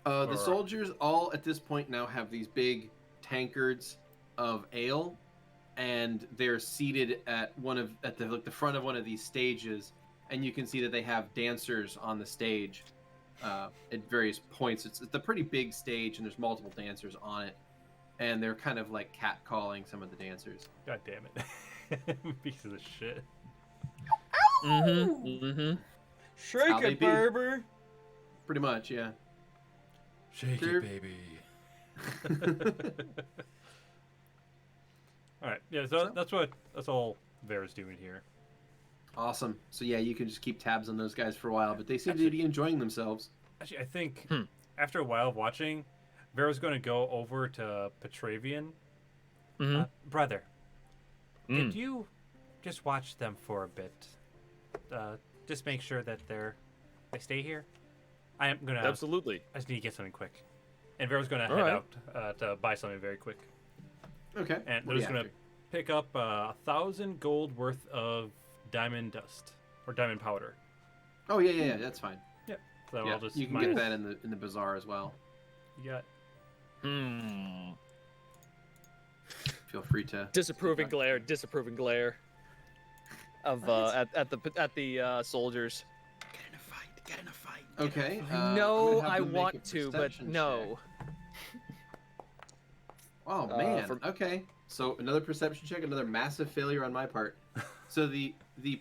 The Alright. soldiers all at this point now have these big tankards of ale, and they're seated at the front of one of these stages, and you can see that they have dancers on the stage at various points. It's a pretty big stage, and there's multiple dancers on it, and they're kind of like catcalling some of the dancers. God damn it. Pieces of shit. Mm-hmm. Shake How they it, be. Barber. Pretty much, yeah. Shake They're- it, baby. Alright, yeah, so that's all Vera's doing here. Awesome. So yeah, you can just keep tabs on those guys for a while, but they seem to be enjoying themselves. Actually, I think after a while of watching, Vera's going to go over to Petravian. Mhm. Brother, Mm. could you just watch them for a bit? Just make sure that they stay here. I am gonna. Absolutely. I just need to get something quick. And Vera's gonna All head right. out to buy something very quick. Okay. And What they're are just you gonna pick up 1,000 gold worth of diamond dust or diamond powder. after? Oh yeah, that's fine. So Yeah, I'll just you can get that in the bazaar as well. You got Hmm. Feel free to Disapproving glare. Of at the soldiers. Get in a fight. Okay. No, I'm gonna have I them make a want to, but perception no. check. Oh man. for- Okay. So another perception check, another massive failure on my part. So the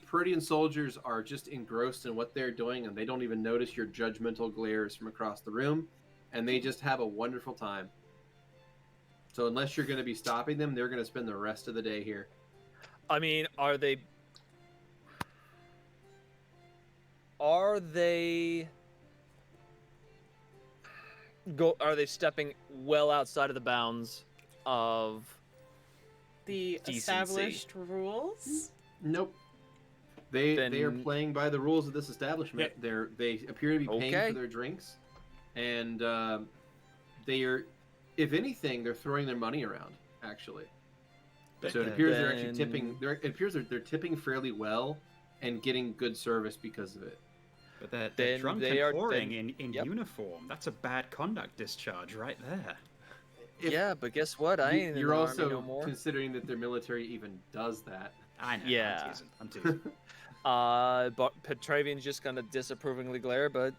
Protean soldiers are just engrossed in what they're doing, and they don't even notice your judgmental glares from across the room, and they just have a wonderful time. So unless you're going to be stopping them, they're going to spend the rest of the day here. I mean, are they Are they stepping well outside of the bounds of The Decency. established rules? Nope. They are Then- playing by the rules of this establishment. They appear to be paying Okay. for their drinks, and they are, if anything, they're throwing their money around. Actually, so it appears they're actually tipping. Then- It appears they're tipping fairly well and getting good service because of it. But they're Then drunk they and are- pouring then- in yep. uniform. That's a bad conduct discharge right there. If- yeah, but guess what? I ain't in You're the also army no more. considering that their military even does that. I know. Yeah. I'm teasing. But Petravian's just gonna disapprovingly glare, but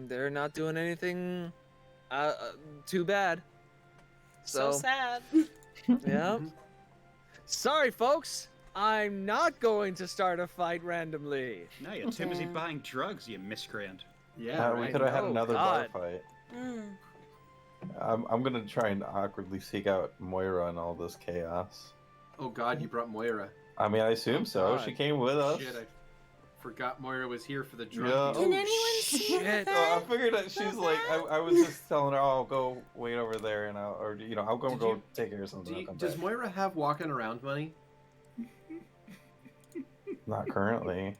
they're not doing anything too bad. So sad. Yeah. Sorry, folks. I'm not going to start a fight randomly. No, you're too busy buying drugs, you miscreant. Yeah, we right. could have had Oh, another God. bar fight. Mm. I'm gonna try and awkwardly seek out Moira in all this chaos. Oh God, you brought Moira. I mean, I assume so. God. She came with us. Shit, I forgot Moira was here for the drunk. Yeah. Can anyone see shit. that? Oh, I figured that she's like, I was just telling her, oh, I'll go wait over there, and I'll go Did go you- take care of something. I'll come Does back. Moira have walking around money? Not currently.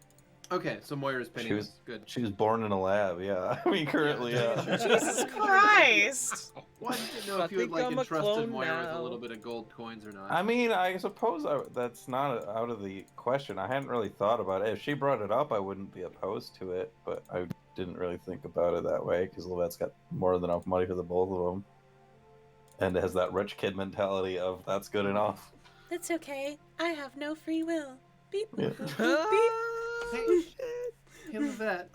Okay, so Moira's She penniless. was- Good. She was born in a lab. Yeah, I mean, currently, yeah. Jesus Christ! Well, I didn't know I if you had think like I'm a entrusted clone Moira with a now. little bit of gold coins or not. I mean, I suppose that's not out of the question. I hadn't really thought about it. If she brought it up, I wouldn't be opposed to it, but I didn't really think about it that way because Lovette's got more than enough money for the both of them, and has that rich kid mentality of that's good enough. That's okay. I have no free will. Beep, Yeah. boop, boop, boop, beep. Hey, hey, Lovette,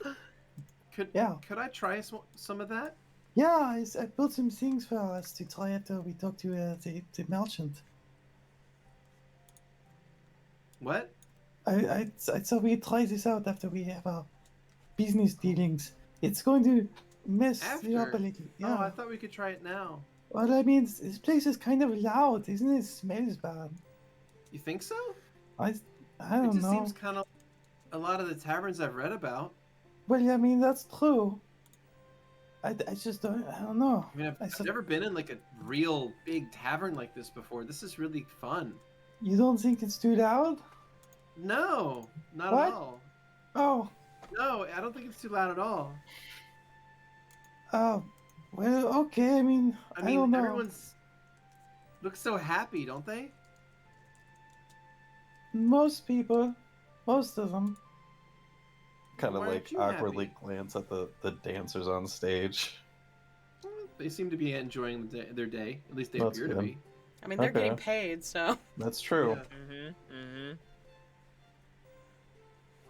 Yeah. could I try some of that? Yeah, I built some things for us to try after we talk to the merchant. What? I thought we'd try this out after we have our business dealings. It's going to mess you up a After? little. Yeah. Oh, I thought we could try it now. Well, I mean, this place is kind of loud, isn't it? It smells bad. You think so? I It don't just know. seems kind of a lot of the taverns I've read about. Well, I mean, that's true. I just don't. I don't know. I mean, I've said- never been in like a real big tavern like this before. This is really fun. You don't think it's too loud? No, not What? at all. Oh, No, I don't think it's too loud at all. oh. Well, okay. I mean, I I mean, don't know. everyone's looks so happy, don't they? Most people, most of them. Kind of Why like aren't you awkwardly happy? glance at the dancers on stage. They seem to be enjoying their day. At least they That's appear to good. be. I mean, they're Okay. getting paid, so. That's true. Yeah.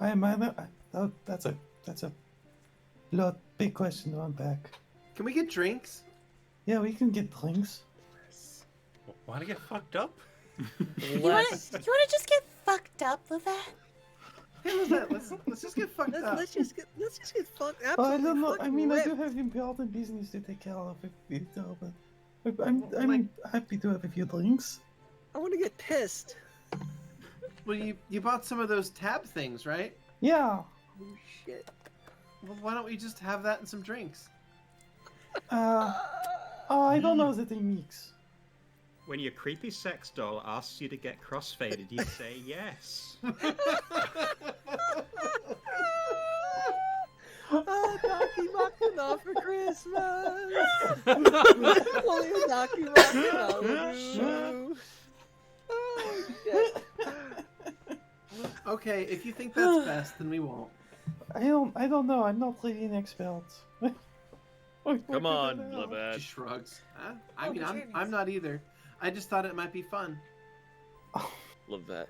I might. Oh, that's a lot big question to unpack. Can we get drinks? Yeah, we can get drinks. Want to get fucked up? You wanna just get fucked up, Lovette? Hey, Lovette, let's just get fucked up. Let's just get fucked. Oh, I Absolutely don't know. I fucking mean, I ripped. do have important business to take care of if we do, but I'm Like- happy to have a few drinks. I want to get pissed. Well, you bought some of those tab things, right? Yeah. Oh shit. Well, why don't we just have that and some drinks? Oh, I don't know that they mix. When your creepy sex doll asks you to get crossfaded, you say yes. Oh, Donkey Mocking off for Christmas. Only a Donkey Mocking Malibu. Oh shit. Okay, if you think that's best, then we won't. I don't know. I'm not really an expert. Come on, She Lovette. shrugs. Huh? I Oh, mean, Petravians. I'm not either. I just thought it might be fun. Lovette.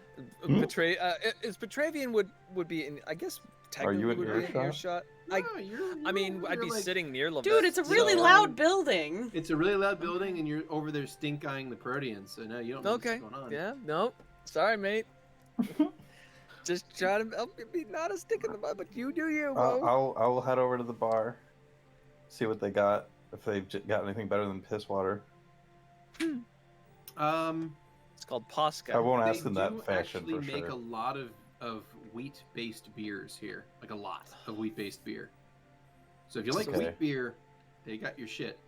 Is Petravian would be in? I guess technically you in would be in earshot? earshot. I No, I mean, I'd you're be like- sitting near Lovette. Dude, it's a really so- loud building. It's a really loud building, and you're over there stink-eyeing the Proteans, so no, you don't know Okay. what's going on. Yeah. No. Sorry, mate. Just try to help me not a stick in the mud, but you do you, bro. I'll head over to the bar, see what they got. If they've got anything better than piss water. It's called Posca. I won't They ask in that do fashion actually for make sure. a lot of wheat-based beers here, like a lot of wheat-based beer. So if you like Okay. wheat beer, they got your shit.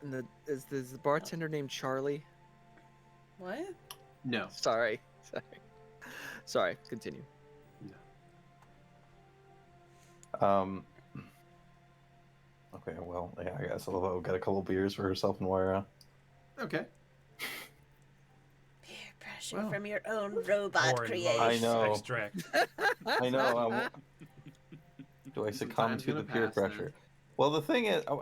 And is the bartender named Charlie? What? No. Sorry. Sorry. Continue. Okay, well, yeah, I guess I'll get a couple beers for herself and Moira. Okay. Peer pressure Wow. from your own robot Or in creation. I know. Extract. I know. Do I succumb time's to the gonna peer pass then. pressure? Well, the thing is, I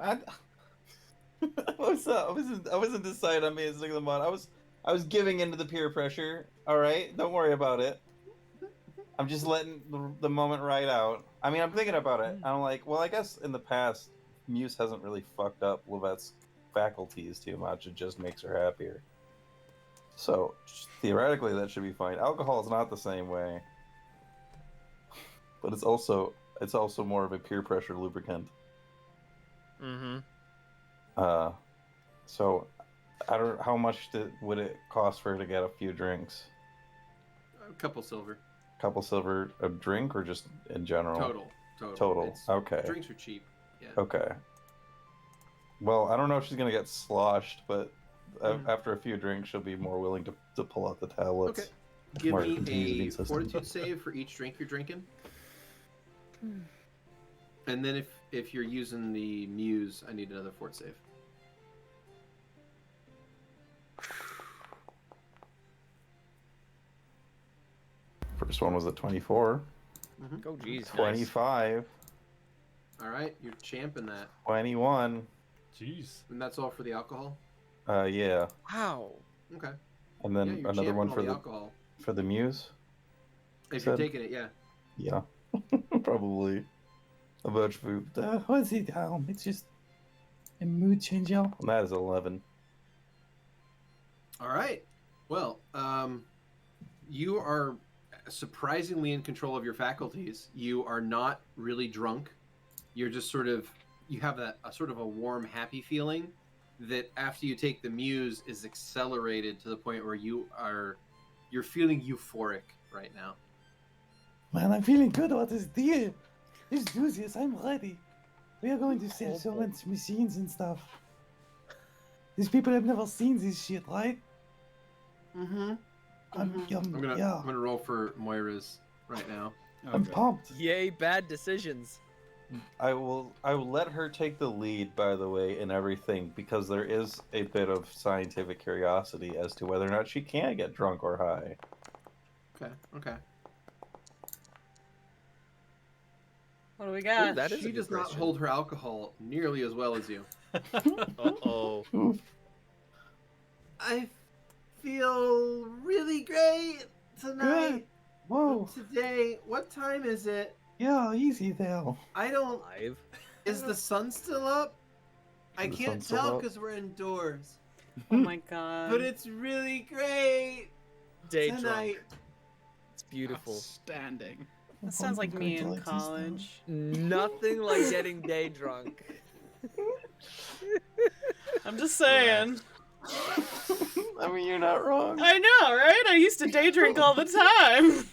wasn't deciding on being a stick in the mud. I was giving into the peer pressure. All right, don't worry about it. I'm just letting the moment ride out. I mean, I'm thinking about it. I'm like, well, I guess in the past, Muse hasn't really fucked up Lovette's faculties too much. It just makes her happier. So theoretically, that should be fine. Alcohol is not the same way, but it's also more of a peer pressure lubricant. Mm-hmm. So I don't. How much would it cost for her to get a few drinks? A couple silver. Couple silver a drink, or just in general? Total. Total. Okay. Drinks are cheap. Yeah. Okay. Well, I don't know if she's gonna get sloshed, but Mhm. after a few drinks, she'll be more willing to pull out the tablets. Okay. Give More me continues a immune system. fortitude save for each drink you're drinking. And then if you're using the Muse, I need another fort save. First one was at 24. Oh, geez. 25. All right, you're champing that. 21. Jeez. And that's all for the alcohol? Yeah. Wow. Okay. And Yeah, then you're another champing one all for the the alcohol. Muse. If said- you're taking it, yeah. Yeah. Probably. A bunch of food. What's it? It's just a mood changer. And that is 11. All right. Well, you are surprisingly in control of your faculties. You are not really drunk. You're just sort of, you have a sort of a warm, happy feeling that after you take the muse is accelerated to the point where you're feeling euphoric right now. Man, I'm feeling good about this deal. Let's do this. I'm ready. We are going to sell so many machines and stuff. These people have never seen this shit, right? Mm-hmm. I'm gonna roll for Moira's right now. I'm pumped. Yay, bad decisions. I will let her take the lead, by the way, in everything, because there is a bit of scientific curiosity as to whether or not she can get drunk or high. Okay. What do we got? That is She a good does not question. hold her alcohol nearly as well as you. Uh-oh. I feel really great tonight. Good. Whoa. Today, what time is it? Yeah, easy there. I don't. 5. Is the sun still up? I The can't sun's still tell up? because we're indoors. Oh my god. But it's really great Day tonight. drunk. It's beautiful. Outstanding. That sounds like me in Congratulations, college. Nothing like getting day drunk. I'm just saying. I mean, you're not wrong. I know, right? I used to day drink all the time.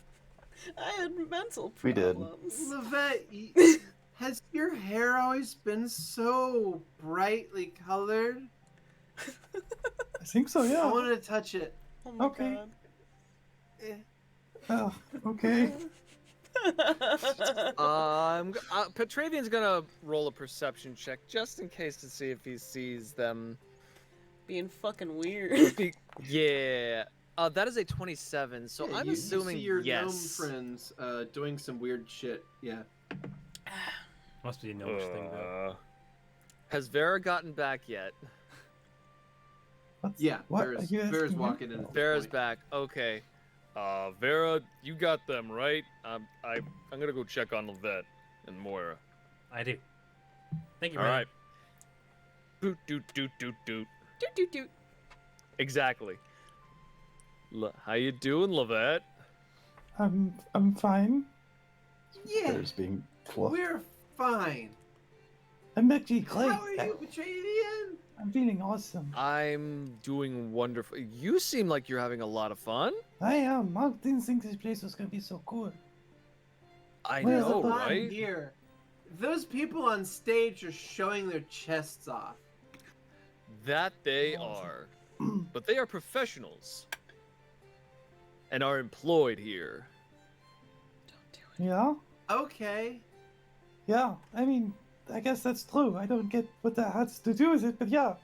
I had mental We did. problems. Lovette, has your hair always been so brightly colored? I think so, I yeah. want to touch it. Oh my Okay. god. Eh. Oh, okay. Petravian's gonna roll a perception check just in case to see if he sees them. Being fucking weird. Yeah. That is a 27, so Yeah, I'm you assuming see your yes. gnome friends doing some weird shit. Yeah. Must be a gnomish thing, though. Has Vera gotten back yet? What's, Yeah. what? Vera's, Are you Vera's asking me? walking in. At this Vera's point. back. Okay. Vera, you got them, right? I'm gonna go check on Lovette and Moira. I do. Thank you, All man. right. Doot, doot, doot, doot, doot. Doot, doot, doot. Exactly. How you doing, Lovette? I'm fine. Yeah, There's being fluff. we're fine. I'm actually great. How are you, Petravian? I'm feeling awesome. I'm doing wonderful. You seem like you're having a lot of fun. I am. I didn't think this place was gonna be so cool. I Where's the know, fun? right? Here, those people on stage are showing their chests off. That they are. But they are professionals. And are employed here. Yeah? Okay. Yeah. I mean, I guess that's true. I don't get what that has to do with it, but yeah.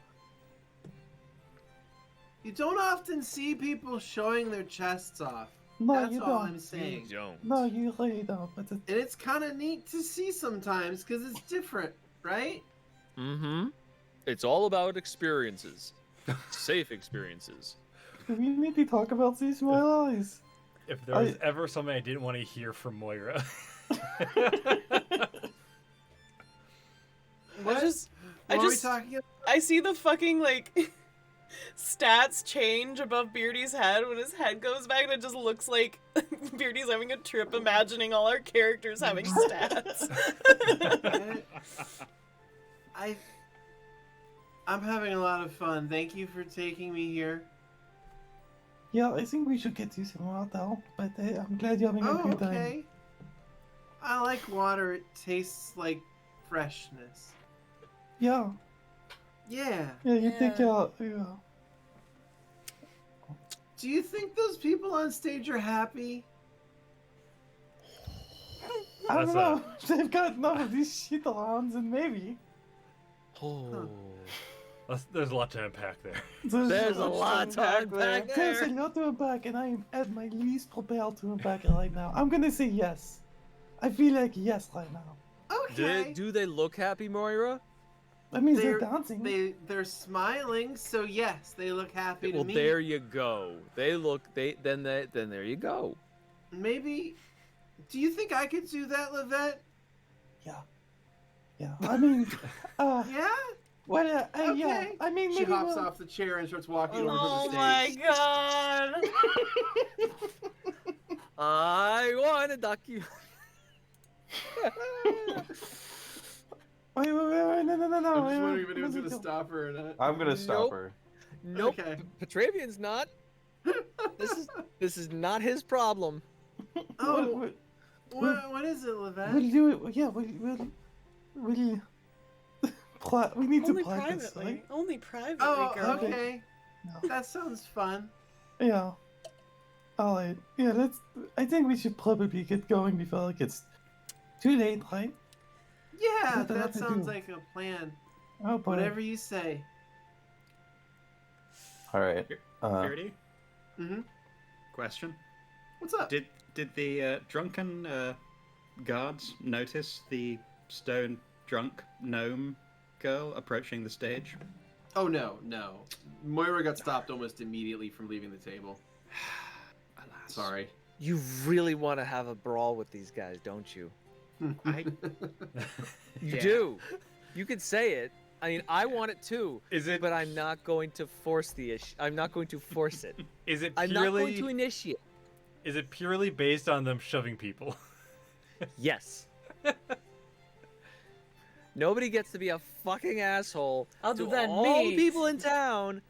You don't often see people showing their chests off. No, That's you all don't. I'm saying. You don't. No, you really don't. But And it's kind of neat to see sometimes because it's different, right? Mm-hmm. It's all about experiences. Safe experiences. do we need to talk about these, my eyes? If there was ever something I didn't want to hear from Moira. What? I What are we just talking about? I see the fucking like stats change above Beardy's head when his head goes back and it just looks like Beardy's having a trip imagining all our characters having stats. I'm having a lot of fun. Thank you for taking me here. Yeah, I think we should get you some water, but I'm glad you're having a Oh, good time. okay. I like water. It tastes like freshness. Yeah. Yeah. Yeah, you think Yeah. yeah. Do you think those people on stage are happy? I don't That's know. They've got enough of these shit around, and maybe. Oh. There's a lot to unpack there. There's a lot to unpack There's a there. lot to unpack, and I am at my least prepared to unpack it right now. I'm gonna say yes. I feel like yes right now. Okay. Do they look happy, Moira? That means they're They're- dancing. They're smiling, so yes, they look happy to Well, me. there you go. Then there you go. Maybe. Do you think I could do that, Lovette? Yeah. I mean, Yeah. well, yeah. Okay. I mean, She maybe hops we'll- off the chair and starts walking over to Oh the my stage. god. I want a document. Wait, no. I'm just wondering if wait, anyone's wait, gonna wait. stop her or not. I'm gonna stop Nope. her. Nope. Okay. Petravian's not. This is not his problem. Oh, what is it, We'll Lovette? do it. Yeah, we'll plot. We need Only to plot this, privately. right? Only privately, Oh, girl. okay. No. That sounds fun. Yeah. Alright. Yeah, let's. I think we should probably get going before it gets too late, right? Yeah, What the that heck to sounds do? like a plan. Oh boy. Whatever you say. All right. Beardy, Mm-hmm. question: What's up? Did the drunken guards notice the stone drunk gnome girl approaching the stage? Oh no. Moira got stopped almost immediately from leaving the table. Alas. Sorry. You really want to have a brawl with these guys, don't you? I You Yeah. do. You could say it. I mean, I want it too. Is it? But I'm not going to force the issue. I'm not going to force it. Is it I'm not going purely? to initiate. Is it purely based on them shoving people? Yes. Nobody gets to be a fucking asshole Other to than all me. the people in town.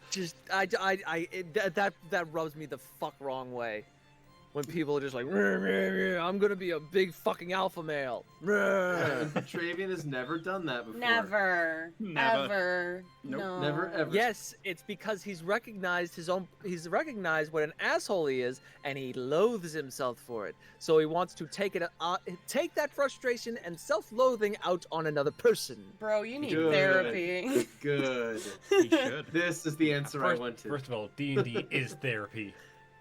Just, that rubs me the fuck wrong way. When people are just like, "Rrr, rrr, rrr, I'm gonna be a big fucking alpha male. Rrr." Petravian has never done that before. Never. Never. Ever. Nope. No. Never ever. Yes, it's because he's recognized he's recognized what an asshole he is, and he loathes himself for it. So he wants to take that frustration and self-loathing out on another person. Bro, you need Good. therapy. Good. he should. This is the answer I wanted. First of all, D&D is therapy.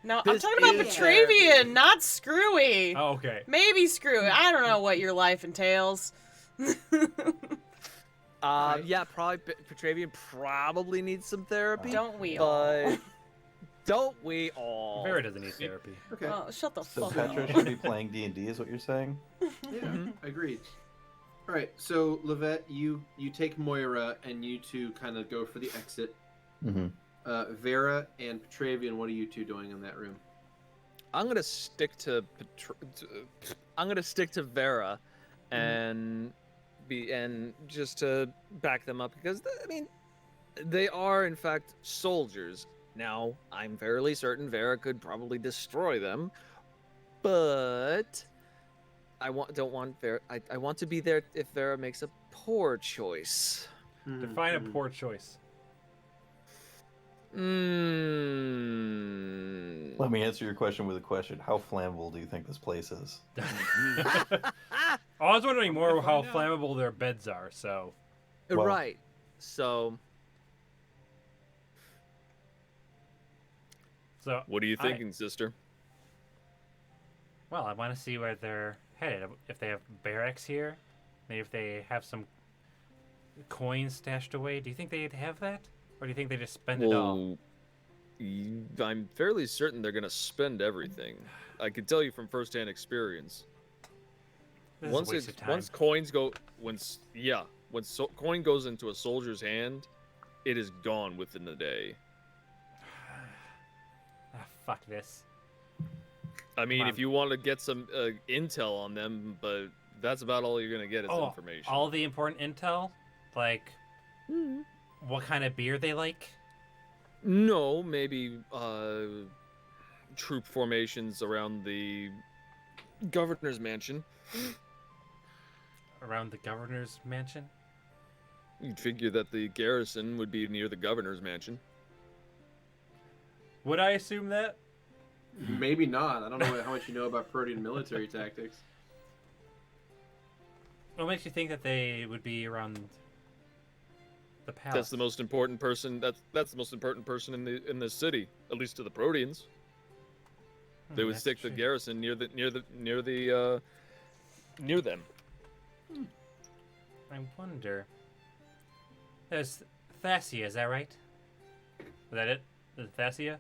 No, I'm This talking about is Petravian, not Skrewy. Oh, okay. Maybe Skrewy. I don't know what your life entails. Yeah, probably Petravian probably needs some therapy. Don't we all? But don't we all? Vera doesn't need therapy. Okay. Oh, shut the So fuck Petra up. should be playing D&D, is what you're saying? Yeah, agreed. All right, so Lovette, you take Moira, and you two kind of go for the exit. Mm-hmm. Vera and Petravian, what are you two doing in that room? I'm gonna stick to Vera, and just to back them up because I mean, they are in fact soldiers. Now I'm fairly certain Vera could probably destroy them, but I don't want Vera. I want to be there if Vera makes a poor choice. Define a poor choice. Let me answer your question with a question. How flammable do you think this place is? I was wondering more how flammable their beds are. So Well- Right. So What are you thinking, sister? Well, I want to see where they're headed. If they have barracks here, maybe if they have some coins stashed away. Do you think they'd have that, or do you think they just spend it all? I'm fairly certain they're gonna spend everything. I can tell you from firsthand experience. This is a waste of time. Once coins go, coin goes into a soldier's hand, it is gone within the day. Ah, fuck this. I mean, Come if on. you want to get some intel on them, but that's about all you're gonna get is Oh, information. all the important intel, like what kind of beer they like. No, maybe troop formations around the governor's mansion. Around the governor's mansion. You'd figure that the garrison would be near the governor's mansion. Would I assume that? Maybe not. I don't know how much you know about Protean military tactics. What makes you think that they would be around the palace? That's the most important person. That's the most important person in the city, at least to the Proteans. They would that's stick the true. garrison near them. I wonder. There's Thassia, is that right? Is that it? The Thassia?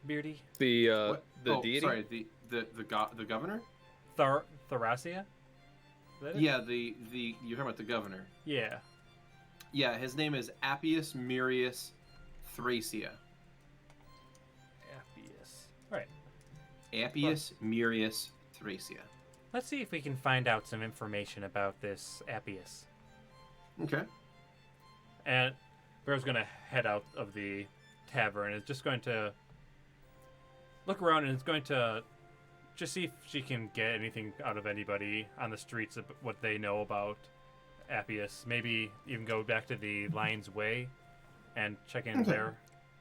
Beardy? The What? deity. Sorry, the governor? Thracia? Is that it? Yeah, you're talking about the governor. Yeah. Yeah, his name is Appius Murius Thracia. Appius Murius Thracia. Let's see if we can find out some information about this Appius. Okay. And Vera's going to head out of the tavern. Is just going to look around and is going to just see if she can get anything out of anybody on the streets of what they know about Appius. Maybe even go back to the Lion's Way and check in there.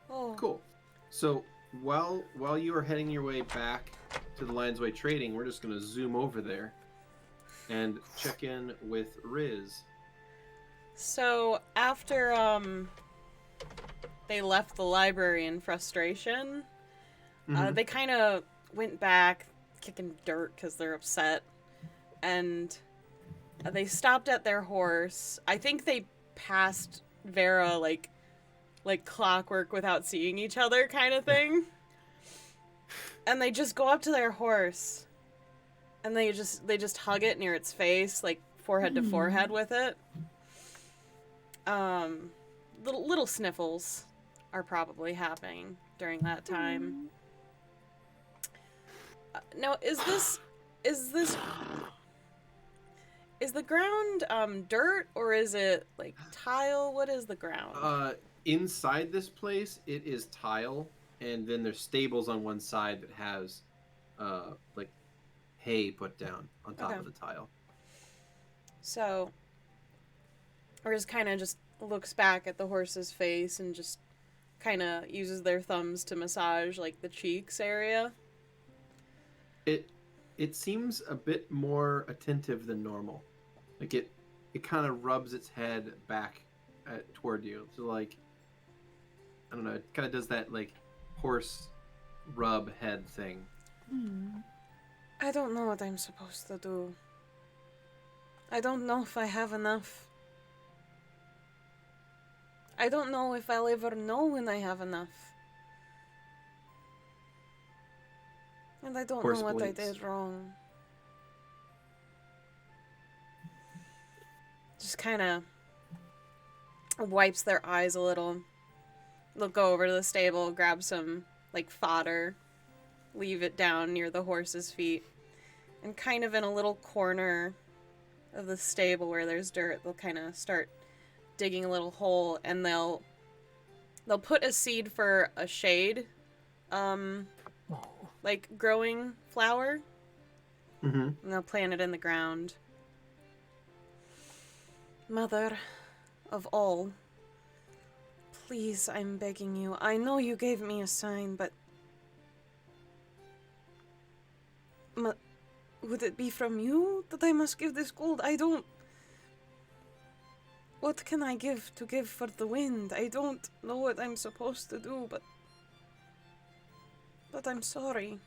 Oh. Cool. So while you are heading your way back to the Lion's Way Trading, we're just going to zoom over there and check in with Riz. So after they left the library in frustration, they kind of went back kicking dirt because they're upset, and they stopped at their horse. I think they passed Vera like clockwork without seeing each other kind of thing. And they just go up to their horse and they just hug it near its face, like forehead to forehead with it. Little sniffles are probably happening during that time. Now, is the ground dirt, or is it like tile? What is the ground? Inside this place, it is tile, and then there's stables on one side that has like hay put down on top of the tile. So, Riz kind of just looks back at the horse's face and just kind of uses their thumbs to massage like the cheeks area. It seems a bit more attentive than normal. Like it kind of rubs its head back toward you. So like, I don't know, it kind of does that like horse rub head thing. I don't know what I'm supposed to do. I don't know if I have enough. I don't know if I'll ever know when I have enough. And I don't know what I did wrong. Just kind of wipes their eyes a little. They'll go over to the stable, grab some, like, fodder, leave it down near the horse's feet, and kind of in a little corner of the stable where there's dirt, they'll kind of start digging a little hole, and they'll put a seed for a shade, like growing flower, and they'll plant it in the ground. Mother of all, please, I'm begging you. I know you gave me a sign, but would it be from you that I must give this gold? I don't... What can I give to give for the wind? I don't know what I'm supposed to do, but I'm sorry.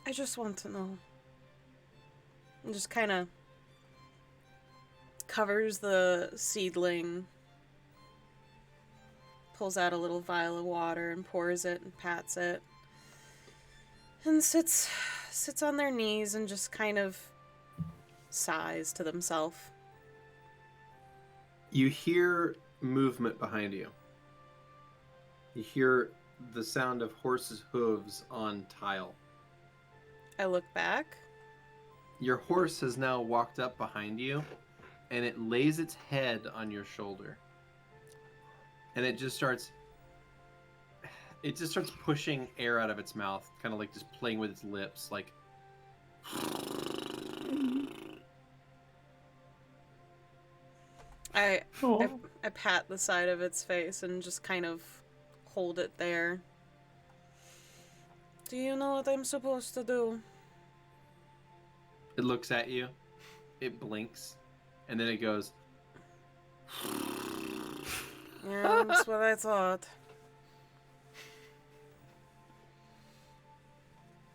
I just want to know. And just kind of covers the seedling, pulls out a little vial of water and pours it and pats it, and sits on their knees and just kind of sighs to themselves. You hear movement behind you. You hear the sound of horses' hooves on tile. I look back. Your horse has now walked up behind you, and it lays its head on your shoulder. And it just starts pushing air out of its mouth, kind of like just playing with its lips, like... I pat the side of its face and just kind of hold it there. Do you know what I'm supposed to do? It looks at you, it blinks, and then it goes... Yeah, that's what I thought.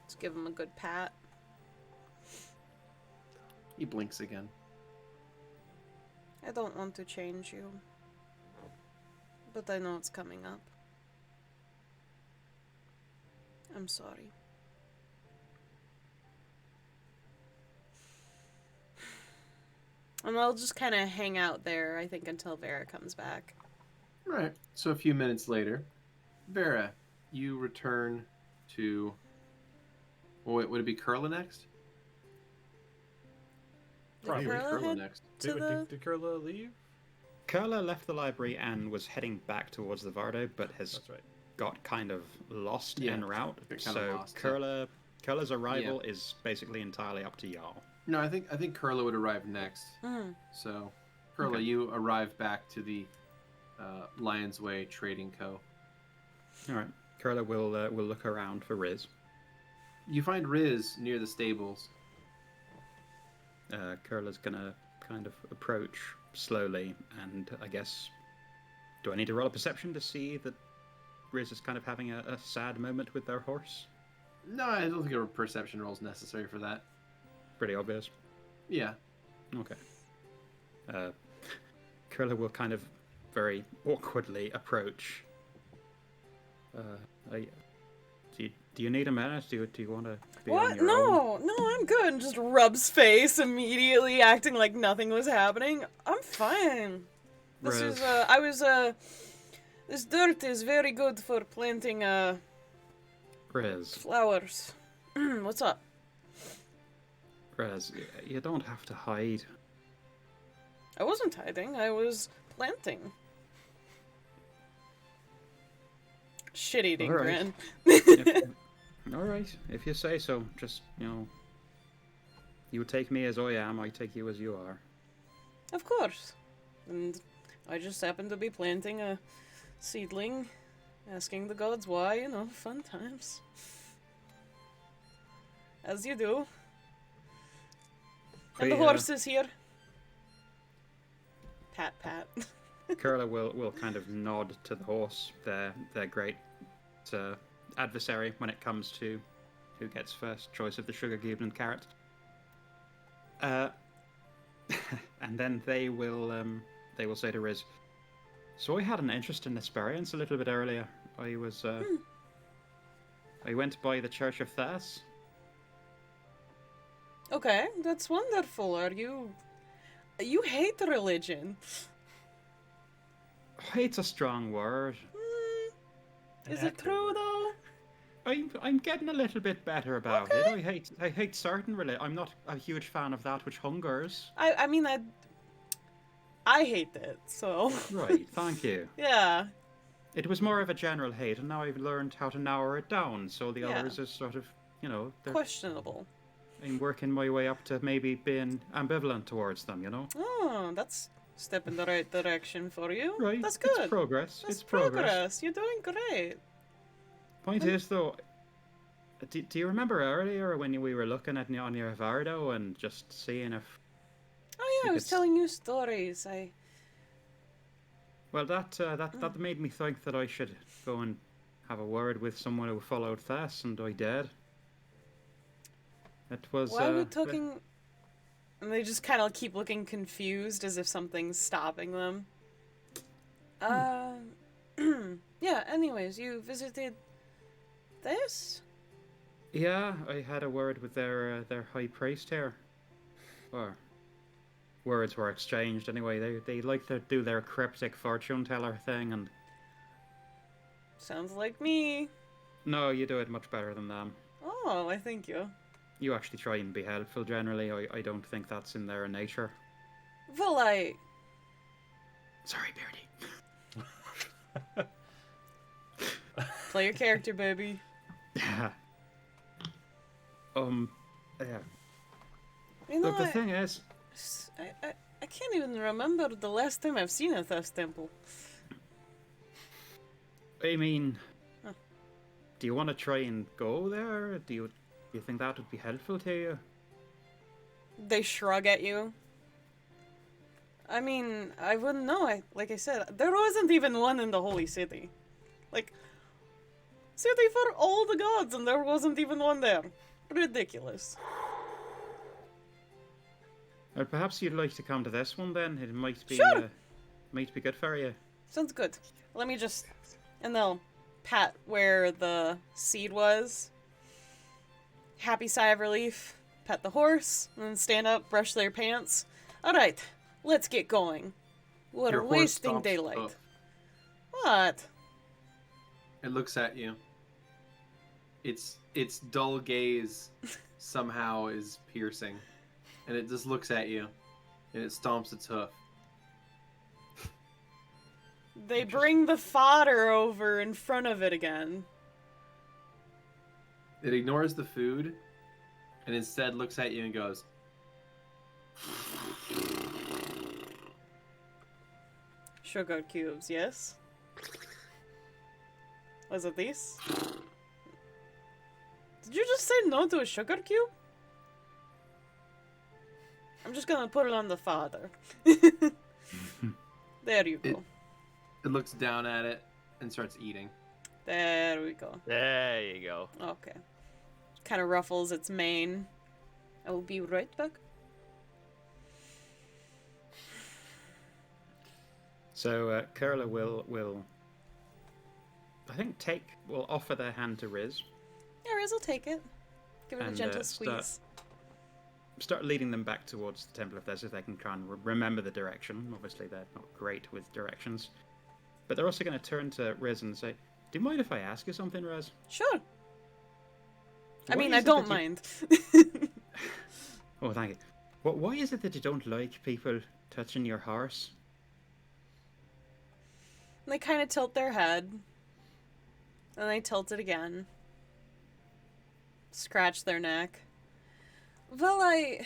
Let's give him a good pat. He blinks again. I don't want to change you, but I know it's coming up. I'm sorry. And I'll just kind of hang out there, I think, until Vera comes back. Right. So a few minutes later, Vera, you return to... Well, wait, would it be Kurla next? Did Maybe Kurla Kurla head next. to the... Did Kurla leave? Kurla left the library and was heading back towards the Vardo, but has That's right. got kind of lost Yeah, en route. got kind of So lost, yeah. Kurla's arrival is basically entirely up to y'all. No, I think Kurla would arrive next. Mhm. So, Kurla, Okay. you arrive back to the Lion's Way Trading Co. All right, Kurla will look around for Riz. You find Riz near the stables. Kurla's gonna kind of approach slowly, and I guess, do I need to roll a perception to see that Riz is kind of having a sad moment with their horse? No, I don't think a perception roll is necessary for that. Pretty obvious. Yeah. Okay. Kurla will kind of very awkwardly approach. Do you need a minute? Do you want to be on What? your own? No, I'm good. And just rubs face immediately, acting like nothing was happening. I'm fine. This Riz. is, this dirt is very good for planting, Riz, flowers. What's up? Riz, you don't have to hide. I wasn't hiding, I was planting. Shit-eating All right. grin. All right, if you say so. Just, you take me as I am, I take you as you are. Of course. And I just happened to be planting a seedling, asking the gods why, fun times. As you do. And the horse is here. Pat, pat. Kurla will kind of nod to the horse, their great adversary when it comes to who gets first choice of the sugar cube and carrot. And then they will say to Riz, "So I had an interesting experience a little bit earlier. I was I went by the Church of Thas. Okay, that's wonderful. Are you... You hate religion. Hate's a strong word. Is it true, though? I'm getting a little bit better about it. I hate certain religion. I'm not a huge fan of that which hungers. I mean, I hate it, so... Right, thank you. Yeah. It was more of a general hate, and now I've learned how to narrow it down, so the others is sort of, they're... Questionable. I'm working my way up to maybe being ambivalent towards them, Oh, that's a step in the right direction for you. Right, That's good. It's progress. That's it's progress. progress. You're doing great. Point is, though, do you remember earlier when we were looking at on your Vardo and just seeing if... Oh yeah, I was telling you stories. Well, that made me think that I should go and have a word with someone who followed Thas, and I did. It was... Why are we talking... And they just kind of keep looking confused as if something's stopping them. Yeah, anyways, you visited this? Yeah, I had a word with their high priest here. Or words were exchanged anyway. They like to do their cryptic fortune teller thing, and Sounds like me. no, you do it much better than them. Oh, I thank you. You actually try and be helpful generally. I don't think that's in their nature. Well, Sorry, Beardy. play your character, baby. Yeah. Yeah. You know, Look, the thing is, I can't even remember the last time I've seen a Thas temple. I mean, Huh. do you want to try and go there? Do you think that would be helpful to you? They shrug at you. I mean, I wouldn't know. Like I said, there wasn't even one in the Holy City. Like, city for all the gods, and there wasn't even one there. Ridiculous. Or perhaps you'd like to come to this one then. It might be Sure. Might be good for you. Sounds good. Let me just... And they'll pat where the seed was. Happy sigh of relief. Pet the horse, and then stand up, brush their pants. Alright, let's get going. We're Your horse wasting stomps daylight. up. What? It looks at you. its dull gaze somehow is piercing, and it just looks at you, and it stomps its hoof. They bring the fodder over in front of it again. It ignores the food, and instead looks at you and goes, Sugar cubes, yes? Was it these? Did you just say no to a sugar cube? I'm just gonna put it on the fodder. There you go. It looks down at it and starts eating. There we go. There you go. Okay. Kind of ruffles its mane. I will be right back. So Kurla will I think will offer their hand to Riz. Yeah, Riz will take it. Give it a And, gentle squeeze. Start leading them back towards the Temple of Thesz if they can try and remember the direction. Obviously, they're not great with directions. But they're also going to turn to Riz and say, do you mind if I ask you something, Riz? Sure. I Why mean, is I it don't that you- mind. Oh, thank you. Why is it that you don't like people touching your horse? They kind of tilt their head. And they tilt it again. Scratch their neck. Well, I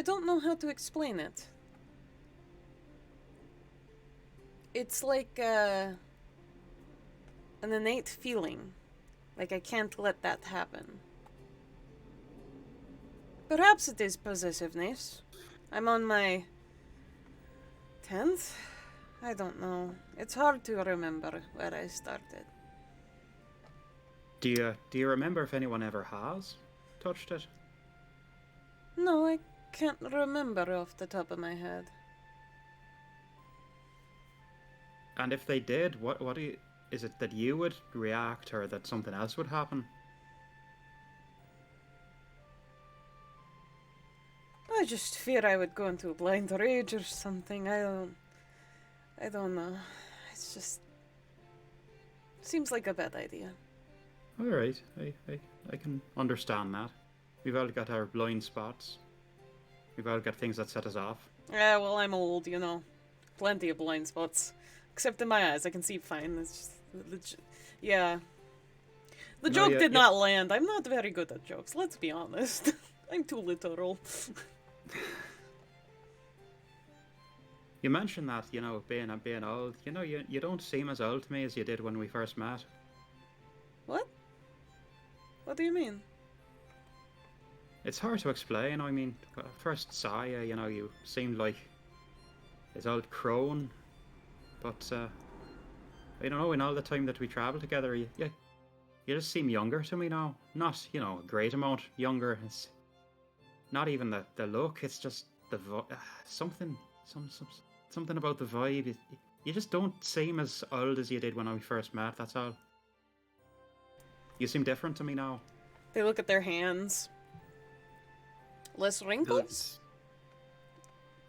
don't know how to explain it. It's like an innate feeling. Like I can't let that happen. Perhaps it is possessiveness. I'm on my 10th? I don't know. It's hard to remember where I started. Do you remember if anyone ever has touched it? No, I can't remember off the top of my head. And if they did, what do you... Is it that you would react or that something else would happen? I just fear I would go into a blind rage or something. I don't know. It's just... seems like a bad idea. Alright, I can understand that. We've all got our blind spots. We've all got things that set us off. Yeah, well, I'm old, you know. Plenty of blind spots. Except in my eyes, I can see fine. It's just... yeah. The joke did not land. I'm not very good at jokes, let's be honest. I'm too literal. You mentioned that, you know, being old. You know, you don't seem as old to me as you did when we first met. What? What do you mean? It's hard to explain. I mean, when I first saw you, you know, you seemed like his old crone. But, I don't know, in all the time that we travelled together, you just seem younger to me now. Not, you know, a great amount younger. It's not even the look, it's just the something about the vibe. You just don't seem as old as you did when we first met, that's all. You seem different to me now. They look at their hands. Less wrinkles?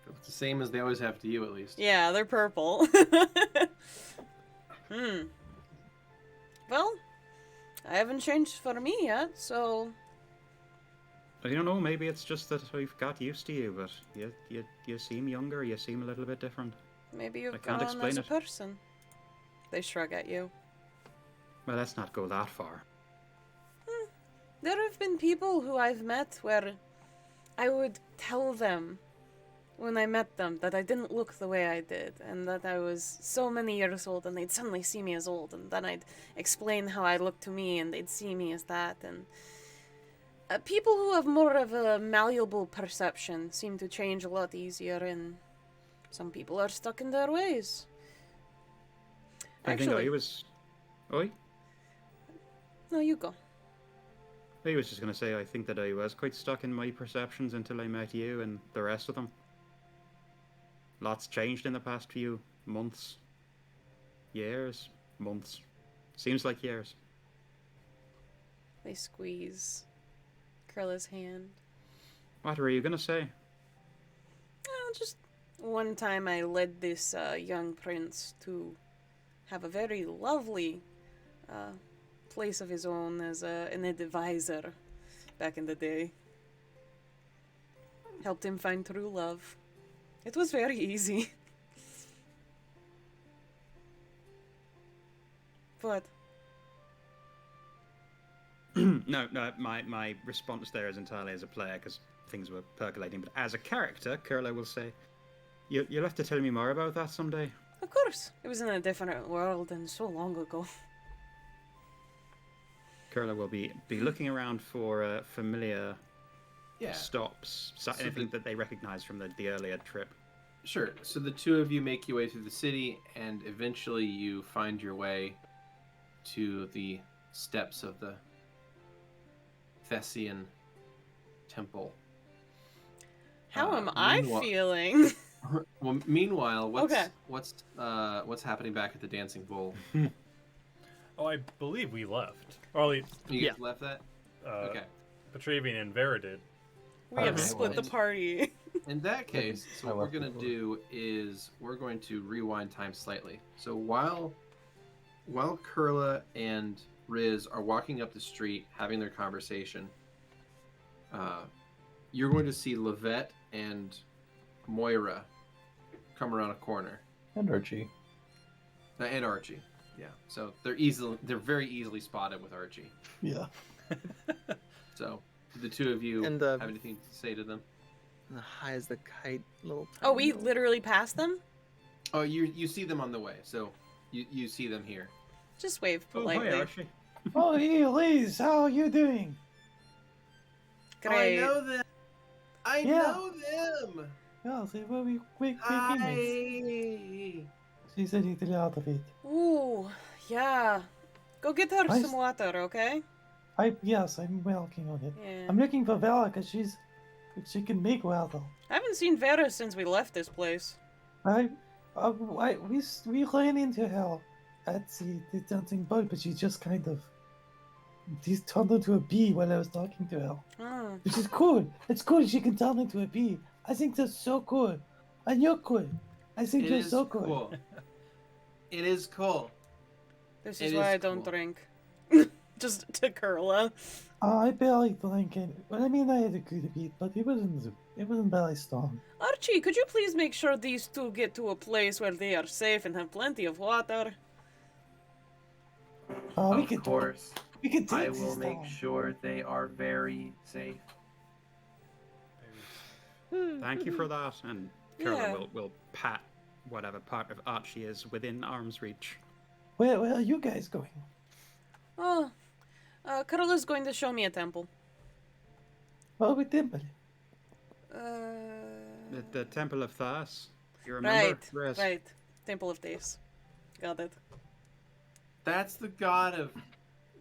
It's the same as they always have to you, at least. Yeah, they're purple. Well, I haven't changed for me yet, so... I don't know, maybe it's just that I've got used to you, but you seem younger, you seem a little bit different. Maybe you've can't grown explain as a it. person. They shrug at you. Well, let's not go that far. There have been people who I've met where I would tell them when I met them that I didn't look the way I did and that I was so many years old, and they'd suddenly see me as old, and then I'd explain how I looked to me and they'd see me as that. And people who have more of a malleable perception seem to change a lot easier, and some people are stuck in their ways. I think I was... Oi? No, you go. I was just going to say, I think that I was quite stuck in my perceptions until I met you and the rest of them. Lots changed in the past few months. Years. Months. Seems like years. They squeeze Kurla's hand. What were you going to say? Just one time I led this young prince to have a very lovely place of his own as an advisor back in the day. Helped him find true love. It was very easy. What? No, my response there is entirely as a player because things were percolating. But as a character, Kurla will say, "You'll have to tell me more about that someday." Of course. It was in a different world and so long ago. Kurla will be looking around for familiar stops, anything that they recognize from the earlier trip. Sure. So the two of you make your way through the city, and eventually you find your way to the steps of the Thessian temple. How am I feeling? Well, meanwhile, what's happening back at the Dancing Bull? Oh, I believe we left. Or at least, You guys left that? Okay. Petravian and Vera did. We have split the party. In that case, so what we're going to do is we're going to rewind time slightly. So while Kurla and Riz are walking up the street having their conversation, you're going to see Lovette and Moira come around a corner. And Archie. And Archie. Yeah. So they're very easily spotted with Archie. Yeah. So do the two of you And have anything to say to them? The high as the kite little. Oh, we literally passed them? Oh, you see them on the way. So you see them here. Just wave Oh, politely. hi, Archie. Oh, hey, Liz, how are you doing? Great. I know them. I know them. Yeah, they were quick image. She's a little out of it. Ooh, yeah. Go get her Nice. some water, okay? Yes, I'm working on it. Yeah. I'm looking for Vera because she can make water. I haven't seen Vera since we left this place. We ran into her at the dancing boat, but she just kind of turned into a bee while I was talking to her, Oh. which is cool. It's cool she can turn into a bee. I think that's so cool, and you're cool. I think It you're is so cool. It is cool. This It is is why I don't cool. drink. Just to Kurla. I barely drank it. Well, I mean, I had a good bit, but it wasn't very strong. Archie, could you please make sure these two get to a place where they are safe and have plenty of water? We Of could course, we could I take will this make down. sure they are very safe. Thank you for that. And Yeah. Kurla will pat whatever part of Archie is within arm's reach. Where are you guys going? Oh, Kurla's going to show me a temple. Oh, with Temple. The Temple of Thas. You remember? Rez? Right. Temple of Days. Got it. That's the god of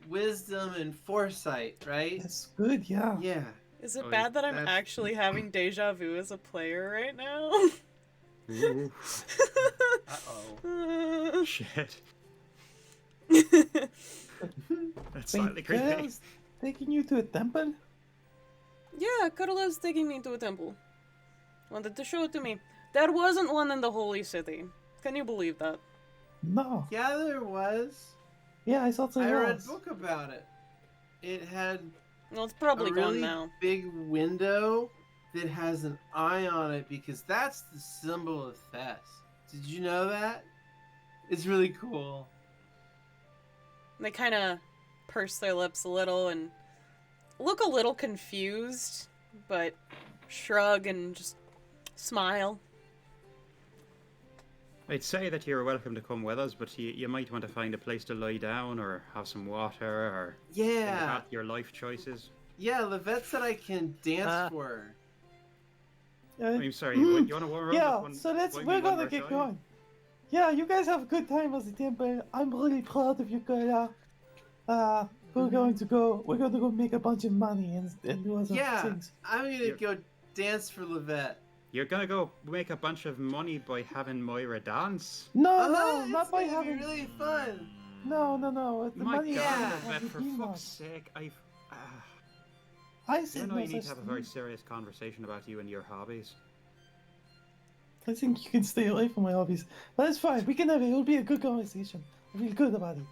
wisdom and foresight, right? That's good, yeah. Yeah. Is it Oh, bad that I'm that's- actually having deja vu as a player right now? Ooh, Uh-oh. shit. That's Wait, slightly creepy. Vera's taking you to a temple? Yeah, Kurla's taking me to a temple. Wanted to show it to me. There wasn't one in the holy city. Can you believe that? No. Yeah, there was. Yeah, I thought I there read a was. book about it. It had Well, it's probably a really gone now. big window that has an eye on it because that's the symbol of Thess. Did you know that? It's really cool. They kind of purse their lips a little and look a little confused, but shrug and just smile. I'd say that you're welcome to come with us, but you might want to find a place to lie down or have some water or think Yeah. about your life choices. Yeah, Lovette said I can dance for her. I'm sorry, Mm. you want to warm up? Yeah, so we're gonna get going. Yeah, you guys have a good time at the temple. I'm really proud of you, Kurla. We're going to go make a bunch of money and do other Yeah, things. I'm gonna go dance for Lovette. You're gonna go make a bunch of money by having Moira dance? No, It's not by gonna be having. really fun. No. The My money. God, Yeah. Lovette, is for the fuck's sake, I I said know no you need such to have a very thing. serious conversation about you and your hobbies. I think you can stay away from my hobbies, but it's fine. We can have it. It'll be a good conversation. I feel good about it.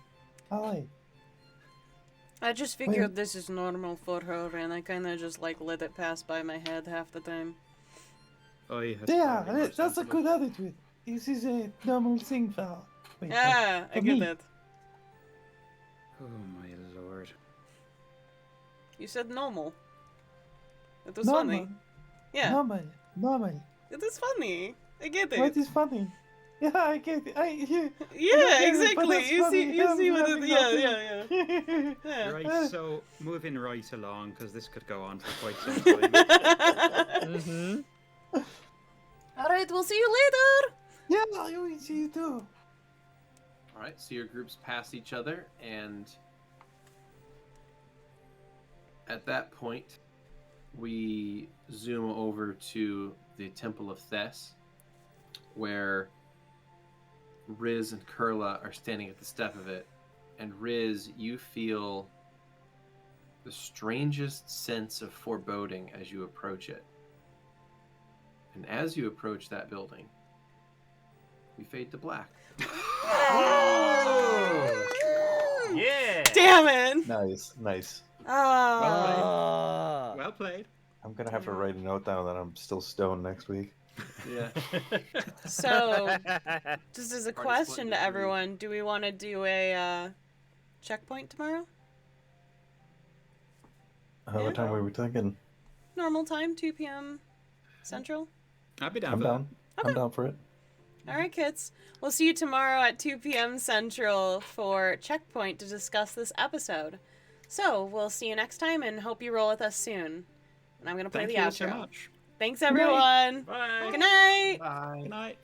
Alright. I just figured this is normal for her, and I kind of just like let it pass by my head half the time. Oh, yeah. Yeah, that's a good attitude. This is a normal thing for her. Wait, Yeah, I for get me. that. Oh my lord. You said normal. It was Normal. funny. Yeah, Normal. it is funny. I get it. What is funny? Yeah, I get it. Yeah, get it, but exactly. that's You funny. see I'm what it. laughing Yeah. nothing. Yeah. Right, so moving right along, because this could go on for quite some time. Mm-hmm. All right, we'll see you later. Yeah, I will see you too. All right, so your groups pass each other, and at that point, we zoom over to the Temple of Thess, where Riz and Kurla are standing at the step of it. And Riz, you feel the strangest sense of foreboding as you approach it. And as you approach that building, we fade to black. Yeah. Damn it. Nice. Oh. Well played. I'm gonna have to write a note down that I'm still stoned next week. Yeah. So, just as a Party split question into to three. everyone, do we want to do a checkpoint tomorrow? What time were we thinking? Normal time, 2 p.m. Central. I'd be down I'm for down. Okay. I'm down for it. All right, kids. We'll see you tomorrow at 2 p.m. Central for Checkpoint to discuss this episode. So, we'll see you next time and hope you roll with us soon. And I'm going to play Thank the you outro. so much. Thanks, everyone. Bye. Good night. Bye. Good night.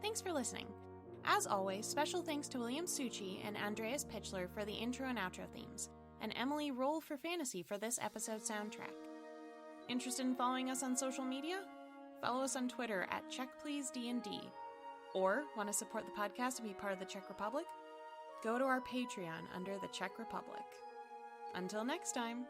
Thanks for listening. As always, special thanks to William Succi and Andreas Pichler for the intro and outro themes, and Emily Roll for Fantasy for this episode soundtrack. Interested in following us on social media? Follow us on Twitter at CheckPleaseDND. Or want to support the podcast and be part of the Czech Republic? Go to our Patreon under the Czech Republic. Until next time.